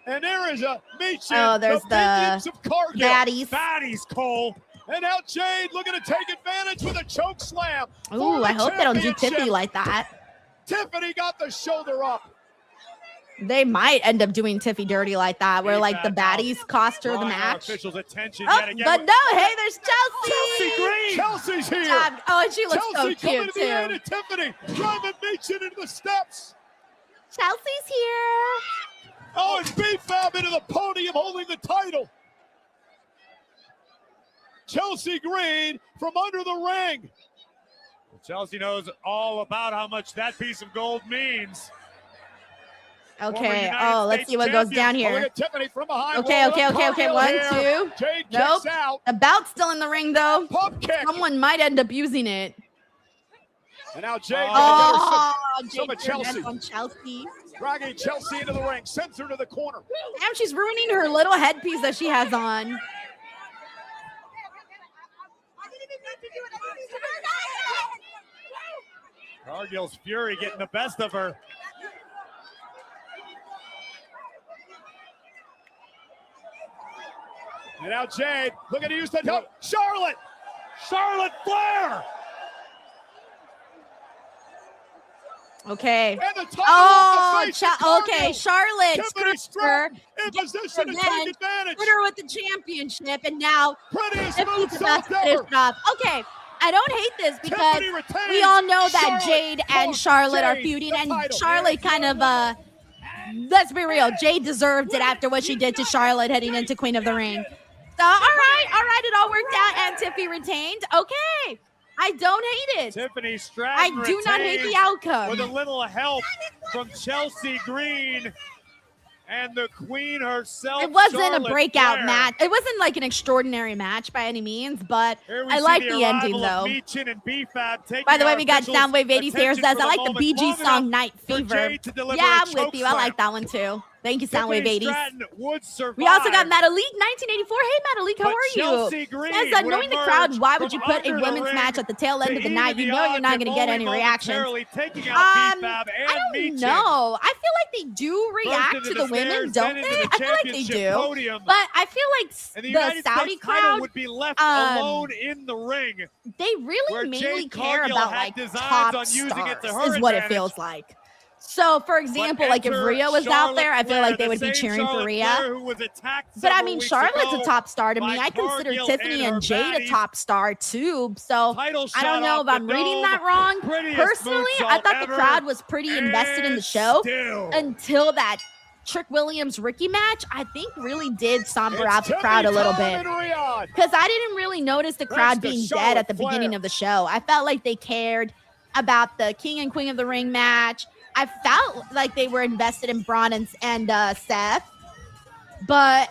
Speaker 2: And there is a meet you.
Speaker 1: Oh, there's the
Speaker 2: minions of Cargill.
Speaker 1: baddies.
Speaker 4: Baddies, Cole.
Speaker 2: And now Jade looking to take advantage with a choke slam. for
Speaker 1: Ooh,
Speaker 2: the
Speaker 1: I hope they don't do
Speaker 2: championship.
Speaker 1: Tiffy like that.
Speaker 2: Tiffany got the shoulder up.
Speaker 1: They might end up doing Tiffy dirty like that, where like the baddies cost her the
Speaker 4: Drawing our
Speaker 1: match.
Speaker 4: officials' attention
Speaker 1: Oh,
Speaker 4: yet again.
Speaker 1: but no, hey, there's Chelsea.
Speaker 4: Chelsea Green.
Speaker 2: Chelsea's here.
Speaker 1: God, oh, and she looks
Speaker 2: Chelsea
Speaker 1: so
Speaker 2: coming
Speaker 1: cute
Speaker 2: to the aid
Speaker 1: too.
Speaker 2: of Tiffany. Driving Meechin into the steps.
Speaker 1: Chelsea's here.
Speaker 2: Oh, and BFAB into the podium holding the title. Chelsea Green from under the ring.
Speaker 4: Chelsea knows all about how much that piece of gold means.
Speaker 1: Okay.
Speaker 4: United
Speaker 1: Oh, let's
Speaker 4: States
Speaker 1: see what goes down
Speaker 2: Oh, look
Speaker 1: here.
Speaker 2: at Tiffany from behind.
Speaker 1: Okay,
Speaker 2: rolling
Speaker 1: okay,
Speaker 2: up
Speaker 1: okay, okay.
Speaker 2: Cargill
Speaker 1: 1,
Speaker 2: here.
Speaker 1: 2.
Speaker 2: Jade
Speaker 1: Nope.
Speaker 2: kicks out.
Speaker 1: The belt's still in the ring though.
Speaker 2: Pump kick.
Speaker 1: Someone might end up using it.
Speaker 2: And now Jade
Speaker 1: Oh,
Speaker 2: some of
Speaker 1: Jade turned
Speaker 2: Chelsea.
Speaker 1: on Chelsea.
Speaker 2: dragging Chelsea into the ring, sends her to the corner.
Speaker 1: Damn, she's ruining her little headpiece that she has on.
Speaker 4: Cargill's fury getting the best of her.
Speaker 2: And now Jade looking to use the help. Charlotte
Speaker 4: Flair.
Speaker 1: Okay.
Speaker 2: And the title
Speaker 1: Oh,
Speaker 2: off the face of Cargill.
Speaker 1: okay. Charlotte
Speaker 2: Tiffany
Speaker 1: screwed her.
Speaker 2: Stratton in
Speaker 1: Gets
Speaker 2: position to
Speaker 1: revenge,
Speaker 2: take advantage.
Speaker 1: Put her with the championship, and now
Speaker 2: Prettiest
Speaker 1: Tiffany's
Speaker 2: moves
Speaker 1: about to
Speaker 2: ever.
Speaker 1: finish it off. Okay, I don't hate this because
Speaker 2: Tiffany retains.
Speaker 1: we all know that
Speaker 2: Charlotte
Speaker 1: Jade and
Speaker 2: cost
Speaker 1: Charlotte are
Speaker 2: Jade
Speaker 1: feuding,
Speaker 2: the
Speaker 1: and
Speaker 2: title.
Speaker 1: Charlotte kind of let's be real, Jade deserved it after what she did to Charlotte heading into Queen of the Ring. So all right, it all worked out, and Tiffy retained. Okay, I don't hate it.
Speaker 4: Tiffany Stratton
Speaker 1: I do not hate the
Speaker 4: retains
Speaker 1: outcome.
Speaker 4: with a little help from Chelsea Green. and the queen herself.
Speaker 1: It wasn't
Speaker 4: Charlotte
Speaker 1: a breakout
Speaker 4: Flair.
Speaker 1: match. It wasn't like an extraordinary match by any means, but
Speaker 4: Here we
Speaker 1: I
Speaker 4: see
Speaker 1: like
Speaker 4: the
Speaker 1: the ending
Speaker 4: arrival of
Speaker 1: though.
Speaker 4: Michin and B-Fab taking
Speaker 1: By the way,
Speaker 4: our
Speaker 1: we got
Speaker 4: officials'
Speaker 1: Soundwave 80 here
Speaker 4: attention
Speaker 1: says,
Speaker 4: for
Speaker 1: I like the
Speaker 4: moment
Speaker 1: Bee Gees
Speaker 4: long
Speaker 1: song
Speaker 4: enough
Speaker 1: Night
Speaker 4: for
Speaker 1: Fever.
Speaker 4: Jay to deliver
Speaker 1: Yeah,
Speaker 4: a
Speaker 1: I'm with you. I
Speaker 4: chokeslam.
Speaker 1: like that one too. Thank you,
Speaker 4: Tiffany
Speaker 1: Soundwave 80s.
Speaker 4: Stratton would survive.
Speaker 1: We also got Metalik 1984. Hey, Metalik, how
Speaker 4: But
Speaker 1: are
Speaker 4: Chelsea
Speaker 1: you?
Speaker 4: Green
Speaker 1: Says,
Speaker 4: would
Speaker 1: knowing the
Speaker 4: emerge
Speaker 1: crowd, why would
Speaker 4: from
Speaker 1: you put a
Speaker 4: under the
Speaker 1: women's
Speaker 4: ring
Speaker 1: match at the tail end
Speaker 4: to
Speaker 1: of the
Speaker 4: even
Speaker 1: night? You
Speaker 4: the
Speaker 1: know you're
Speaker 4: odds
Speaker 1: not
Speaker 4: of
Speaker 1: going to get any
Speaker 4: only
Speaker 1: reactions.
Speaker 4: momentarily taking out B-Fab and
Speaker 1: I don't
Speaker 4: Michin.
Speaker 1: know. I feel like they do react
Speaker 4: First
Speaker 1: to
Speaker 4: into
Speaker 1: the women,
Speaker 4: stairs,
Speaker 1: don't
Speaker 4: then
Speaker 1: they?
Speaker 4: into the
Speaker 1: I feel like they
Speaker 4: championship
Speaker 1: do.
Speaker 4: podium.
Speaker 1: But I feel like
Speaker 4: And the
Speaker 1: the
Speaker 4: United
Speaker 1: Saudi
Speaker 4: States title
Speaker 1: crowd,
Speaker 4: would be left alone in the ring.
Speaker 1: they really
Speaker 4: where
Speaker 1: mainly
Speaker 4: Jade
Speaker 1: care
Speaker 4: Cargill
Speaker 1: about
Speaker 4: had
Speaker 1: like
Speaker 4: designs
Speaker 1: top
Speaker 4: on using it to
Speaker 1: stars,
Speaker 4: her
Speaker 1: is what it
Speaker 4: advantage.
Speaker 1: feels like. So, for example, like if
Speaker 4: enter
Speaker 1: Rhea was out
Speaker 4: Charlotte
Speaker 1: there, I feel
Speaker 4: Flair,
Speaker 1: like they
Speaker 4: the
Speaker 1: would be
Speaker 4: same
Speaker 1: cheering for
Speaker 4: Charlotte
Speaker 1: Rhea.
Speaker 4: Flair who was attacked
Speaker 1: But I
Speaker 4: several
Speaker 1: mean,
Speaker 4: weeks
Speaker 1: Charlotte's
Speaker 4: ago
Speaker 1: a top star to me.
Speaker 4: by
Speaker 1: I consider
Speaker 4: Cargill
Speaker 1: Tiffany
Speaker 4: and
Speaker 1: and
Speaker 4: her
Speaker 1: Jade a
Speaker 4: baddies.
Speaker 1: top star too. So
Speaker 4: Title
Speaker 1: I
Speaker 4: shot
Speaker 1: don't know
Speaker 4: off
Speaker 1: if
Speaker 4: the
Speaker 1: I'm reading
Speaker 4: dome.
Speaker 1: that wrong.
Speaker 4: Prettiest
Speaker 1: Personally, I
Speaker 4: moonsault
Speaker 1: thought the
Speaker 4: ever.
Speaker 1: crowd was pretty invested in the
Speaker 4: And
Speaker 1: show
Speaker 4: still.
Speaker 1: until that Trick Williams Ricky match. I think really did somber
Speaker 2: It's
Speaker 1: out the crowd a
Speaker 2: Tiffany
Speaker 1: little
Speaker 2: time
Speaker 1: bit.
Speaker 2: in Riyadh.
Speaker 1: Because I didn't really notice the crowd
Speaker 2: to
Speaker 1: being
Speaker 2: Charlotte
Speaker 1: dead at the
Speaker 2: Flair.
Speaker 1: beginning of the show. I felt like they cared about the King and Queen of the Ring match. I felt like they were invested in Braun and Seth. But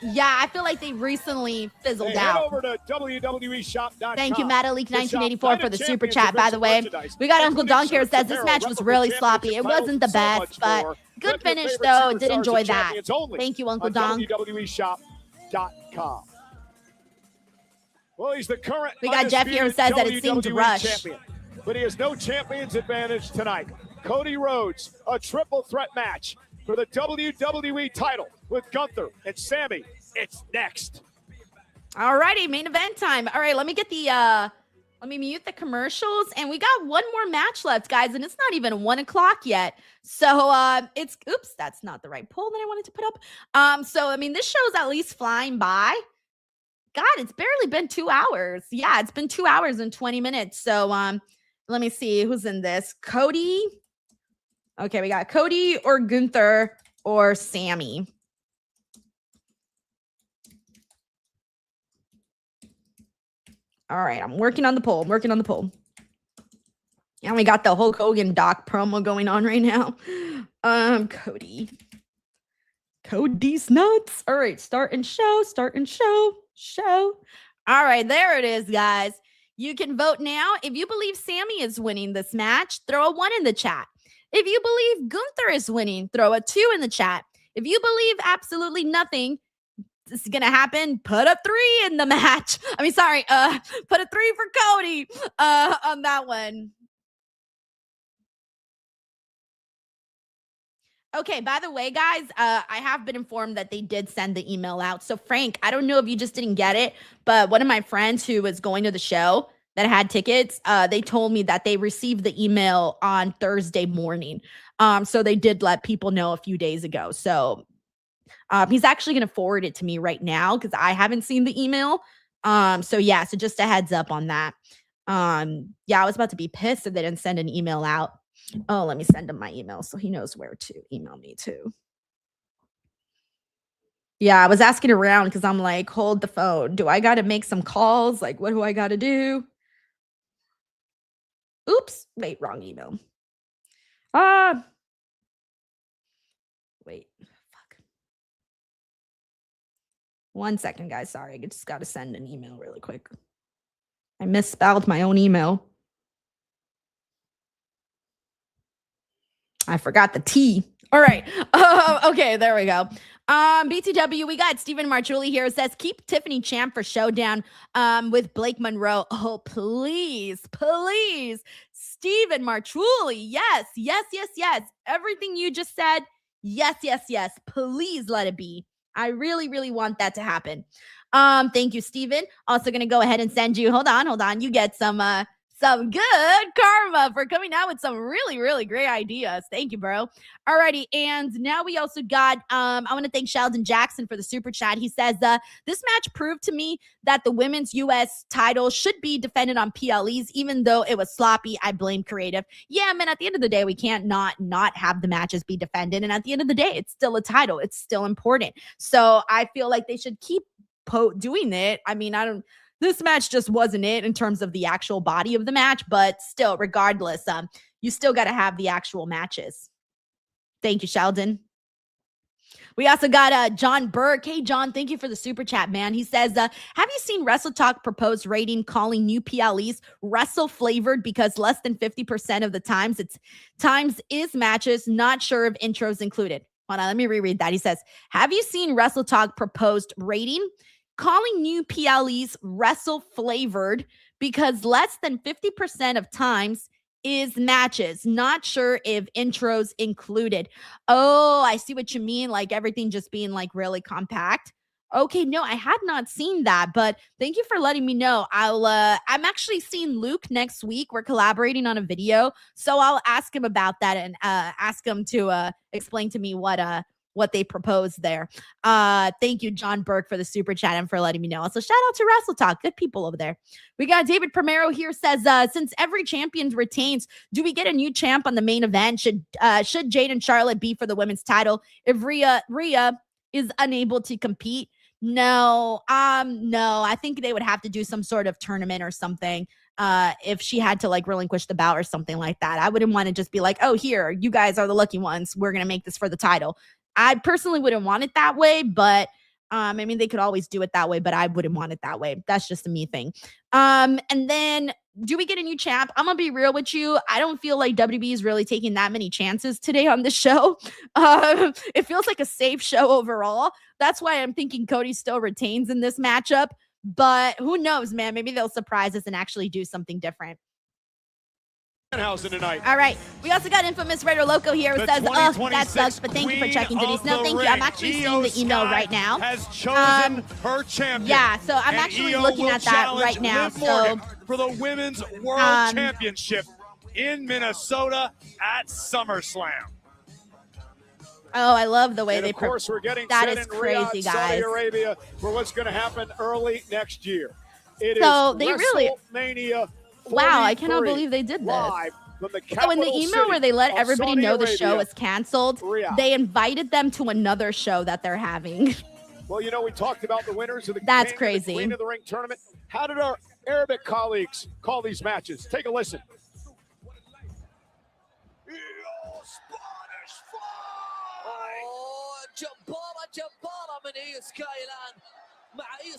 Speaker 1: yeah, I feel like they recently fizzled
Speaker 2: Hey, head
Speaker 1: out.
Speaker 2: over to WWEshop.com.
Speaker 1: Thank you, Metalik
Speaker 2: to shop
Speaker 1: 1984
Speaker 2: Night
Speaker 1: for
Speaker 2: of
Speaker 1: the super
Speaker 2: Champions
Speaker 1: chat, by the
Speaker 2: events
Speaker 1: way.
Speaker 2: and merchandise,
Speaker 1: We got Uncle
Speaker 2: including
Speaker 1: Dunk here
Speaker 2: shirts,
Speaker 1: says this
Speaker 2: apparel,
Speaker 1: match was
Speaker 2: replica
Speaker 1: really
Speaker 2: championship
Speaker 1: sloppy. It
Speaker 2: titles,
Speaker 1: wasn't the
Speaker 2: so
Speaker 1: best,
Speaker 2: much
Speaker 1: but
Speaker 2: more.
Speaker 1: good
Speaker 2: Grab your
Speaker 1: finish
Speaker 2: favorite
Speaker 1: though. Did
Speaker 2: superstars
Speaker 1: enjoy
Speaker 2: and
Speaker 1: that.
Speaker 2: champions only
Speaker 1: Thank you, Uncle
Speaker 2: on
Speaker 1: Dunk.
Speaker 2: WWEshop.com. Well, he's the current
Speaker 1: We got Jeff here who says that it seemed to
Speaker 2: WWE
Speaker 1: rush.
Speaker 2: champion, but he has no champion's advantage tonight. Cody Rhodes, a triple threat match for the WWE title with Gunther and Sammy. It's next.
Speaker 1: All righty, main event time. All right, let me get the let me mute the commercials, and we got one more match left, guys, and it's not even 1 o'clock yet. So it's oops, that's not the right poll that I wanted to put up. So I mean, this show's at least flying by. God, it's barely been 2 hours. Yeah, it's been 2 hours and 20 minutes. So let me see who's in this. Cody. Okay, we got Cody or Gunther or Sammy. All right, I'm working on the poll. And we got the Hulk Hogan Doc promo going on right now. Cody. Cody's nuts. All right, start and show. All right, there it is, guys. You can vote now. If you believe Sammy is winning this match, throw a 1 in the chat. If you believe Gunther is winning, throw a 2 in the chat. If you believe absolutely nothing this is gonna happen, put a 3 in the match. I mean, sorry, put a 3 for Cody on that one. Okay, by the way, guys, I have been informed that they did send the email out. So, Frank, I don't know if you just didn't get it, but one of my friends who was going to the show that had tickets, they told me that they received the email on Thursday morning. So they did let people know a few days ago. So he's actually going to forward it to me right now because I haven't seen the email. So yeah, so just a heads up on that. Yeah, I was about to be pissed if they didn't send an email out. Oh, let me send him my email so he knows where to email me too. Yeah, I was asking around because I'm like, hold the phone. Do I got to make some calls? Like, what do I got to do? Oops. Wait, wrong email. Wait. Fuck. 1 second, guys. Sorry. I just got to send an email really quick. I misspelled my own email. I forgot the T. All right. Okay, there we go. BTW, we got Stephen Marchuli here. It says, keep Tiffany Champ for Showdown with Blake Monroe. Oh, please, please. Stephen Marchuli. Yes. Everything you just said. Yes. Please let it be. I really, really want that to happen. Thank you, Stephen. Also going to go ahead and send you, hold on. You get some good karma for coming out with some really, really great ideas. Thank you, bro. Alrighty, and now we also got, I want to thank Sheldon Jackson for the super chat. He says, this match proved to me that the women's U.S. title should be defended on PLEs, even though it was sloppy. I blame creative. Yeah, man, at the end of the day, we can't not have the matches be defended, and at the end of the day, it's still a title. It's still important. So I feel like they should keep doing it. I mean, this match just wasn't it in terms of the actual body of the match, but still, regardless, you still got to have the actual matches. Thank you, Sheldon. We also got John Burke. Hey, John, thank you for the super chat, man. He says, have you seen Wrestle Talk proposed rating calling new PLEs wrestle flavored because less than 50% of the times is matches, not sure if intros included. Hold on, let me reread that. He says, have you seen Wrestle Talk proposed rating calling new PLEs wrestle flavored because less than 50% of times is matches, not sure if intros included. Oh, I see what you mean. Like everything just being like really compact. Okay, no, I had not seen that, but thank you for letting me know. I'm actually seeing Luke next week. We're collaborating on a video, so I'll ask him about that and ask him to explain to me what they proposed there. Thank you, John Burke, for the super chat and for letting me know. Also, shout out to Wrestle Talk. Good people over there. We got David Primero here says, since every champion retains, do we get a new champ on the main event? Should Jade and Charlotte be for the women's title if Rhea is unable to compete? No. I think they would have to do some sort of tournament or something. If she had to like relinquish the belt or something like that. I wouldn't want to just be like, oh, here, you guys are the lucky ones. We're going to make this for the title. I personally wouldn't want it that way, but I mean, they could always do it that way, but I wouldn't want it that way. That's just a me thing. And then do we get a new champ? I'm going to be real with you. I don't feel like WWE is really taking that many chances today on the show. It feels like a safe show overall. That's why I'm thinking Cody still retains in this matchup, but who knows, man? Maybe they'll surprise us and actually do something different.
Speaker 2: Tonight.
Speaker 1: All right. We also got Infamous Raider Loco here who says, oh, that sucks, but thank you for checking, Denise. No, thank you. I'm actually seeing the email right now.
Speaker 4: Has chosen her champion.
Speaker 1: Yeah, so I'm actually looking at that right now. So
Speaker 4: for the Women's World Championship in Minnesota at SummerSlam.
Speaker 1: Oh, I love the way
Speaker 2: and
Speaker 1: they.
Speaker 2: Of course, we're getting
Speaker 1: that
Speaker 2: set
Speaker 1: is
Speaker 2: in
Speaker 1: crazy,
Speaker 2: Riyadh,
Speaker 1: guys.
Speaker 2: Saudi Arabia, for what's going to happen early next year. It
Speaker 1: so
Speaker 2: is
Speaker 1: they really.
Speaker 2: WrestleMania.
Speaker 1: Wow, I cannot believe they did this. So in the email where they let everybody know the show is canceled, they invited them to another show that they're having.
Speaker 2: Well, you know, we talked about the winners of the
Speaker 1: That's
Speaker 2: King
Speaker 1: crazy.
Speaker 2: The Queen of the Ring tournament. How did our Arabic colleagues call these matches? Take a listen.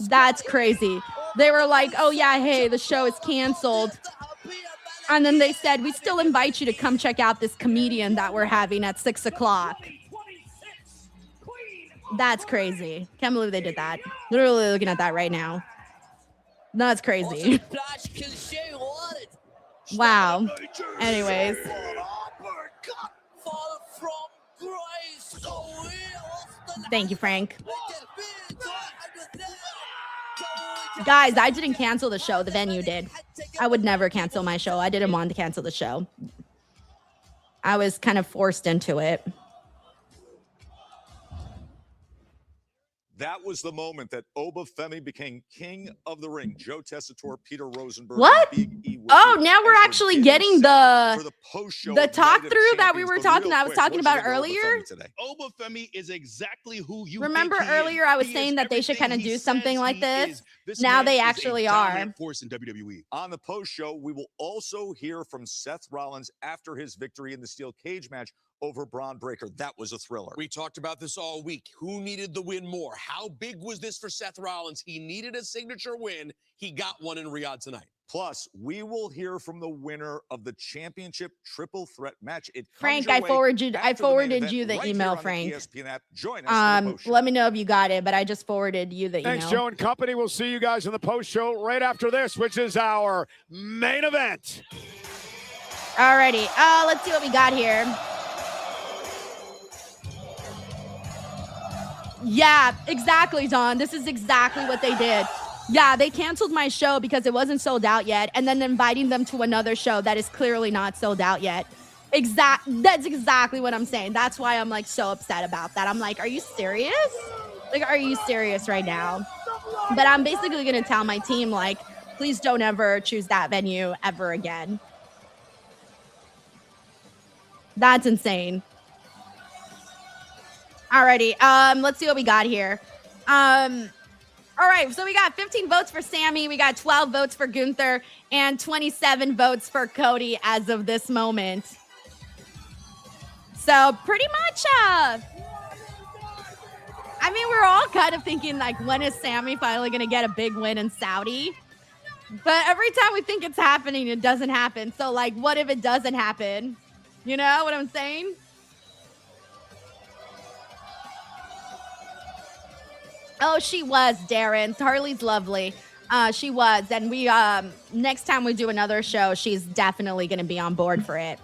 Speaker 1: That's crazy. They were like, oh yeah, hey, the show is canceled. And then they said, we still invite you to come check out this comedian that we're having at 6 o'clock. That's crazy. Can't believe they did that. Literally looking at that right now. That's crazy. Wow. Anyways. Thank you, Frank. Guys, I didn't cancel the show. The venue did. I would never cancel my show. I didn't want to cancel the show. I was kind of forced into it.
Speaker 12: That was the moment that Obafemi became king of the ring. Joe Tessitore, Peter Rosenberg.
Speaker 1: What?
Speaker 12: Big
Speaker 1: Oh, now we're actually getting the talk through that we were talking. I was talking about earlier.
Speaker 13: Obafemi is exactly who you
Speaker 1: remember earlier. I was saying that they should kind of do something like this. Now they actually are.
Speaker 12: Force in WWE. On the post show, we will also hear from Seth Rollins after his victory in the steel cage match over Braun Breaker. That was a thriller.
Speaker 13: We talked about this all week. Who needed the win more? How big was this for Seth Rollins? He needed a signature win. He got one in Riyadh tonight.
Speaker 12: Plus, we will hear from the winner of the championship triple threat match.
Speaker 1: Frank, I forwarded you the email, Frank.
Speaker 12: Join us
Speaker 1: let me know if you got it, but I just forwarded you the email.
Speaker 2: Thanks, Joe and company. We'll see you guys in the post show right after this, which is our main event.
Speaker 1: Alrighty, let's see what we got here. Yeah, exactly, Don. This is exactly what they did. Yeah, they canceled my show because it wasn't sold out yet, and then inviting them to another show that is clearly not sold out yet. That's exactly what I'm saying. That's why I'm like so upset about that. I'm like, are you serious? Like, are you serious right now? But I'm basically going to tell my team, like, please don't ever choose that venue ever again. That's insane. Alrighty, let's see what we got here. All right, so we got 15 votes for Sammy, we got 12 votes for Gunther, and 27 votes for Cody as of this moment. So pretty much, I mean, we're all kind of thinking, like, when is Sammy finally going to get a big win in Saudi? But every time we think it's happening, it doesn't happen. So, like, what if it doesn't happen? You know what I'm saying? Oh, she was, Darren. Harley's lovely. She was. And we, next time we do another show, she's definitely going to be on board for it.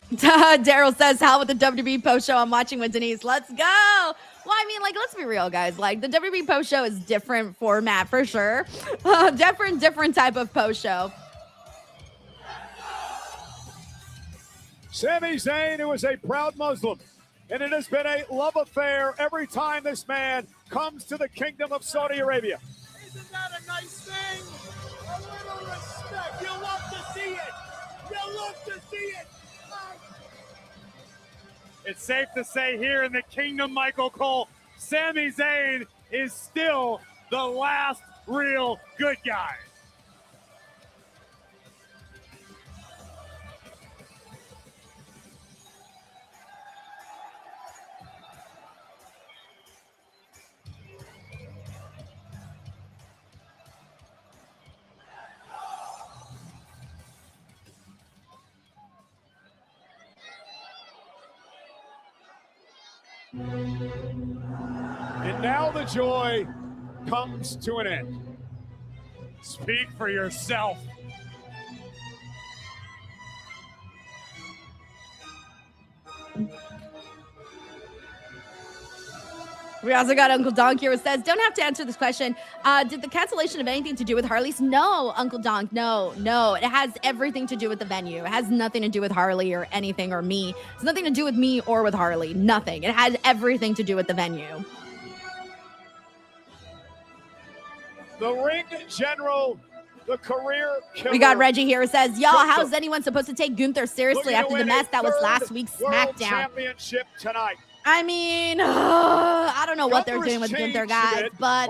Speaker 1: Daryl says, how with the WWE post show I'm watching with Denise? Let's go. Well, I mean, like, let's be real, guys. Like, the WWE post show is different format for sure. Different type of post show.
Speaker 2: Sami Zayn, who is a proud Muslim, and it has been a love affair every time this man comes to the Kingdom of Saudi Arabia.
Speaker 5: Isn't that a nice thing? A little respect. You love to see it. You love to see it.
Speaker 4: It's safe to say here in the Kingdom, Michael Cole, Sami Zayn is still the last real good guy.
Speaker 2: And now the joy comes to an end.
Speaker 4: Speak for yourself.
Speaker 1: We also got Uncle Donk here who says, don't have to answer this question. Did the cancellation have anything to do with Harley's? No, Uncle Donk, no. It has everything to do with the venue. It has nothing to do with Harley or anything or me. It's nothing to do with me or with Harley. Nothing. It has everything to do with the venue.
Speaker 2: The ring general, the career killer.
Speaker 1: We got Reggie here who says, y'all, how is anyone supposed to take Gunther seriously after the mess that was last week's
Speaker 2: World
Speaker 1: SmackDown?
Speaker 2: Championship tonight.
Speaker 1: I mean, I don't know what they're doing with Gunther, guys, but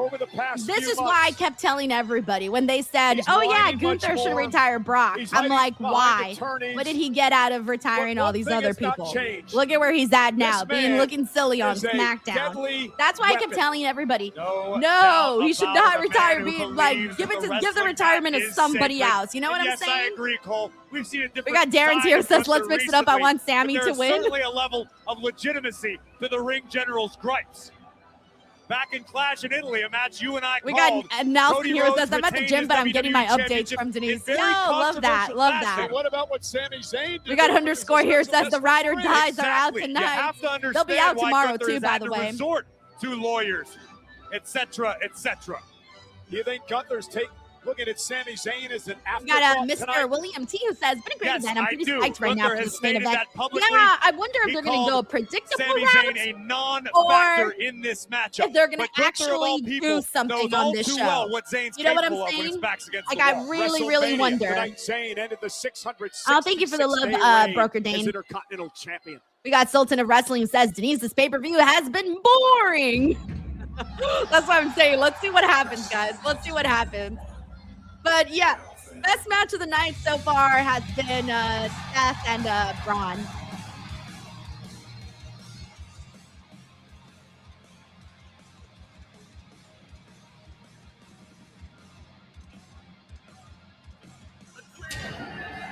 Speaker 1: this is why I kept telling everybody when they said, oh, yeah, Gunther should retire Brock. I'm like, why? What did he get out of retiring all these other people? Look at where he's at now, looking silly on SmackDown. That's why I kept telling everybody, no, he should not retire. Give the retirement to somebody else. You know what I'm saying?
Speaker 4: Yes, I agree, Cole. We've seen it.
Speaker 1: We got Darren's here says, let's mix it up. I want Sammy to win.
Speaker 4: There's certainly a level of legitimacy to the ring general's gripes. Back in Clash in Italy, a match you and I
Speaker 1: We
Speaker 4: called.
Speaker 1: got Nelson here says, I'm at the gym, but I'm getting my updates from Denise. Yo, love that. Love that.
Speaker 2: What about what Sami Zayn did?
Speaker 1: We got underscore here says the ride or dies are out
Speaker 4: You
Speaker 1: tonight.
Speaker 4: have to understand
Speaker 1: They'll be out
Speaker 4: why
Speaker 1: tomorrow
Speaker 4: Gunther
Speaker 1: too,
Speaker 4: has
Speaker 1: by
Speaker 4: had
Speaker 1: the
Speaker 4: to
Speaker 1: way.
Speaker 4: resort to lawyers, etc., etc.
Speaker 2: Do you think Gunther's looking at Sami Zayn as an
Speaker 1: We got
Speaker 2: afterthought
Speaker 1: Mr.
Speaker 2: tonight?
Speaker 1: William T who says, been a great event. I'm pretty psyched right now
Speaker 4: Gunther
Speaker 1: for
Speaker 4: has
Speaker 1: this main
Speaker 4: stated
Speaker 1: event.
Speaker 4: that publicly.
Speaker 1: Yeah, I wonder if
Speaker 4: He
Speaker 1: they're going to go
Speaker 4: called
Speaker 1: predictable
Speaker 4: Sami
Speaker 1: route
Speaker 4: Zayn a non-factor in this matchup.
Speaker 1: if they're going to
Speaker 4: But Gunther, of all
Speaker 1: actually
Speaker 4: people,
Speaker 1: do something
Speaker 4: knows
Speaker 1: on
Speaker 4: all
Speaker 1: this
Speaker 4: too
Speaker 1: show.
Speaker 4: well what Zayn's
Speaker 1: You know what I'm
Speaker 4: capable of when his
Speaker 1: saying?
Speaker 4: back's against
Speaker 1: Like,
Speaker 4: the
Speaker 1: I
Speaker 4: wall.
Speaker 1: really
Speaker 2: WrestleMania
Speaker 1: wonder.
Speaker 2: Tonight, Zayn ended the 666
Speaker 1: Oh, thank you for the love,
Speaker 2: day reign
Speaker 1: Broker
Speaker 2: as
Speaker 1: Dane.
Speaker 2: Intercontinental Champion.
Speaker 1: We got Sultan of Wrestling who says, Denise, this pay-per-view has been boring. That's what I'm saying. Let's see what happens, guys. Let's see what happens. But yeah, best match of the night so far has been Seth and Braun.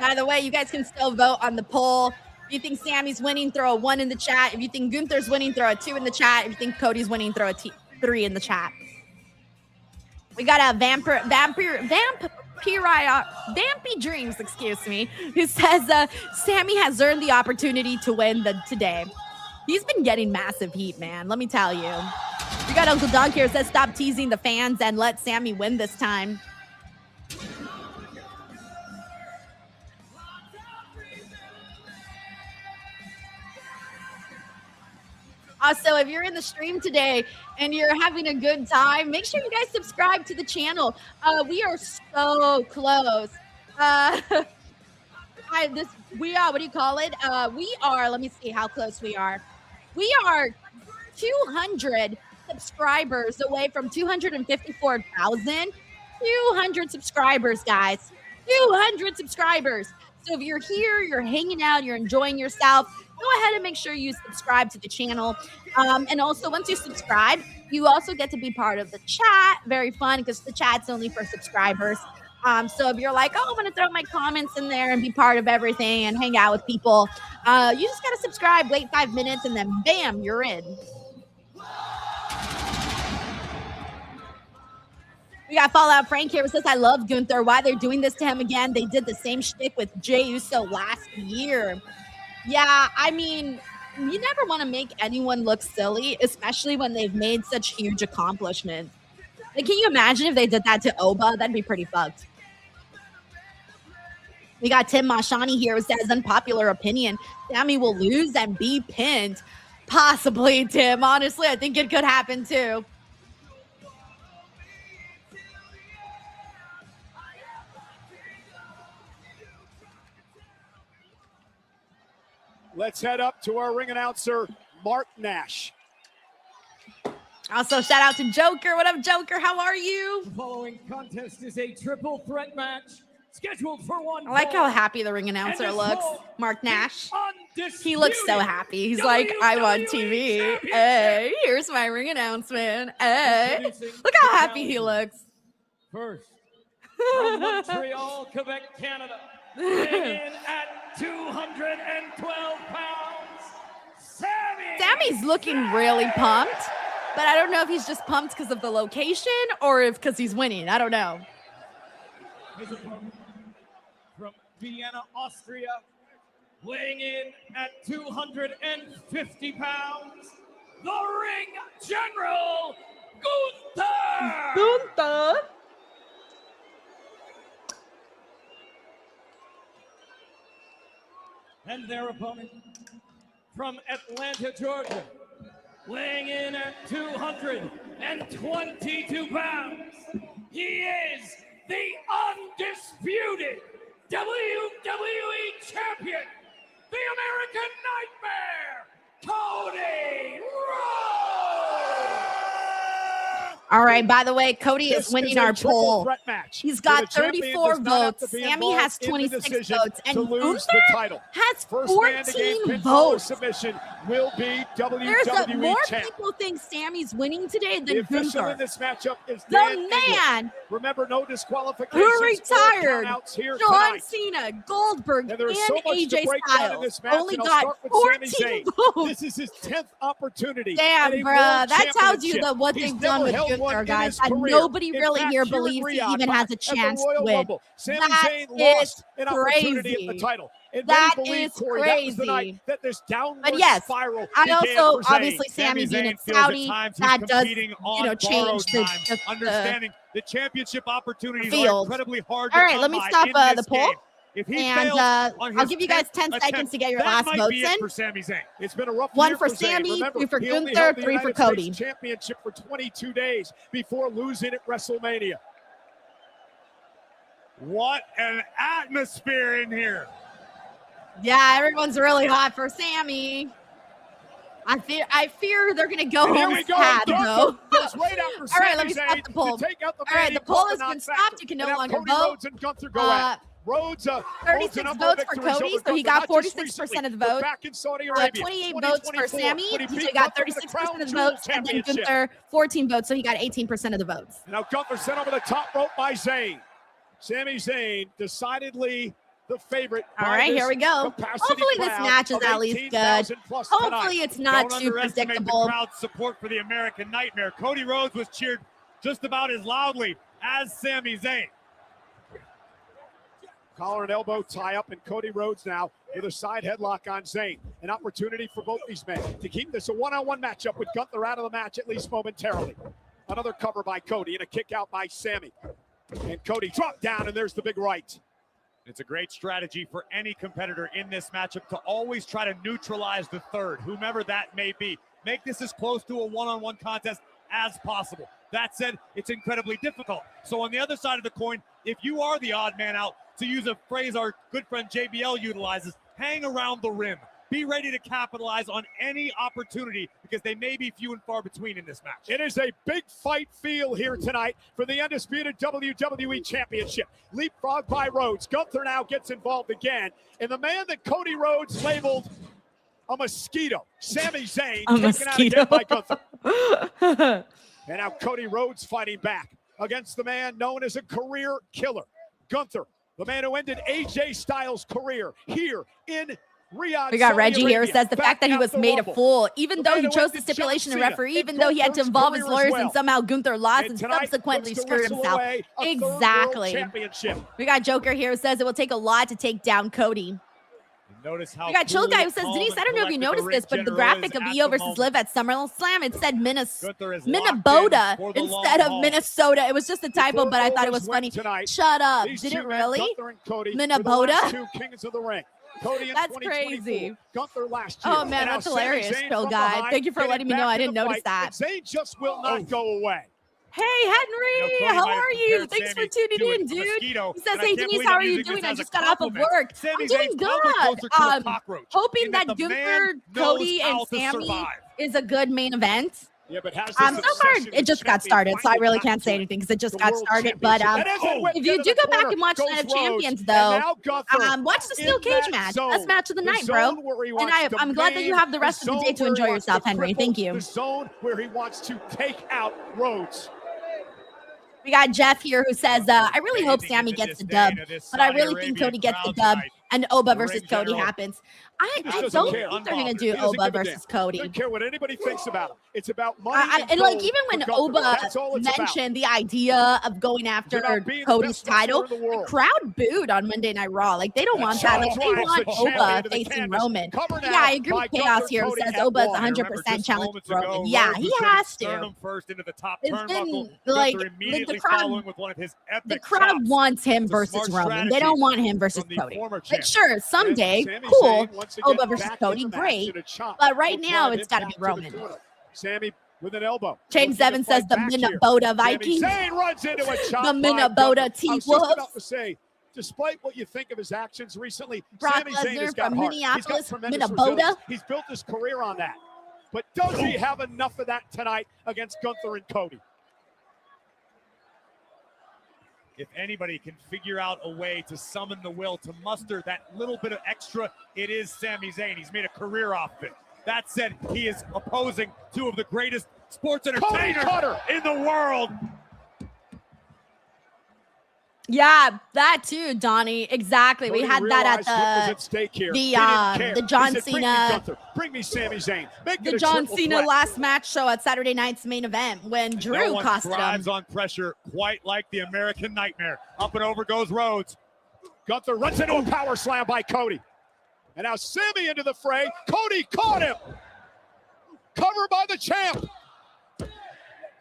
Speaker 1: By the way, you guys can still vote on the poll. If you think Sammy's winning, throw a 1 in the chat. If you think Gunther's winning, throw a 2 in the chat. If you think Cody's winning, throw a 3 in the chat. We got a Vampy Dreams, excuse me, who says Sammy has earned the opportunity to win today. He's been getting massive heat, man. Let me tell you. We got Uncle Doug here who says stop teasing the fans and let Sammy win this time. Also, if you're in the stream today and you're having a good time, make sure you guys subscribe to the channel. We are so close. What do you call it? We are, let me see how close we are. We are 200 subscribers away from 254,000. 200 subscribers, guys. 200 subscribers. So if you're here, you're hanging out, you're enjoying yourself, go ahead and make sure you subscribe to the channel. And also, once you subscribe, you also get to be part of the chat. Very fun because the chat's only for subscribers. So if you're like, oh, I'm going to throw my comments in there and be part of everything and hang out with people, you just got to subscribe, wait 5 minutes, and then bam, you're in. We got Fallout Frank here who says, I love Gunther. Why they're doing this to him again? They did the same shtick with Jey Uso last year. Yeah, I mean, you never want to make anyone look silly, especially when they've made such huge accomplishments. Like, can you imagine if they did that to Oba? That'd be pretty fucked. We got Tim Mashani here who says, unpopular opinion, Sammy will lose and be pinned. Possibly, Tim. Honestly, I think it could happen too.
Speaker 2: Let's head up to our ring announcer, Mark Nash.
Speaker 1: Also, shout out to Joker. What up, Joker? How are you?
Speaker 8: The following contest is a triple threat match scheduled for one.
Speaker 1: I like how happy the ring announcer looks. Mark Nash. He looks so happy. He's like, I'm on TV. Hey, here's my ring announcement. Hey, look how happy he looks.
Speaker 8: First, from Montreal, Quebec, Canada, weighing in at 212 pounds, Sammy.
Speaker 1: Sammy's looking really pumped, but I don't know if he's just pumped because of the location or if because he's winning. I don't know.
Speaker 8: His opponent from Vienna, Austria, weighing in at 250 pounds, the Ring General, Gunther. And their opponent from Atlanta, Georgia, weighing in at 222 pounds, he is the undisputed WWE Champion, the American Nightmare, Cody Rhodes!
Speaker 1: All right, by the way, Cody is winning our poll. He's got 34 votes. Sammy has 26 votes. And Gunther has 14 votes.
Speaker 2: Submission will be
Speaker 1: There's
Speaker 2: WWE
Speaker 1: more
Speaker 2: champ.
Speaker 1: people think Sammy's winning today
Speaker 2: The
Speaker 1: than
Speaker 2: official
Speaker 1: Gunther.
Speaker 2: in this matchup is
Speaker 1: The
Speaker 2: Dan English.
Speaker 1: man
Speaker 2: Remember, no disqualifications.
Speaker 1: who retired,
Speaker 2: Countouts here
Speaker 1: John
Speaker 2: tonight.
Speaker 1: Cena, Goldberg,
Speaker 2: And
Speaker 1: and
Speaker 2: there's so much to
Speaker 1: AJ
Speaker 2: break down in
Speaker 1: Styles
Speaker 2: this match,
Speaker 1: only
Speaker 2: and I'll
Speaker 1: got
Speaker 2: start with
Speaker 1: 14
Speaker 2: Sami Zayn.
Speaker 1: votes.
Speaker 2: This is his 10th opportunity.
Speaker 1: Damn,
Speaker 2: at a
Speaker 1: bruh.
Speaker 2: world
Speaker 1: That tells you
Speaker 2: championship.
Speaker 1: what
Speaker 2: He's
Speaker 1: they've done
Speaker 2: never
Speaker 1: with
Speaker 2: held one
Speaker 1: Gunther,
Speaker 2: in
Speaker 1: guys.
Speaker 2: his
Speaker 1: And
Speaker 2: career.
Speaker 1: nobody
Speaker 2: In
Speaker 1: really
Speaker 2: fact,
Speaker 1: here
Speaker 2: in
Speaker 1: believes he
Speaker 2: Riyadh,
Speaker 1: even has a
Speaker 2: at the
Speaker 1: chance to
Speaker 2: Royal
Speaker 1: win.
Speaker 2: Rumble, Sami
Speaker 1: That
Speaker 2: Zayn
Speaker 1: is
Speaker 2: lost an opportunity at the
Speaker 1: crazy.
Speaker 2: title. And
Speaker 1: That
Speaker 2: many believe,
Speaker 1: is
Speaker 2: Corey, that was the night
Speaker 1: crazy.
Speaker 2: that this downward
Speaker 1: But yes,
Speaker 2: spiral
Speaker 1: I
Speaker 2: began
Speaker 1: also,
Speaker 2: for Zayn.
Speaker 1: obviously, Sammy being in
Speaker 4: feels at
Speaker 1: Saudi,
Speaker 4: times
Speaker 1: that
Speaker 4: he's
Speaker 1: does,
Speaker 4: competing on
Speaker 1: change
Speaker 4: borrowed
Speaker 1: the
Speaker 4: time, understanding the championship opportunities are
Speaker 1: field.
Speaker 4: incredibly hard
Speaker 1: All
Speaker 4: to
Speaker 1: right,
Speaker 4: come
Speaker 1: let me
Speaker 4: by
Speaker 1: stop
Speaker 4: in
Speaker 1: the
Speaker 4: this
Speaker 1: poll.
Speaker 4: game. If he
Speaker 1: And
Speaker 4: fails on
Speaker 1: I'll
Speaker 4: his
Speaker 1: give you guys 10
Speaker 4: attempt,
Speaker 1: seconds to get your
Speaker 4: that
Speaker 1: last
Speaker 4: might
Speaker 1: votes
Speaker 4: be it
Speaker 1: in.
Speaker 4: for Sami Zayn.
Speaker 2: It's been a rough
Speaker 1: One
Speaker 2: year
Speaker 1: for
Speaker 2: Zayn.
Speaker 1: Sammy,
Speaker 2: Remember,
Speaker 1: 3 for
Speaker 2: he only
Speaker 1: Gunther,
Speaker 2: held the
Speaker 1: 3 for
Speaker 2: United
Speaker 1: Cody.
Speaker 2: States Championship for 22 days before losing at WrestleMania.
Speaker 4: What an atmosphere in here.
Speaker 1: Yeah, everyone's really hot for Sammy. I fear they're going to go
Speaker 2: And here
Speaker 1: home
Speaker 2: we go.
Speaker 1: sad, though.
Speaker 2: Gunther goes right after
Speaker 1: All right, let me
Speaker 2: Sami
Speaker 1: stop
Speaker 2: Zayn
Speaker 1: the poll.
Speaker 2: to take out the
Speaker 1: All right,
Speaker 2: man
Speaker 1: the
Speaker 2: he
Speaker 1: poll
Speaker 2: called
Speaker 1: has
Speaker 2: the
Speaker 1: been
Speaker 2: non-factor.
Speaker 1: stopped. You can no
Speaker 2: And now
Speaker 1: longer
Speaker 2: Cody
Speaker 1: vote.
Speaker 2: Rhodes and Gunther go at it. Rhodes
Speaker 1: 36 votes for Cody, so he got 46% of the vote.
Speaker 2: Back in Saudi Arabia,
Speaker 1: 28 votes for Sammy,
Speaker 2: when he
Speaker 1: DJ
Speaker 2: beat
Speaker 1: got
Speaker 2: Gunther for the
Speaker 1: 36%
Speaker 2: Crown
Speaker 1: of the
Speaker 2: Jewel
Speaker 1: votes, and then
Speaker 2: Championship.
Speaker 1: Gunther 14 votes, so he got 18% of the votes.
Speaker 2: Now Gunther sent over the top rope by Zayn. Sami Zayn decidedly the favorite.
Speaker 1: All right, here we go. Hopefully this match is at least good. Hopefully it's not
Speaker 4: Don't
Speaker 1: too
Speaker 4: underestimate
Speaker 1: predictable.
Speaker 4: the crowd's support for the American Nightmare. Cody Rhodes was cheered just about as loudly as Sami Zayn.
Speaker 2: Collar and elbow tie up, and Cody Rhodes now with a side headlock on Zayn. An opportunity for both these men to keep this a one-on-one matchup with Gunther out of the match, at least momentarily. Another cover by Cody and a kick out by Sammy. And Cody dropped down, and there's the big right.
Speaker 4: It's a great strategy for any competitor in this matchup to always try to neutralize the third, whomever that may be. Make this as close to a one-on-one contest as possible. That said, it's incredibly difficult. So on the other side of the coin, if you are the odd man out, to use a phrase our good friend JBL utilizes, hang around the rim. be ready to capitalize on any opportunity because they may be few and far between in this match.
Speaker 2: It is a big fight feel here tonight for the undisputed WWE Championship. Leapfrog by Rhodes. Gunther now gets involved again. And the man that Cody Rhodes labeled a mosquito, Sami Zayn, taken out again by Gunther. And now Cody Rhodes fighting back against the man known as a career killer, Gunther, the man who ended AJ Styles' career here in Riyadh.
Speaker 1: We got
Speaker 2: Saudi
Speaker 1: Reggie here
Speaker 2: Arabia,
Speaker 1: who says the fact that he was made a fool, even though he chose the
Speaker 2: ended
Speaker 1: stipulation
Speaker 2: John
Speaker 1: and referee, even though he had to involve his lawyers and somehow Gunther lost and
Speaker 2: tonight
Speaker 1: subsequently
Speaker 2: looks to
Speaker 1: screwed
Speaker 2: wrestle
Speaker 1: himself.
Speaker 2: away a third world
Speaker 1: Exactly.
Speaker 2: championship.
Speaker 1: We got Joker here who says it will take a lot to take down Cody.
Speaker 4: Notice how
Speaker 1: We got Chill
Speaker 4: cool,
Speaker 1: Guy who says,
Speaker 4: calm,
Speaker 1: Denise,
Speaker 4: and
Speaker 1: I don't know if you
Speaker 4: collected
Speaker 1: noticed this, but the
Speaker 4: General
Speaker 1: graphic
Speaker 4: is
Speaker 1: of
Speaker 4: at
Speaker 1: EO
Speaker 4: the
Speaker 1: versus
Speaker 4: moment.
Speaker 1: Liv at SummerSlam, it said
Speaker 4: Gunther is locked in
Speaker 1: Minnesota
Speaker 4: for the long
Speaker 1: instead of
Speaker 4: haul.
Speaker 1: Minnesota. It was just a typo, but I thought it was funny.
Speaker 2: Tonight,
Speaker 1: Shut up.
Speaker 2: these
Speaker 1: Did
Speaker 2: two
Speaker 1: it
Speaker 2: men,
Speaker 1: really?
Speaker 2: Gunther and Cody, were the
Speaker 1: Minnesota?
Speaker 2: last two kings of the ring. Cody in
Speaker 1: That's
Speaker 2: 2024,
Speaker 1: crazy.
Speaker 2: Gunther last year.
Speaker 1: Oh, man,
Speaker 2: And now
Speaker 1: that's
Speaker 2: Sami
Speaker 1: hilarious,
Speaker 2: Zayn
Speaker 1: Chill
Speaker 2: from
Speaker 1: Guy.
Speaker 2: behind,
Speaker 1: Thank you for
Speaker 2: getting
Speaker 1: letting me know.
Speaker 2: back
Speaker 1: I
Speaker 2: in
Speaker 1: didn't
Speaker 2: the
Speaker 1: notice
Speaker 2: fight,
Speaker 1: that.
Speaker 2: and Zayn just will not go away.
Speaker 1: Hey, Henry,
Speaker 4: Cody
Speaker 1: how
Speaker 4: might have
Speaker 1: are you?
Speaker 4: compared
Speaker 1: Thanks for
Speaker 4: Sammy
Speaker 1: tuning
Speaker 4: to a
Speaker 1: in, dude.
Speaker 4: mosquito,
Speaker 1: He says,
Speaker 4: and I
Speaker 1: hey,
Speaker 4: can't
Speaker 1: Denise,
Speaker 4: believe
Speaker 1: how
Speaker 4: I'm
Speaker 1: are you
Speaker 4: using
Speaker 1: doing?
Speaker 4: this
Speaker 1: I
Speaker 4: as a
Speaker 1: just got off of
Speaker 4: compliment.
Speaker 1: work.
Speaker 4: Sami
Speaker 1: I'm doing
Speaker 4: Zayn's probably closer
Speaker 1: good.
Speaker 4: to a cockroach,
Speaker 1: Hoping
Speaker 4: in
Speaker 1: that
Speaker 4: the
Speaker 1: Gunther,
Speaker 4: man
Speaker 1: Cody,
Speaker 4: knows
Speaker 1: and
Speaker 4: how to
Speaker 1: Sammy
Speaker 4: survive.
Speaker 1: is a good main event.
Speaker 2: Yeah, but has
Speaker 1: So far, it just got started, so I really can't say anything because it just got started. But if you do go back and watch Night of Champions, though, watch the steel cage match. Best match of the night, bro. And I'm glad that you have the rest of the day to enjoy yourself, Henry. Thank you.
Speaker 2: The zone where he wants to take out Rhodes.
Speaker 1: We got Jeff here who says, I really hope Sammy gets the dub, but I really think Cody gets the dub and Oba versus Cody happens. I don't think they're going to do Oba versus Cody.
Speaker 2: I don't care what anybody thinks about him. It's about money.
Speaker 1: And like even when Oba mentioned the idea of going after Cody's title, the crowd booed on Monday Night Raw. Like they don't want that. Like they want Oba facing Roman. Yeah, I agree with Chaos here who says Oba is 100% challenging Roman. Yeah, he has to. It's been like the crowd wants him versus Roman. They don't want him versus Cody. Like sure, someday, cool, Oba versus Cody, great. But right now, it's got to be Roman.
Speaker 2: Sammy with an elbow.
Speaker 1: James Evans says the Minnesota Vikings. The Minnesota T-Wolves.
Speaker 2: Despite what you think of his actions recently,
Speaker 1: Brock
Speaker 2: Sami Zayn has
Speaker 1: Lesnar
Speaker 2: got
Speaker 1: from
Speaker 2: heart.
Speaker 1: Minneapolis,
Speaker 2: He's got tremendous
Speaker 1: Minnesota.
Speaker 2: resilience. He's built his career on that. But does he have enough of that tonight against Gunther and Cody?
Speaker 4: If anybody can figure out a way to summon the will to muster that little bit of extra, it is Sami Zayn. He's made a career off it. That said, he is opposing two of the greatest sports entertainers in the world.
Speaker 1: Yeah, that too, Donnie. Exactly.
Speaker 2: Cody
Speaker 1: we had that at the John Cena.
Speaker 2: Bring me Sami Zayn.
Speaker 1: The John Cena last match show at Saturday night's main event when Drew
Speaker 4: no
Speaker 1: cost him.
Speaker 4: thrives on pressure quite like the American Nightmare. Up and over goes Rhodes.
Speaker 2: Gunther runs into a power slam by Cody. And now Sami into the fray. Cody caught him. Covered by the champ.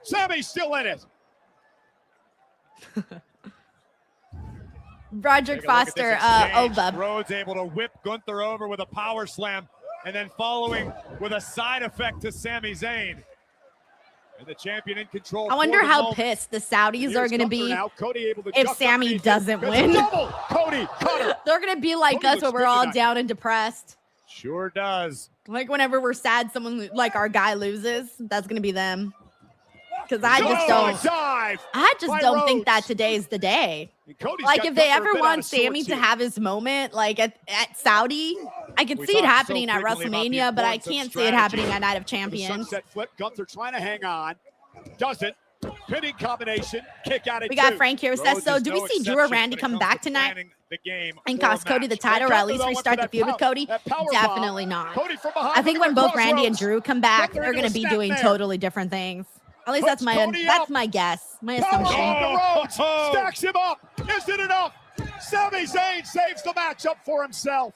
Speaker 2: Sami's still in it.
Speaker 1: Roderick Foster, Oba.
Speaker 4: Rhodes able to whip Gunther over with a power slam and then following with a side effect to Sami Zayn. And the champion in control.
Speaker 1: I wonder how pissed the Saudis are going to be if Sami doesn't win. They're going to be like us where we're all down and depressed.
Speaker 4: Sure does.
Speaker 1: Like whenever we're sad, someone like our guy loses, that's going to be them. Because I just don't think that today's the day. Like if they ever want Sami to have his moment, like at Saudi, I could see it happening at WrestleMania, but I can't see it happening at Night of Champions.
Speaker 2: Sunset flip. Gunther trying to hang on. Doesn't. Pinning combination. Kick out.
Speaker 1: We got Frank here who says, so do we see Drew or Randy come back tonight and cost Cody the title or at least restart the feud with Cody? Definitely not. I think when both Randy and Drew come back, they're going to be doing totally different things. At least that's my guess, my assumption.
Speaker 2: Stacks him up. Is it enough? Sami Zayn saves the matchup for himself.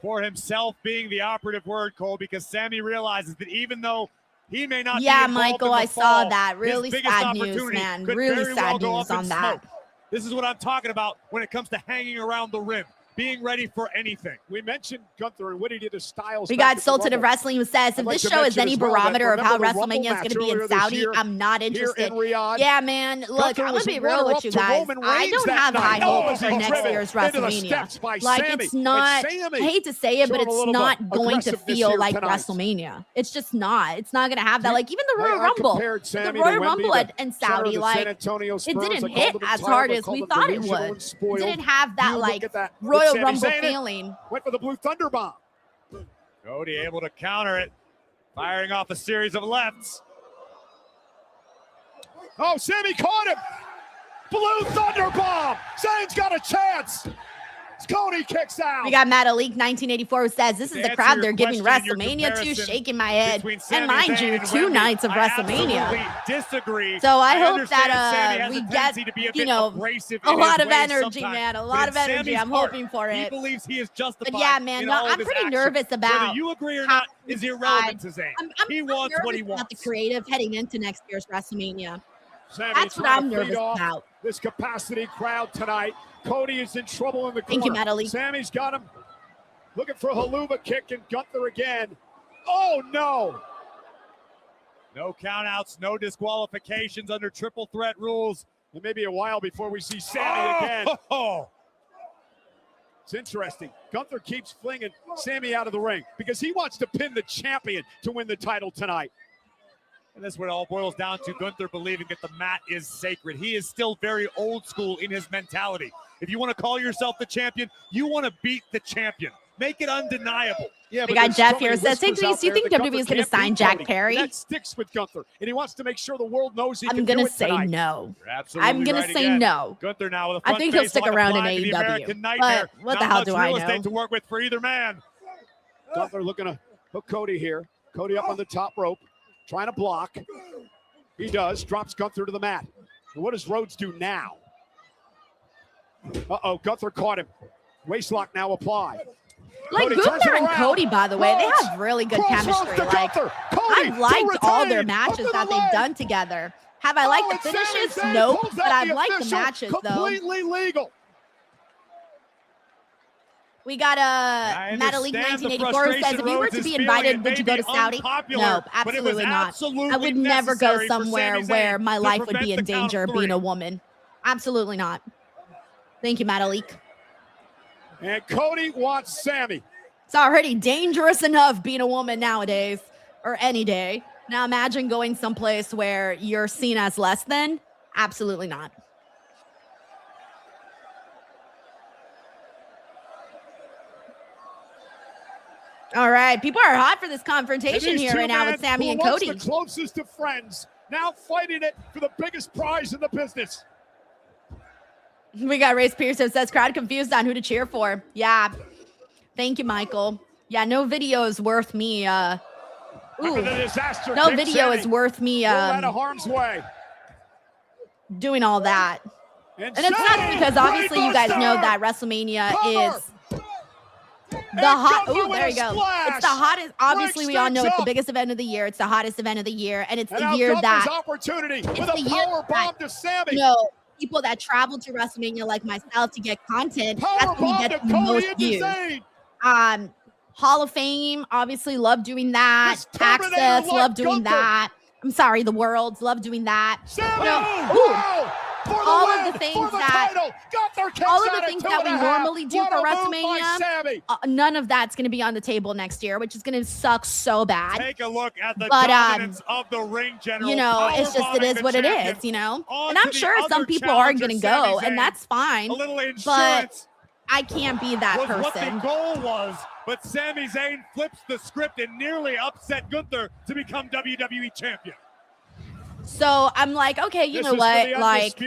Speaker 4: For himself being the operative word, Cole, because Sami realizes that even though he may not be
Speaker 1: Michael, I saw that. Really sad news, man. Really sad news on that.
Speaker 4: This is what I'm talking about when it comes to hanging around the rim. being ready for anything.
Speaker 2: We mentioned Gunther and what he did to Styles.
Speaker 1: We got Sultan of Wrestling who says, if this show is any barometer of how WrestleMania is going to be in Saudi, I'm not interested. Yeah, man. Look, I'm going to be real with you guys. I don't have high hopes for next year's WrestleMania. Like, it's not, I hate to say it, but it's not going to feel like WrestleMania. It's just not. It's not going to have that. Like, even the Royal Rumble. The Royal Rumble in Saudi, like, it didn't hit as hard as we thought it would. It didn't have that, like, Royal Rumble feeling.
Speaker 2: Went for the Blue Thunder Bomb.
Speaker 4: Cody able to counter it, firing off a series of lefts.
Speaker 2: Oh, Sammy caught him. Blue Thunder Bomb. Zayn's got a chance. Cody kicks out.
Speaker 1: We got Matt Alik 1984 who says, this is the crowd they're giving WrestleMania to, shaking my head. And mind you, 2 nights of WrestleMania.
Speaker 4: Disagree.
Speaker 1: So I hope that we get, you know, a lot of energy, man. A lot of energy. I'm hoping for it.
Speaker 4: He believes he is justified.
Speaker 1: But yeah, man, no, I'm pretty nervous about
Speaker 4: whether you agree or not is irrelevant to Zayn.
Speaker 1: He
Speaker 4: wants what he wants.
Speaker 1: About the creative heading into next year's WrestleMania.
Speaker 2: Sammy
Speaker 1: That's what I'm nervous about.
Speaker 2: This capacity crowd tonight. Cody is in trouble in the corner.
Speaker 1: Thank you, Natalie.
Speaker 2: Sammy's got him looking for a haluva kick, and Gunther again. Oh, no.
Speaker 4: No countouts, no disqualifications under triple threat rules.
Speaker 2: It may be a while before we see Sammy again.
Speaker 4: Oh.
Speaker 2: It's interesting. Gunther keeps flinging Sammy out of the ring because he wants to pin the champion to win the title tonight.
Speaker 4: And that's what it all boils down to, Gunther believing that the mat is sacred. He is still very old school in his mentality. If you want to call yourself the champion, you want to beat the champion. Make it undeniable.
Speaker 1: Yeah, we got Jeff here. Says, hey, Denise, do you think WWE is going to sign Jack Perry?
Speaker 2: That sticks with Gunther, and he wants to make sure the world knows he
Speaker 1: I'm
Speaker 2: can
Speaker 1: gonna
Speaker 2: do it
Speaker 1: say
Speaker 2: tonight.
Speaker 1: no.
Speaker 4: I'm
Speaker 1: going to say no.
Speaker 4: Gunther now with a
Speaker 1: I think he'll stick around in AEW. But what the hell do I know?
Speaker 4: Estate to work with for either man.
Speaker 2: Gunther looking to hook Cody here. Cody up on the top rope, trying to block. He does, drops Gunther to the mat. And what does Rhodes do now? Uh-oh, Gunther caught him. Waistlock now applied.
Speaker 1: Like Gunther and Cody, by the way, they have really good chemistry. Like, I've liked all their matches that they've done together. Have I liked the finishes? Nope, but I've liked the matches, though.
Speaker 2: Completely legal.
Speaker 1: We got Matt Alik 1984 says, if you were to be invited, would you go to Saudi? No, absolutely not. I would never go somewhere where my life would be in danger being a woman. Absolutely not. Thank you, Matt Alik.
Speaker 2: And Cody wants Sammy.
Speaker 1: It's already dangerous enough being a woman nowadays, or any day. Now imagine going someplace where you're seen as less than. Absolutely not. All right, people are hot for this confrontation here right now with Sammy and Cody.
Speaker 2: The closest to friends, now fighting it for the biggest prize in the business.
Speaker 1: We got Race Pearson says, crowd confused on who to cheer for. Yeah, thank you, Michael. Yeah, no video is worth me. No video is worth me
Speaker 2: out of harm's way.
Speaker 1: Doing all that. And it's not because obviously you guys know that WrestleMania is the hot. Oh, there you go. It's the hottest. Obviously, we all know it's the biggest event of the year. It's the hottest event of the year, and it's the year that
Speaker 2: opportunity with a power bomb to Sammy.
Speaker 1: You know, people that travel to WrestleMania like myself to get content. That's when we get the most views. Hall of Fame, obviously, love doing that. Access, love doing that. I'm sorry, the Worlds, love doing that. All of the things that we normally do for WrestleMania, none of that's going to be on the table next year, which is going to suck so bad.
Speaker 4: Take a look at the dominance of the ring general.
Speaker 1: You know, it's just, it is what it is, you know? And I'm sure some people are going to go, and that's fine. But I can't be that person.
Speaker 4: What the goal was, but Sami Zayn flips the script and nearly upset Gunther to become WWE champion.
Speaker 1: So I'm like, okay, you know what? Like,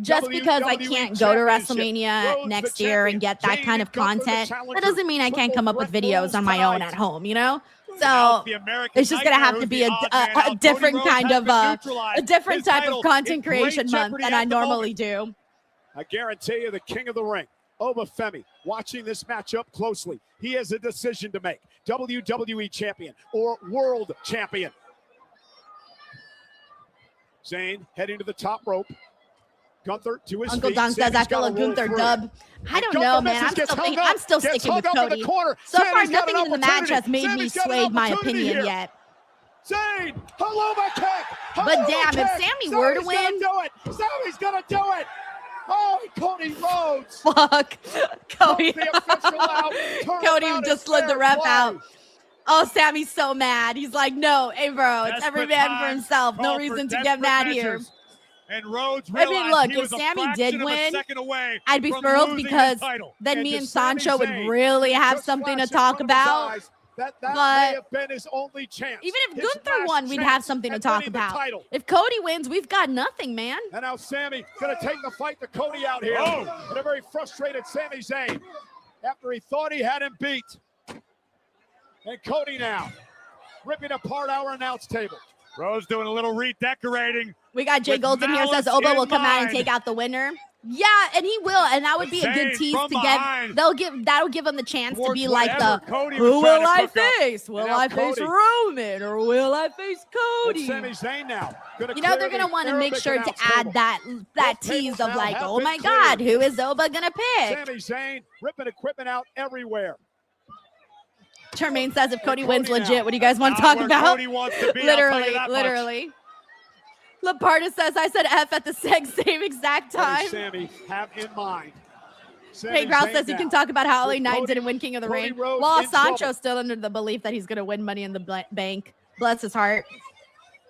Speaker 1: just because I can't go to WrestleMania next year and get that kind of content, that doesn't mean I can't come up with videos on my own at home, you know? So it's just gonna have to be a different kind of a different type of content creation month than I normally do.
Speaker 2: I guarantee you, the king of the ring, Obafemi, watching this matchup closely. He has a decision to make: WWE champion or world champion. Zayn heading to the top rope. Gunther to his
Speaker 1: Uncle
Speaker 2: feet.
Speaker 1: Don says,
Speaker 2: Sammy's
Speaker 1: I feel a
Speaker 2: gotta roll
Speaker 1: Gunther
Speaker 2: through.
Speaker 1: dub. I don't
Speaker 2: Gunther
Speaker 1: know, man.
Speaker 2: misses,
Speaker 1: I'm still
Speaker 2: gets
Speaker 1: sticking with
Speaker 2: hung up in the
Speaker 1: Cody.
Speaker 2: corner.
Speaker 1: So far,
Speaker 2: Sammy's got
Speaker 1: nothing
Speaker 2: an
Speaker 1: in the match has made me
Speaker 2: opportunity. Sammy's got an
Speaker 1: swayed my
Speaker 2: opportunity
Speaker 1: opinion
Speaker 2: here.
Speaker 1: yet.
Speaker 2: Zayn, haloma kick.
Speaker 1: But damn, if Sammy were to win,
Speaker 2: do it. Sammy's gonna do it. Oh, Cody Rhodes.
Speaker 1: Fuck. Cody.
Speaker 2: The official out.
Speaker 1: Cody
Speaker 2: Turnabout
Speaker 1: just
Speaker 2: is
Speaker 1: slid the
Speaker 2: fair
Speaker 1: ref
Speaker 2: play.
Speaker 1: out. Oh, Sammy's so mad. He's like, no, hey, bro, it's every
Speaker 4: Desperate
Speaker 1: man for
Speaker 4: times
Speaker 1: himself. No
Speaker 4: call for
Speaker 1: reason to get
Speaker 4: desperate
Speaker 1: mad here.
Speaker 4: measures. And Rhodes
Speaker 1: I mean,
Speaker 4: realized
Speaker 1: look,
Speaker 4: he
Speaker 1: if
Speaker 4: was a
Speaker 1: Sammy
Speaker 4: fraction
Speaker 1: did
Speaker 4: of a
Speaker 1: win,
Speaker 4: second away
Speaker 1: I'd be
Speaker 4: from
Speaker 1: thrilled
Speaker 4: losing
Speaker 1: because
Speaker 4: his title.
Speaker 1: then me
Speaker 2: to
Speaker 1: and
Speaker 2: Sami
Speaker 1: Sancho would
Speaker 2: Zayn,
Speaker 1: really have
Speaker 2: just
Speaker 1: something to
Speaker 2: flashed in
Speaker 1: talk
Speaker 2: front of his
Speaker 1: about.
Speaker 2: eyes. That
Speaker 1: But
Speaker 2: may have been his only chance.
Speaker 1: even if
Speaker 2: His
Speaker 1: Gunther
Speaker 2: last
Speaker 1: won, we'd
Speaker 2: chance
Speaker 1: have something to
Speaker 2: at
Speaker 1: talk
Speaker 2: winning the
Speaker 1: about.
Speaker 2: title.
Speaker 1: If Cody wins, we've got nothing, man.
Speaker 2: And now Sammy gonna take the fight to Cody out here.
Speaker 4: Oh.
Speaker 2: And a very frustrated Sami Zayn after he thought he had him beat. And Cody now ripping apart our announce table.
Speaker 4: Rhodes doing a little redecorating.
Speaker 1: We got Jay
Speaker 4: With
Speaker 1: Golden here, says
Speaker 4: malice
Speaker 1: Oba
Speaker 4: in
Speaker 1: will come out and
Speaker 4: mind.
Speaker 1: take out the winner. Yeah, and he will, and that would be a good
Speaker 4: Zayn
Speaker 1: tease
Speaker 4: from
Speaker 1: to get.
Speaker 4: behind.
Speaker 1: That'll give him the chance to
Speaker 4: Towards
Speaker 1: be like the
Speaker 4: whatever Cody was
Speaker 1: who
Speaker 4: trying
Speaker 1: will
Speaker 4: to
Speaker 1: I
Speaker 4: cook up.
Speaker 1: face? Will
Speaker 2: now
Speaker 1: I face
Speaker 2: Cody.
Speaker 1: Roman or will I face
Speaker 2: And
Speaker 1: Cody?
Speaker 2: Sami Zayn now.
Speaker 1: You know they're gonna want to make sure to add that
Speaker 2: Both
Speaker 1: tease
Speaker 2: tables
Speaker 1: of
Speaker 2: now
Speaker 1: like,
Speaker 2: have
Speaker 1: oh
Speaker 2: been
Speaker 1: my
Speaker 2: cleared.
Speaker 1: God, who is Oba gonna pick?
Speaker 2: Sami Zayn ripping equipment out everywhere.
Speaker 1: Tremaine says if Cody
Speaker 2: Cody
Speaker 1: wins
Speaker 2: now.
Speaker 1: legit, what do you guys want to
Speaker 4: Not
Speaker 1: talk
Speaker 4: where
Speaker 1: about?
Speaker 4: Cody wants to be, I'll tell you
Speaker 1: literally,
Speaker 4: that much.
Speaker 1: literally. Laparta says I said F at the same exact
Speaker 2: What
Speaker 1: time.
Speaker 2: does Sami have in mind? Sami
Speaker 1: Hey, Grouse
Speaker 2: Zayn
Speaker 1: says you
Speaker 2: now.
Speaker 1: can talk about how LA
Speaker 2: With
Speaker 1: Knight
Speaker 2: Cody-
Speaker 1: didn't win King of the
Speaker 2: Cody
Speaker 1: Ring.
Speaker 2: Rhodes
Speaker 1: Well,
Speaker 2: in
Speaker 1: Sancho's
Speaker 2: trouble.
Speaker 1: still under the belief that he's going to win Money in the Bank. Bless his heart.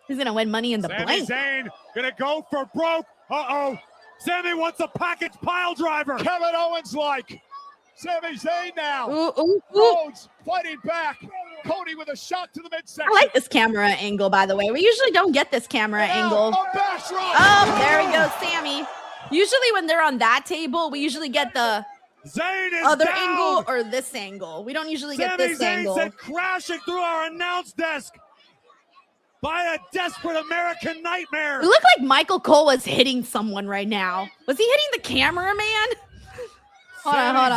Speaker 1: He's going to win Money in the
Speaker 4: Sami
Speaker 1: Blank.
Speaker 4: Zayn gonna go for broke. Uh-oh. Sammy wants a package pile driver.
Speaker 2: Kevin Owens like. Sami Zayn now.
Speaker 1: Ooh, ooh, ooh.
Speaker 2: Rhodes fighting back. Cody with a shot to the midsection.
Speaker 1: I like this camera angle, by the way. We usually don't get this camera angle.
Speaker 2: Bash Rhodes.
Speaker 1: Oh, there we go, Sammy. Usually when they're on that table, we usually get the
Speaker 4: Zayn is
Speaker 1: other
Speaker 4: down.
Speaker 1: angle or this angle. We don't usually get
Speaker 4: Sami
Speaker 1: this
Speaker 4: Zayn
Speaker 1: angle.
Speaker 4: sent crashing through our announce desk by a desperate American nightmare.
Speaker 1: It looked like Michael Cole was hitting someone right now. Was he hitting the cameraman? Hold on.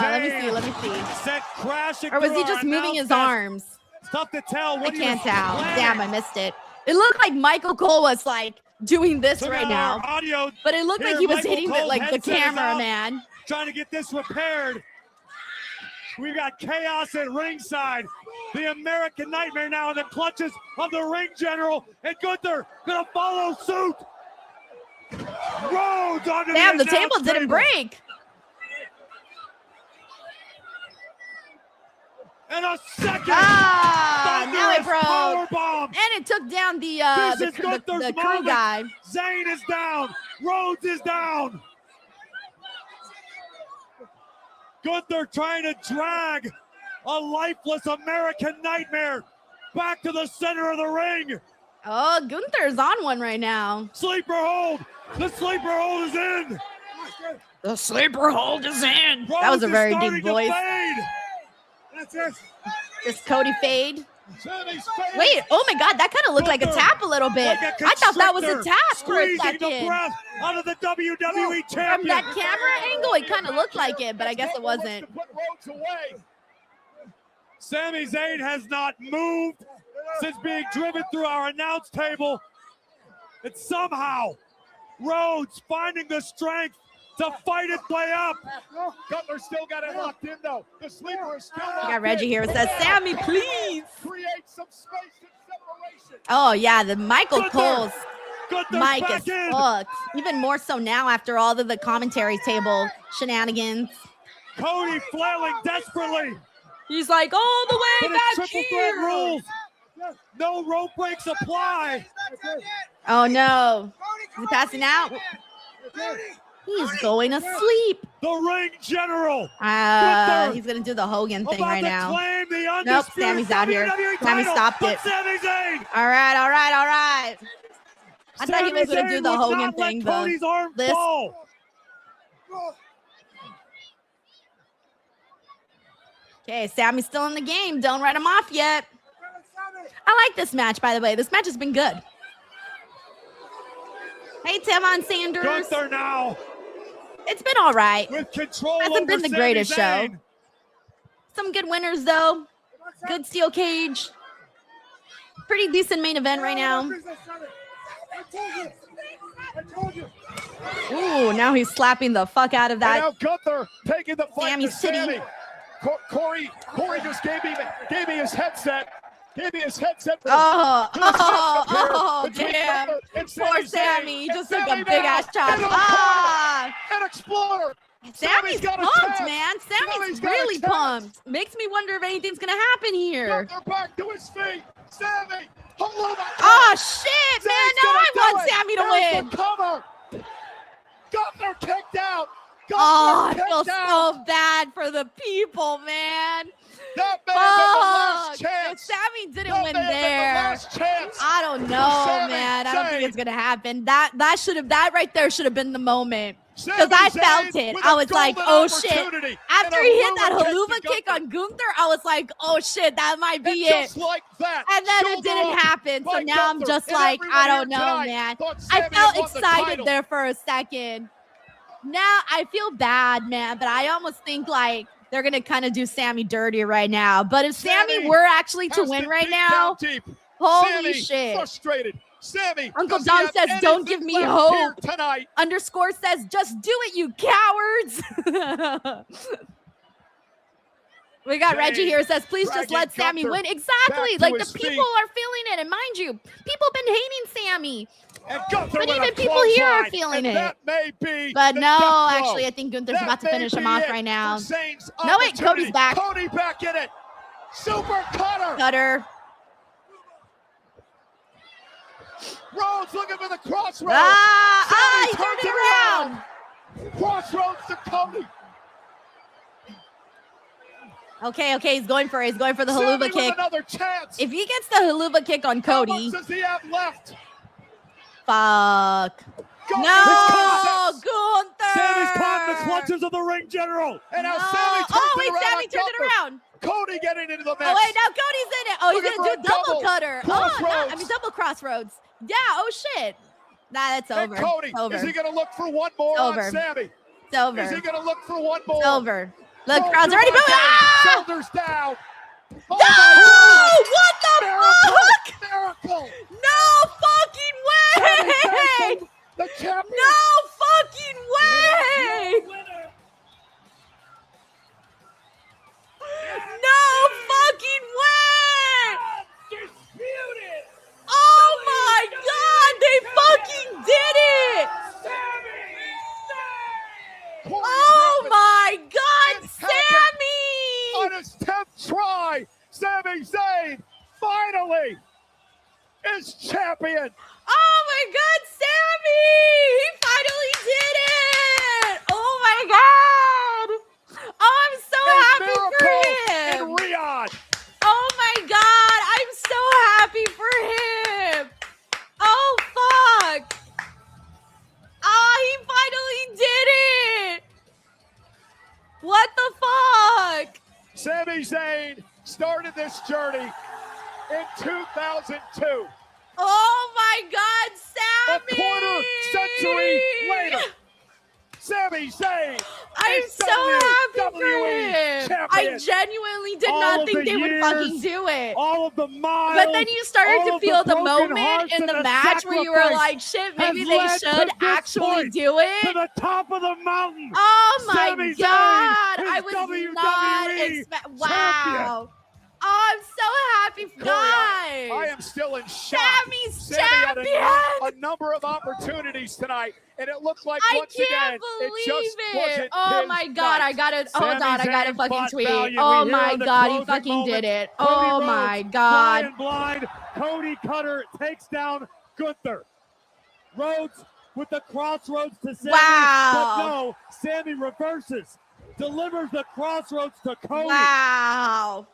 Speaker 1: Let me see.
Speaker 4: Sent crashing
Speaker 1: Or was
Speaker 4: through
Speaker 1: he
Speaker 4: our
Speaker 1: just moving his
Speaker 4: announce
Speaker 1: arms?
Speaker 4: desk. It's tough to tell.
Speaker 1: I
Speaker 4: What
Speaker 1: can't
Speaker 4: he was
Speaker 1: tell.
Speaker 4: planning.
Speaker 1: Damn, I missed it. It looked like Michael Cole was like doing this
Speaker 4: Look
Speaker 1: right
Speaker 4: at
Speaker 1: now.
Speaker 4: our audio.
Speaker 1: But it looked
Speaker 4: Here,
Speaker 1: like he was
Speaker 4: Michael
Speaker 1: hitting
Speaker 4: Cole,
Speaker 1: like the
Speaker 4: headset is out,
Speaker 1: cameraman.
Speaker 4: trying to get this repaired. We've got chaos at ringside. The American Nightmare now in the clutches of the ring general. And Gunther gonna follow suit. Rhodes onto
Speaker 1: Damn, the
Speaker 4: the
Speaker 1: table
Speaker 4: announce
Speaker 1: didn't break.
Speaker 4: And a second
Speaker 1: Now it
Speaker 4: thunderous
Speaker 1: broke.
Speaker 4: powerbomb.
Speaker 1: And it took down the
Speaker 4: This
Speaker 1: the
Speaker 4: is Gunther's
Speaker 1: crew
Speaker 4: moment.
Speaker 1: guy.
Speaker 4: Zayn is down. Rhodes is down. Gunther trying to drag a lifeless American Nightmare back to the center of the ring.
Speaker 1: Oh, Gunther's on one right now.
Speaker 4: Sleeper hold. The sleeper hold is in.
Speaker 1: The sleeper hold is in. That
Speaker 4: Rhodes
Speaker 1: was a
Speaker 4: is
Speaker 1: very
Speaker 4: starting
Speaker 1: deep
Speaker 4: to
Speaker 1: voice.
Speaker 4: fade. That's it.
Speaker 1: This Cody fade.
Speaker 2: Sami's fading.
Speaker 1: Wait, oh my God, that kind of looked like a
Speaker 4: Gunther,
Speaker 1: tap a little bit.
Speaker 4: like a
Speaker 1: I thought that was a
Speaker 4: constrictor,
Speaker 1: tap for a
Speaker 4: squeezing the
Speaker 1: second.
Speaker 4: breath out of the WWE
Speaker 1: From
Speaker 4: champion.
Speaker 1: that camera angle, it kind of looked like it, but I guess it wasn't.
Speaker 2: To put Rhodes away.
Speaker 4: Sami Zayn has not moved since being driven through our announce table. And somehow, Rhodes finding the strength to fight his way up.
Speaker 2: Gunther still got it locked in though. The sleeper is still locked
Speaker 1: I got Reggie here. It says, Sammy, please.
Speaker 2: Create some space and separation.
Speaker 1: Oh, yeah, the Michael
Speaker 4: Gunther.
Speaker 1: Cole's
Speaker 4: Gunther's
Speaker 1: mic is
Speaker 4: back in.
Speaker 1: fucked. Even more so now after all of the commentary table shenanigans.
Speaker 4: Cody flailing desperately.
Speaker 1: He's like, all the
Speaker 4: But
Speaker 1: way
Speaker 4: it's
Speaker 1: back
Speaker 4: triple threat
Speaker 1: here.
Speaker 4: rules. No rope breaks apply.
Speaker 1: Oh, no. Is he passing out? He's going to sleep.
Speaker 4: The ring general Gunther
Speaker 1: He's going to do the Hogan thing
Speaker 4: about
Speaker 1: right
Speaker 4: to
Speaker 1: now.
Speaker 4: claim the
Speaker 1: Nope,
Speaker 4: undisputed
Speaker 1: Sammy's out here.
Speaker 4: WWE
Speaker 1: Sammy
Speaker 4: title
Speaker 1: stopped
Speaker 4: from
Speaker 1: it.
Speaker 4: Sami Zayn.
Speaker 1: All right. I thought he was going to
Speaker 4: Sami
Speaker 1: do the
Speaker 4: Zayn would
Speaker 1: Hogan
Speaker 4: not let
Speaker 1: thing,
Speaker 4: Cody's arm
Speaker 1: this.
Speaker 4: fall.
Speaker 1: Okay, Sammy's still in the game. Don't write him off yet. I like this match, by the way. This match has been good. Hey, Tevon Sanders.
Speaker 4: Gunther now
Speaker 1: It's been all right.
Speaker 4: with control
Speaker 1: Hasn't
Speaker 4: over
Speaker 1: been the
Speaker 4: Sami
Speaker 1: greatest show.
Speaker 4: Zayn.
Speaker 1: Some good winners, though. Good steel cage. Pretty decent main event right now. Ooh, now he's slapping the fuck out of
Speaker 2: And
Speaker 1: that.
Speaker 2: now Gunther taking the fight
Speaker 1: Sammy's
Speaker 2: to
Speaker 1: city.
Speaker 2: Sammy. Corey just gave me his headset. Gave me his headset.
Speaker 1: Oh, damn. Poor Sammy. He just took a big ass chop.
Speaker 2: An explorer.
Speaker 1: Sammy's
Speaker 2: got a
Speaker 1: pumped,
Speaker 2: tap.
Speaker 1: man. Sammy's
Speaker 2: got a
Speaker 1: really
Speaker 2: tap.
Speaker 1: pumped. Makes me wonder if anything's going to happen here.
Speaker 2: Gunther back to his feet. Sammy.
Speaker 1: Oh, shit, man. Now I want Sammy to win.
Speaker 2: Cover. Gunther kicked out.
Speaker 1: Oh, I feel so bad for the people, man.
Speaker 2: That may have been the last
Speaker 1: Fuck.
Speaker 2: chance.
Speaker 1: If Sammy didn't
Speaker 2: That
Speaker 1: win
Speaker 2: may have been the
Speaker 1: there,
Speaker 2: last chance
Speaker 1: I don't know,
Speaker 2: Sami
Speaker 1: man. I don't think
Speaker 2: Zayn.
Speaker 1: it's gonna happen. That right there should have been the moment.
Speaker 2: Sami
Speaker 1: Because I
Speaker 2: Zayn
Speaker 1: felt it.
Speaker 2: with
Speaker 1: I
Speaker 2: a
Speaker 1: was like,
Speaker 2: golden
Speaker 1: oh shit.
Speaker 2: opportunity
Speaker 1: After
Speaker 2: and
Speaker 1: he
Speaker 2: a
Speaker 1: hit that
Speaker 2: Haluva
Speaker 1: haluva
Speaker 2: kick to
Speaker 1: kick on Gunther, I was like, oh shit, that might be
Speaker 2: And
Speaker 1: it.
Speaker 2: just like that,
Speaker 1: And then it
Speaker 2: shoulder
Speaker 1: didn't
Speaker 2: up
Speaker 1: happen. So
Speaker 2: by
Speaker 1: now I'm
Speaker 2: Gunther.
Speaker 1: just
Speaker 2: And
Speaker 1: like, I
Speaker 2: everyone
Speaker 1: don't
Speaker 2: here
Speaker 1: know,
Speaker 2: tonight
Speaker 1: man.
Speaker 2: thought
Speaker 1: I
Speaker 2: Sami
Speaker 1: felt
Speaker 2: won the
Speaker 1: excited
Speaker 2: title.
Speaker 1: there for a second. Now I feel bad, man, but I almost think like they're gonna kind of do Sammy dirty right now. But if Sammy were actually to
Speaker 2: has
Speaker 1: win
Speaker 2: been
Speaker 1: right
Speaker 2: beat
Speaker 1: now,
Speaker 2: down deep.
Speaker 1: holy
Speaker 2: Sammy
Speaker 1: shit.
Speaker 2: frustrated. Sammy,
Speaker 1: Uncle
Speaker 2: does he
Speaker 1: Dom
Speaker 2: have
Speaker 1: says, don't
Speaker 2: anything
Speaker 1: give me
Speaker 2: left
Speaker 1: hope.
Speaker 2: here tonight?
Speaker 1: Underscore says, just do it, you cowards. We got Reggie here says, please just
Speaker 2: dragging
Speaker 1: let Sammy
Speaker 2: Gunther
Speaker 1: win. Exactly.
Speaker 2: back to
Speaker 1: Like the
Speaker 2: his
Speaker 1: people
Speaker 2: feet.
Speaker 1: are feeling it. And mind you, people have been hating Sammy.
Speaker 2: And Gunther
Speaker 1: But
Speaker 2: with
Speaker 1: even
Speaker 2: a
Speaker 1: people here are
Speaker 2: clothesline,
Speaker 1: feeling
Speaker 2: and
Speaker 1: it.
Speaker 2: That may be
Speaker 1: But
Speaker 2: the
Speaker 1: no,
Speaker 2: death blow.
Speaker 1: actually, I think Gunther's
Speaker 2: That
Speaker 1: about to
Speaker 2: may
Speaker 1: finish him
Speaker 2: be
Speaker 1: off
Speaker 2: it
Speaker 1: right now.
Speaker 2: for Zayn's
Speaker 1: No, wait,
Speaker 2: opportunity.
Speaker 1: Cody's back.
Speaker 2: Cody back in it. Super cutter.
Speaker 1: Cutter.
Speaker 2: Rhodes looking for the crossroads.
Speaker 1: He
Speaker 2: Sammy
Speaker 1: turned
Speaker 2: turns
Speaker 1: it around.
Speaker 2: Crossroads to Cody.
Speaker 1: Okay, he's going for it. He's going for the
Speaker 2: Sammy
Speaker 1: haluva
Speaker 2: with
Speaker 1: kick.
Speaker 2: another chance.
Speaker 1: If he gets the haluva kick on
Speaker 2: How
Speaker 1: Cody,
Speaker 2: much does he have left?
Speaker 1: fuck.
Speaker 2: Gunther
Speaker 1: No,
Speaker 2: is caught.
Speaker 1: Gunther.
Speaker 4: Sammy's caught in the clutches of the ring general.
Speaker 2: And now
Speaker 1: No.
Speaker 2: Sammy turns
Speaker 1: Oh, wait,
Speaker 2: it around
Speaker 1: Sammy
Speaker 2: on
Speaker 1: turned it
Speaker 2: Gunther.
Speaker 1: around.
Speaker 2: Cody getting into the mix.
Speaker 1: Oh, wait, now Cody's in it. Oh, he's
Speaker 2: Looking
Speaker 1: going to
Speaker 2: for
Speaker 1: do
Speaker 2: a
Speaker 1: double
Speaker 2: double
Speaker 1: cutter. Oh, no, I
Speaker 2: crossroads.
Speaker 1: mean, double crossroads. Yeah, oh, shit. Nah, that's
Speaker 2: And
Speaker 1: over.
Speaker 2: Cody,
Speaker 1: It's over.
Speaker 2: is he going to look for one more
Speaker 1: It's over.
Speaker 2: on Sammy?
Speaker 1: It's over.
Speaker 2: Is he going to look for one more?
Speaker 1: It's over. Look,
Speaker 2: Roll
Speaker 1: crowd's
Speaker 2: through
Speaker 1: already
Speaker 2: by
Speaker 1: moving.
Speaker 2: Zayn.
Speaker 1: Ah!
Speaker 2: Shoulders down. Oh,
Speaker 1: No!
Speaker 2: my
Speaker 1: What the
Speaker 2: Miracle!
Speaker 1: fuck?
Speaker 2: Miracle!
Speaker 1: No fucking
Speaker 2: Sammy
Speaker 1: way!
Speaker 2: Zayn, the champion.
Speaker 1: No fucking way! No fucking way! Oh my god, they fucking did it! Oh my god,
Speaker 2: It's happened. On
Speaker 1: Sammy!
Speaker 2: his 10th try, Sami Zayn finally is champion.
Speaker 1: Oh my god, Sammy! He finally did it! Oh my god! Oh, I'm so
Speaker 2: A
Speaker 1: happy for
Speaker 2: miracle
Speaker 1: him!
Speaker 2: in Riyadh.
Speaker 1: Oh my god, I'm so happy for him! Oh fuck! Oh, he finally did it! What the fuck?
Speaker 2: Sami Zayn started this journey in 2002.
Speaker 1: Oh my god,
Speaker 2: A
Speaker 1: Sammy!
Speaker 2: quarter century later, Sami Zayn
Speaker 1: I'm
Speaker 2: is
Speaker 1: so happy for
Speaker 2: WWE
Speaker 1: him.
Speaker 2: champion.
Speaker 1: I genuinely did
Speaker 4: All
Speaker 1: not
Speaker 4: of
Speaker 1: think
Speaker 4: the
Speaker 1: they would
Speaker 4: years,
Speaker 1: fucking do it.
Speaker 4: All of the miles.
Speaker 1: But then you started
Speaker 4: all
Speaker 1: to
Speaker 4: of
Speaker 1: feel the
Speaker 4: broken
Speaker 1: moment
Speaker 4: hearts
Speaker 1: in
Speaker 4: and
Speaker 1: the match where you were
Speaker 4: sacrifice
Speaker 1: like, shit, maybe
Speaker 4: has
Speaker 1: they
Speaker 4: led to
Speaker 1: should
Speaker 4: this
Speaker 1: actually
Speaker 4: point,
Speaker 1: do
Speaker 4: to
Speaker 1: it.
Speaker 4: the top of the mountain.
Speaker 1: Oh my
Speaker 4: Sami Zayn
Speaker 1: god.
Speaker 4: is
Speaker 1: I was
Speaker 4: WWE
Speaker 1: not wow. Oh, I'm so happy for
Speaker 2: Corey, I
Speaker 1: guys.
Speaker 2: am still in shock.
Speaker 1: Sammy's
Speaker 2: Sami had
Speaker 1: champion.
Speaker 2: a number of opportunities tonight, and it looked like
Speaker 1: I
Speaker 2: once
Speaker 1: can't
Speaker 2: again
Speaker 1: believe
Speaker 2: it just
Speaker 1: it.
Speaker 2: wasn't
Speaker 1: Oh
Speaker 2: his
Speaker 1: my god,
Speaker 2: night.
Speaker 1: I gotta hold
Speaker 4: Sami
Speaker 1: on, I gotta
Speaker 4: Zayn
Speaker 1: fucking
Speaker 4: fought
Speaker 1: tweet.
Speaker 4: valiantly
Speaker 1: Oh
Speaker 4: here
Speaker 1: my
Speaker 4: in the
Speaker 1: god, he
Speaker 4: closing
Speaker 1: fucking
Speaker 4: moments.
Speaker 1: did it.
Speaker 4: Cody
Speaker 1: Oh
Speaker 4: Rhodes,
Speaker 1: my god.
Speaker 4: flying blind. Cody Cutter takes down Gunther. Rhodes with the crossroads to Sammy.
Speaker 1: Wow.
Speaker 4: But no, Sammy reverses. Delivers the crossroads to Cody.
Speaker 1: Wow.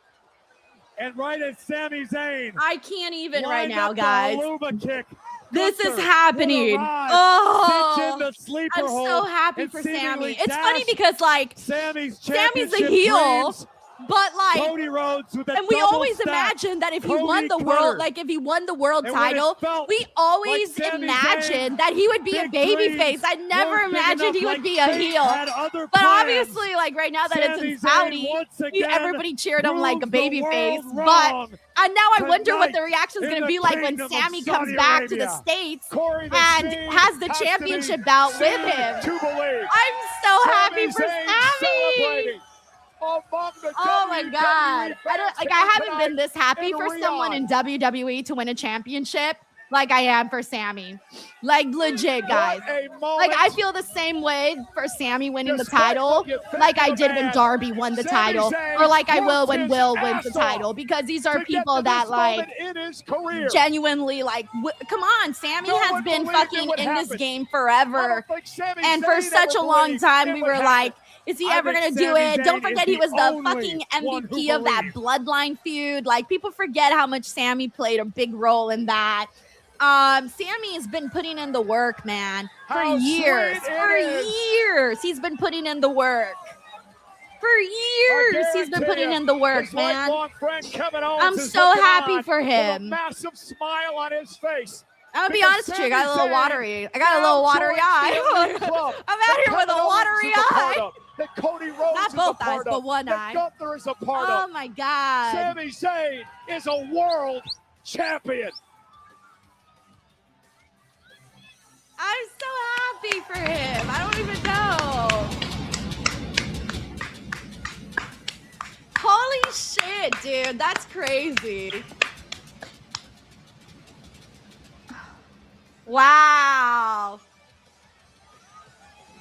Speaker 4: And right as Sami Zayn
Speaker 1: I can't even right
Speaker 4: lined
Speaker 1: now,
Speaker 4: up the
Speaker 1: guys.
Speaker 4: Haluva kick,
Speaker 1: This is
Speaker 4: Gunther
Speaker 1: happening.
Speaker 4: will arrive,
Speaker 1: Oh,
Speaker 4: sits in the sleeper
Speaker 1: I'm so
Speaker 4: hold,
Speaker 1: happy
Speaker 4: and
Speaker 1: for
Speaker 4: seemingly
Speaker 1: Sammy. It's funny
Speaker 4: dash
Speaker 1: because like
Speaker 4: Sammy's
Speaker 1: Sammy's a
Speaker 4: championship
Speaker 1: heel,
Speaker 4: dreams.
Speaker 1: but like
Speaker 4: Cody Rhodes with a
Speaker 1: and we
Speaker 4: double
Speaker 1: always
Speaker 4: stack.
Speaker 1: imagined that if he
Speaker 4: Cody
Speaker 1: won the
Speaker 4: Cutter.
Speaker 1: world, like if he won the world
Speaker 4: And when it
Speaker 1: title,
Speaker 4: felt
Speaker 1: we always
Speaker 4: like Sami
Speaker 1: imagined
Speaker 4: Zayn,
Speaker 1: that he would be a
Speaker 4: big
Speaker 1: baby
Speaker 4: dreams
Speaker 1: face. I never
Speaker 4: weren't big
Speaker 1: imagined
Speaker 4: enough,
Speaker 1: he would
Speaker 4: like
Speaker 1: be a
Speaker 4: fate
Speaker 1: heel.
Speaker 4: had other
Speaker 1: But
Speaker 4: plans.
Speaker 1: obviously, like like right now that
Speaker 4: Sami
Speaker 1: it's in
Speaker 4: Zayn
Speaker 1: Saudi,
Speaker 4: once again
Speaker 1: everybody cheered him like a
Speaker 4: proves the
Speaker 1: baby face.
Speaker 4: world
Speaker 1: But
Speaker 4: wrong
Speaker 1: and now I wonder what
Speaker 4: tonight
Speaker 1: the reaction is
Speaker 4: in
Speaker 1: going to
Speaker 4: the
Speaker 1: be like when
Speaker 4: kingdom of
Speaker 1: Sami
Speaker 4: Saudi
Speaker 1: comes back to the
Speaker 4: Arabia.
Speaker 1: States
Speaker 2: Corey, the
Speaker 1: and
Speaker 2: scene
Speaker 1: has the
Speaker 2: has to be
Speaker 1: championship bout with
Speaker 2: seen
Speaker 1: him.
Speaker 2: to believe.
Speaker 1: I'm so happy
Speaker 2: Sami
Speaker 1: for
Speaker 2: Zayn
Speaker 1: Sami.
Speaker 2: celebrating among the
Speaker 1: Oh my
Speaker 2: WWE
Speaker 1: God. I
Speaker 2: fans
Speaker 1: don't
Speaker 2: here
Speaker 1: haven't
Speaker 2: tonight
Speaker 1: been this happy
Speaker 2: in
Speaker 1: for someone
Speaker 2: Riyadh.
Speaker 1: in WWE to win a championship like I am for Sami. Like legit, guys.
Speaker 2: What a moment.
Speaker 1: Like I feel the same way for Sami winning the
Speaker 2: Despite
Speaker 1: title
Speaker 2: what you think
Speaker 1: like
Speaker 2: of
Speaker 1: I
Speaker 2: the
Speaker 1: did when
Speaker 2: man,
Speaker 1: Darby won the
Speaker 2: Sami
Speaker 1: title
Speaker 2: Zayn
Speaker 1: or like I will
Speaker 2: worked
Speaker 1: when
Speaker 2: his
Speaker 1: Will wins the
Speaker 2: ass off
Speaker 1: title because these are
Speaker 2: to get
Speaker 1: people
Speaker 2: to
Speaker 1: that
Speaker 2: this
Speaker 1: like
Speaker 2: moment in his career.
Speaker 1: genuinely like come on, Sami
Speaker 2: No
Speaker 1: has
Speaker 2: one
Speaker 1: been
Speaker 2: believed it
Speaker 1: fucking
Speaker 2: would
Speaker 1: in this
Speaker 2: happen.
Speaker 1: game
Speaker 2: I
Speaker 1: forever.
Speaker 2: don't think Sami
Speaker 1: And for
Speaker 2: Zayn
Speaker 1: such
Speaker 2: ever
Speaker 1: a long
Speaker 2: believed
Speaker 1: time
Speaker 2: it
Speaker 1: we
Speaker 2: would
Speaker 1: were
Speaker 2: happen.
Speaker 1: like, is he
Speaker 4: I
Speaker 1: ever
Speaker 4: think
Speaker 1: gonna do
Speaker 4: Sami
Speaker 1: it? Don't
Speaker 4: Zayn
Speaker 1: forget
Speaker 4: is
Speaker 1: he was the
Speaker 4: only
Speaker 1: fucking
Speaker 4: one who
Speaker 1: MVP of that
Speaker 4: believes.
Speaker 1: bloodline feud. Like people forget how much Sami played a big role in that. Sami has been putting in the work, man, for
Speaker 2: How
Speaker 1: years.
Speaker 2: sweet it
Speaker 1: For
Speaker 2: is.
Speaker 1: years, he's been putting in the work. For years, he's been putting in the work,
Speaker 2: his
Speaker 1: man.
Speaker 2: lifelong friend Kevin Owens
Speaker 1: I'm
Speaker 2: is
Speaker 1: so
Speaker 2: looking
Speaker 1: happy
Speaker 2: on
Speaker 1: for
Speaker 2: with a
Speaker 1: him.
Speaker 2: massive smile on his face.
Speaker 1: I'm gonna be
Speaker 2: Because
Speaker 1: honest with you, I got a
Speaker 2: Sami
Speaker 1: little
Speaker 2: Zayn
Speaker 1: watery. I got a
Speaker 2: now
Speaker 1: little watery
Speaker 2: joins the
Speaker 1: eye.
Speaker 2: elite club
Speaker 1: I'm
Speaker 2: that
Speaker 1: out here with a
Speaker 2: Kevin Owens
Speaker 1: watery
Speaker 2: is a part
Speaker 1: eye.
Speaker 2: of, that Cody Rhodes
Speaker 1: Not
Speaker 2: is
Speaker 1: both
Speaker 2: a part
Speaker 1: eyes, but
Speaker 2: of,
Speaker 1: one
Speaker 2: that
Speaker 1: eye.
Speaker 2: Gunther is a part
Speaker 1: Oh
Speaker 2: of.
Speaker 1: my God.
Speaker 2: Sami Zayn is a world champion.
Speaker 1: I'm so happy for him. I don't even know. Holy shit, dude. That's crazy. Wow.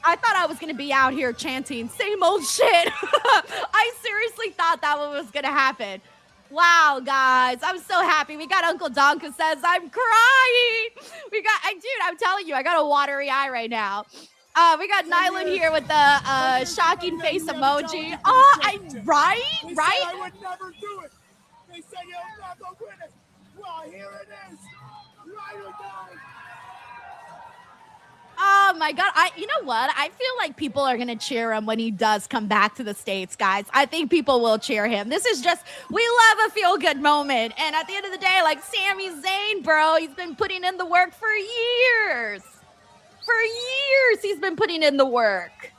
Speaker 1: I thought I was going to be out here chanting same old shit. I seriously thought that was going to happen. Wow, guys. I'm so happy. We got Uncle Donk who says, I'm crying. Dude, I'm telling you, I got a watery eye right now. We got Nyland here with the shocking face emoji. Oh, right?
Speaker 5: They said I would never do it. They said you'll never win it. Well, here it is. Right or die.
Speaker 1: Oh my God. You know what? I feel like people are going to cheer him when he does come back to the States, guys. I think people will cheer him. This is just, we love a feel-good moment. And at the end of the day, like Sami Zayn, bro, he's been putting in the work for years. For years, he's been putting in the work.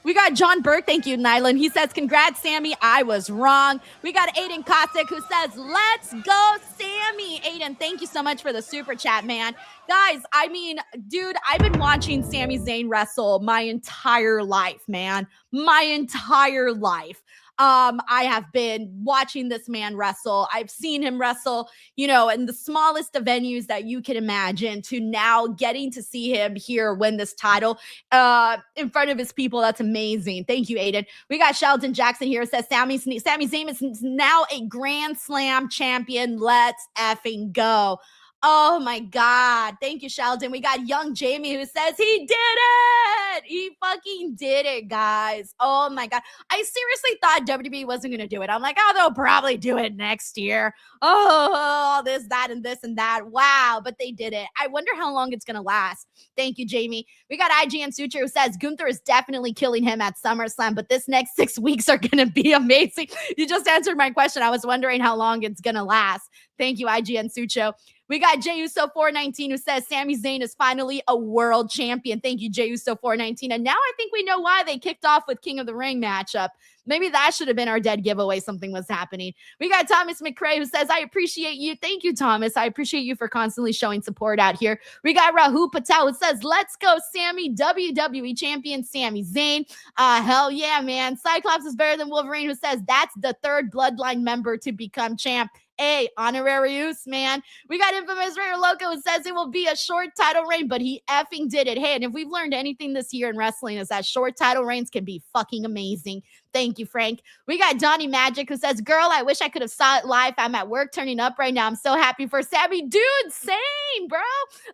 Speaker 1: We got John Burke. Thank you, Nyland. He says, congrats, Sami. I was wrong. We got Aiden Kosik who says, let's go, Sami. Aiden, thank you so much for the super chat, man. Guys, I mean, dude, I've been watching Sami Zayn wrestle my entire life, man. My entire life. I have been watching this man wrestle. I've seen him wrestle, you know, in the smallest of venues that you can imagine to now getting to see him here win this title in front of his people. That's amazing. Thank you, Aiden. We got Sheldon Jackson here. Says Sami Zayn is now a Grand Slam champion. Let's effing go. Oh my God. Thank you, Sheldon. We got young Jamie who says he did it. He fucking did it, guys. Oh my God. I seriously thought WWE wasn't going to do it. I'm like, oh, they'll probably do it next year. Oh, this, that, and this and that. Wow. But they did it. I wonder how long it's going to last. Thank you, Jamie. We got IGN Suture who says Gunther is definitely killing him at SummerSlam, but this next 6 weeks are going to be amazing. You just answered my question. I was wondering how long it's going to last. Thank you, IGN Sucho. We got Jey Uso 419 who says Sami Zayn is finally a world champion. Thank you, Jey Uso 419. And now I think we know why they kicked off with King of the Ring matchup. Maybe that should have been our dead giveaway. Something was happening. We got Thomas McCrae who says, I appreciate you. Thank you, Thomas. I appreciate you for constantly showing support out here. We got Rahul Patel who says, let's go, Sami, WWE champion Sami Zayn. Hell yeah, man. Cyclops is better than Wolverine who says, that's the third bloodline member to become champ. Hey, honorarius, man. We got Infamous Raider Loco who says it will be a short title reign, but he effing did it. Hey, and if we've learned anything this year in wrestling is that short title reigns can be fucking amazing. Thank you, Frank. We got Donnie Magic who says, girl, I wish I could have saw it live. I'm at work turning up right now. I'm so happy for Sami. Dude, same, bro.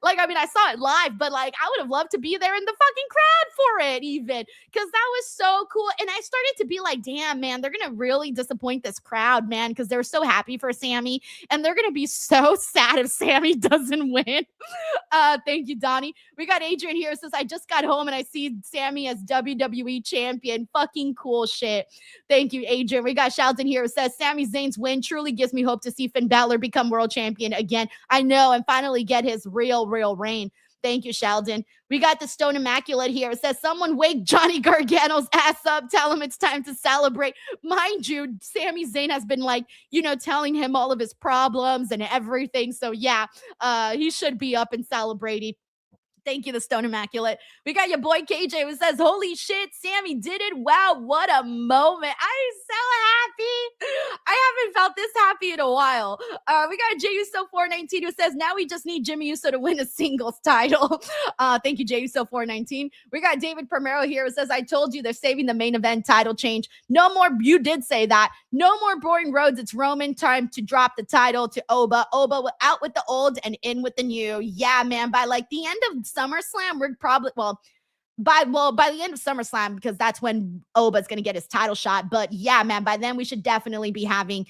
Speaker 1: Like, I mean, I saw it live, but like, I would have loved to be there in the fucking crowd for it even, because that was so cool. And I started to be like, damn, man, they're going to really disappoint this crowd, man, because they're so happy for Sami, and they're going to be so sad if Sami doesn't win. Thank you, Donnie. We got Adrian here who says, I just got home and I see Sami as WWE champion. Fucking cool shit. Thank you, Adrian. We got Sheldon here who says, Sami Zayn's win truly gives me hope to see Finn Balor become world champion again. I know, and finally get his real reign. Thank you, Sheldon. We got the Stone Immaculate here. It says, someone wake Johnny Gargano's ass up. Tell him it's time to celebrate. Mind you, Sami Zayn has been telling him all of his problems and everything. So yeah, he should be up and celebrating. Thank you, the Stone Immaculate. We got your boy KJ who says, holy shit, Sammy did it. Wow, what a moment. I'm so happy. I haven't felt this happy in a while. We got JUSO419 who says, now we just need Jimmy Uso to win a singles title. Thank you, JUSO419. We got David Primero here who says, I told you they're saving the main event title change. No more, you did say that. No more boring roads. It's Roman time to drop the title to Oba. Oba out with the old and in with the new. Yeah, man, by the end of SummerSlam, we're probably by the end of SummerSlam, because that's when Oba's going to get his title shot. But yeah, man, by then we should definitely be having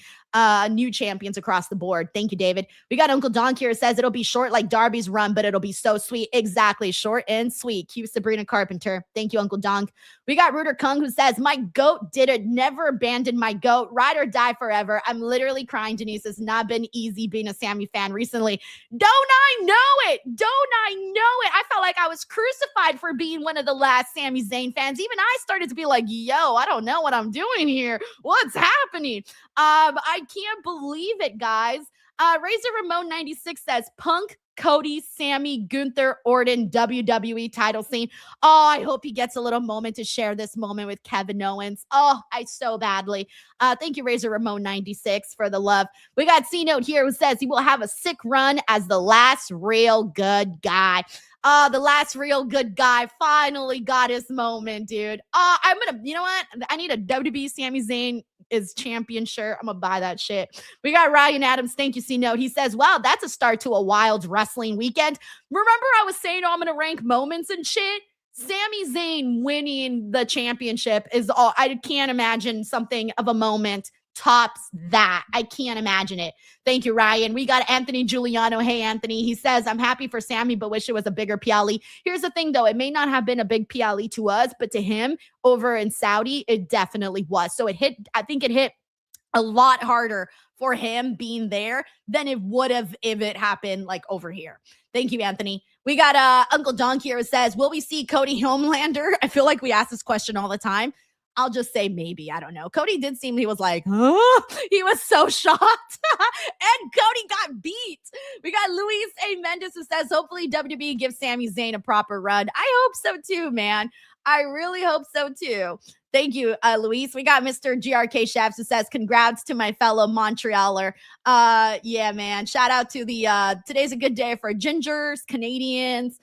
Speaker 1: new champions across the board. Thank you, David. We got Uncle Donk here, says it'll be short like Darby's run, but it'll be so sweet. Exactly. Short and sweet. Cue Sabrina Carpenter. Thank you, Uncle Donk. We got Rooter Kung who says, my goat did it. Never abandoned my goat. Ride or die forever. I'm literally crying, Denise. It's not been easy being a Sammy fan recently. Don't I know it? Don't I know it? I felt like I was crucified for being one of the last Sami Zayn fans. Even I started to be like, yo, I don't know what I'm doing here. What's happening? I can't believe it, guys. Razor Ramon 96 says, Punk, Cody, Sammy, Gunther, Orton, WWE title scene. Oh, I hope he gets a little moment to share this moment with Kevin Owens. Oh, I so badly. Thank you, Razor Ramon 96 for the love. We got C-Note here who says he will have a sick run as the last real good guy. The last real good guy finally got his moment, dude. You know what? I need a WWE Sami Zayn is champion shirt. I'm gonna buy that shit. We got Ryan Adams. Thank you, C-Note. He says, wow, that's a start to a wild wrestling weekend. Remember I was saying, I'm gonna rank moments and shit? Sami Zayn winning the championship is all. I can't imagine something of a moment tops that. I can't imagine it. Thank you, Ryan. We got Anthony Giuliano. Hey, Anthony. He says, I'm happy for Sammy, but wish it was a bigger PLE. Here's the thing, though. It may not have been a big PLE to us, but to him over in Saudi, it definitely was. So I think it hit a lot harder for him being there than it would have if it happened over here. Thank you, Anthony. We got Uncle Donk here who says, will we see Cody Homelander? I feel like we ask this question all the time. I'll just say maybe. I don't know. Cody did seem, he was like, huh? He was so shocked. And Cody got beat. We got Luis A. Mendes who says, hopefully WWE gives Sami Zayn a proper run. I hope so too, man. I really hope so too. Thank you, Luis. We got Mr. GRK Chefs who says, congrats to my fellow Montrealer. Yeah, man. Shout out to the, today's a good day for Gingers, Canadians,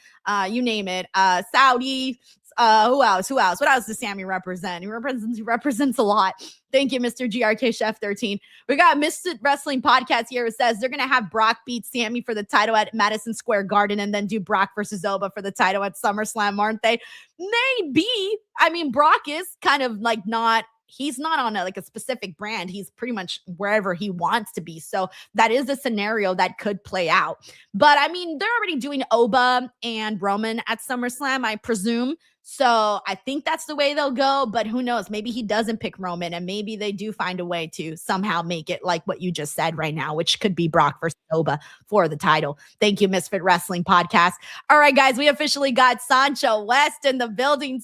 Speaker 1: you name it. Saudi. Who else? What else does Sammy represent? He represents a lot. Thank you, Mr. GRK Chef 13. We got Mr. Wrestling Podcast here who says they're going to have Brock beat Sammy for the title at Madison Square Garden and then do Brock versus Oba for the title at SummerSlam, aren't they? Maybe. I mean, Brock is kind of he's not on a specific brand. He's pretty much wherever he wants to be. So that is a scenario that could play out. But I mean, they're already doing Oba and Roman at SummerSlam, I presume. So I think that's the way they'll go, but who knows? Maybe he doesn't pick Roman and maybe they do find a way to somehow make it like what you just said right now, which could be Brock versus Oba for the title. Thank you, Misfit Wrestling Podcast. All right, guys, we officially got Sancho West in the building.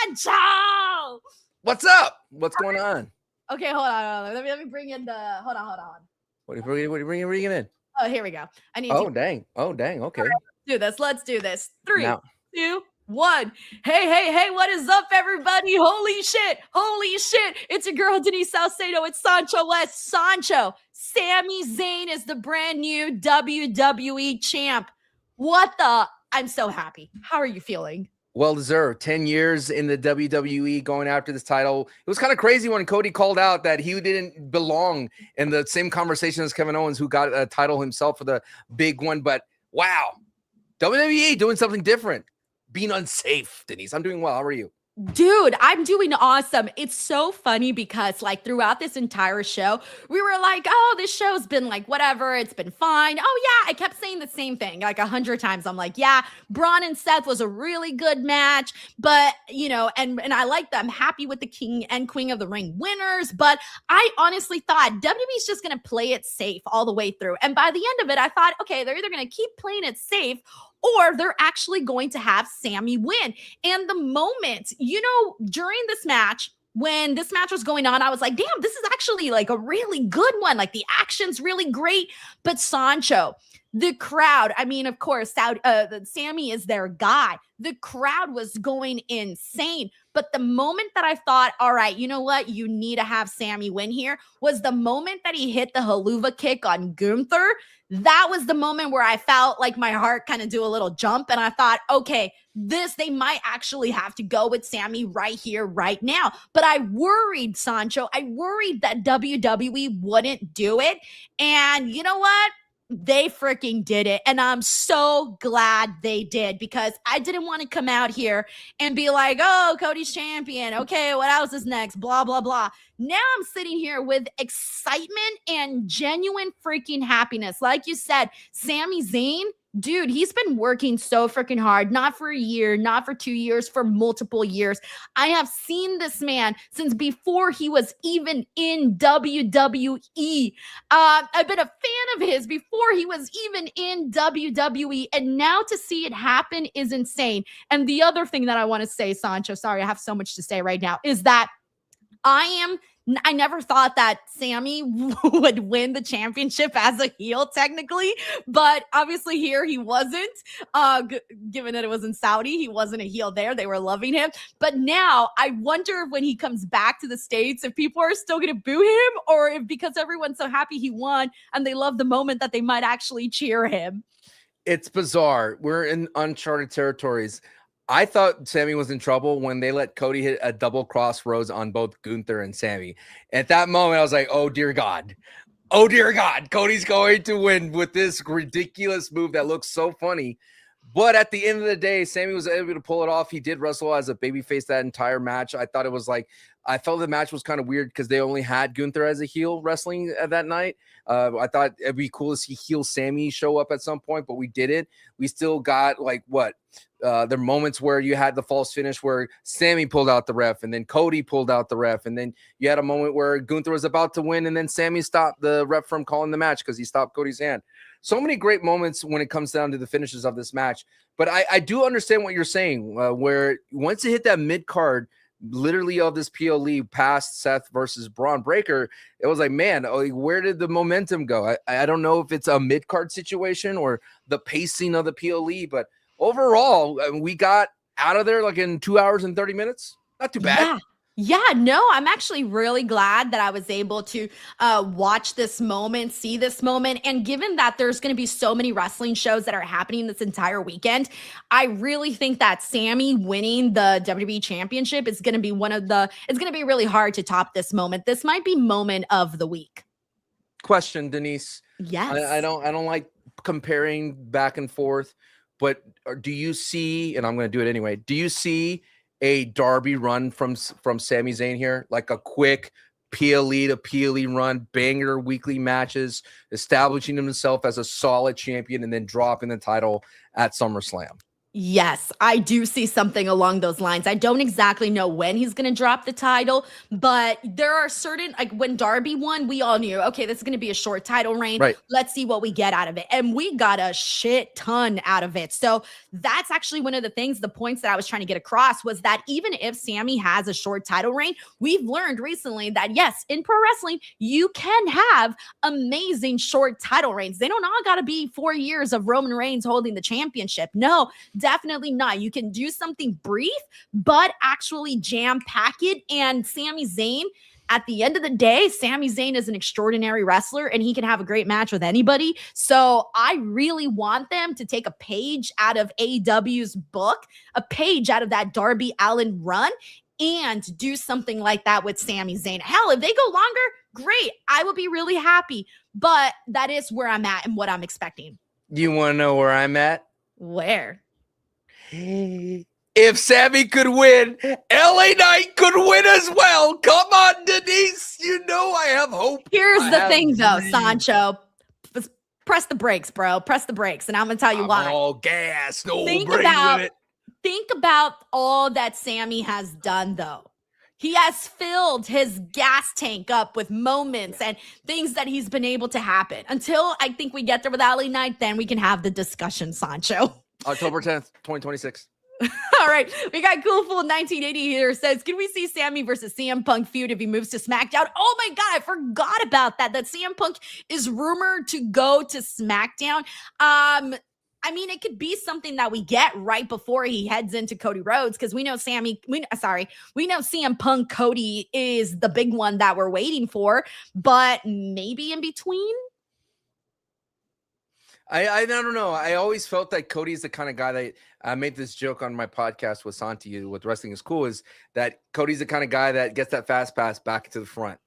Speaker 1: Sancho!
Speaker 14: What's up? What's going on?
Speaker 1: Okay, hold on. Let me bring in hold on.
Speaker 14: What are you bringing in?
Speaker 1: Oh, here we go. I need
Speaker 14: dang. Okay.
Speaker 1: Let's do this. 3, 2, 1. Hey, what is up, everybody? Holy shit. It's your girl, Denise Salcedo. It's Sancho West. Sancho, Sami Zayn is the brand new WWE champ. I'm so happy. How are you feeling?
Speaker 14: Well deserved. 10 years in the WWE going after this title. It was kind of crazy when Cody called out that he didn't belong in the same conversation as Kevin Owens, who got a title himself for the big one. But wow, WWE doing something different. Being unsafe, Denise. I'm doing well. How are you?
Speaker 1: Dude, I'm doing awesome. It's so funny because throughout this entire show, we were like, oh, this show's been whatever. It's been fine. Oh yeah. I kept saying the same thing 100 times. I'm like, yeah, Braun and Seth was a really good match, but and I like them. I'm happy with the King and Queen of the Ring winners, but I honestly thought WWE's just going to play it safe all the way through. And by the end of it, I thought, okay, they're either going to keep playing it safe or they're actually going to have Sammy win. And the moment, during this match, when this match was going on, I was like, damn, this is actually like a really good one. Like the action's really great. But Sancho, the crowd, I mean, of course, Sammy is their guy. The crowd was going insane. But the moment that I thought, all right, you know what? You need to have Sammy win here was the moment that he hit the haluva kick on Gunther. That was the moment where I felt like my heart kind of do a little jump. And I thought, okay, they might actually have to go with Sammy right here, right now. But I worried, Sancho. I worried that WWE wouldn't do it. And you know what? They freaking did it. And I'm so glad they did, because I didn't want to come out here and be like, oh, Cody's champion. Okay, what else is next? Blah, blah, blah. Now I'm sitting here with excitement and genuine freaking happiness. Like you said, Sami Zayn, dude, he's been working so freaking hard, not for a year, not for 2 years, for multiple years. I have seen this man since before he was even in WWE. I've been a fan of his before he was even in WWE, and now to see it happen is insane. And the other thing that I want to say, Sancho, sorry, I have so much to say right now, is that I never thought that Sammy would win the championship as a heel, technically, but obviously here he wasn't. Given that it was in Saudi, he wasn't a heel there. They were loving him. But now I wonder if when he comes back to the States, if people are still going to boo him, or if because everyone's so happy he won and they love the moment that they might actually cheer him.
Speaker 14: It's bizarre. We're in uncharted territories. I thought Sammy was in trouble when they let Cody hit a double crossroads on both Gunther and Sammy. At that moment, I was like, oh, dear God. Oh, dear God. Cody's going to win with this ridiculous move that looks so funny. But at the end of the day, Sammy was able to pull it off. He did wrestle as a babyface that entire match. I thought it was like, I felt the match was kind of weird because they only had Gunther as a heel wrestling that night. I thought it'd be cool to see heel Sammy show up at some point, but we didn't. We still got like there moments where you had the false finish where Sammy pulled out the ref and then Cody pulled out the ref. And then you had a moment where Gunther was about to win and then Sammy stopped the ref from calling the match because he stopped Cody's hand. So many great moments when it comes down to the finishes of this match. But I do understand what you're saying, where once it hit that mid-card, literally of this PLE past Seth versus Braun Breaker, it was like, man, where did the momentum go? I don't know if it's a mid-card situation or the pacing of the PLE, but overall, we got out of there like in 2 hours and 30 minutes. Not too bad.
Speaker 1: Yeah, no, I'm actually really glad that I was able to watch this moment, see this moment. And given that there's going to be so many wrestling shows that are happening this entire weekend, I really think that Sammy winning the WWE Championship is going to be it's going to be really hard to top this moment. This might be moment of the week.
Speaker 14: Question, Denise.
Speaker 1: Yes.
Speaker 14: I don't like comparing back and forth, but do you see, and I'm going to do it anyway, do you see a Darby run from Sami Zayn here, like a quick PLE to PLE run, banger weekly matches, establishing himself as a solid champion, and then dropping the title at SummerSlam?
Speaker 1: Yes, I do see something along those lines. I don't exactly know when he's going to drop the title, but there are certain, like when Darby won, we all knew, okay, this is going to be a short title reign.
Speaker 14: Right.
Speaker 1: Let's see what we get out of it. And we got a shit ton out of it. So that's actually one of the points that I was trying to get across was that even if Sammy has a short title reign, we've learned recently that yes, in pro wrestling, you can have amazing short title reigns. They don't all got to be 4 years of Roman Reigns holding the championship. No, definitely not. You can do something brief, but actually jam-pack it. And Sami Zayn, at the end of the day, Sami Zayn is an extraordinary wrestler and he can have a great match with anybody. So I really want them to take a page out of AEW's book, a page out of that Darby Allin run, and do something like that with Sami Zayn. Hell, if they go longer, great. I will be really happy. But that is where I'm at and what I'm expecting.
Speaker 14: You want to know where I'm at?
Speaker 1: Where?
Speaker 14: If Sammy could win, LA Knight could win as well. Come on, Denise. You know I have hope.
Speaker 1: Here's the thing, though, Sancho. Press the brakes, bro. Press the brakes. And I'm going to tell you why.
Speaker 14: All gas. No
Speaker 1: think
Speaker 14: brakes
Speaker 1: about,
Speaker 14: with it.
Speaker 1: Think about all that Sammy has done, though. He has filled his gas tank up with moments and things that he's been able to happen. Until I think we get there with LA Knight, then we can have the discussion, Sancho.
Speaker 14: October 10th, 2026.
Speaker 1: All right, we got Cool Fool 1980 here says, can we see Sammy versus CM Punk feud if he moves to SmackDown? Oh my God, I forgot about that. That CM Punk is rumored to go to SmackDown. I mean, it could be something that we get right before he heads into Cody Rhodes, because we know CM Punk Cody is the big one that we're waiting for, but maybe in between.
Speaker 14: I don't know. I always felt that Cody's the kind of guy that I made this joke on my podcast with Santi with Wrestling is Cool, is that Cody's the kind of guy that gets that fast pass back to the front.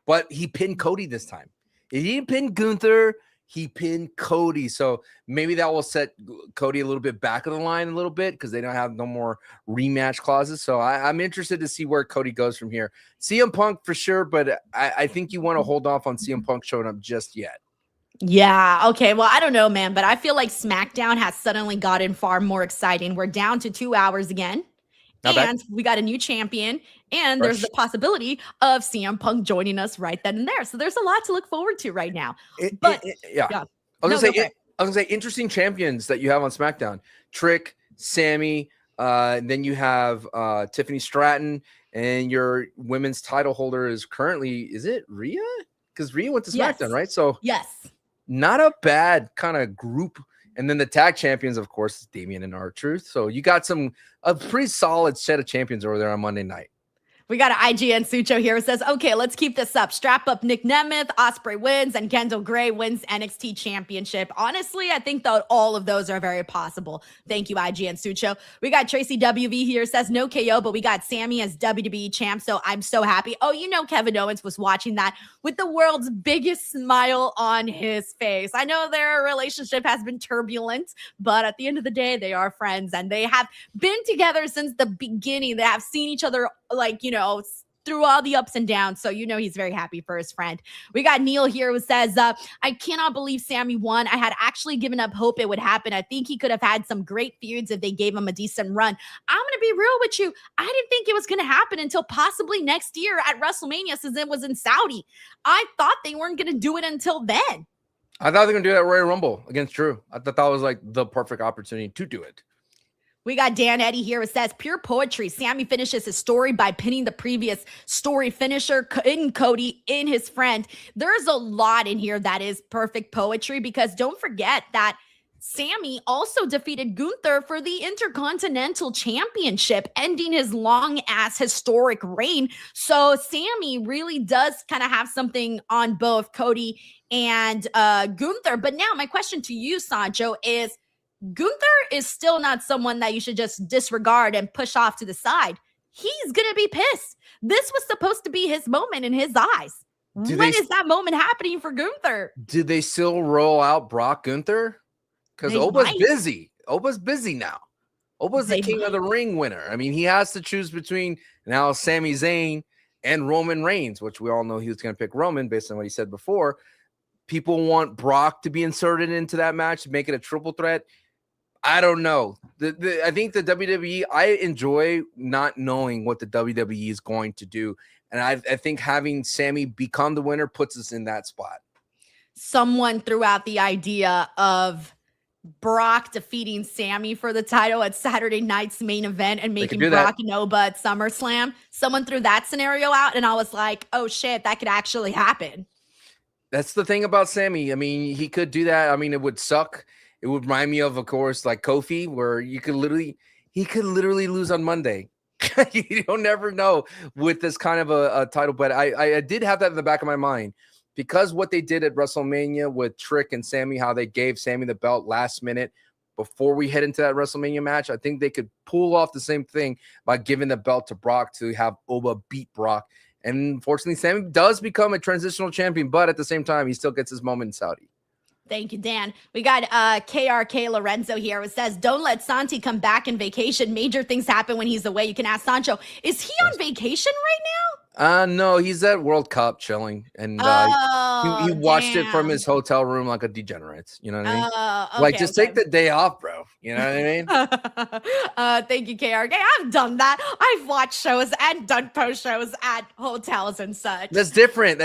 Speaker 14: But he pinned Cody this time. He didn't pin Gunther. He pinned Cody. So maybe that will set Cody a little bit back of the line a little bit because they don't have no more rematch clauses. So I'm interested to see where Cody goes from here. CM Punk for sure, but I think you want to hold off on CM Punk showing up just yet.
Speaker 1: Yeah. Okay. Well, I don't know, man, but I feel like SmackDown has suddenly gotten far more exciting. We're down to 2 hours again. And we got a new champion, and there's the possibility of CM Punk joining us right then and there. So there's a lot to look forward to right now.
Speaker 14: Yeah. I was gonna say interesting champions that you have on SmackDown: Trick, Sammy. Then you have Tiffany Stratton, and your women's title holder is it Rhea? Because Rhea went to SmackDown, right? So
Speaker 1: yes,
Speaker 14: not a bad kind of group. And then the tag champions, of course, is Damian and R-Truth. So you got a pretty solid set of champions over there on Monday night.
Speaker 1: We got an IGN Sucho here. It says, okay, let's keep this up. Strap up Nick Nemeth, Ospreay wins, and Kendall Gray wins NXT Championship. Honestly, I think that all of those are very possible. Thank you, IGN Sucho. We got Tracy WV here. Says, no KO, but we got Sammy as WWE champ, so I'm so happy. Oh, you know Kevin Owens was watching that with the world's biggest smile on his face. I know their relationship has been turbulent, but at the end of the day, they are friends, and they have been together since the beginning. They have seen each other through all the ups and downs. So, he's very happy for his friend. We got Neil here who says, I cannot believe Sammy won. I had actually given up hope it would happen. I think he could have had some great feuds if they gave him a decent run. I'm going to be real with you. I didn't think it was going to happen until possibly next year at WrestleMania, since it was in Saudi. I thought they weren't going to do it until then.
Speaker 14: I thought they were going to do that at Royal Rumble against Drew. I thought that was like the perfect opportunity to do it.
Speaker 1: We got Dan Eddy here. It says, pure poetry. Sammy finishes his story by pinning the previous story finisher in Cody in his friend. There's a lot in here that is perfect poetry, because don't forget that Sammy also defeated Gunther for the Intercontinental Championship, ending his long-ass historic reign. So Sammy really does kind of have something on both Cody and Gunther. But now my question to you, Sancho, is Gunther is still not someone that you should just disregard and push off to the side. He's going to be pissed. This was supposed to be his moment in his eyes. When is that moment happening for Gunther?
Speaker 14: Did they still roll out Brock Gunther? Because Oba's busy. Oba's busy now. Oba's the King of the Ring winner. I mean, he has to choose between now Sami Zayn and Roman Reigns, which we all know he was going to pick Roman based on what he said before. People want Brock to be inserted into that match, make it a triple threat. I don't know. I think the WWE, I enjoy not knowing what the WWE is going to do. And I think having Sammy become the winner puts us in that spot.
Speaker 1: Someone threw out the idea of Brock defeating Sammy for the title at Saturday night's main event and making Brock and Oba at SummerSlam. Someone threw that scenario out, and I was like, oh shit, that could actually happen.
Speaker 14: That's the thing about Sammy. I mean, he could do that. I mean, it would suck. It would remind me of course, like Kofi, where he could literally lose on Monday. You don't never know with this kind of a title, but I did have that in the back of my mind, because what they did at WrestleMania with Trick and Sammy, how they gave Sammy the belt last minute before we head into that WrestleMania match. I think they could pull off the same thing by giving the belt to Brock to have Oba beat Brock. And unfortunately, Sammy does become a transitional champion, but at the same time, he still gets his moment in Saudi.
Speaker 1: Thank you, Dan. We got KRK Lorenzo here. It says, don't let Santi come back in vacation. Major things happen when he's away. You can ask Sancho. Is he on vacation right now?
Speaker 14: No, he's at World Cup chilling, and he watched it from his hotel room like a degenerate. You know what I mean? Okay, take the day off, bro. You know what I mean?
Speaker 1: Thank you, KRK. I've done that. I've watched shows and done post shows at hotels and such.
Speaker 14: That's different.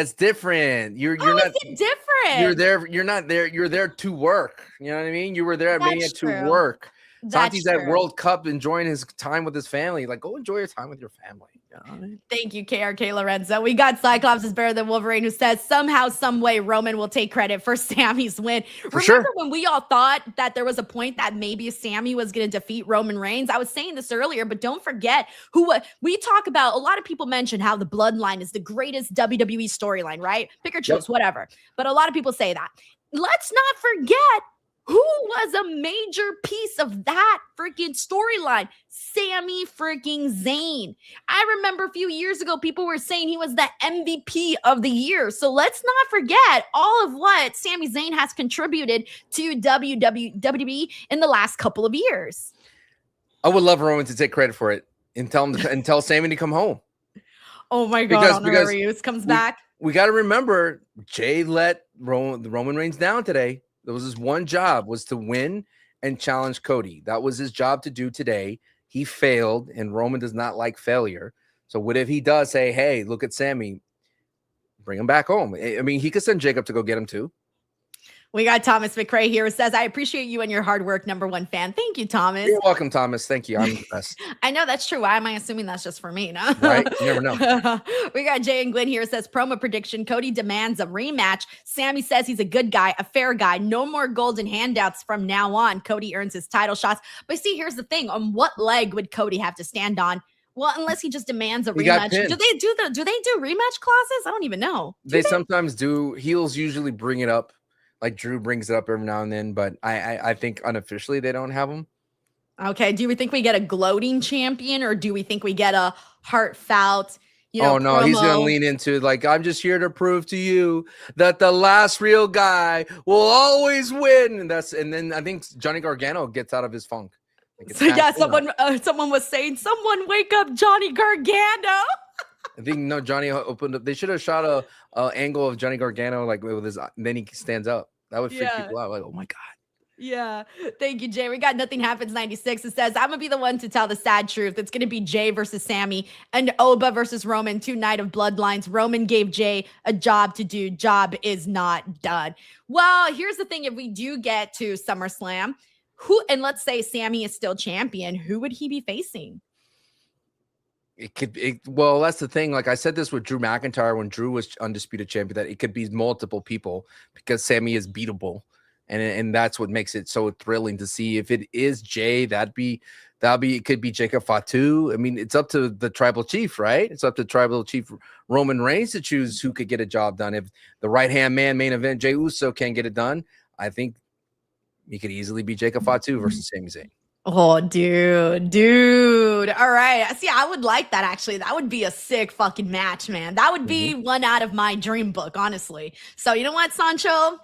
Speaker 14: You're not
Speaker 1: is it different.
Speaker 14: You're there. You're not there. You're there to work. You know what I mean? You were there at Mania to work. Santi's at World Cup enjoying his time with his family. Like, go enjoy your time with your family. You know what I mean?
Speaker 1: Thank you, KRK Lorenzo. We got Cyclops is better than Wolverine, who says somehow, some way, Roman will take credit for Sammy's win. Remember when we all thought that there was a point that maybe Sammy was going to defeat Roman Reigns? I was saying this earlier, but don't forget who we talk about. A lot of people mention how the Bloodline is the greatest WWE storyline, right? Pick or choose, whatever. But a lot of people say that. Let's not forget who was a major piece of that freaking storyline? Sami freaking Zayn. I remember a few years ago, people were saying he was the MVP of the year. So let's not forget all of what Sami Zayn has contributed to WWE in the last couple of years.
Speaker 14: I would love Roman to take credit for it and tell Sami to come home.
Speaker 1: Oh my God, because Reeves comes back.
Speaker 14: We got to remember, Jay let Roman Reigns down today. There was his one job, was to win and challenge Cody. That was his job to do today. He failed, and Roman does not like failure. So what if he does say, hey, look at Sami, bring him back home? I mean, he could send Jacob to go get him too.
Speaker 1: We got Thomas McRae here who says, I appreciate you and your hard work, #1 fan. Thank you, Thomas.
Speaker 14: You're welcome, Thomas. Thank you. I'm the best.
Speaker 1: I know that's true. Why am I assuming that's just for me? No?
Speaker 14: Right? You never know.
Speaker 1: We got Jay and Glenn here who says, promo prediction, Cody demands a rematch. Sami says he's a good guy, a fair guy. No more golden handouts from now on. Cody earns his title shots. But see, here's the thing. On what leg would Cody have to stand on? Well, unless he just demands a rematch. Do they do rematch clauses? I don't even know.
Speaker 14: They sometimes do. Heels usually bring it up. Like Drew brings it up every now and then, but I think unofficially they don't have them.
Speaker 1: Okay. Do we think we get a gloating champion, or do we think we get a heartfelt,
Speaker 14: promo? He's going to lean into like, I'm just here to prove to you that the last real guy will always win. And then I think Johnny Gargano gets out of his funk.
Speaker 1: Someone was saying, someone wake up Johnny Gargano.
Speaker 14: I think Johnny opened up. They should have shot a angle of Johnny Gargano like with his. And then he stands up. That would freak people out. Like, oh my God.
Speaker 1: Yeah. Thank you, Jay. We got Nothing Happens 96. It says, I'm gonna be the one to tell the sad truth. It's gonna be Jay versus Sami and Oba versus Roman, 2 Night of Bloodlines. Roman gave Jay a job to do. Job is not done. Well, here's the thing. If we do get to SummerSlam, and let's say Sami is still champion, who would he be facing?
Speaker 14: Well, that's the thing. Like I said this with Drew McIntyre when Drew was undisputed champion, that it could be multiple people because Sami is beatable. And that's what makes it so thrilling to see. If it is Jay, it could be Jacob Fatu. I mean, it's up to the tribal chief, right? It's up to tribal chief Roman Reigns to choose who could get a job done. If the right-hand man main event, Jey Uso, can't get it done, I think he could easily be Jacob Fatu versus Sami Zayn.
Speaker 1: Oh, dude. All right. See, I would like that, actually. That would be a sick fucking match, man. That would be one out of my dream book, honestly. So, you know what, Sancho?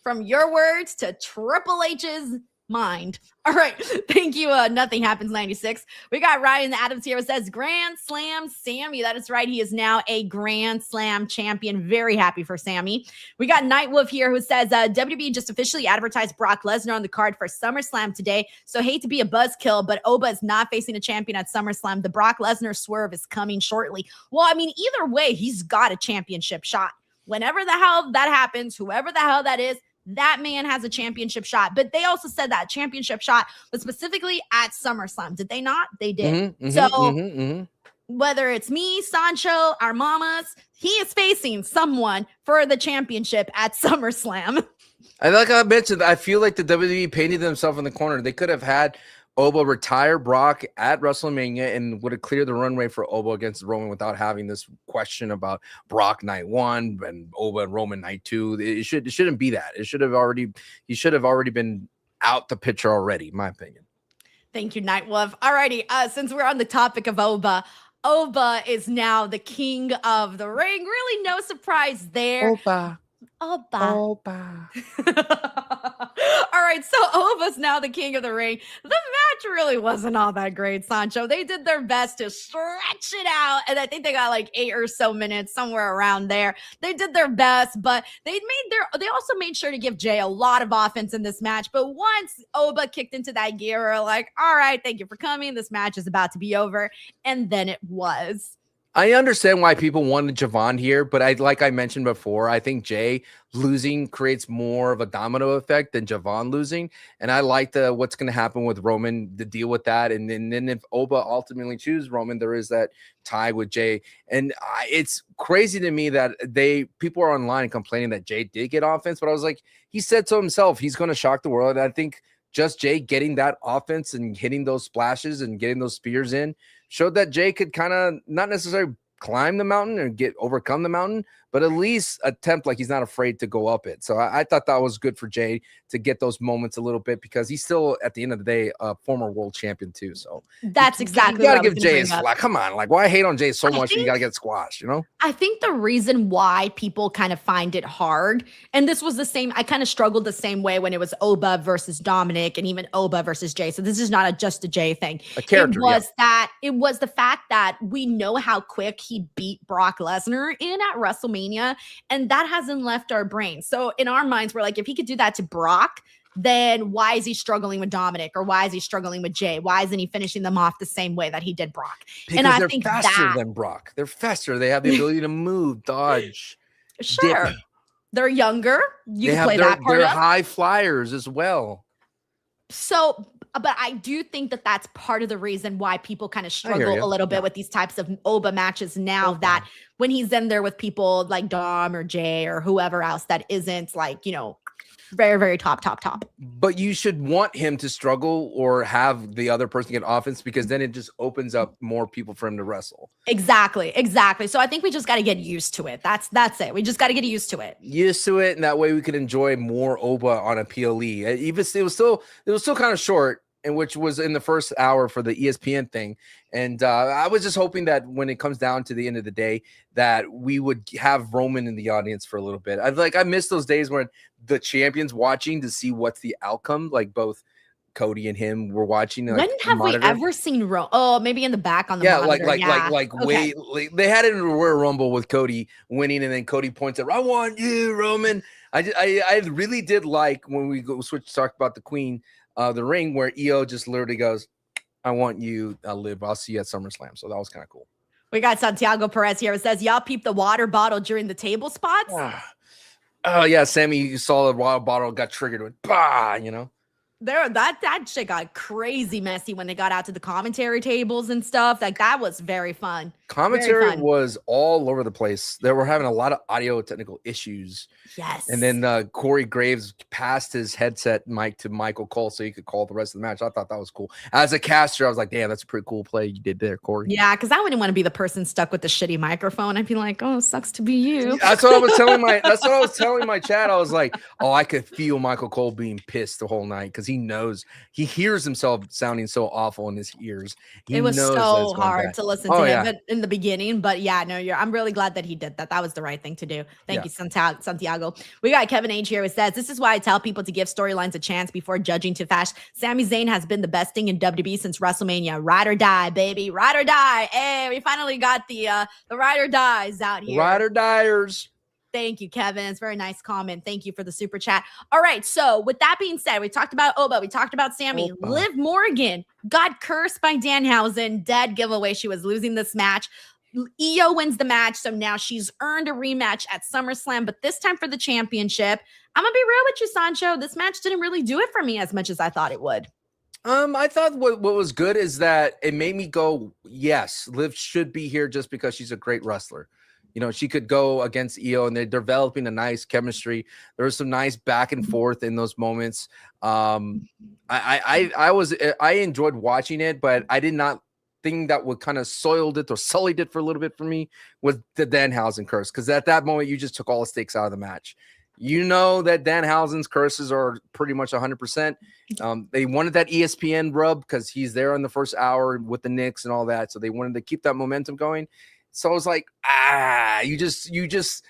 Speaker 1: From your words to Triple H's mind. All right. Thank you. Nothing Happens 96. We got Ryan Adams here who says, Grand Slam Sami. That is right. He is now a Grand Slam champion. Very happy for Sami. We got Nightwolf here who says, WWE just officially advertised Brock Lesnar on the card for SummerSlam today. So hate to be a buzzkill, but Oba is not facing a champion at SummerSlam. The Brock Lesnar swerve is coming shortly. Well, I mean, either way, he's got a championship shot. Whenever the hell that happens, whoever the hell that is, that man has a championship shot. But they also said that championship shot was specifically at SummerSlam. Did they not? They did. Whether it's me, Sancho, our mamas, he is facing someone for the championship at SummerSlam.
Speaker 14: Like I mentioned, I feel like the WWE painted themselves in the corner. They could have had Oba retire Brock at WrestleMania and would have cleared the runway for Oba against Roman without having this question about Brock night 1 and Oba and Roman night 2. It shouldn't be that. He should have already been out the picture already, in my opinion.
Speaker 1: Thank you, Nightwolf. Alrighty, since we're on the topic of Oba is now the king of the ring. Really no surprise there.
Speaker 14: Oba.
Speaker 1: All right, so Oba's now the king of the ring. The match really wasn't all that great, Sancho. They did their best to stretch it out, and I think they got like 8 or so minutes, somewhere around there. They did their best, but they also made sure to give Jay a lot of offense in this match. But once Oba kicked into that gear, we're like, all right, thank you for coming. This match is about to be over. And then it was.
Speaker 14: I understand why people wanted Javon here, but like I mentioned before, I think Jay losing creates more of a domino effect than Javon losing. And I like what's going to happen with Roman to deal with that. And then if Oba ultimately chooses Roman, there is that tie with Jay. And it's crazy to me that people are online complaining that Jay did get offense, but I was like, he said so himself, he's going to shock the world. And I think just Jay getting that offense and hitting those splashes and getting those spears in showed that Jay could kind of not necessarily climb the mountain or overcome the mountain, but at least attempt, like he's not afraid to go up it. So I thought that was good for Jay to get those moments a little bit, because he's still, at the end of the day, a former world champion too. So
Speaker 1: that's exactly
Speaker 14: you
Speaker 1: what
Speaker 14: gotta
Speaker 1: I was
Speaker 14: give
Speaker 1: gonna
Speaker 14: Jay
Speaker 1: bring
Speaker 14: his
Speaker 1: up.
Speaker 14: slack. Come on, like why hate on Jay so much when you gotta get squashed, you know?
Speaker 1: I think the reason why people kind of find it hard, and this was the same, I kind of struggled the same way when it was Oba versus Dominic and even Oba versus Jay. So this is not just a Jay thing.
Speaker 14: A character,
Speaker 1: it was the fact that we know how quick he beat Brock Lesnar at WrestleMania, and that hasn't left our brains. So in our minds, we're like, if he could do that to Brock, then why is he struggling with Dominic, or why is he struggling with Jay? Why isn't he finishing them off the same way that he did Brock?
Speaker 14: Because
Speaker 1: and I
Speaker 14: they're
Speaker 1: think
Speaker 14: faster than Brock. They're faster. They have the ability to move, dodge.
Speaker 1: Sure.
Speaker 14: dip.
Speaker 1: They're younger. You
Speaker 14: They
Speaker 1: can play
Speaker 14: have
Speaker 1: that part
Speaker 14: they're
Speaker 1: of.
Speaker 14: high flyers as well.
Speaker 1: So, but I do think that that's part of the reason why people kind of struggle
Speaker 14: you.
Speaker 1: a little bit with these types of Oba matches now, that when he's in there with people like Dom or Jay or whoever else that isn't like, very, very top.
Speaker 14: But you should want him to struggle or have the other person get offense, because then it just opens up more people for him to wrestle.
Speaker 1: Exactly. So I think we just got to get used to it. That's it. We just got to get used to it.
Speaker 14: And that way we could enjoy more Oba on a PLE. Even it was still kind of short, and which was in the first hour for the ESPN thing. And I was just hoping that when it comes down to the end of the day, that we would have Roman in the audience for a little bit. I miss those days when the champions watching to see what's the outcome. Like both Cody and him were watching.
Speaker 1: When have we ever seen Oh, maybe in the back on the monitor.
Speaker 14: Okay. They had it in the Royal Rumble with Cody winning, and then Cody points out, "I want you, Roman." I really did like when we switch to talk about the Queen. The ring, where EO just literally goes, "I want you, Liv. I'll see you at SummerSlam." So that was kind of cool.
Speaker 1: We got Santiago Perez here. It says, y'all peep the water bottle during the table spots.
Speaker 14: Oh yeah, Sammy saw the water bottle, got triggered with bah,
Speaker 1: That shit got crazy messy when they got out to the commentary tables and stuff. Like that was very fun.
Speaker 14: Commentary was all over the place. They were having a lot of audio technical issues.
Speaker 1: Yes.
Speaker 14: And then Corey Graves passed his headset mic to Michael Cole so he could call the rest of the match. I thought that was cool. As a caster, I was like, damn, that's a pretty cool play you did there, Corey.
Speaker 1: Yeah, because I wouldn't want to be the person stuck with the shitty microphone. I'd be like, oh, it sucks to be you.
Speaker 14: That's what I was telling my chat. I was like, oh, I could feel Michael Cole being pissed the whole night, because he hears himself sounding so awful in his ears.
Speaker 1: It was so hard to listen to him in the beginning, but yeah, no, I'm really glad that he did that. That was the right thing to do. Thank you, Santiago. We got Kevin H here. It says, this is why I tell people to give storylines a chance before judging too fast. Sami Zayn has been the best thing in WWE since WrestleMania. Ride or die, baby. Ride or die. Hey, we finally got the ride or dies out here.
Speaker 14: Ride or diers.
Speaker 1: Thank you, Kevin. It's a very nice comment. Thank you for the super chat. All right. So with that being said, we talked about Oba. We talked about Sammy. Liv Morgan got cursed by Danhausen. Dead giveaway. She was losing this match. Io wins the match. So now she's earned a rematch at SummerSlam, but this time for the championship. I'm going to be real with you, Sancho. This match didn't really do it for me as much as I thought it would.
Speaker 14: I thought what was good is that it made me go, yes, Liv should be here just because she's a great wrestler. She could go against Io, and they're developing a nice chemistry. There was some nice back and forth in those moments. I enjoyed watching it, but I did not think that what kind of soiled it or sullied it for a little bit for me was the Danhausen curse. Because at that moment, you just took all the stakes out of the match. You know that Danhausen's curses are pretty much 100%. They wanted that ESPN rub because he's there in the first hour with the Knicks and all that. So they wanted to keep that momentum going. So I was like, you just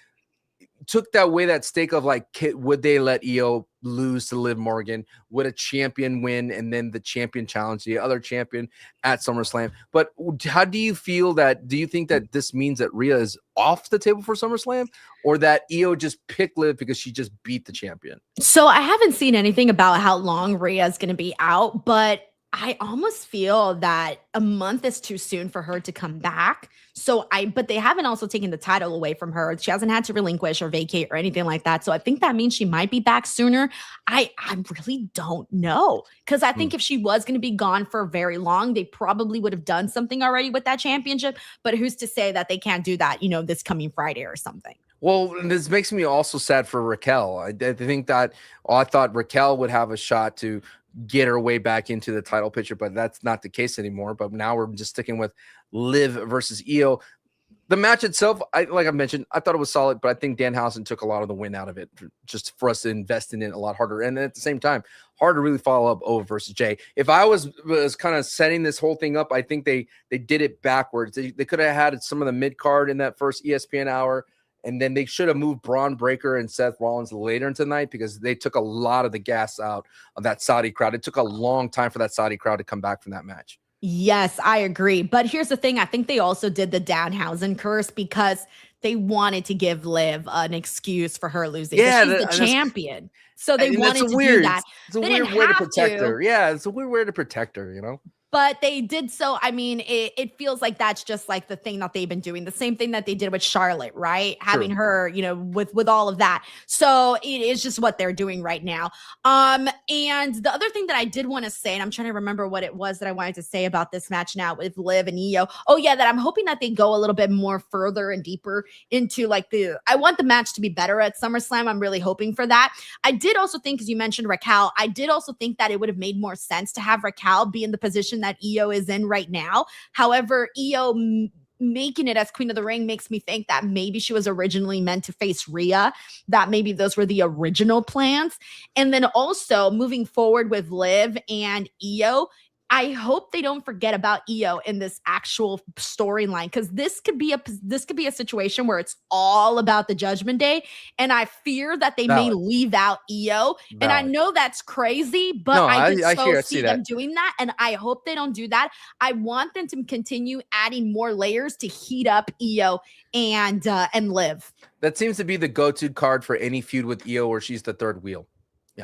Speaker 14: took that away, that stake of like, would they let Io lose to Liv Morgan? Would a champion win and then the champion challenge the other champion at SummerSlam? But how do you feel that? Do you think that this means that Rhea is off the table for SummerSlam, or that Io just picked Liv because she just beat the champion?
Speaker 1: So I haven't seen anything about how long Rhea is going to be out, but I almost feel that a month is too soon for her to come back. But they haven't also taken the title away from her. She hasn't had to relinquish or vacate or anything like that. So I think that means she might be back sooner. I really don't know. Because I think if she was going to be gone for very long, they probably would have done something already with that championship. But who's to say that they can't do that, this coming Friday or something?
Speaker 14: Well, this makes me also sad for Raquel. I think that I thought Raquel would have a shot to get her way back into the title picture, but that's not the case anymore. But now we're just sticking with Liv versus Io. The match itself, like I mentioned, I thought it was solid, but I think Danhausen took a lot of the win out of it, just for us to invest in it a lot harder. And then at the same time, hard to really follow up O versus Jay. If I was kind of setting this whole thing up, I think they did it backwards. They could have had some of the mid card in that first ESPN hour. And then they should have moved Braun Breaker and Seth Rollins later into the night, because they took a lot of the gas out of that Saudi crowd. It took a long time for that Saudi crowd to come back from that match.
Speaker 1: Yes, I agree. But here's the thing. I think they also did the Danhausen curse because they wanted to give Liv an excuse for her losing.
Speaker 14: Yeah,
Speaker 1: she's the champion. So they wanted to do that.
Speaker 14: It's a weird way to protect her. Yeah, it's a weird way to protect her,
Speaker 1: But they did so. I mean, it feels like that's just like the thing that they've been doing. The same thing that they did with Charlotte, right? Having her, with all of that. So it is just what they're doing right now. And the other thing that I did want to say, and I'm trying to remember what it was that I wanted to say about this match now with Liv and Io. Oh yeah, that I'm hoping that they go a little bit more further and deeper into I want the match to be better at SummerSlam. I'm really hoping for that. I did also think, as you mentioned Raquel, I did also think that it would have made more sense to have Raquel be in the position that Io is in right now. However, Io making it as Queen of the Ring makes me think that maybe she was originally meant to face Rhea, that maybe those were the original plans. And then also moving forward with Liv and Io, I hope they don't forget about Io in this actual storyline, because this could be a situation where it's all about the Judgment Day, and I fear that they may leave out Io. And I know that's crazy, but
Speaker 14: No,
Speaker 1: I just
Speaker 14: I
Speaker 1: see them doing that, and I hope they don't do that. I want them to continue adding more layers to heat up Io and Liv.
Speaker 14: That seems to be the go-to card for any feud with Io, where she's the third wheel.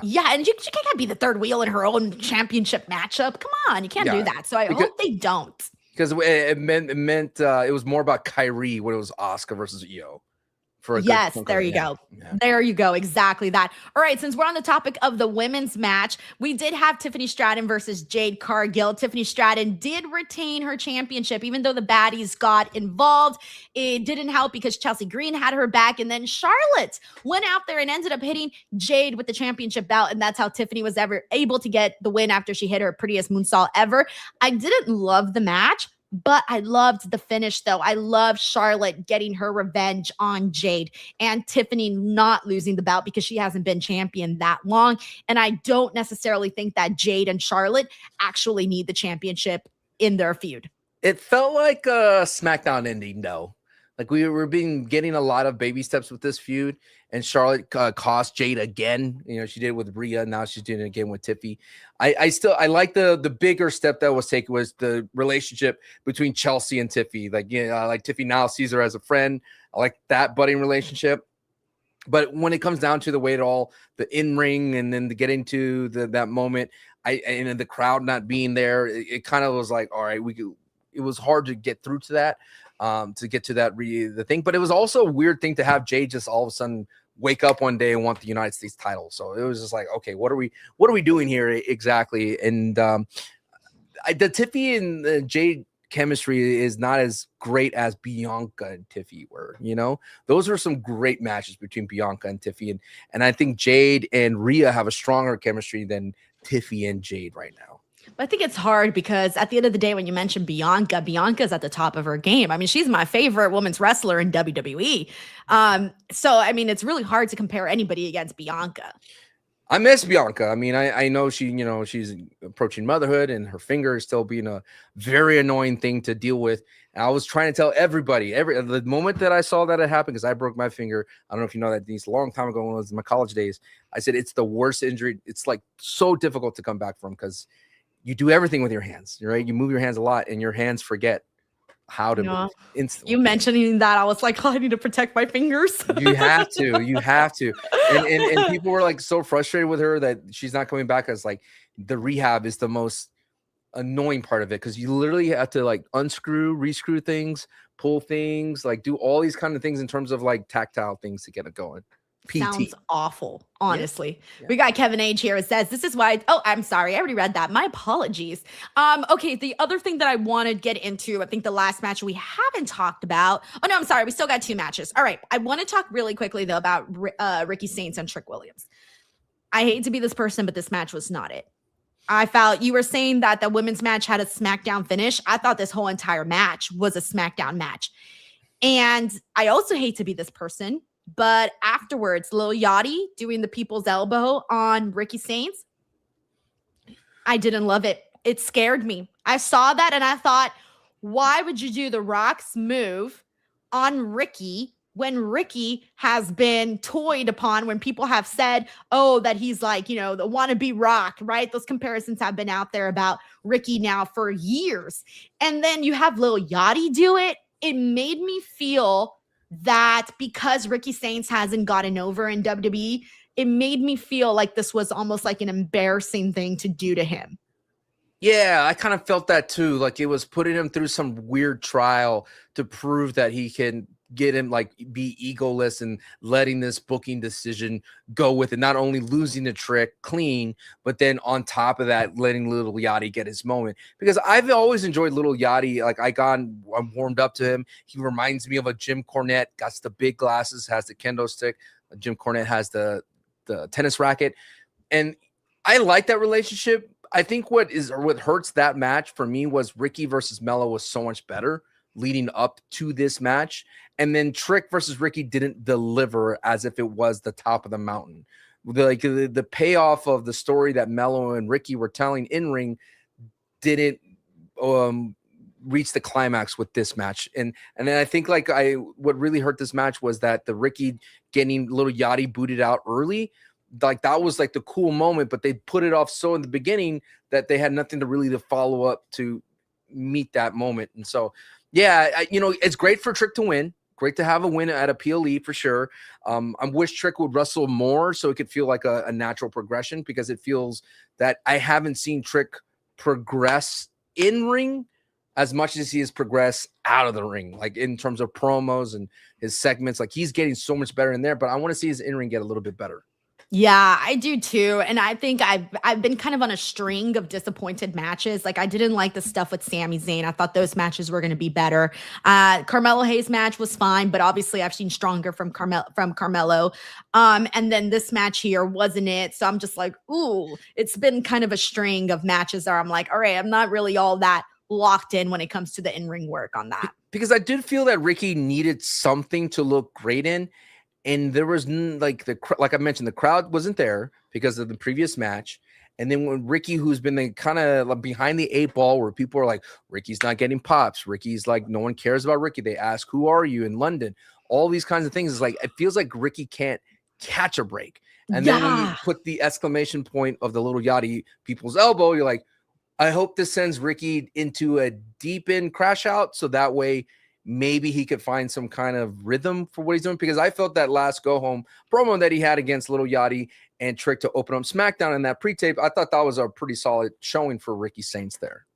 Speaker 1: Yeah, and she can't be the third wheel in her own championship matchup. Come on, you can't do that. So I hope they don't.
Speaker 14: Because it meant it was more about Kyrie when it was Asuka versus Io.
Speaker 1: Yes, there you go. There you go. Exactly that. All right, since we're on the topic of the women's match, we did have Tiffany Stratton versus Jade Cargill. Tiffany Stratton did retain her championship, even though the baddies got involved. It didn't help because Chelsea Green had her back, and then Charlotte went out there and ended up hitting Jade with the championship belt, and that's how Tiffany was ever able to get the win after she hit her prettiest moonsault ever. I didn't love the match, but I loved the finish, though. I love Charlotte getting her revenge on Jade and Tiffany not losing the belt because she hasn't been champion that long. And I don't necessarily think that Jade and Charlotte actually need the championship in their feud.
Speaker 14: It felt like a SmackDown ending, though. Like we were getting a lot of baby steps with this feud, and Charlotte cost Jade again. She did it with Rhea. Now she's doing it again with Tiffy. I like the bigger step that was taken was the relationship between Chelsea and Tiffy. Like Tiffy now sees her as a friend. I like that budding relationship. But when it comes down to the way it all, the in-ring and then getting to that moment, and the crowd not being there, it kind of was like, all right, it was hard to get through to that. To get to the thing, but it was also a weird thing to have Jade just all of a sudden wake up one day and want the United States title. So it was just like, okay, what are we doing here exactly? And the Tiffy and Jade chemistry is not as great as Bianca and Tiffy were. Those were some great matches between Bianca and Tiffy, and I think Jade and Rhea have a stronger chemistry than Tiffy and Jade right now.
Speaker 1: But I think it's hard because at the end of the day, when you mention Bianca's at the top of her game. I mean, she's my favorite women's wrestler in WWE. So, I mean, it's really hard to compare anybody against Bianca.
Speaker 14: I miss Bianca. I mean, I know she's approaching motherhood, and her finger is still being a very annoying thing to deal with. And I was trying to tell everybody, the moment that I saw that it happened, because I broke my finger. I don't know if you know that, Denise, a long time ago when it was in my college days. I said it's the worst injury. It's like so difficult to come back from because you do everything with your hands, right? You move your hands a lot, and your hands forget how to move instantly.
Speaker 1: You mentioning that, I was like, I need to protect my fingers.
Speaker 14: You have to. And people were like so frustrated with her that she's not coming back, as like the rehab is the most annoying part of it, because you literally have to like unscrew, rescrew things, pull things, like do all these kind of things in terms of like tactile things to get it going. PT.
Speaker 1: Sounds awful, honestly.
Speaker 14: Yeah.
Speaker 1: We got Kevin H here. It says, this is why, oh, I'm sorry. I already read that. My apologies. Okay, the other thing that I want to get into, I think the last match we haven't talked about. Oh, no, I'm sorry. We still got 2 matches. All right. I want to talk really quickly, though, about Ricky Saints and Trick Williams. I hate to be this person, but this match was not it. I felt you were saying that the women's match had a SmackDown finish. I thought this whole entire match was a SmackDown match. And I also hate to be this person, but afterwards, Lil Yachty doing the people's elbow on Ricky Saints, I didn't love it. It scared me. I saw that and I thought, why would you do the Rock's move on Ricky when Ricky has been toyed upon, when people have said, oh, that he's like, you know, the wannabe Rock, right? Those comparisons have been out there about Ricky now for years. And then you have Lil Yachty do it. It made me feel that because Ricky Saints hasn't gotten over in WWE, it made me feel like this was almost like an embarrassing thing to do to him.
Speaker 14: Yeah, I kind of felt that too. Like it was putting him through some weird trial to prove that he can get him like be egoless and letting this booking decision go with it, not only losing the Trick clean, but then on top of that, letting Little Yachty get his moment. Because I've always enjoyed Little Yachty. Like I'm warmed up to him. He reminds me of a Jim Cornette. Got the big glasses, has the kendo stick. Jim Cornette has the tennis racket, and I like that relationship. I think what hurts that match for me was Ricky versus Mello was so much better leading up to this match. And then Trick versus Ricky didn't deliver as if it was the top of the mountain. The payoff of the story that Mello and Ricky were telling in ring didn't reach the climax with this match. And then I think what really hurt this match was that the Ricky getting Little Yachty booted out early. Like that was like the cool moment, but they put it off so in the beginning that they had nothing to really to follow up to meet that moment. And so, yeah, it's great for Trick to win. Great to have a win at a PLE for sure. I wish Trick would wrestle more so it could feel like a natural progression, because it feels that I haven't seen Trick progress in ring as much as he has progressed out of the ring, like in terms of promos and his segments. Like he's getting so much better in there, but I want to see his in-ring get a little bit better.
Speaker 1: Yeah, I do too. And I think I've been kind of on a string of disappointed matches. Like I didn't like the stuff with Sami Zayn. I thought those matches were going to be better. Carmelo Hayes match was fine, but obviously I've seen stronger from Carmelo. And then this match here wasn't it. So I'm just like, ooh, it's been kind of a string of matches where I'm like, all right, I'm not really all that locked in when it comes to the in-ring work on that.
Speaker 14: Because I did feel that Ricky needed something to look great in. And there was like I mentioned, the crowd wasn't there because of the previous match. And then when Ricky, who's been kind of behind the 8 ball, where people are like, Ricky's not getting pops. Ricky's like, no one cares about Ricky. They ask, who are you in London? All these kinds of things. Is like, it feels like Ricky can't catch a break. And then when you put the exclamation point of the Little Yachty people's elbow, you're like, I hope this sends Ricky into a deep in crash out. So that way, maybe he could find some kind of rhythm for what he's doing, because I felt that last go home promo that he had against Little Yachty and Trick to open up SmackDown in that pre-tape, I thought that was a pretty solid showing for Ricky Saints there.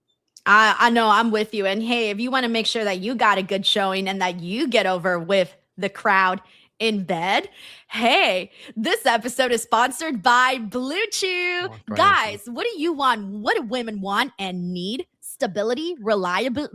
Speaker 1: I know, I'm with you. And hey, if you want to make sure that you got a good showing and that you get over with the crowd in bed, hey, this episode is sponsored by Blue Chew. Guys, what do you want? What do women want and need? Stability, reliability.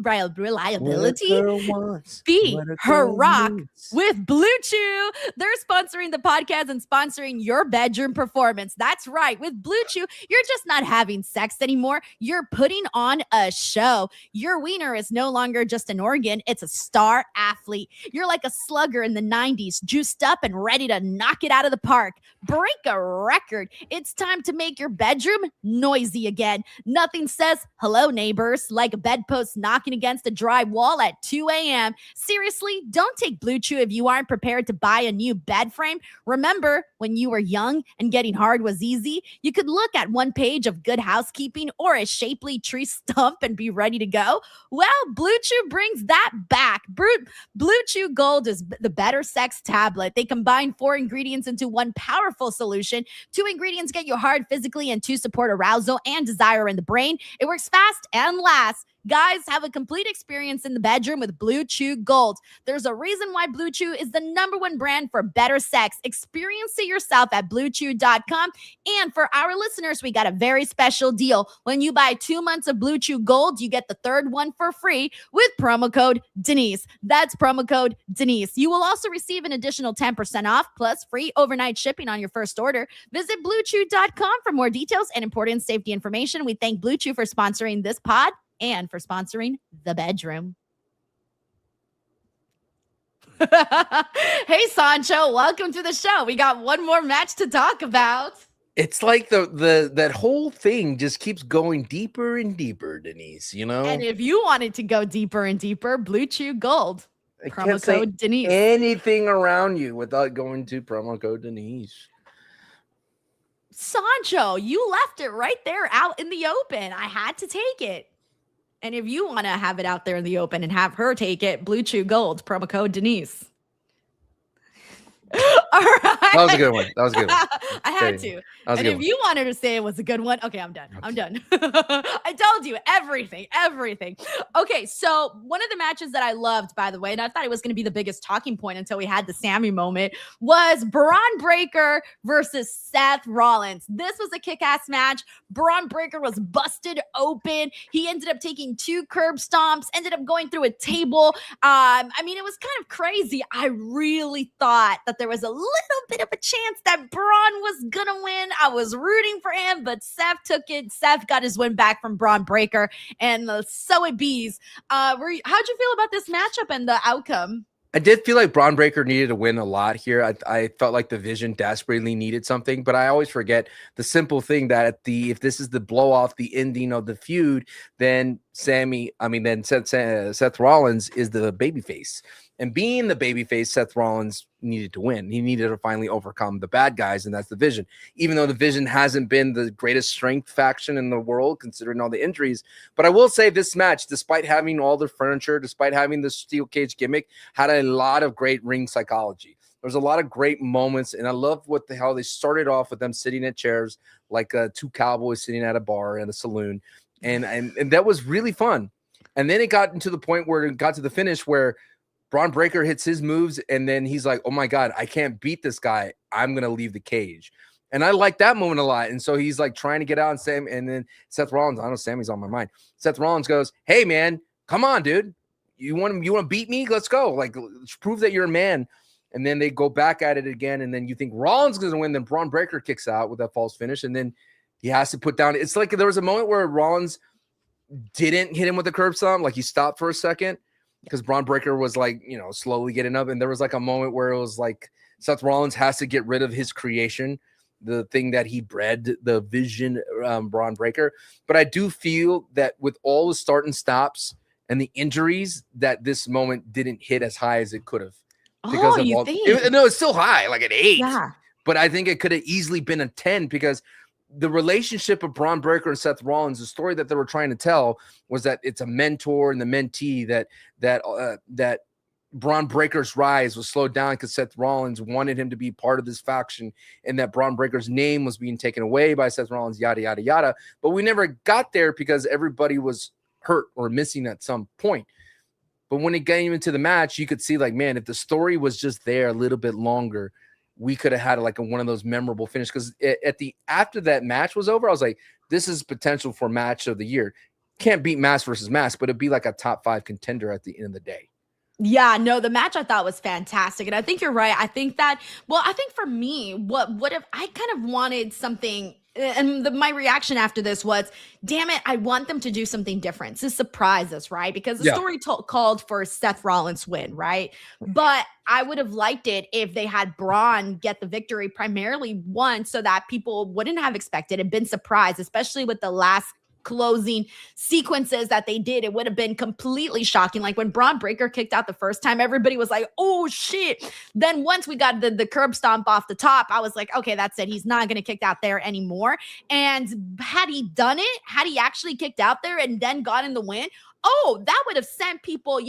Speaker 1: Be her rock with Blue Chew. They're sponsoring the podcast and sponsoring your bedroom performance. That's right. With Blue Chew, you're just not having sex anymore. You're putting on a show. Your wiener is no longer just an organ. It's a star athlete. You're like a slugger in the 90s, juiced up and ready to knock it out of the park. Break a record. It's time to make your bedroom noisy again. Nothing says hello, neighbors bursts like a bedpost knocking against a dry wall at 2 a.m. Seriously, don't take Blue Chew if you aren't prepared to buy a new bed frame. Remember when you were young and getting hard was easy? You could look at one page of Good Housekeeping or a shapely tree stump and be ready to go. Well, Blue Chew brings that back. Blue Chew Gold is the better sex tablet. They combine 4 ingredients into one powerful solution. 2 ingredients get you hard physically and 2 support arousal and desire in the brain. It works fast and lasts. Guys, have a complete experience in the bedroom with Blue Chew Gold. There's a reason why Blue Chew is the #1 brand for better sex. Experience it yourself at BlueChew.com. And for our listeners, we got a very special deal. When you buy 2 months of Blue Chew Gold, you get the 3rd one for free with promo code Denise. That's promo code Denise. You will also receive an additional 10% off plus free overnight shipping on your first order. Visit BlueChew.com for more details and important safety information. We thank Blue Chew for sponsoring this pod and for sponsoring The Bedroom. Hey, Sancho, welcome to the show. We got one more match to talk about.
Speaker 14: It's like that whole thing just keeps going deeper and deeper, Denise, you know?
Speaker 1: And if you wanted to go deeper and deeper, Blue Chew Gold.
Speaker 14: I
Speaker 1: Promo
Speaker 14: can't say
Speaker 1: code Denise.
Speaker 14: anything around you without going to promo code Denise.
Speaker 1: Sancho, you left it right there out in the open. I had to take it. And if you want to have it out there in the open and have her take it, Blue Chew Gold, promo code Denise. All right.
Speaker 14: That was a good one. That was a good one.
Speaker 1: I had to. And if you wanted to say it was a good one, okay, I'm done. I'm done. I told you everything. Okay, so one of the matches that I loved, by the way, and I thought it was going to be the biggest talking point until we had the Sammy moment, was Braun Breaker versus Seth Rollins. This was a kick-ass match. Braun Breaker was busted open. He ended up taking 2 curb stomps, ended up going through a table. I mean, it was kind of crazy. I really thought that there was a little bit of a chance that Braun was gonna win. I was rooting for him, but Seth took it. Seth got his win back from Braun Breaker, and so it bees. How'd you feel about this matchup and the outcome?
Speaker 14: I did feel like Braun Breaker needed to win a lot here. I felt like the Vision desperately needed something, but I always forget the simple thing that if this is the blow off, the ending of the feud, then Seth Rollins is the babyface. And being the babyface, Seth Rollins needed to win. He needed to finally overcome the bad guys, and that's the Vision. Even though the Vision hasn't been the greatest strength faction in the world, considering all the injuries. But I will say this match, despite having all the furniture, despite having the steel cage gimmick, had a lot of great ring psychology. There was a lot of great moments, and I love how they started off with them sitting at chairs like 2 cowboys sitting at a bar in a saloon. And that was really fun. And then it got into the point where it got to the finish where Braun Breaker hits his moves, and then he's like, oh my God, I can't beat this guy. I'm going to leave the cage. And I like that moment a lot. And so he's like trying to get out, and then Seth Rollins, I know Sammy's on my mind. Seth Rollins goes, hey man, come on, dude. You want to beat me? Let's go. Like, let's prove that you're a man. And then they go back at it again. And then you think Rollins is going to win. Then Braun Breaker kicks out with that false finish. And then he has to put down. It's like there was a moment where Rollins didn't hit him with a curb stomp. Like he stopped for a second, because Braun Breaker was like, slowly getting up. And there was like a moment where it was like Seth Rollins has to get rid of his creation, the thing that he bred, the Vision, Braun Breaker. But I do feel that with all the start and stops and the injuries, that this moment didn't hit as high as it could have.
Speaker 1: No,
Speaker 14: it's still high, like an 8.
Speaker 1: Yeah.
Speaker 14: But I think it could have easily been a 10, because the relationship of Braun Breaker and Seth Rollins, the story that they were trying to tell was that it's a mentor and the mentee, that Braun Breaker's rise was slowed down because Seth Rollins wanted him to be part of this faction, and that Braun Breaker's name was being taken away by Seth Rollins, yada, yada, yada. But we never got there because everybody was hurt or missing at some point. But when it came into the match, you could see like, man, if the story was just there a little bit longer, we could have had like one of those memorable finish. Because after that match was over, I was like, this is potential for match of the year. Can't beat Mask versus Mask, but it'd be like a top 5 contender at the end of the day.
Speaker 1: Yeah, no, the match I thought was fantastic. And I think you're right. I think for me, what if I kind of wanted something, and my reaction after this was, damn it, I want them to do something different to surprise us, right? Because the story called for Seth Rollins win, right? But I would have liked it if they had Braun get the victory, primarily one, so that people wouldn't have expected and been surprised, especially with the last closing sequences that they did, it would have been completely shocking. Like when Braun Breaker kicked out the first time, everybody was like, oh shit. Then once we got the curb stomp off the top, I was like, okay, that's it. He's not going to kick out there anymore. And had he done it, had he actually kicked out there and then gotten the win, oh, that would have sent people,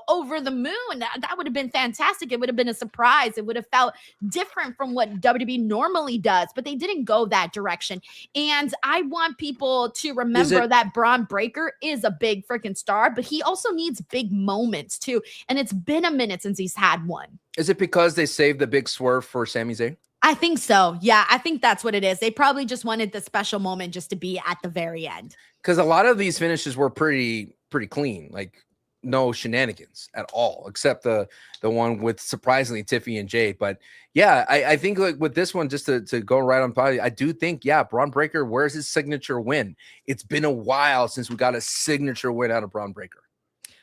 Speaker 1: over the moon. That would have been fantastic. It would have been a surprise. It would have felt different from what WWE normally does, but they didn't go that direction. And I want people to remember that Braun Breaker is a big freaking star, but he also needs big moments too. And it's been a minute since he's had one.
Speaker 14: Is it because they saved the big swerve for Sami Zayn?
Speaker 1: I think so. Yeah, I think that's what it is. They probably just wanted the special moment just to be at the very end.
Speaker 14: Because a lot of these finishes were pretty clean, like no shenanigans at all, except the one with surprisingly Tiffy and Jade. But yeah, I think like with this one, just to go right on probably, I do think, yeah, Braun Breaker, where's his signature win? It's been a while since we got a signature win out of Braun Breaker.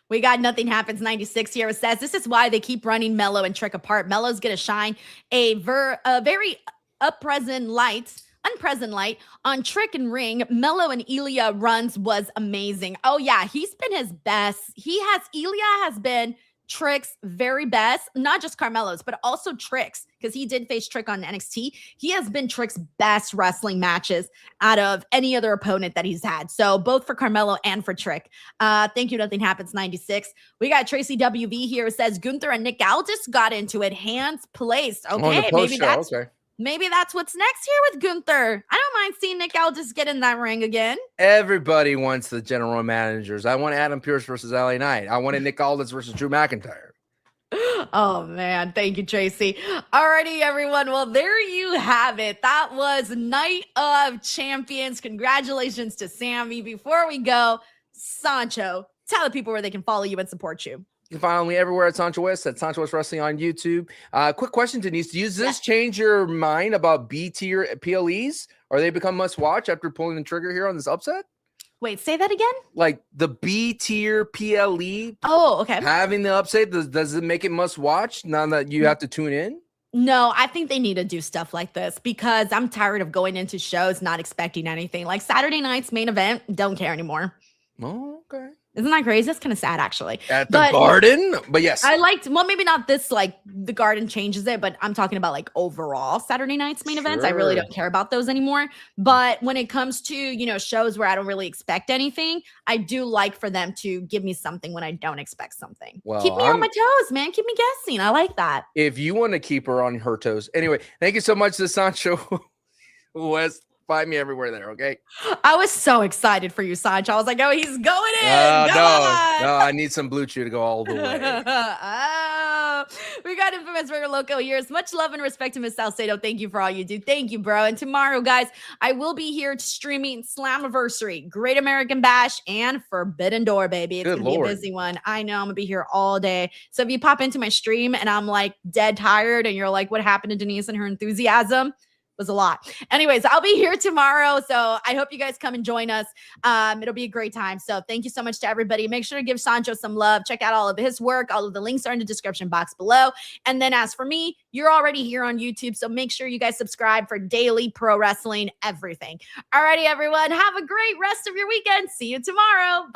Speaker 1: We got Nothing Happens 96 here. It says, this is why they keep running Mello and Trick apart. Mello's going to shine a very unpresent light on Trick and Ring. Mello and Ilya runs was amazing. Oh yeah, he's been his best. Ilya has been Trick's very best, not just Carmelo's, but also Trick's, because he did face Trick on NXT. He has been Trick's best wrestling matches out of any other opponent that he's had. So both for Carmelo and for Trick. Thank you, Nothing Happens 96. We got Tracy WV here. It says Gunther and Nick Aldis got into it, hands placed. Okay, maybe that's what's next here with Gunther. I don't mind seeing Nick Aldis get in that ring again.
Speaker 14: Everybody wants the general managers. I want Adam Pearce versus LA Knight. I wanted Nick Aldis versus Drew McIntyre.
Speaker 1: Oh man, thank you, Tracy. Alrighty, everyone. Well, there you have it. That was Night of Champions. Congratulations to Sammy. Before we go, Sancho, tell the people where they can follow you and support you.
Speaker 14: You can find me everywhere at Sancho West, at Sancho West Wrestling on YouTube. Quick question, Denise. Does this change your mind about B-tier PLEs? Or they become must-watch after pulling the trigger here on this upset?
Speaker 1: Wait, say that again?
Speaker 14: Like the B-tier PLE.
Speaker 1: Oh, okay.
Speaker 14: Having the upset, does it make it must-watch now that you have to tune in?
Speaker 1: No, I think they need to do stuff like this because I'm tired of going into shows not expecting anything. Like Saturday night's main event, don't care anymore.
Speaker 14: Oh, okay.
Speaker 1: Isn't that crazy? That's kind of sad, actually.
Speaker 14: At the Garden? But yes.
Speaker 1: I liked, well, maybe not this, like, the Garden changes it, but I'm talking about, like, overall Saturday night's main events. I really don't care about those anymore. But when it comes to, shows where I don't really expect anything, I do like for them to give me something when I don't expect something.
Speaker 14: Well,
Speaker 1: keep me on my toes, man. Keep me guessing. I like that.
Speaker 14: If you want to keep her on her toes. Anyway, thank you so much to Sancho West. Find me everywhere there, okay?
Speaker 1: I was so excited for you, Sancho. I was like, oh, he's going in.
Speaker 14: No, I need some Blue Chew to go all the way.
Speaker 1: We got Infamous Burger Loco here. Much love and respect to Miss Salcedo. Thank you for all you do. Thank you, bro. And tomorrow, guys, I will be here streaming Slammiversary, Great American Bash, and Forbidden Door, baby. It's going to be a busy one. I know I'm going to be here all day. So if you pop into my stream and I'm like dead tired and you're like, what happened to Denise and her enthusiasm? Was a lot. Anyways, I'll be here tomorrow. So I hope you guys come and join us. It'll be a great time. So thank you so much to everybody. Make sure to give Sancho some love. Check out all of his work. All of the links are in the description box below. And then as for me, you're already here on YouTube. So make sure you guys subscribe for daily pro wrestling, everything. Alrighty, everyone. Have a great rest of your weekend. See you tomorrow. Bye.